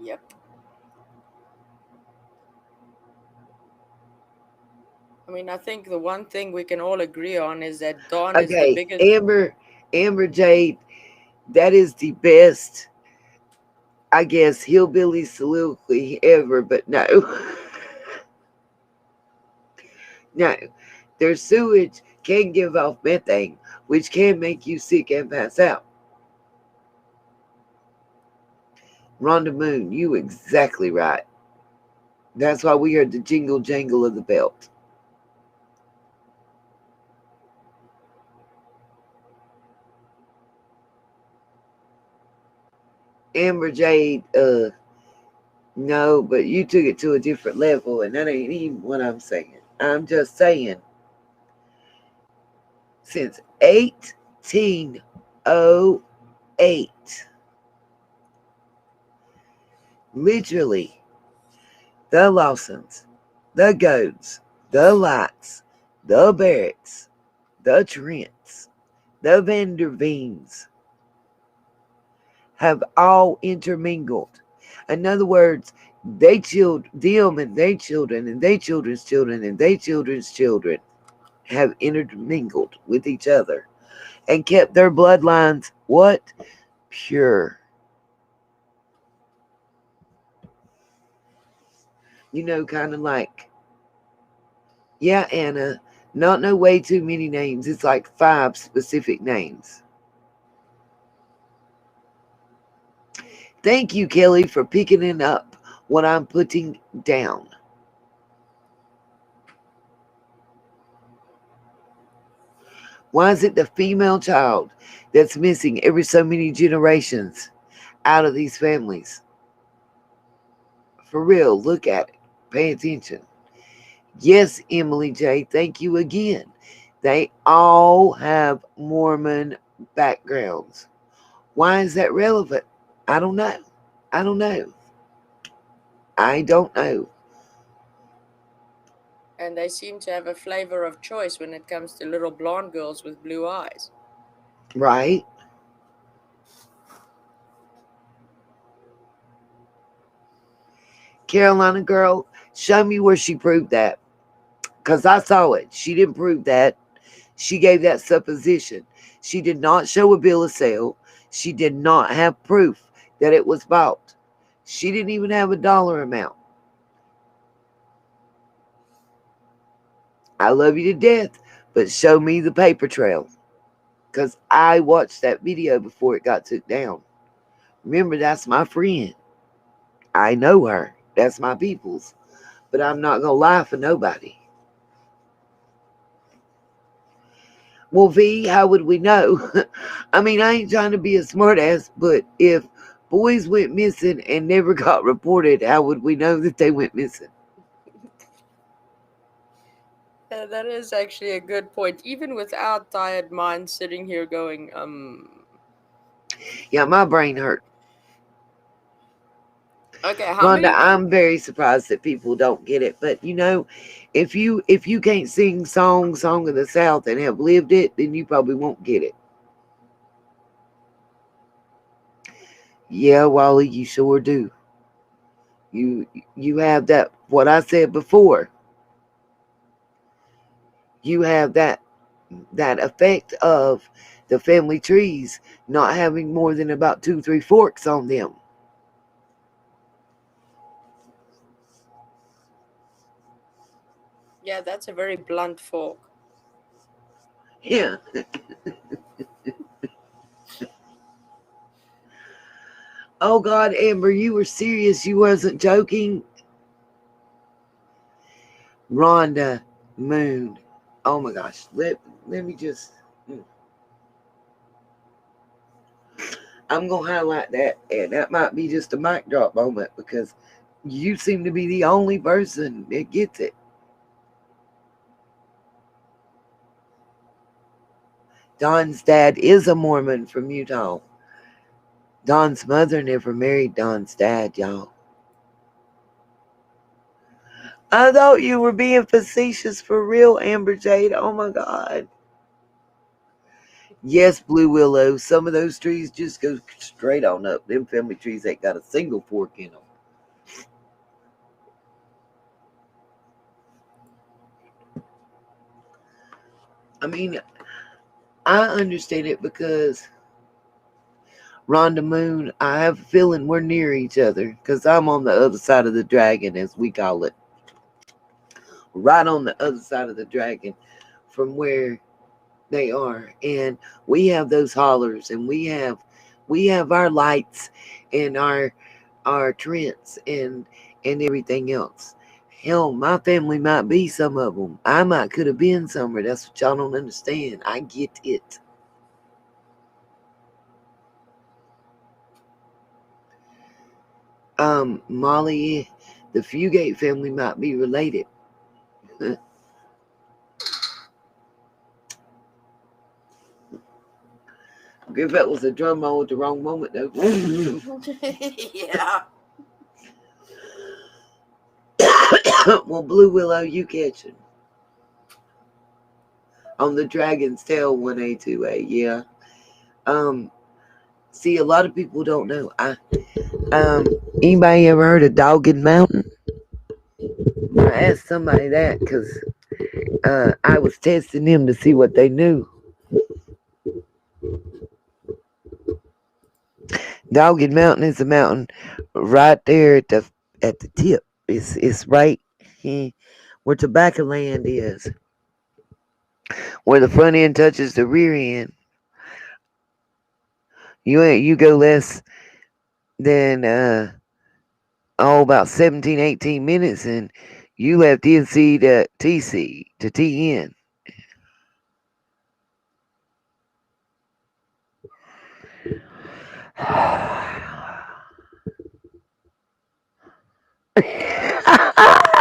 Yep. I mean, I think the one thing we can all agree on is that Dawn is the Okay, biggest. Amber Jade, that is the best, I guess, hillbilly soliloquy ever, but no. No. Their sewage can give off methane, which can make you sick and pass out. Rhonda Moon, you exactly right. That's why we heard the jingle jangle of the belt. Amber Jade, no, but you took it to a different level, and that ain't even what I'm saying. I'm just saying, since 1808, literally, the Lawsons, the Goats, the Lights, the Barretts, the Trents, the Vanderveens have all intermingled. In other words, them and their children and their children's children and their children's children have intermingled with each other and kept their bloodlines what? Pure. Kind of like, yeah, Anna, not no way too many names. It's like 5 specific names. Thank you, Kelly, for picking it up what I'm putting down. Why is it the female child that's missing every so many generations out of these families? For real, look at it. Pay attention. Yes, Emily J., thank you again. They all have Mormon backgrounds. Why is that relevant? I don't know. I don't know. I don't know. And they seem to have a flavor of choice when it comes to little blonde girls with blue eyes. Right? Carolina girl, show me where she proved that. Because I saw it. She didn't prove that. She gave that supposition. She did not show a bill of sale. She did not have proof that it was bought. She didn't even have a dollar amount. I love you to death, but show me the paper trail. Because I watched that video before it got took down. Remember, that's my friend. I know her. That's my people's. But I'm not going to lie for nobody. Well, V, how would we know? I mean, I ain't trying to be a smartass, but if boys went missing and never got reported, how would we know that they went missing? That is actually a good point. Even without tired mind sitting here going, Yeah, my brain hurt. Okay, how Rhonda, many? I'm very surprised that people don't get it. But if you can't sing Song of the South and have lived it, then you probably won't get it. Yeah, Wally, you sure do. You have that what I said before. You have that effect of the family trees not having more than about 2-3 forks on them. Yeah, that's a very blunt fork. Yeah. Oh God, Amber, you were serious. You wasn't joking. Rhonda Moon. Oh my gosh. Let me just. I'm gonna highlight that, and that might be just a mic drop moment because you seem to be the only person that gets it. Don's dad is a Mormon from Utah. Don's mother never married Don's dad, y'all. I thought you were being facetious for real, Amber Jade. Oh my God. Yes, Blue Willow. Some of those trees just go straight on up. Them family trees ain't got a single fork in them. I mean, I understand it because Rhonda Moon, I have a feeling we're near each other because I'm on the other side of the dragon, as we call it. Right on the other side of the dragon from where they are. And we have those hollers and we have our lights and our Trents and everything else. Hell, my family might be some of them. I might could have been somewhere. That's what y'all don't understand. I get it. Molly, the Fugate family might be related. If that was a drum roll at the wrong moment, though. Yeah. Well, Blue Willow, you catch it on the Dragon's Tail 1A2A. Yeah. Um. See, a lot of people don't know. Um. Anybody ever heard of Dogged Mountain? I asked somebody that because I was testing them to see what they knew. Dogged Mountain is a mountain right there at the tip. It's right where tobacco land is, where the front end touches the rear end. You go less than about 17, 18 minutes, and you left NC to TC to TN.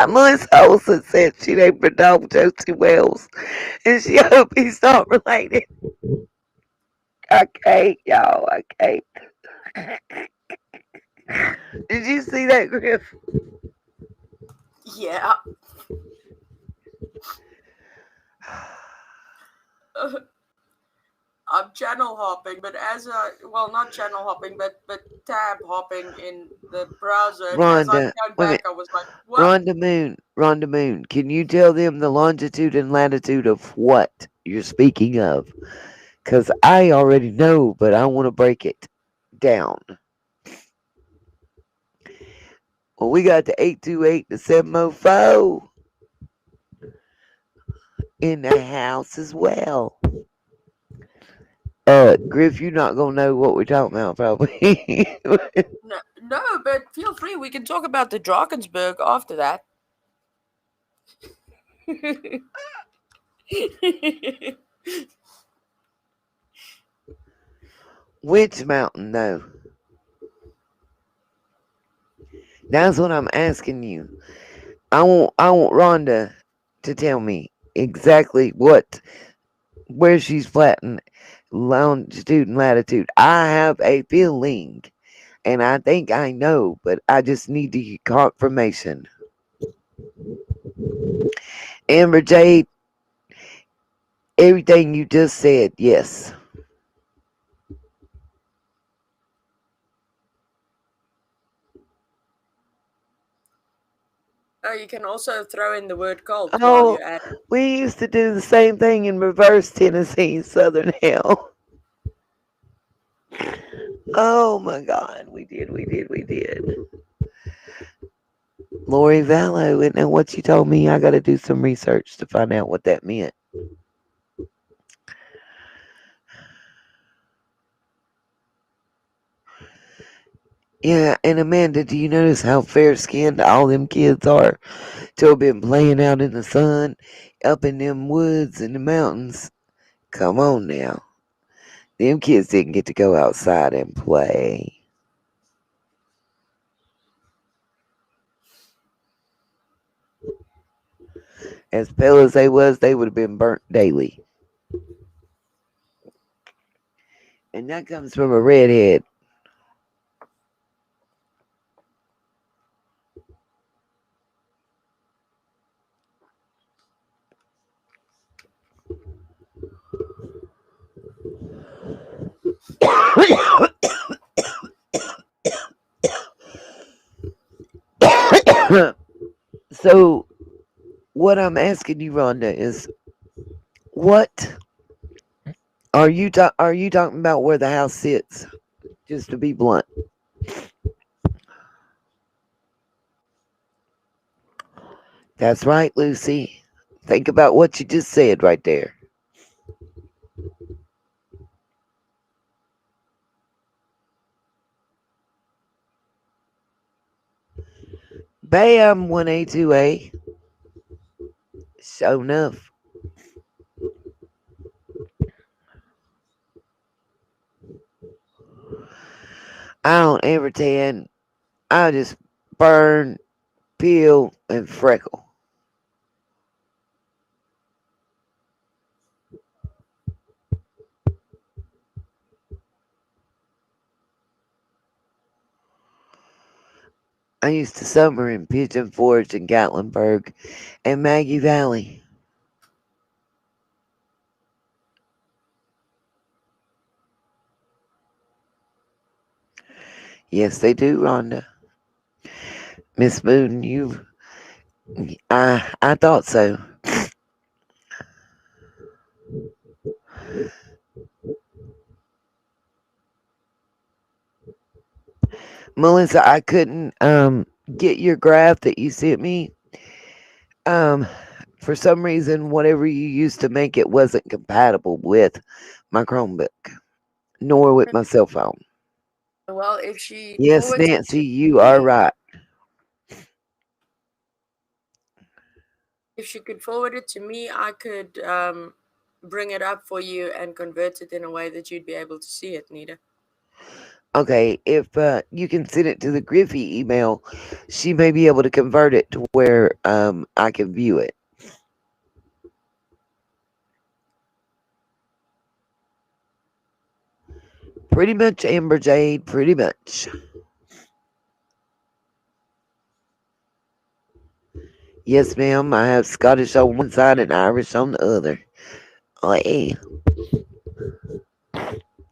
Melissa Olsen said she named her dog Josie Wells, and she hope he's not related. I can't, y'all. I can't. Did you see that, Griff? Yeah. I'm channel hopping, but not channel hopping, but tab hopping in the browser, and as I Rhonda, came wait a back, minute. I was like, "What?" Rhonda Moon, can you tell them the longitude and latitude of what you're speaking of? Because I already know, but I want to break it down. Well, we got the 828 to 704 in the house as well. Griff, you're not going to know what we're talking about, probably. No, no, but feel free. We can talk about the Drakensberg after that. Which mountain, though? That's what I'm asking you. I want Rhonda to tell me exactly where she's flattened longitude and latitude. I have a feeling, and I think I know, but I just need to get confirmation. Amber Jade, everything you just said, yes. Oh, you can also throw in the word cult while Oh, you're at it. we used to do the same thing in reverse Tennessee, Southern Hell. Oh my God, we did. Lori Vallow, and now what you told me, I got to do some research to find out what that meant. Yeah, and Amanda, do you notice how fair skinned all them kids are to have been playing out in the sun, up in them woods and the mountains? Come on now. Them kids didn't get to go outside and play. As pale as they would have been burnt daily. And that comes from a redhead. So, what I'm asking you, Rhonda, is what are you talking about where the house sits? Just to be blunt. That's right, Lucy. Think about what you just said right there. Bam, 1A, 2A. Sure enough. I don't ever tan. I just burn, peel, and freckle. I used to summer in Pigeon Forge and Gatlinburg and Maggie Valley. Yes, they do, Rhonda. Miss Moon, I thought so. Melissa, I couldn't get your graph that you sent me. Um, for some reason, whatever you used to make it wasn't compatible with my Chromebook, nor with my cell phone. Well, if she Yes, forwards it Nancy, to you are me, right. if she could forward it to me, I could bring it up for you and convert it in a way that you'd be able to see it, Nita. Okay, if you can send it to the Griffey email, she may be able to convert it to where I can view it. Pretty much, Amber Jade, pretty much. Yes, ma'am, I have Scottish on one side and Irish on the other. Oh, yeah.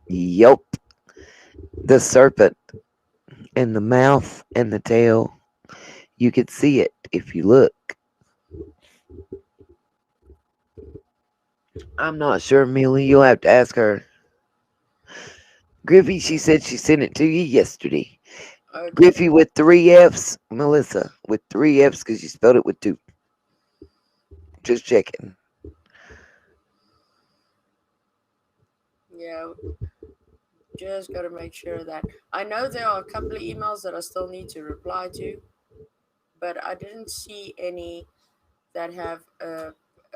Yup. The serpent and the mouth and the tail. You could see it if you look. I'm not sure, Millie. You'll have to ask her. Griffey, she said she sent it to you yesterday. Okay. Griffey with three F's. Melissa with three F's because you spelled it with two. Just checking. Yeah, just got to make sure that. I know there are a couple of emails that I still need to reply to, but I didn't see any that have a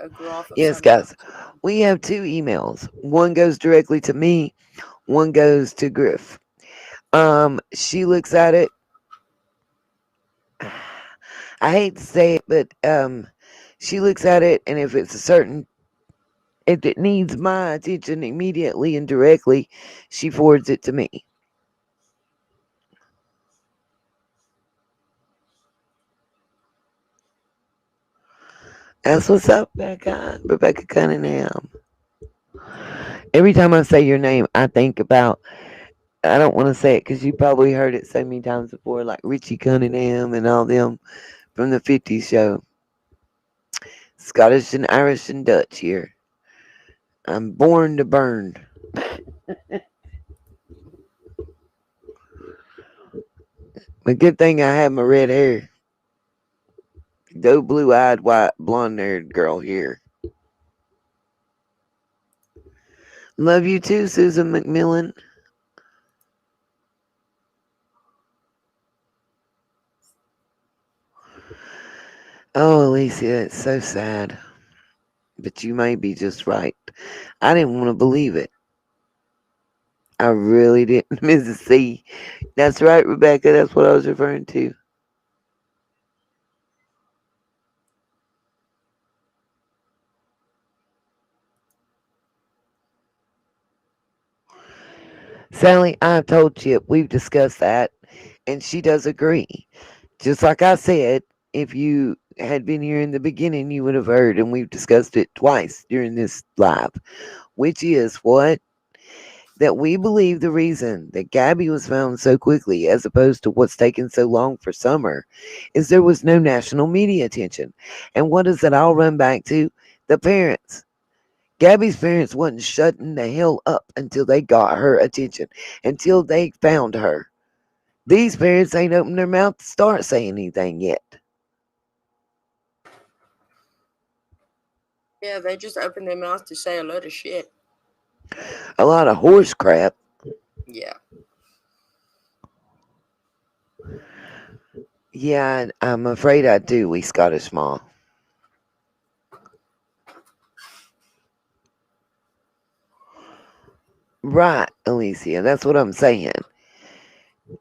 graph of Yes, some guys. kind. We have two emails. One goes directly to me. One goes to Griff. She looks at it. I hate to say it, but she looks at it, and if it needs my attention immediately and directly, she forwards it to me. That's what's up, Becca. Rebecca Cunningham. Every time I say your name, I think about. I don't want to say it because you probably heard it so many times before, like Richie Cunningham and all them from the '50s show. Scottish and Irish and Dutch here. I'm born to burn. But good thing I have my red hair. No blue-eyed, white, blonde-haired girl here. Love you too, Susan McMillan. Oh, Alicia, it's so sad. But you may be just right. I didn't want to believe it. I really didn't. Mrs. C. That's right, Rebecca. That's what I was referring to. Sally, I've told Chip we've discussed that, and she does agree. Just like I said, if you had been here in the beginning, you would have heard, and we've discussed it twice during this live, which is what? That we believe the reason that Gabby was found so quickly, as opposed to what's taken so long for Summer, is there was no national media attention. And what does it all run back to? The parents. Gabby's parents wasn't shutting the hell up until they got her attention, until they found her. These parents ain't opened their mouth to start saying anything yet. Yeah, they just open their mouth to say a lot of shit. A lot of horse crap. Yeah. Yeah, I'm afraid I do, we Scottish Ma. Right, Alicia, that's what I'm saying.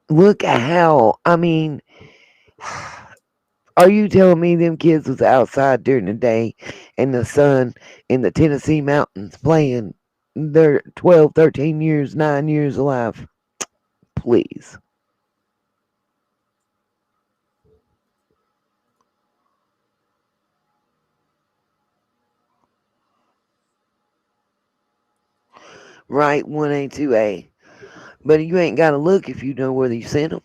Look at how, I mean, are you telling me them kids was outside during the day in the sun in the Tennessee mountains playing? They're 12, 13 years, 9 years alive. Please. Right, 1A, 2A. But you ain't got to look if you know where you sent them.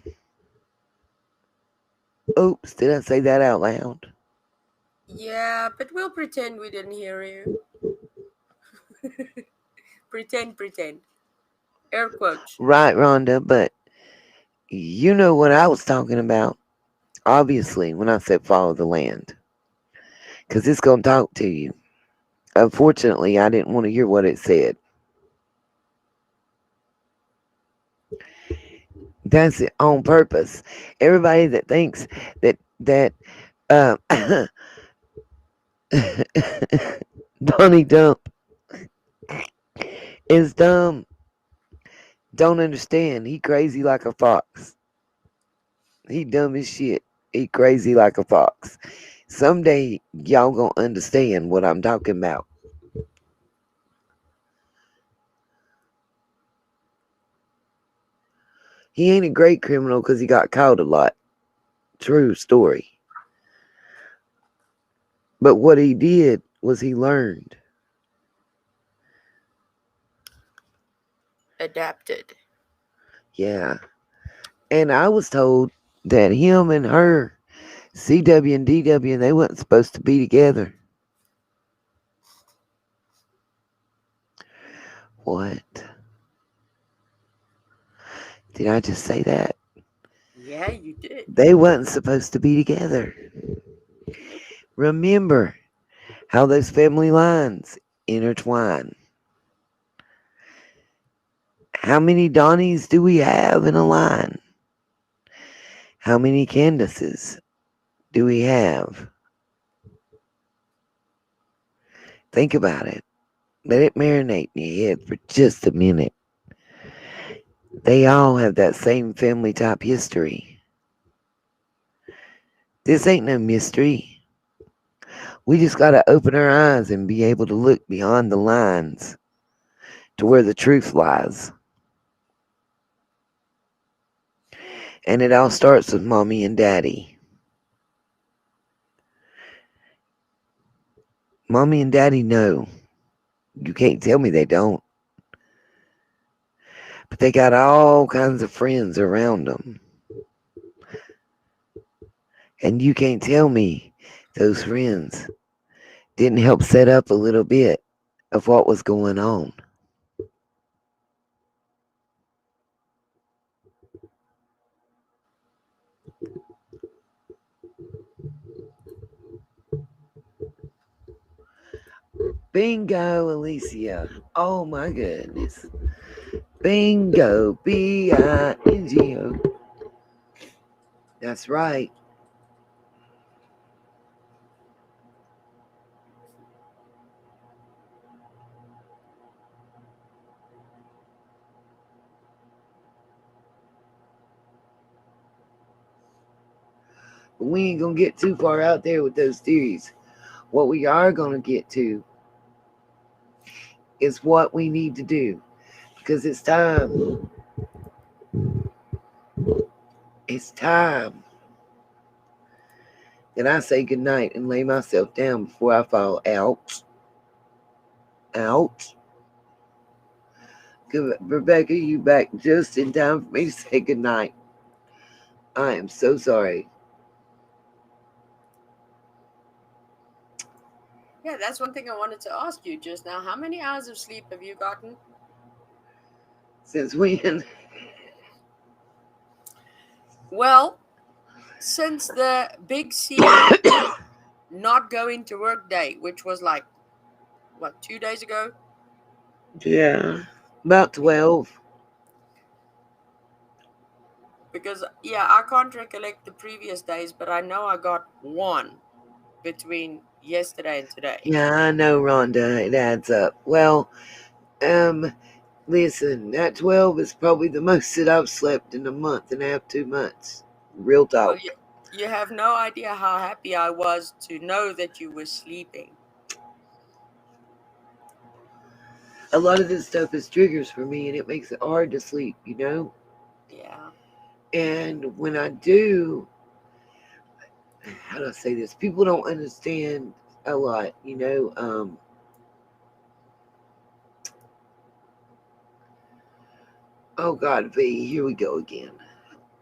Oops, did I say that out loud? Yeah, but we'll pretend we didn't hear you. Pretend. Air quotes. Right, Rhonda, but you know what I was talking about. Obviously, when I said follow the land. Because it's going to talk to you. Unfortunately, I didn't want to hear what it said. That's it on purpose. Everybody that thinks that uh, Donnie Dump is dumb don't understand. He crazy like a fox. He dumb as shit. He crazy like a fox. Someday y'all gonna understand what I'm talking about. He ain't a great criminal because he got caught a lot. True story. But what he did was he learned. Adapted. Yeah. And I was told that him and her, CW and DW, they wasn't supposed to be together. What? Did I just say that? Yeah, you did. They wasn't supposed to be together. Remember how those family lines intertwine. How many Donnies do we have in a line? How many Candaces do we have? Think about it. Let it marinate in your head for just a minute. They all have that same family type history. This ain't no mystery. We just got to open our eyes and be able to look beyond the lines to where the truth lies. And it all starts with mommy and daddy. Mommy and daddy know. You can't tell me they don't. But they got all kinds of friends around them. And you can't tell me those friends didn't help set up a little bit of what was going on. Bingo, Alicia. Oh my goodness. Bingo. Bingo. That's right. But we ain't going to get too far out there with those theories. What we are going to get to is what we need to do. Because it's time. It's time that I say goodnight and lay myself down before I fall out. Out. Good, Rebecca, you back just in time for me to say goodnight. I am so sorry. Yeah, that's one thing I wanted to ask you just now. How many hours of sleep have you gotten? Since when? Well, since the big C not going to work day, which was like, what, 2 days ago? Yeah. About 12. Because, yeah, I can't recollect the previous days, but I know I got one between yesterday and today. Yeah, I know, Rhonda. It adds up. Well, um, listen, that 12 is probably the most that I've slept in a month and a half, 2 months. Real Well, talk. you have no idea how happy I was to know that you were sleeping. A lot of this stuff is triggers for me and it makes it hard to sleep, you know? Yeah. And when I do, how do I say this? People don't understand a lot, you know? Oh God, V, here we go again.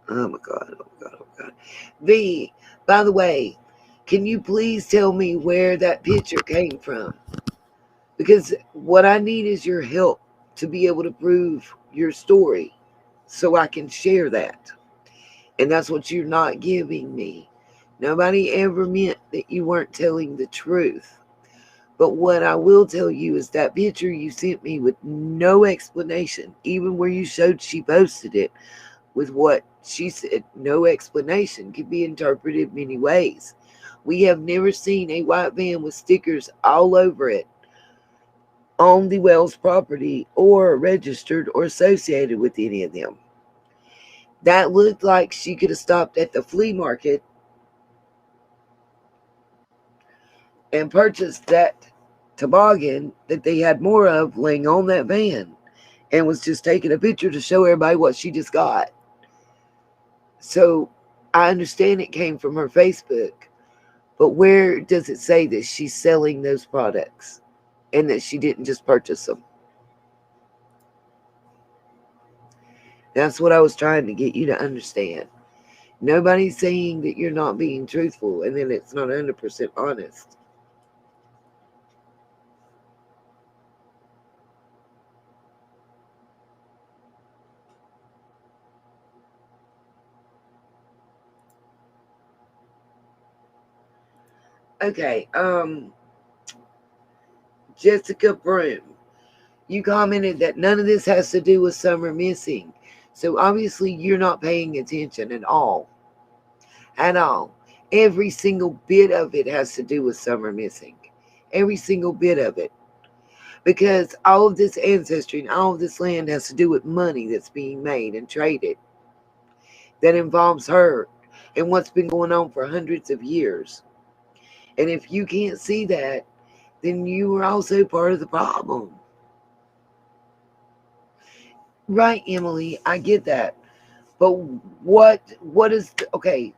Oh my God, oh God, oh God. V, by the way, can you please tell me where that picture came from? Because what I need is your help to be able to prove your story so I can share that. And that's what you're not giving me. Nobody ever meant that you weren't telling the truth. But what I will tell you is that picture you sent me with no explanation, even where you showed she posted it with what she said, no explanation, could be interpreted many ways. We have never seen a white van with stickers all over it on the Wells property or registered or associated with any of them. That looked like she could have stopped at the flea market and purchased that toboggan that they had more of laying on that van and was just taking a picture to show everybody what she just got. So I understand it came from her Facebook, but where does it say that she's selling those products and that she didn't just purchase them? That's what I was trying to get you to understand. Nobody's saying that you're not being truthful and then it's not 100% honest. Okay, Jessica Broom, you commented that none of this has to do with Summer missing. So obviously you're not paying attention at all. At all. Every single bit of it has to do with Summer missing. Every single bit of it. Because all of this ancestry and all of this land has to do with money that's being made and traded that involves her and what's been going on for hundreds of years. And if you can't see that, then you are also part of the problem. Right, Emily, I get that. But what is okay,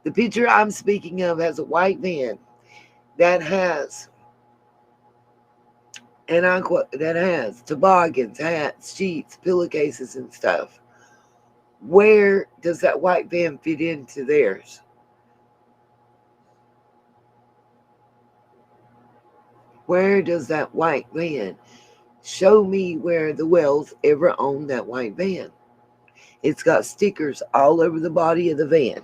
the picture I'm speaking of has a white van that has, and I quote, that has toboggans, hats, sheets, pillowcases, and stuff. Where does that white van fit into theirs? Where does that white van? Show me where the Wells ever owned that white van. It's got stickers all over the body of the van.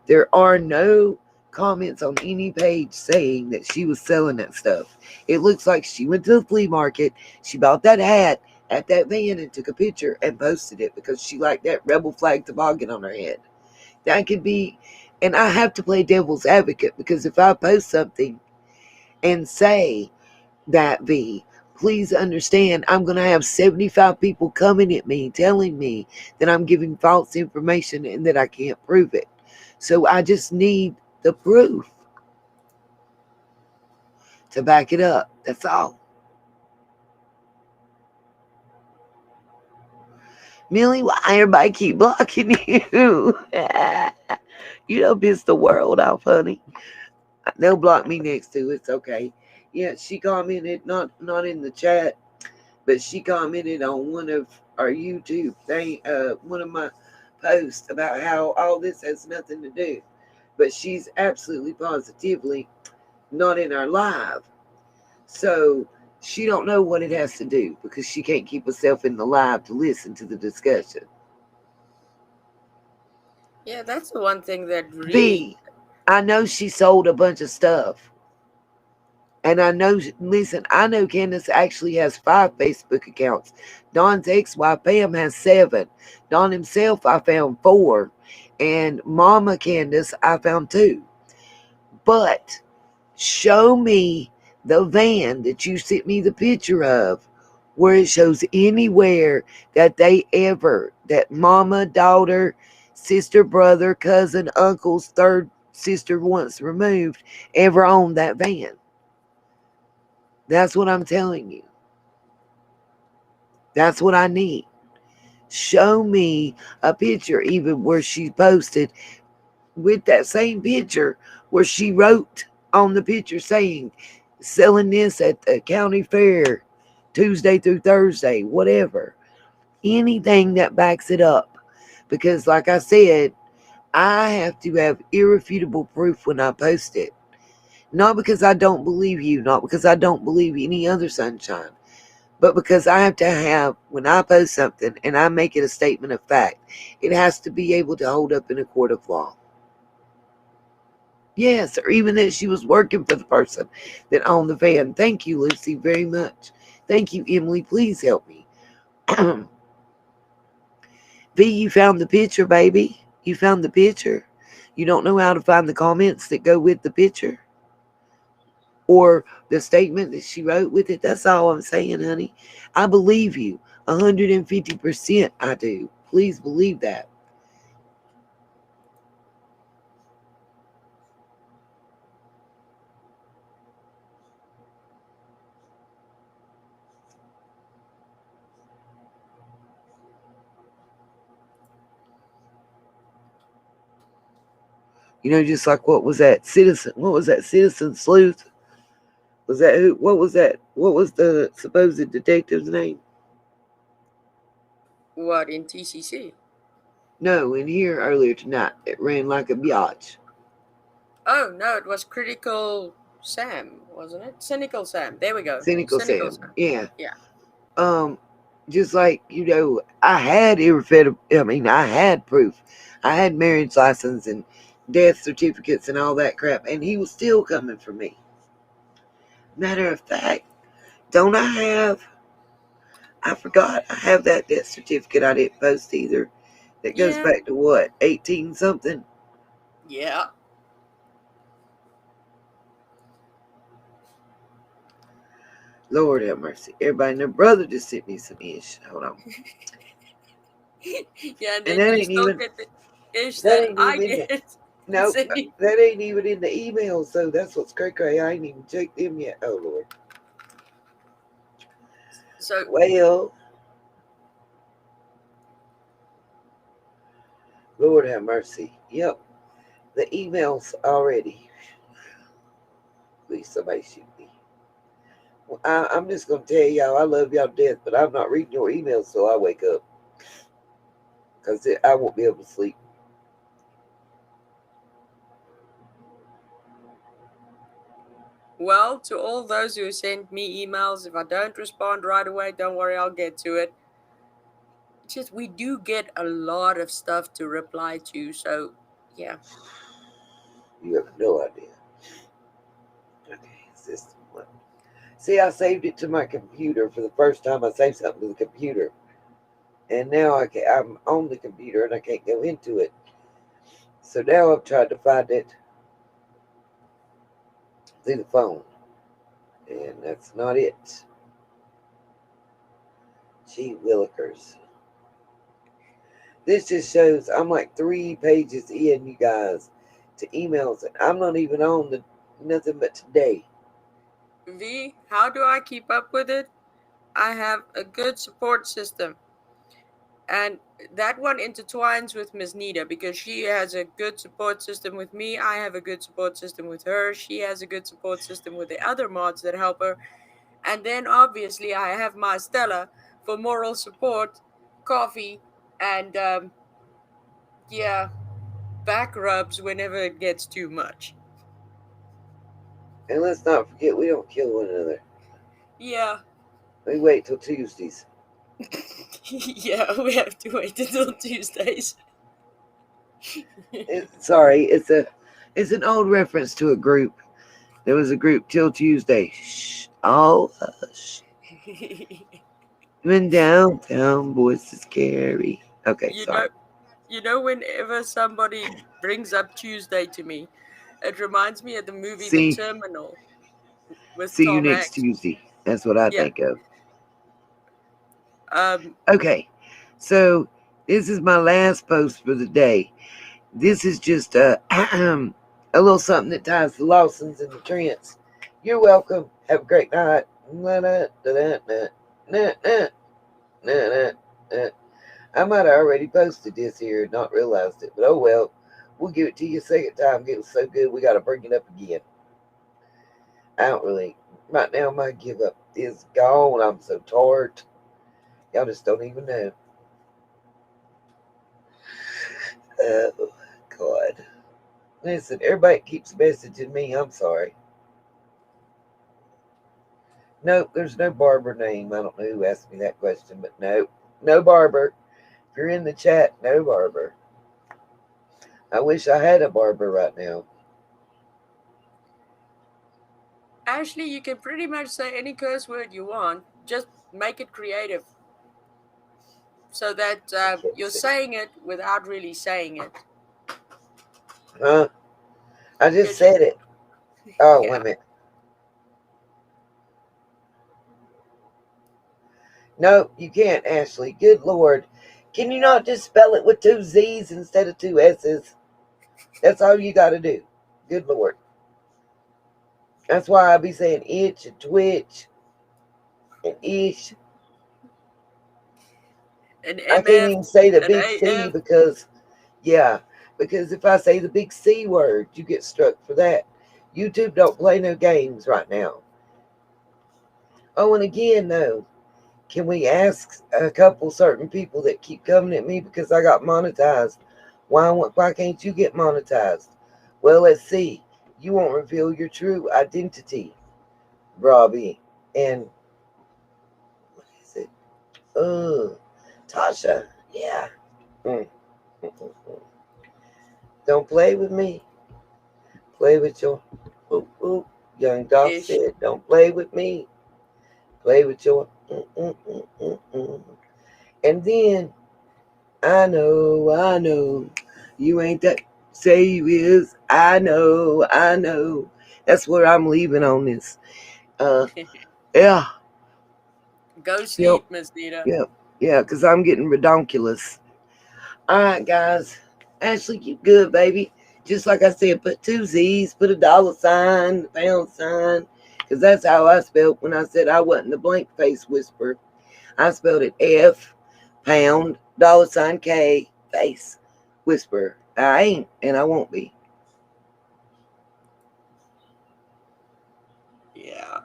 There are no comments on any page saying that she was selling that stuff. It looks like she went to the flea market, she bought that hat at that van and took a picture and posted it because she liked that rebel flag toboggan on her head. That could be, and I have to play devil's advocate because if I post something and say that, V, please understand, I'm going to have 75 people coming at me telling me that I'm giving false information and that I can't prove it. So I just need the proof to back it up. That's all. Millie, why everybody keep blocking you? You don't piss the world off, honey. They'll block me next to it's okay. Yeah, she commented not in the chat, but she commented on one of our YouTube thing, one of my posts about how all this has nothing to do. But she's absolutely positively not in our live. So she don't know what it has to do because she can't keep herself in the live to listen to the discussion. Yeah, that's the one thing that really. V, I know she sold a bunch of stuff. And I know, listen, I know Candace actually has 5 Facebook accounts. Don's ex-wife, Pam, has 7. Don himself, I found 4. And Mama Candace, I found 2. But show me the van that you sent me the picture of where it shows anywhere that they ever, that mama, daughter, sister, brother, cousin, uncle's third sister once removed, ever owned that van. That's what I'm telling you. That's what I need. Show me a picture, even where she posted with that same picture, where she wrote on the picture saying, selling this at the county fair, Tuesday through Thursday, whatever. anything that backs it up. Because, like I said, I have to have irrefutable proof when I post it. Not because I don't believe you, not because I don't believe any other sunshine, but because I have to have, when I post something and I make it a statement of fact, it has to be able to hold up in a court of law. Yes, or even that she was working for the person that owned the van. Thank you, Lucy, very much. Thank you, Emily. Please help me. V, you found the picture, baby. You found the picture. You don't know how to find the comments that go with the picture or the statement that she wrote with it. That's all I'm saying, honey. I believe you 150%. I do. Please believe that. Just like what was that citizen? What was that citizen sleuth? Was that who? What was that? What was the supposed detective's name? What, in TCC? No, in here earlier tonight, it ran like a biatch. Oh no, it was Critical Sam, wasn't it? Cynical Sam. There we go. Cynical Cynical Sam. Sam. Yeah. Yeah. Just like I had irrefutable. I mean, I had proof. I had marriage license and death certificates and all that crap, and he was still coming for me. Matter of fact, don't I have? I forgot I have that death certificate. I didn't post either. That goes Yeah. back to what, 18 something. Yeah. Lord have mercy. Everybody and their brother just sent me some ish. Hold on. Yeah, and And then that you ain't still even get the ish that that ain't I even get. nope. Sending. That ain't even in the email, so that's what's cray. I ain't even checked them yet. Oh Lord. So, Well, Lord have mercy. Yep. The emails already. Please somebody shoot me. Well, I'm just gonna tell y'all I love y'all to death, but I'm not reading your emails till I wake up. Because I won't be able to sleep. well, to all those who send me emails, if I don't respond right away, don't worry, I'll get to it. It's just we do get a lot of stuff to reply to, so yeah. You have no idea. Okay, system one. See, I saved it to my computer for the first time. I saved something to the computer, and now I'm on the computer and I can't go into it. So now I've tried to find it through the phone, and that's not it. Gee willikers. This just shows I'm like 3 pages in, you guys, to emails, and I'm not even on the nothing but today. V, how do I keep up with it? I have a good support system. And that one intertwines with Miss Nita because she has a good support system with me. I have a good support system with her. She has a good support system with the other mods that help her. And then obviously I have my Stella for moral support, coffee, and yeah, back rubs whenever it gets too much. And let's not forget, we don't kill one another. Yeah. We wait till Tuesdays. Yeah, we have to wait until Tuesdays. Sorry, it's an old reference to a group. There was a group till Tuesday. Shh, all hush. Even downtown, boys is scary. Okay, you know, sorry. whenever somebody brings up Tuesday to me, it reminds me of the movie The See, Terminal with see you Tom next Hanks. Tuesday. That's what I Yeah. think of. Um. Okay, so this is my last post for the day. This is just a little something that ties the Lawsons and the Trents. You're welcome. Have a great night. Na, na, na, na, na, na, na, na, na. I might have already posted this here and not realized it, but oh well. We'll give it to you a second time. It was so good, we got to bring it up again. I don't really. Right now, my give up is gone. I'm so tired. Y'all just don't even know. Oh, God. Listen, everybody keeps messaging me. I'm sorry. Nope, there's no Barber name. I don't know who asked me that question, but no. No Barber. If you're in the chat, no Barber. I wish I had a barber right now. Ashley, you can pretty much say any curse word you want. Just make it creative so that I can't you're see. saying it without really saying it. Huh? I just Because you, said it. Oh, wait a yeah. minute. No, you can't, Ashley. Good Lord. Can you not just spell it with two Z's instead of two S's? That's all you got to do. Good Lord. That's why I be saying itch and twitch and ish. An I can't MF, even say the an big C AF. because, yeah, because if I say the big C word, you get struck for that. YouTube don't play no games right now. Oh, and again, though, can we ask a couple certain people that keep coming at me because I got monetized? Why can't you get monetized? Well, let's see. You won't reveal your true identity, Robbie. And what is it? Tasha. Yeah. Mm, mm, mm, mm. Don't play with me. Play with your ooh, ooh. Young Dolph Ish. said, don't play with me. Play with your And then I know, you ain't that say you is. I know. That's where I'm leaving on this. Uh, yeah, Go yep, sleep, Miss Nita. yep, yeah, because I'm getting redonkulous. All right, guys. Ashley, you good, baby. Just like I said, put two Z's, put a dollar sign, a pound sign, because that's how I spelled when I said I wasn't the blank face whisperer. I spelled it F, pound, dollar sign K, face, whisperer. I ain't, and I won't be. Yeah.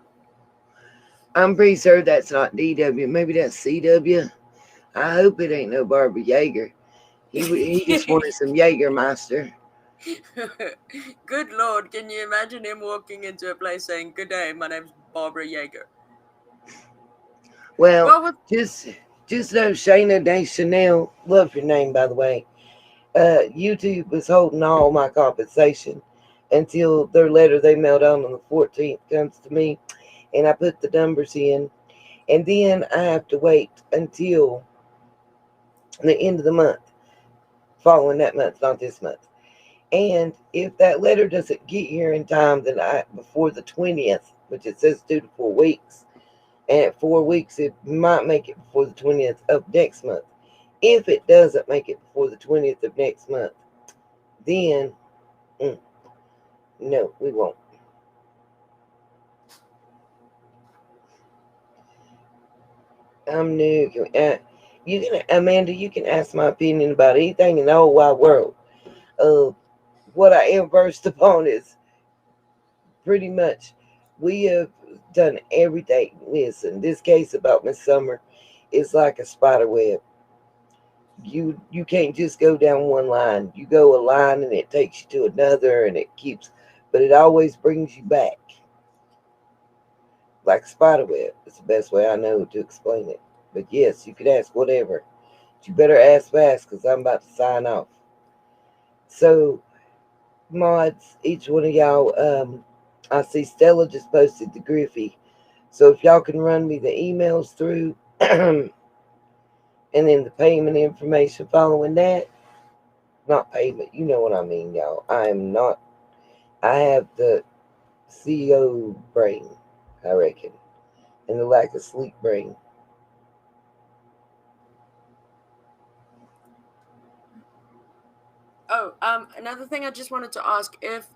I'm pretty sure that's not DW. Maybe that's CW. I hope it ain't no Barbara Yeager. He just wanted some Jägermeister. Good Lord, can you imagine him walking into a place saying, "Good day, my name's Barbara Yeager"? Well, Well, with just just know Shayna Day Chanel. Love your name, by the way. YouTube was holding all my compensation until their letter they mailed out on the 14th comes to me, and I put the numbers in, and then I have to wait until the end of the month, following that month, not this month. And if that letter doesn't get here in time, then I before the 20th, which it says 2 to 4 weeks, and at 4 weeks it might make it before the 20th of next month. If it doesn't make it before the 20th of next month, then mm, no, we won't. I'm new. You can, Amanda, you can ask my opinion about anything in the whole wide world. Uh, what I am versed upon is pretty much we have done everything. Listen, this case about Miss Summer is like a spider web. You can't just go down one line. You go a line and it takes you to another and it keeps, but it always brings you back like a spider web. It's the best way I know to explain it. But yes, you could ask whatever. But you better ask fast because I'm about to sign off. So, mods, each one of y'all, I see Stella just posted the Griffey. So if y'all can run me the emails through and then the payment information following that, not payment, you know what I mean, y'all. I am not, I have the CEO brain, I reckon, and the lack of sleep brain. another thing I just wanted to ask if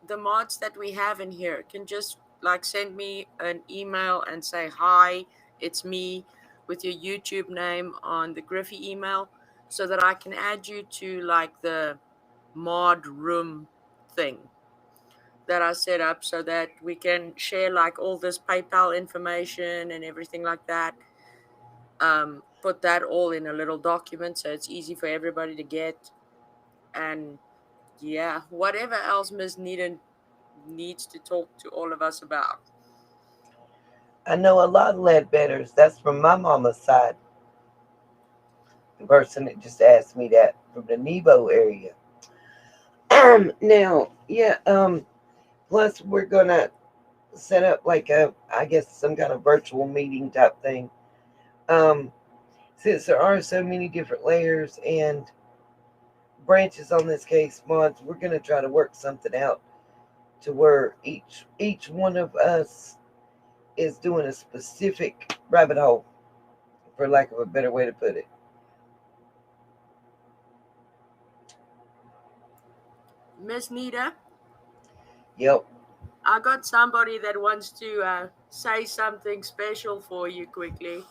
the mods that we have in here can just like send me an email and say hi, it's me with your YouTube name on the Griffey email so that I can add you to like the mod room thing that I set up so that we can share like all this PayPal information and everything like that. Put that all in a little document so it's easy for everybody to get. And yeah, whatever else Miss Nita needs to talk to all of us about. I know a lot of Ledbetters. That's from my mama's side. The person that just asked me that from the Nebo area. Now, yeah. Plus, we're gonna set up like I guess, some kind of virtual meeting type thing. Um, since there are so many different layers and branches on this case, mods, we're gonna try to work something out to where each one of us is doing a specific rabbit hole, for lack of a better way to put it. Miss Nita, Yep. I got somebody that wants to say something special for you quickly.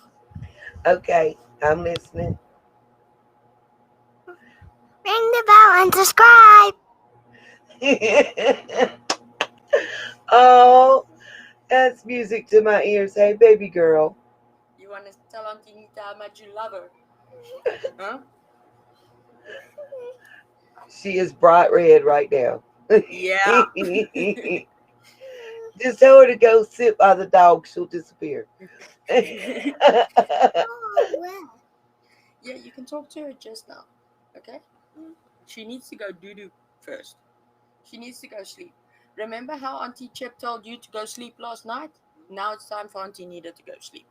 Okay, I'm listening. Ring the bell and subscribe. Oh, that's music to my ears. Hey, baby girl. You want to tell Auntie Nita how much you love her? Huh? She is bright red right now. Yeah. Just tell her to go sit by the dog. She'll disappear. Oh, well. Yeah, you can talk to her just now. Okay? She needs to go doo doo first. She needs to go sleep. Remember how Auntie Chip told you to go sleep last night? Now it's time for Auntie Nita to go sleep.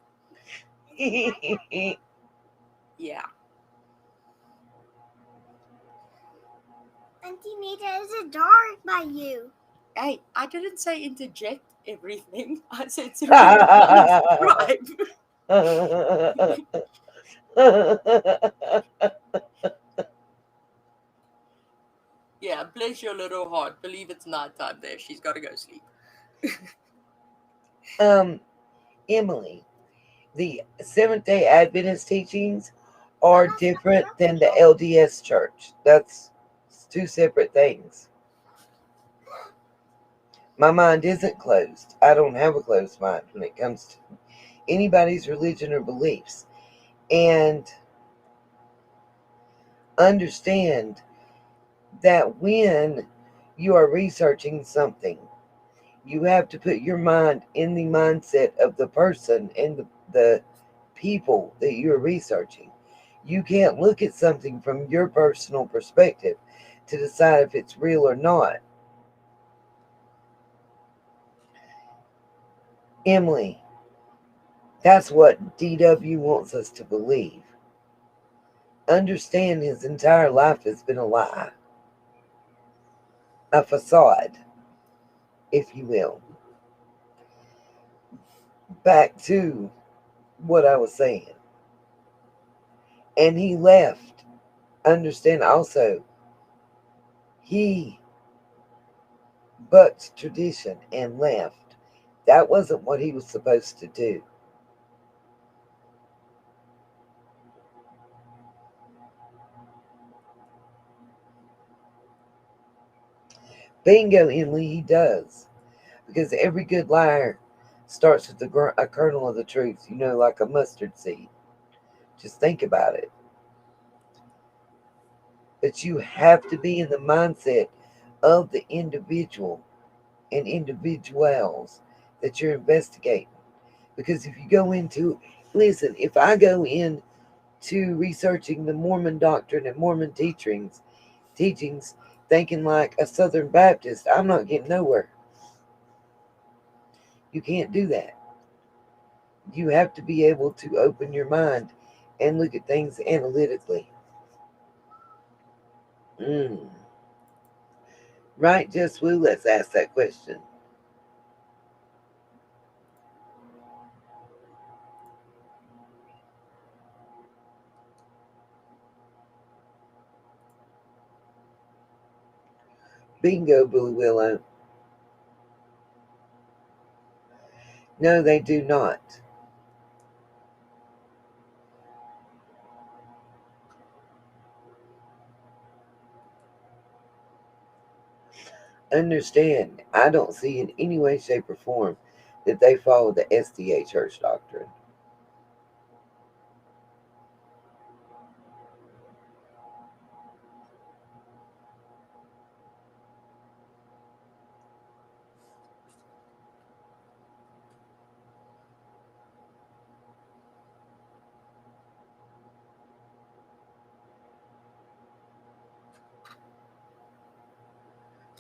Yeah. Auntie Nita, is it dark by you? Hey, I didn't say interject everything. I said to ring the bell and subscribe. Yeah, bless your little heart. Believe it's nighttime there. She's got to go sleep. um, Emily, the Seventh Day Adventist teachings are different than the LDS Church. That's two separate things. My mind isn't closed. I don't have a closed mind when it comes to anybody's religion or beliefs. And understand that when you are researching something, you have to put your mind in the mindset of the person and the people that you're researching. You can't look at something from your personal perspective to decide if it's real or not. Emily, that's what DW wants us to believe. Understand his entire life has been a lie, a facade, if you will. Back to what I was saying. And he left. Understand also, he bucked tradition and left. That wasn't what he was supposed to do. Bingo, Emily, he does. Because every good liar starts with a kernel of the truth, like a mustard seed. Just think about it. But you have to be in the mindset of the individual and individuals that you're investigating. Because if you go into, listen, if I go into researching the Mormon doctrine and Mormon teachings, thinking like a Southern Baptist, I'm not getting nowhere. You can't do that. You have to be able to open your mind and look at things analytically. Mm. Right, Just Woo? Let's ask that question. Bingo, Billy Willow. No, they do not. Understand, I don't see in any way, shape, or form that they follow the SDA church doctrine.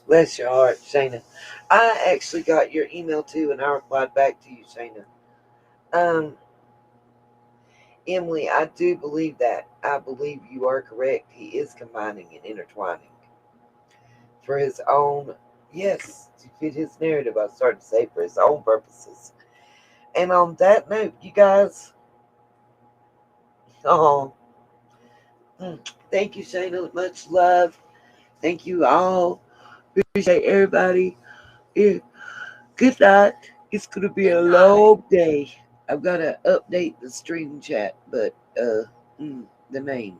Bless your heart, Shayna. I actually got your email too, and I replied back to you, Shayna. Um, Emily, I do believe that. I believe you are correct. He is combining and intertwining for his own, yes, to fit his narrative. I started to say for his own purposes. And on that note, you guys, oh, thank you, Shayna. Much love. Thank you all. Appreciate everybody. Yeah. Good night. It's gonna be a Good night. long day. I've gotta update the stream chat, but the name.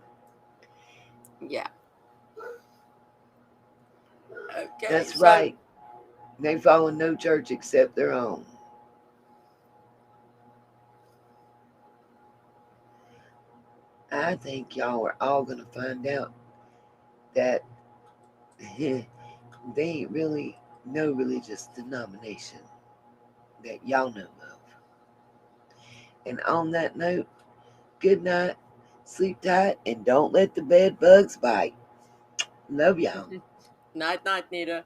Yeah. Okay. That's So right. They follow no church except their own. I think y'all are all gonna find out that they ain't really no religious denomination that y'all know of. And on that note, good night, sleep tight, and don't let the bed bugs bite. Love y'all. night, night, Nita.